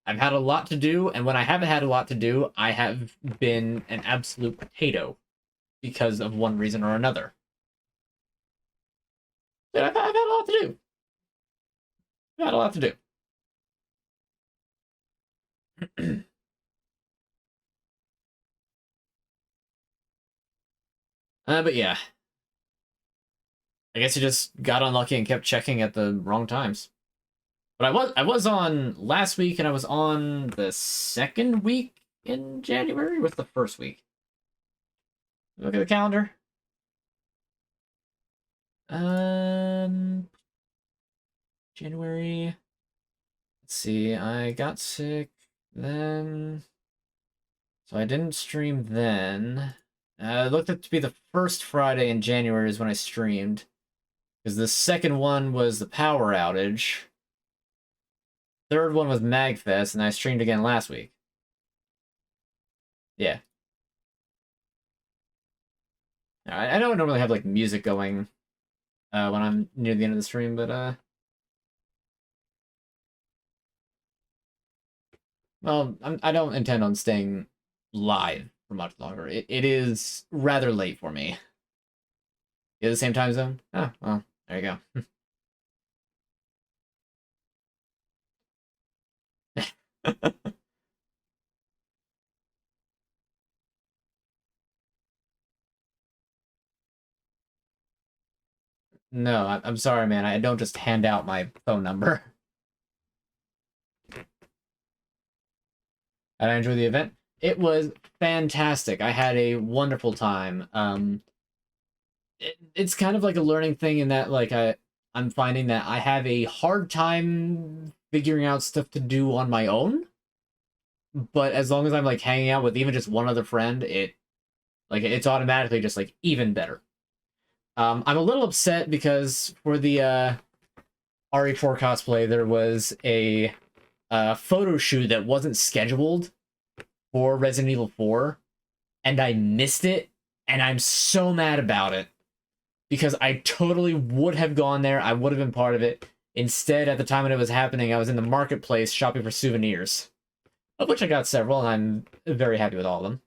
I've had a lot to do, and when I haven't had a lot to do, I have been an absolute potato because of one reason or another. But I've had a lot to do. I've had a lot to do. But yeah, I guess you just got unlucky and kept checking at the wrong times. But I was on last week, and I was on the second week in January. What's the first week? Look at the calendar. January. Let's see, I got sick then, so I didn't stream then. It looked to be the first Friday in January is when I streamed, because the second one was the power outage. Third one was MagFest, and I streamed again last week. Yeah. I don't normally have like music going when I'm near the end of the stream, but well, I don't intend on staying live for much longer. It is rather late for me. You have the same time zone? Oh, well, there you go. No, I'm sorry, man. I don't just hand out my phone number. And I enjoyed the event. It was fantastic. I had a wonderful time. It's kind of like a learning thing in that, like, I'm finding that I have a hard time figuring out stuff to do on my own. But as long as I'm like hanging out with even just one other friend, it's automatically just like even better. I'm a little upset because for the RE4 cosplay, there was a photo shoot that wasn't scheduled for Resident Evil 4, and I missed it, and I'm so mad about it because I totally would have gone there. I would have been part of it. Instead, at the time when it was happening, I was in the marketplace shopping for souvenirs, of which I got several, and I'm very happy with all of them.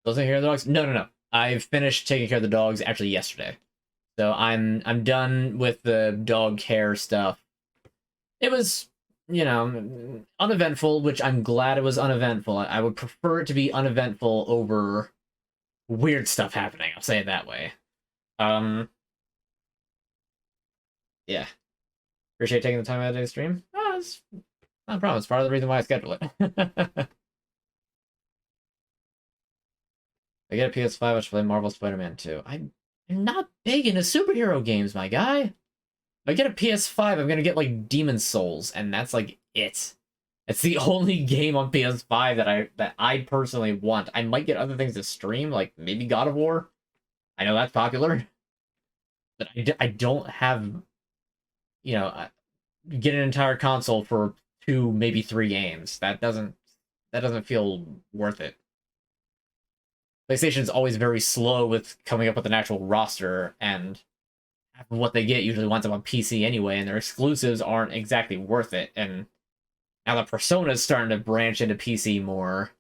Those taking care of the dogs? No, no, no. I've finished taking care of the dogs actually yesterday. So I'm done with the dog care stuff. It was, uneventful, which I'm glad it was uneventful. I would prefer it to be uneventful over weird stuff happening. I'll say it that way. Um, yeah. Appreciate taking the time out of the stream. Oh, it's not a problem. It's part of the reason why I schedule it. I get a PS5, I should play Marvel Spider-Man 2. I'm not big into superhero games, my guy. If I get a PS5, I'm gonna get like Demon Souls, and that's like it. It's the only game on PS5 that I personally want. I might get other things to stream, like maybe God of War. I know that's popular, but I don't have, get an entire console for 2, maybe 3 games. That doesn't feel worth it. PlayStation's always very slow with coming up with an actual roster, and what they get usually winds up on PC anyway, and their exclusives aren't exactly worth it. And now the Persona's starting to branch into PC more.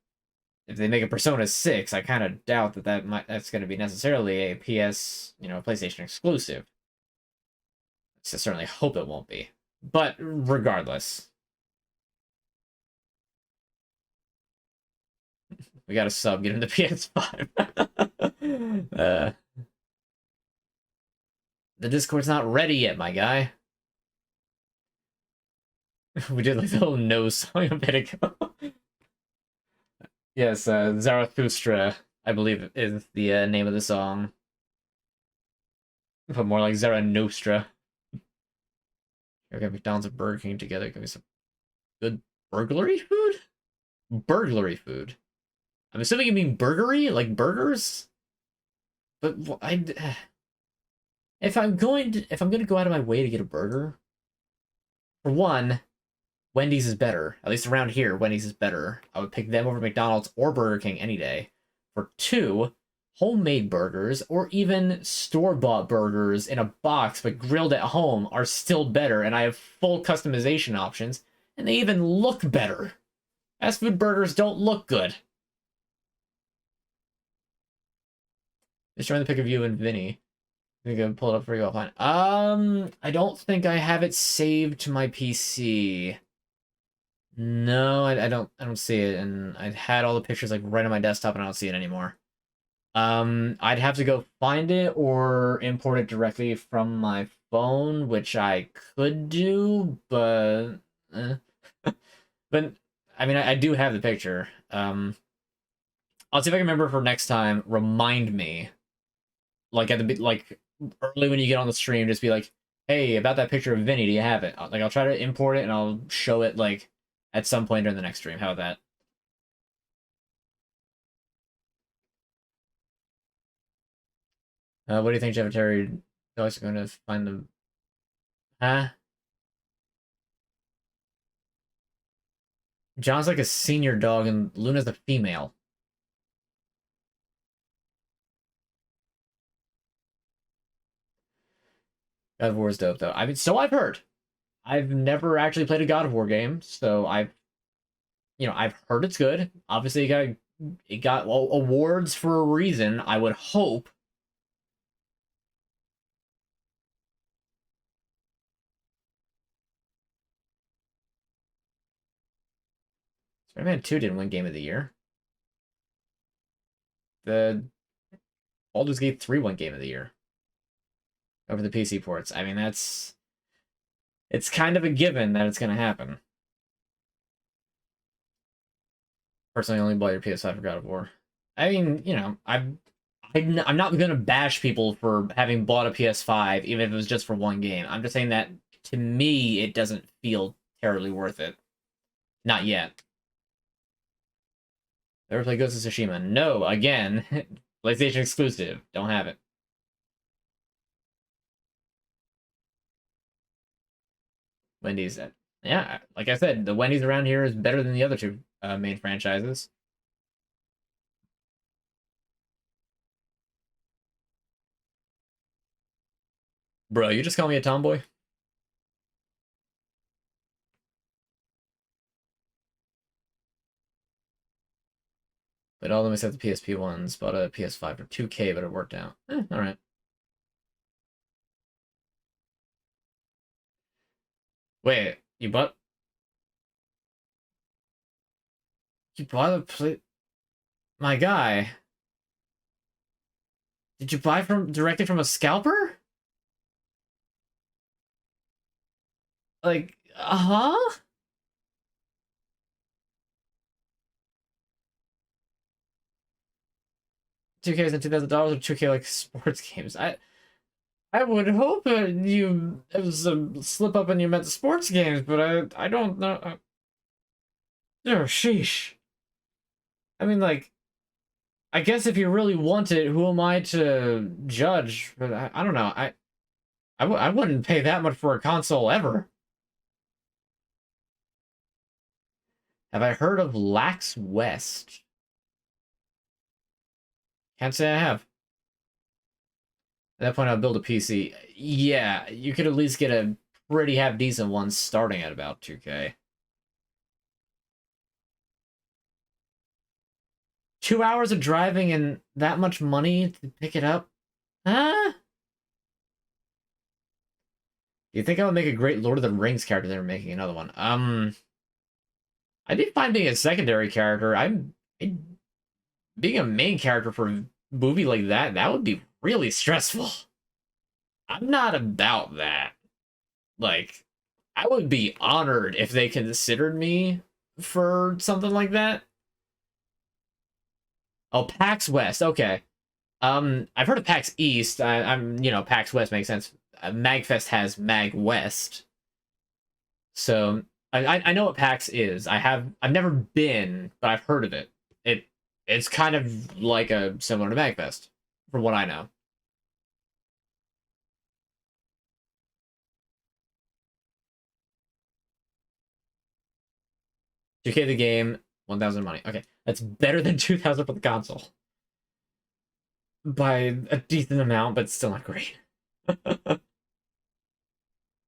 If they make a Persona 6, I kind of doubt that's going to be necessarily a PlayStation exclusive. So certainly hope it won't be. But regardless, we got a sub, get into PS5. The Discord's not ready yet, my guy. We did like the little nose song a bit ago. Yes, Zarathustra, I believe, is the name of the song. But more like Zara Nostra. Okay, McDonald's and Burger King together. Give me some good burglary food? Burglary food. I'm assuming you mean burgery? Like burgers? But if I'm going to go out of my way to get a burger, for one, Wendy's is better. At least around here, Wendy's is better. I would pick them over McDonald's or Burger King any day. For two, homemade burgers or even store-bought burgers in a box but grilled at home are still better, and I have full customization options, and they even look better. Fast food burgers don't look good. Just trying to pick of you and Vinny. I think I can pull it up for you offline. I don't think I have it saved to my PC. No, I don't see it, and I had all the pictures like right on my desktop, and I don't see it anymore. I'd have to go find it or import it directly from my phone, which I could do, but but I mean, I do have the picture. I'll see if I can remember for next time. Remind me like at the like early when you get on the stream, just be like, hey, about that picture of Vinny, do you have it? Like I'll try to import it and I'll show it like at some point during the next stream. How about that? What do you think, Jeff and Terry? Dogs are going to find the huh? John's like a senior dog and Luna's a female. God of War is dope though. I mean, so I've heard. I've never actually played a God of War game, so I've heard it's good. Obviously, it got awards for a reason. I would hope. Spider-Man 2 didn't win Game of the Year. The Baldur's Gate 3 won Game of the Year over the PC ports. I mean, it's kind of a given that it's going to happen. Personally, only bought your PS5 for God of War. I mean, I'm not going to bash people for having bought a PS5, even if it was just for one game. I'm just saying that, to me, it doesn't feel terribly worth it. Not yet. Ever play Ghost of Tsushima? No, again. PlayStation exclusive. Don't have it. Wendy's. Yeah, like I said, the Wendy's around here is better than the other two main franchises. Bro, you just call me a tomboy? But all of them except the PSP ones. Bought a PS5 for 2K, but it worked out. Alright. Wait, you bought a play... My guy. Did you buy directly from a scalper? Like, uh-huh? 2K is in $2,000 or 2K like sports games. I would hope it was a slip up and you meant the sports games, but I don't know. Oh, sheesh. I mean, like, I guess if you really want it, who am I to judge? But I don't know. I wouldn't pay that much for a console ever. Have I heard of Lax West? Can't say I have. At that point, I'll build a PC. Yeah, you could at least get a pretty half-decent one starting at about 2K. 2 hours of driving and that much money to pick it up? Huh? Do you think I would make a great Lord of the Rings character? They're making another one. I'd be fine being a secondary character. Being a main character for a movie like that would be really stressful. I'm not about that. Like, I would be honored if they considered me for something like that. Oh, PAX West. Okay. I've heard of PAX East. PAX West makes sense. MagFest has Mag West. So I know what PAX is. I've never been, but I've heard of it. It's kind of like a similar to MagFest, from what I know. 2K the game, 1,000 money. Okay, that's better than 2,000 for the console by a decent amount, but still not great.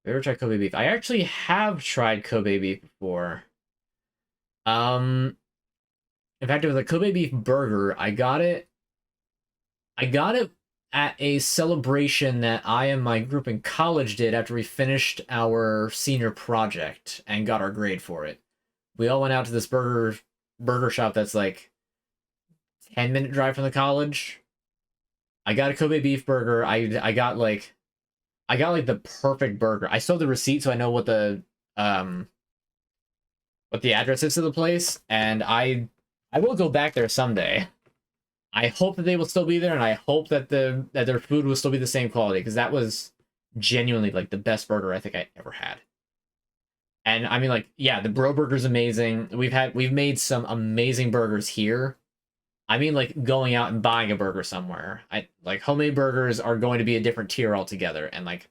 Ever tried Kobe beef? I actually have tried Kobe beef before. In fact, it was a Kobe beef burger. I got it at a celebration that I and my group in college did after we finished our senior project and got our grade for it. We all went out to this burger shop that's like 10-minute drive from the college. I got a Kobe beef burger. I got like the perfect burger. I still have the receipt, so I know what the address is to the place, and I will go back there someday. I hope that they will still be there, and I hope that their food will still be the same quality, because that was genuinely like the best burger I think I ever had. And I mean, like, yeah, the bro burger's amazing. We've made some amazing burgers here. I mean, like, going out and buying a burger somewhere. I like homemade burgers are going to be a different tier altogether. And like,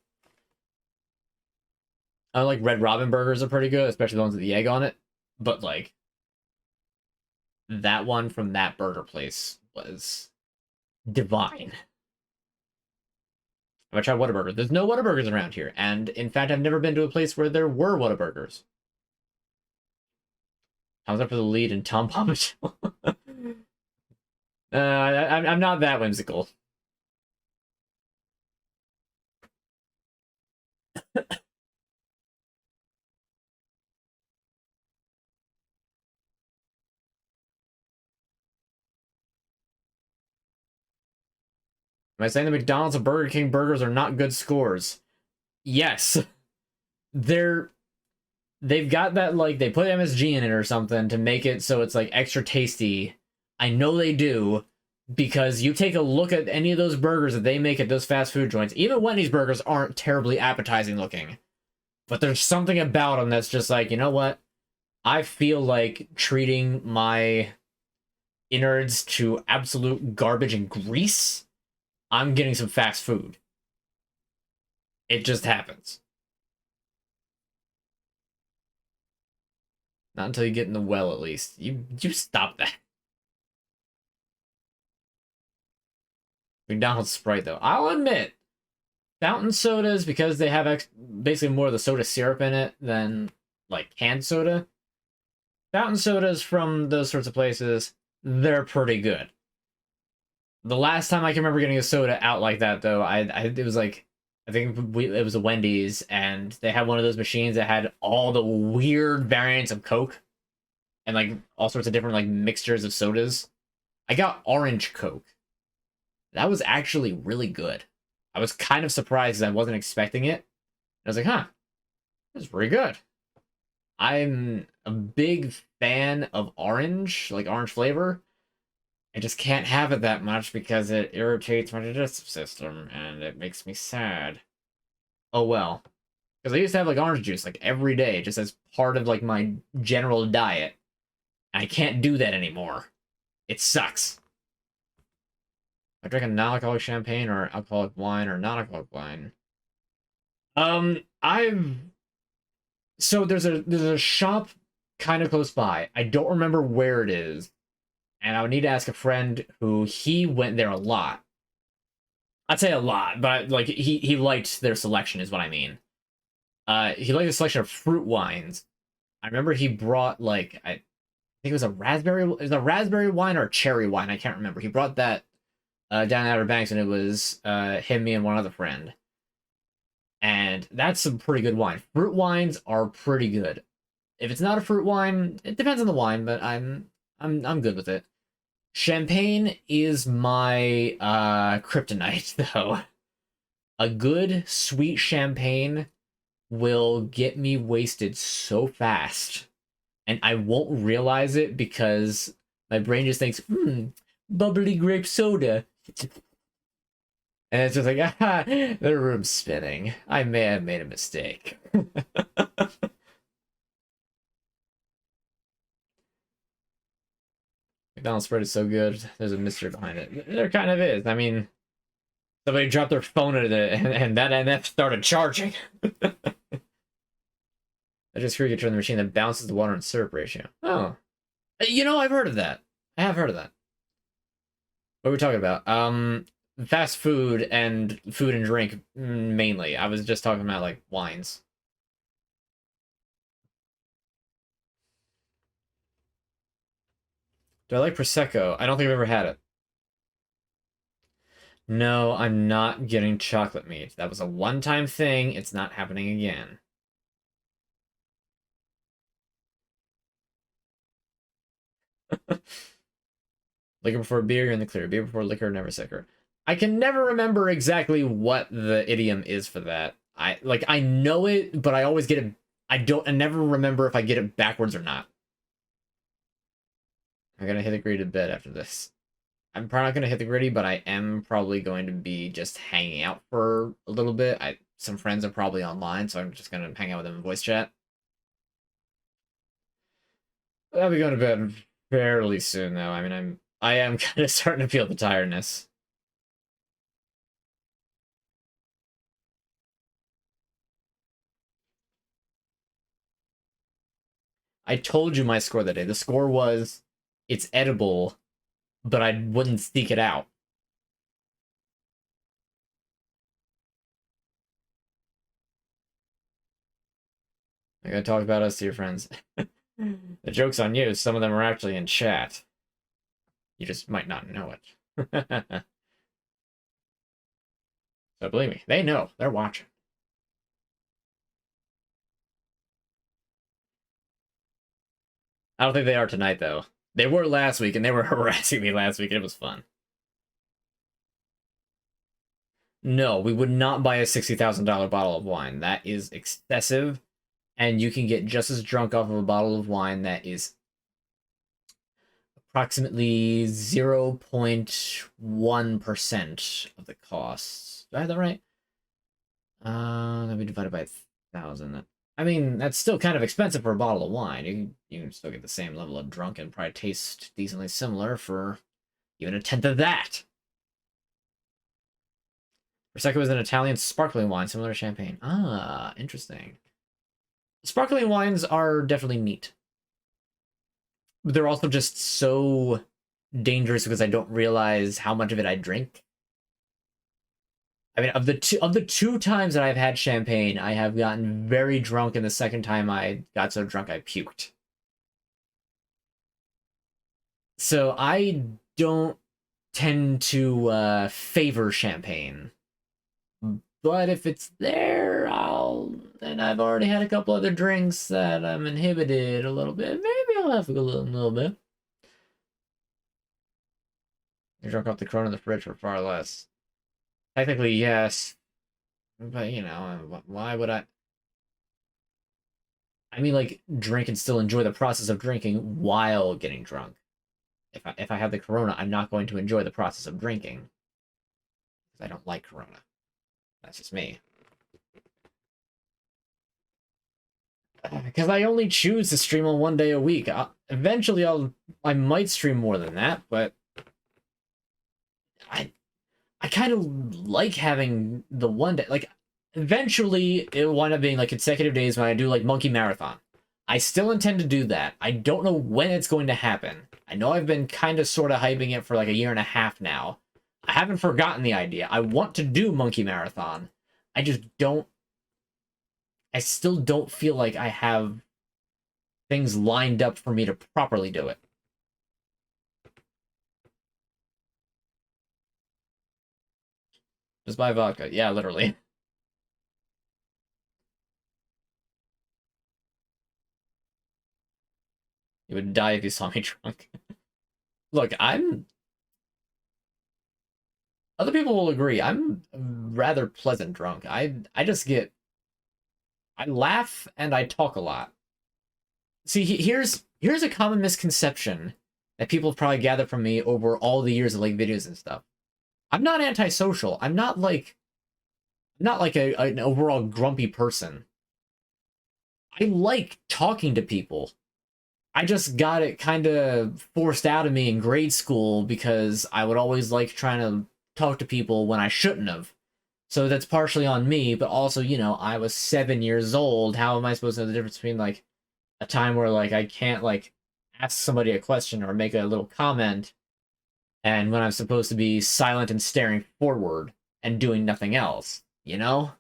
I like Red Robin burgers are pretty good, especially the ones with the egg on it. But like, that one from that burger place was divine. I've tried Whataburger. There's no Whataburgers around here, and in fact, I've never been to a place where there were Whataburgers. Thumbs up for the lead in Tom Bombadil. I'm not that whimsical. Am I saying the McDonald's and Burger King burgers are not good scores? Yes. They've got that, like, they put MSG in it or something to make it so it's like extra tasty. I know they do, because you take a look at any of those burgers that they make at those fast food joints, even Wendy's burgers aren't terribly appetizing looking. But there's something about them that's just like, you know what? I feel like treating my innards to absolute garbage and grease. I'm getting some fast food. It just happens. Not until you get in the well, at least. You stop that. McDonald's Sprite, though. I'll admit, fountain sodas, because they have basically more of the soda syrup in it than, like, canned soda. Fountain sodas from those sorts of places, they're pretty good. The last time I can remember getting a soda out like that, though, it was like, I think it was a Wendy's, and they had one of those machines that had all the weird variants of Coke, and like all sorts of different like mixtures of sodas. I got orange Coke. That was actually really good. I was kind of surprised because I wasn't expecting it. I was like, huh, that's pretty good. I'm a big fan of orange, like orange flavor. I just can't have it that much because it irritates my digestive system and it makes me sad. Oh well. Because I used to have like orange juice like every day just as part of like my general diet. And I can't do that anymore. It sucks. I drink a non-alcoholic champagne or alcoholic wine or non-alcoholic wine. I've so there's a shop kind of close by. I don't remember where it is. And I would need to ask a friend who he went there a lot. I'd say a lot, but like he liked their selection is what I mean. He liked the selection of fruit wines. I remember he brought like I think it was a raspberry wine or a cherry wine. I can't remember. He brought that down at Outer Banks, and it was him, me, and one other friend. And that's some pretty good wine. Fruit wines are pretty good. If it's not a fruit wine, it depends on the wine, but I'm good with it. Champagne is my kryptonite, though. A good sweet champagne will get me wasted so fast, and I won't realize it because my brain just thinks, bubbly grape soda. And it's just like, ah, the room's spinning. I may have made a mistake. McDonald's spread is so good. There's a mystery behind it. There kind of is. I mean, somebody dropped their phone at it, and that NF started charging. I just hear you turn the machine that balances the water and syrup ratio. Oh. You know, I've heard of that. I have heard of that. What are we talking about? Fast food and drink, mainly. I was just talking about, like, wines. Do I like Prosecco? I don't think I've ever had it. No, I'm not getting chocolate meat. That was a one-time thing. It's not happening again. Liquor before beer, you're in the clear. Beer before liquor, never sicker. I can never remember exactly what the idiom is for that. I know it, but I always get it. I never remember if I get it backwards or not. I'm gonna hit agree to bed after this. I'm probably not gonna hit the gritty, but I am probably going to be just hanging out for a little bit. Some friends are probably online, so I'm just gonna hang out with them in voice chat. I'll be going to bed fairly soon, though. I mean, I am kind of starting to feel the tiredness. I told you my score that day. The score was, it's edible, but I wouldn't seek it out. I gotta talk about us to your friends. The joke's on you. Some of them are actually in chat. You just might not know it. So believe me, they know. They're watching. I don't think they are tonight, though. They were last week, and they were harassing me last week, and it was fun. No, we would not buy a $60,000 bottle of wine. That is excessive, and you can get just as drunk off of a bottle of wine that is approximately 0.1% of the cost. Do I have that right? That'd be divided by 1,000. I mean, that's still kind of expensive for a bottle of wine. You can still get the same level of drunk and probably taste decently similar for even a tenth of that. Prosecco is an Italian sparkling wine similar to champagne. Ah, interesting. Sparkling wines are definitely neat. But they're also just so dangerous because I don't realize how much of it I drink. I mean, of the two times that I've had champagne, I have gotten very drunk, and the second time I got so drunk I puked. So I don't tend to favor champagne. But if it's there, and I've already had a couple other drinks that I'm inhibited a little bit, maybe I'll have a little bit. You're drunk off the Corona in the fridge for far less. Technically, yes. But, you know, why would I? I mean, like, drink and still enjoy the process of drinking while getting drunk. If I have the Corona, I'm not going to enjoy the process of drinking. Because I don't like Corona. That's just me. Because I only choose to stream on 1 day a week. Eventually, I might stream more than that, but I I kind of like having the 1 day. Like, eventually, it will wind up being like consecutive days when I do like Monkey Marathon. I still intend to do that. I don't know when it's going to happen. I know I've been kind of sort of hyping it for like a year and a half now. I haven't forgotten the idea. I want to do Monkey Marathon. I just don't. I still don't feel like I have things lined up for me to properly do it. Just buy vodka. Yeah, literally. You would die if you saw me drunk. Look, other people will agree. I'm rather pleasant drunk. I just get I laugh and I talk a lot. See, here's a common misconception that people have probably gathered from me over all the years of like videos and stuff. I'm not antisocial. I'm not like an overall grumpy person. I like talking to people. I just got it kind of forced out of me in grade school because I would always like trying to talk to people when I shouldn't have. So that's partially on me, but also, I was 7 years old. How am I supposed to know the difference between like a time where like I can't like ask somebody a question or make a little comment and when I'm supposed to be silent and staring forward and doing nothing else, you know?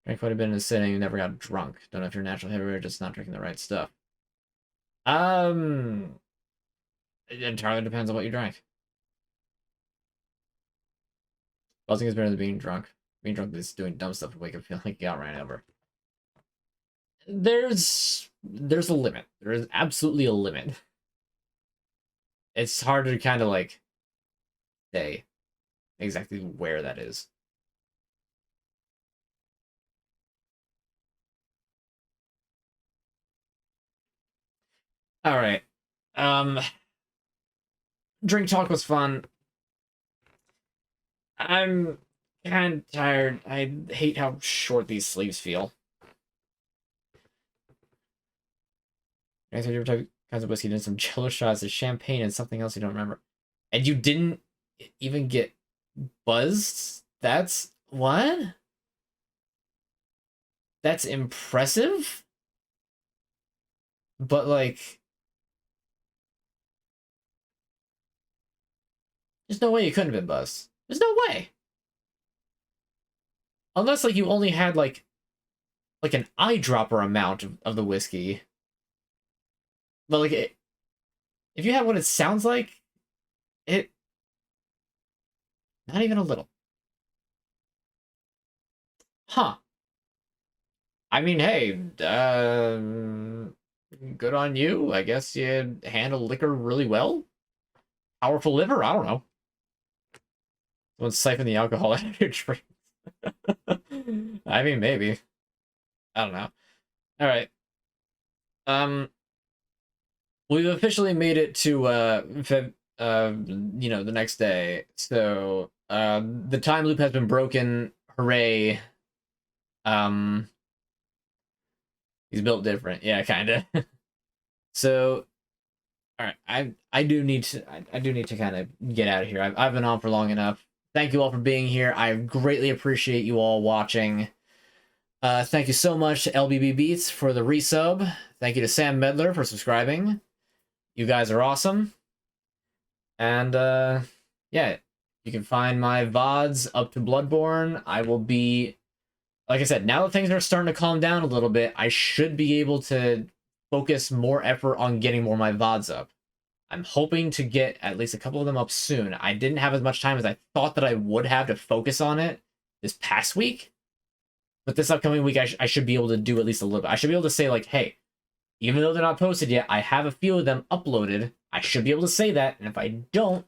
Drank quite a bit in a sitting, never got drunk. Don't know if you're natural heavy or just not drinking the right stuff. Um, it entirely depends on what you drank. Buzzing is better than being drunk. Being drunk is doing dumb stuff and wake up feeling like you got ran over. There's a limit. There is absolutely a limit. It's hard to kind of like say exactly where that is. All right. Drink talk was fun. I'm kind of tired. I hate how short these sleeves feel. I said different kinds of whiskey, did some jello shots, of champagne, and something else you don't remember. And you didn't even get buzzed? That's what? That's impressive? But like, there's no way you couldn't have been buzzed. There's no way. Unless like you only had like an eyedropper amount of the whiskey. But like if you had what it sounds like, it not even a little. Huh. I mean, hey, good on you. I guess you handle liquor really well. Powerful liver? I don't know. Someone siphon the alcohol out of your drink. I mean, maybe. I don't know. All right. We've officially made it to the next day. So the time loop has been broken. Hooray. Um, he's built different. Yeah, kind of. So, all right. I do need to kind of get out of here. I've been on for long enough. Thank you all for being here. I greatly appreciate you all watching. Thank you so much to LBB Beats for the resub. Thank you to Sam Medler for subscribing. You guys are awesome. And yeah, you can find my VODs up to Bloodborne. I will be, like I said, now that things are starting to calm down a little bit, I should be able to focus more effort on getting more of my VODs up. I'm hoping to get at least a couple of them up soon. I didn't have as much time as I thought that I would have to focus on it this past week. But this upcoming week, I should be able to do at least a little bit. I should be able to say, like, hey, even though they're not posted yet, I have a few of them uploaded. I should be able to say that. And if I don't,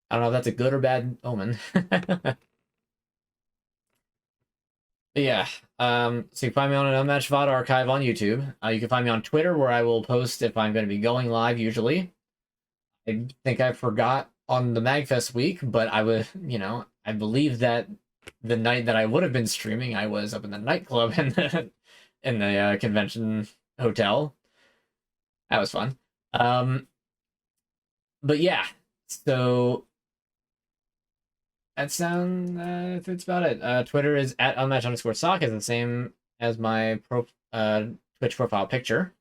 I don't know if that's a good or bad omen. But yeah, so you can find me on an Unmatched VOD archive on YouTube. You can find me on Twitter, where I will post if I'm going to be going live, usually. I think I forgot on the MagFest week, but I would, I believe that the night that I would have been streaming, I was up in the nightclub in the convention hotel. That was fun. But yeah, so that's about it. Twitter is at unmatched_sock, is the same as my Twitch profile picture,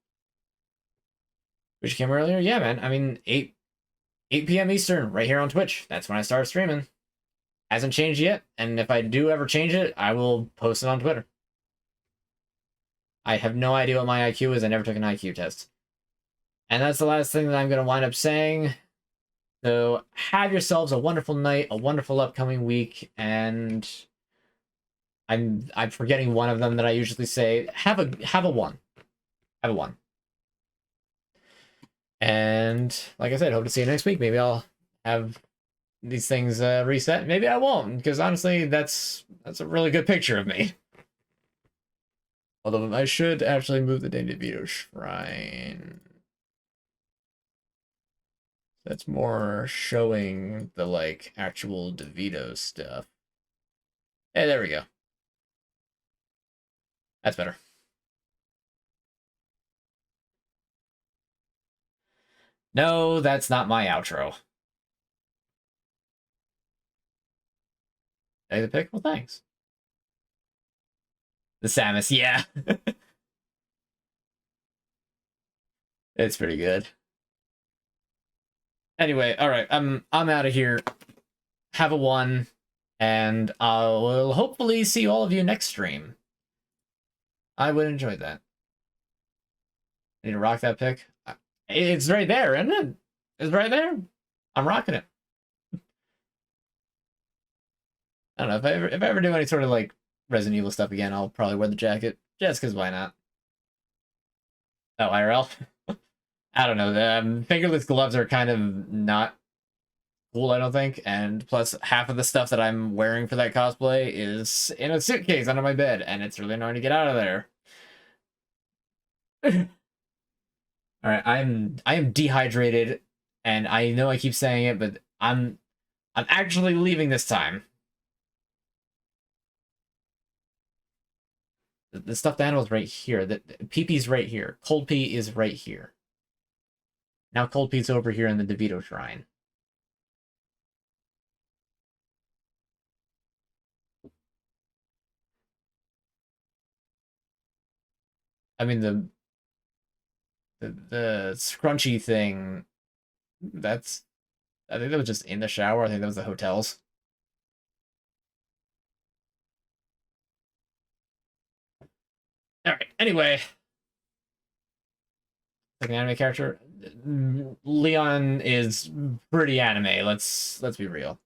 which came earlier. Yeah, man. I mean, 8 p.m. Eastern, right here on Twitch. That's when I started streaming. Hasn't changed yet, and if I do ever change it, I will post it on Twitter. I have no idea what my IQ is. I never took an IQ test. And that's the last thing that I'm going to wind up saying. So have yourselves a wonderful night, a wonderful upcoming week, and I'm forgetting one of them that I usually say. Have a one. Have a one. And like I said, hope to see you next week. Maybe I'll have these things reset. Maybe I won't, because honestly, that's a really good picture of me. Although I should actually move the Dame DeVito shrine. That's more showing the like actual DeVito stuff. Hey, there we go. That's better. No, that's not my outro. Hey, the pick? Well, thanks. The Samus, yeah. It's pretty good. Anyway, all right, I'm out of here. Have a one, and I will hopefully see all of you next stream. I would enjoy that. I need to rock that pick. It's right there, isn't it? It's right there. I'm rocking it. I don't know if I ever do any sort of like Resident Evil stuff again, I'll probably wear the jacket just because why not? Oh, IRL. I don't know. Fingerless gloves are kind of not cool, I don't think. And plus, half of the stuff that I'm wearing for that cosplay is in a suitcase under my bed, and it's really annoying to get out of there. All right, I am dehydrated, and I know I keep saying it, but I'm actually leaving this time. The stuffed animal's right here. The Pee-Pee's right here. Cold Pea is right here. Now Cold Pea's over here in the DeVito Shrine. I mean the scrunchy thing. That's I think that was just in the shower. I think that was the hotels. All right. Anyway, like an anime character, Leon is pretty anime. Let's be real.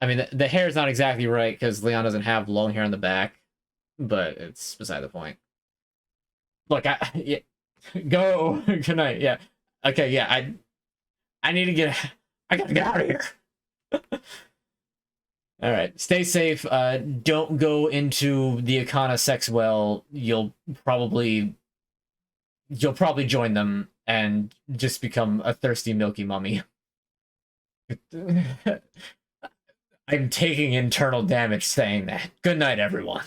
I mean, the hair is not exactly right because Leon doesn't have long hair on the back, but it's beside the point. Look, yeah, go. Good night. Yeah. Okay. Yeah. I need to get. I gotta get out of here. All right. Stay safe. Don't go into the Akana sex well. You'll probably join them and just become a thirsty milky mummy. I'm taking internal damage saying that. Good night, everyone.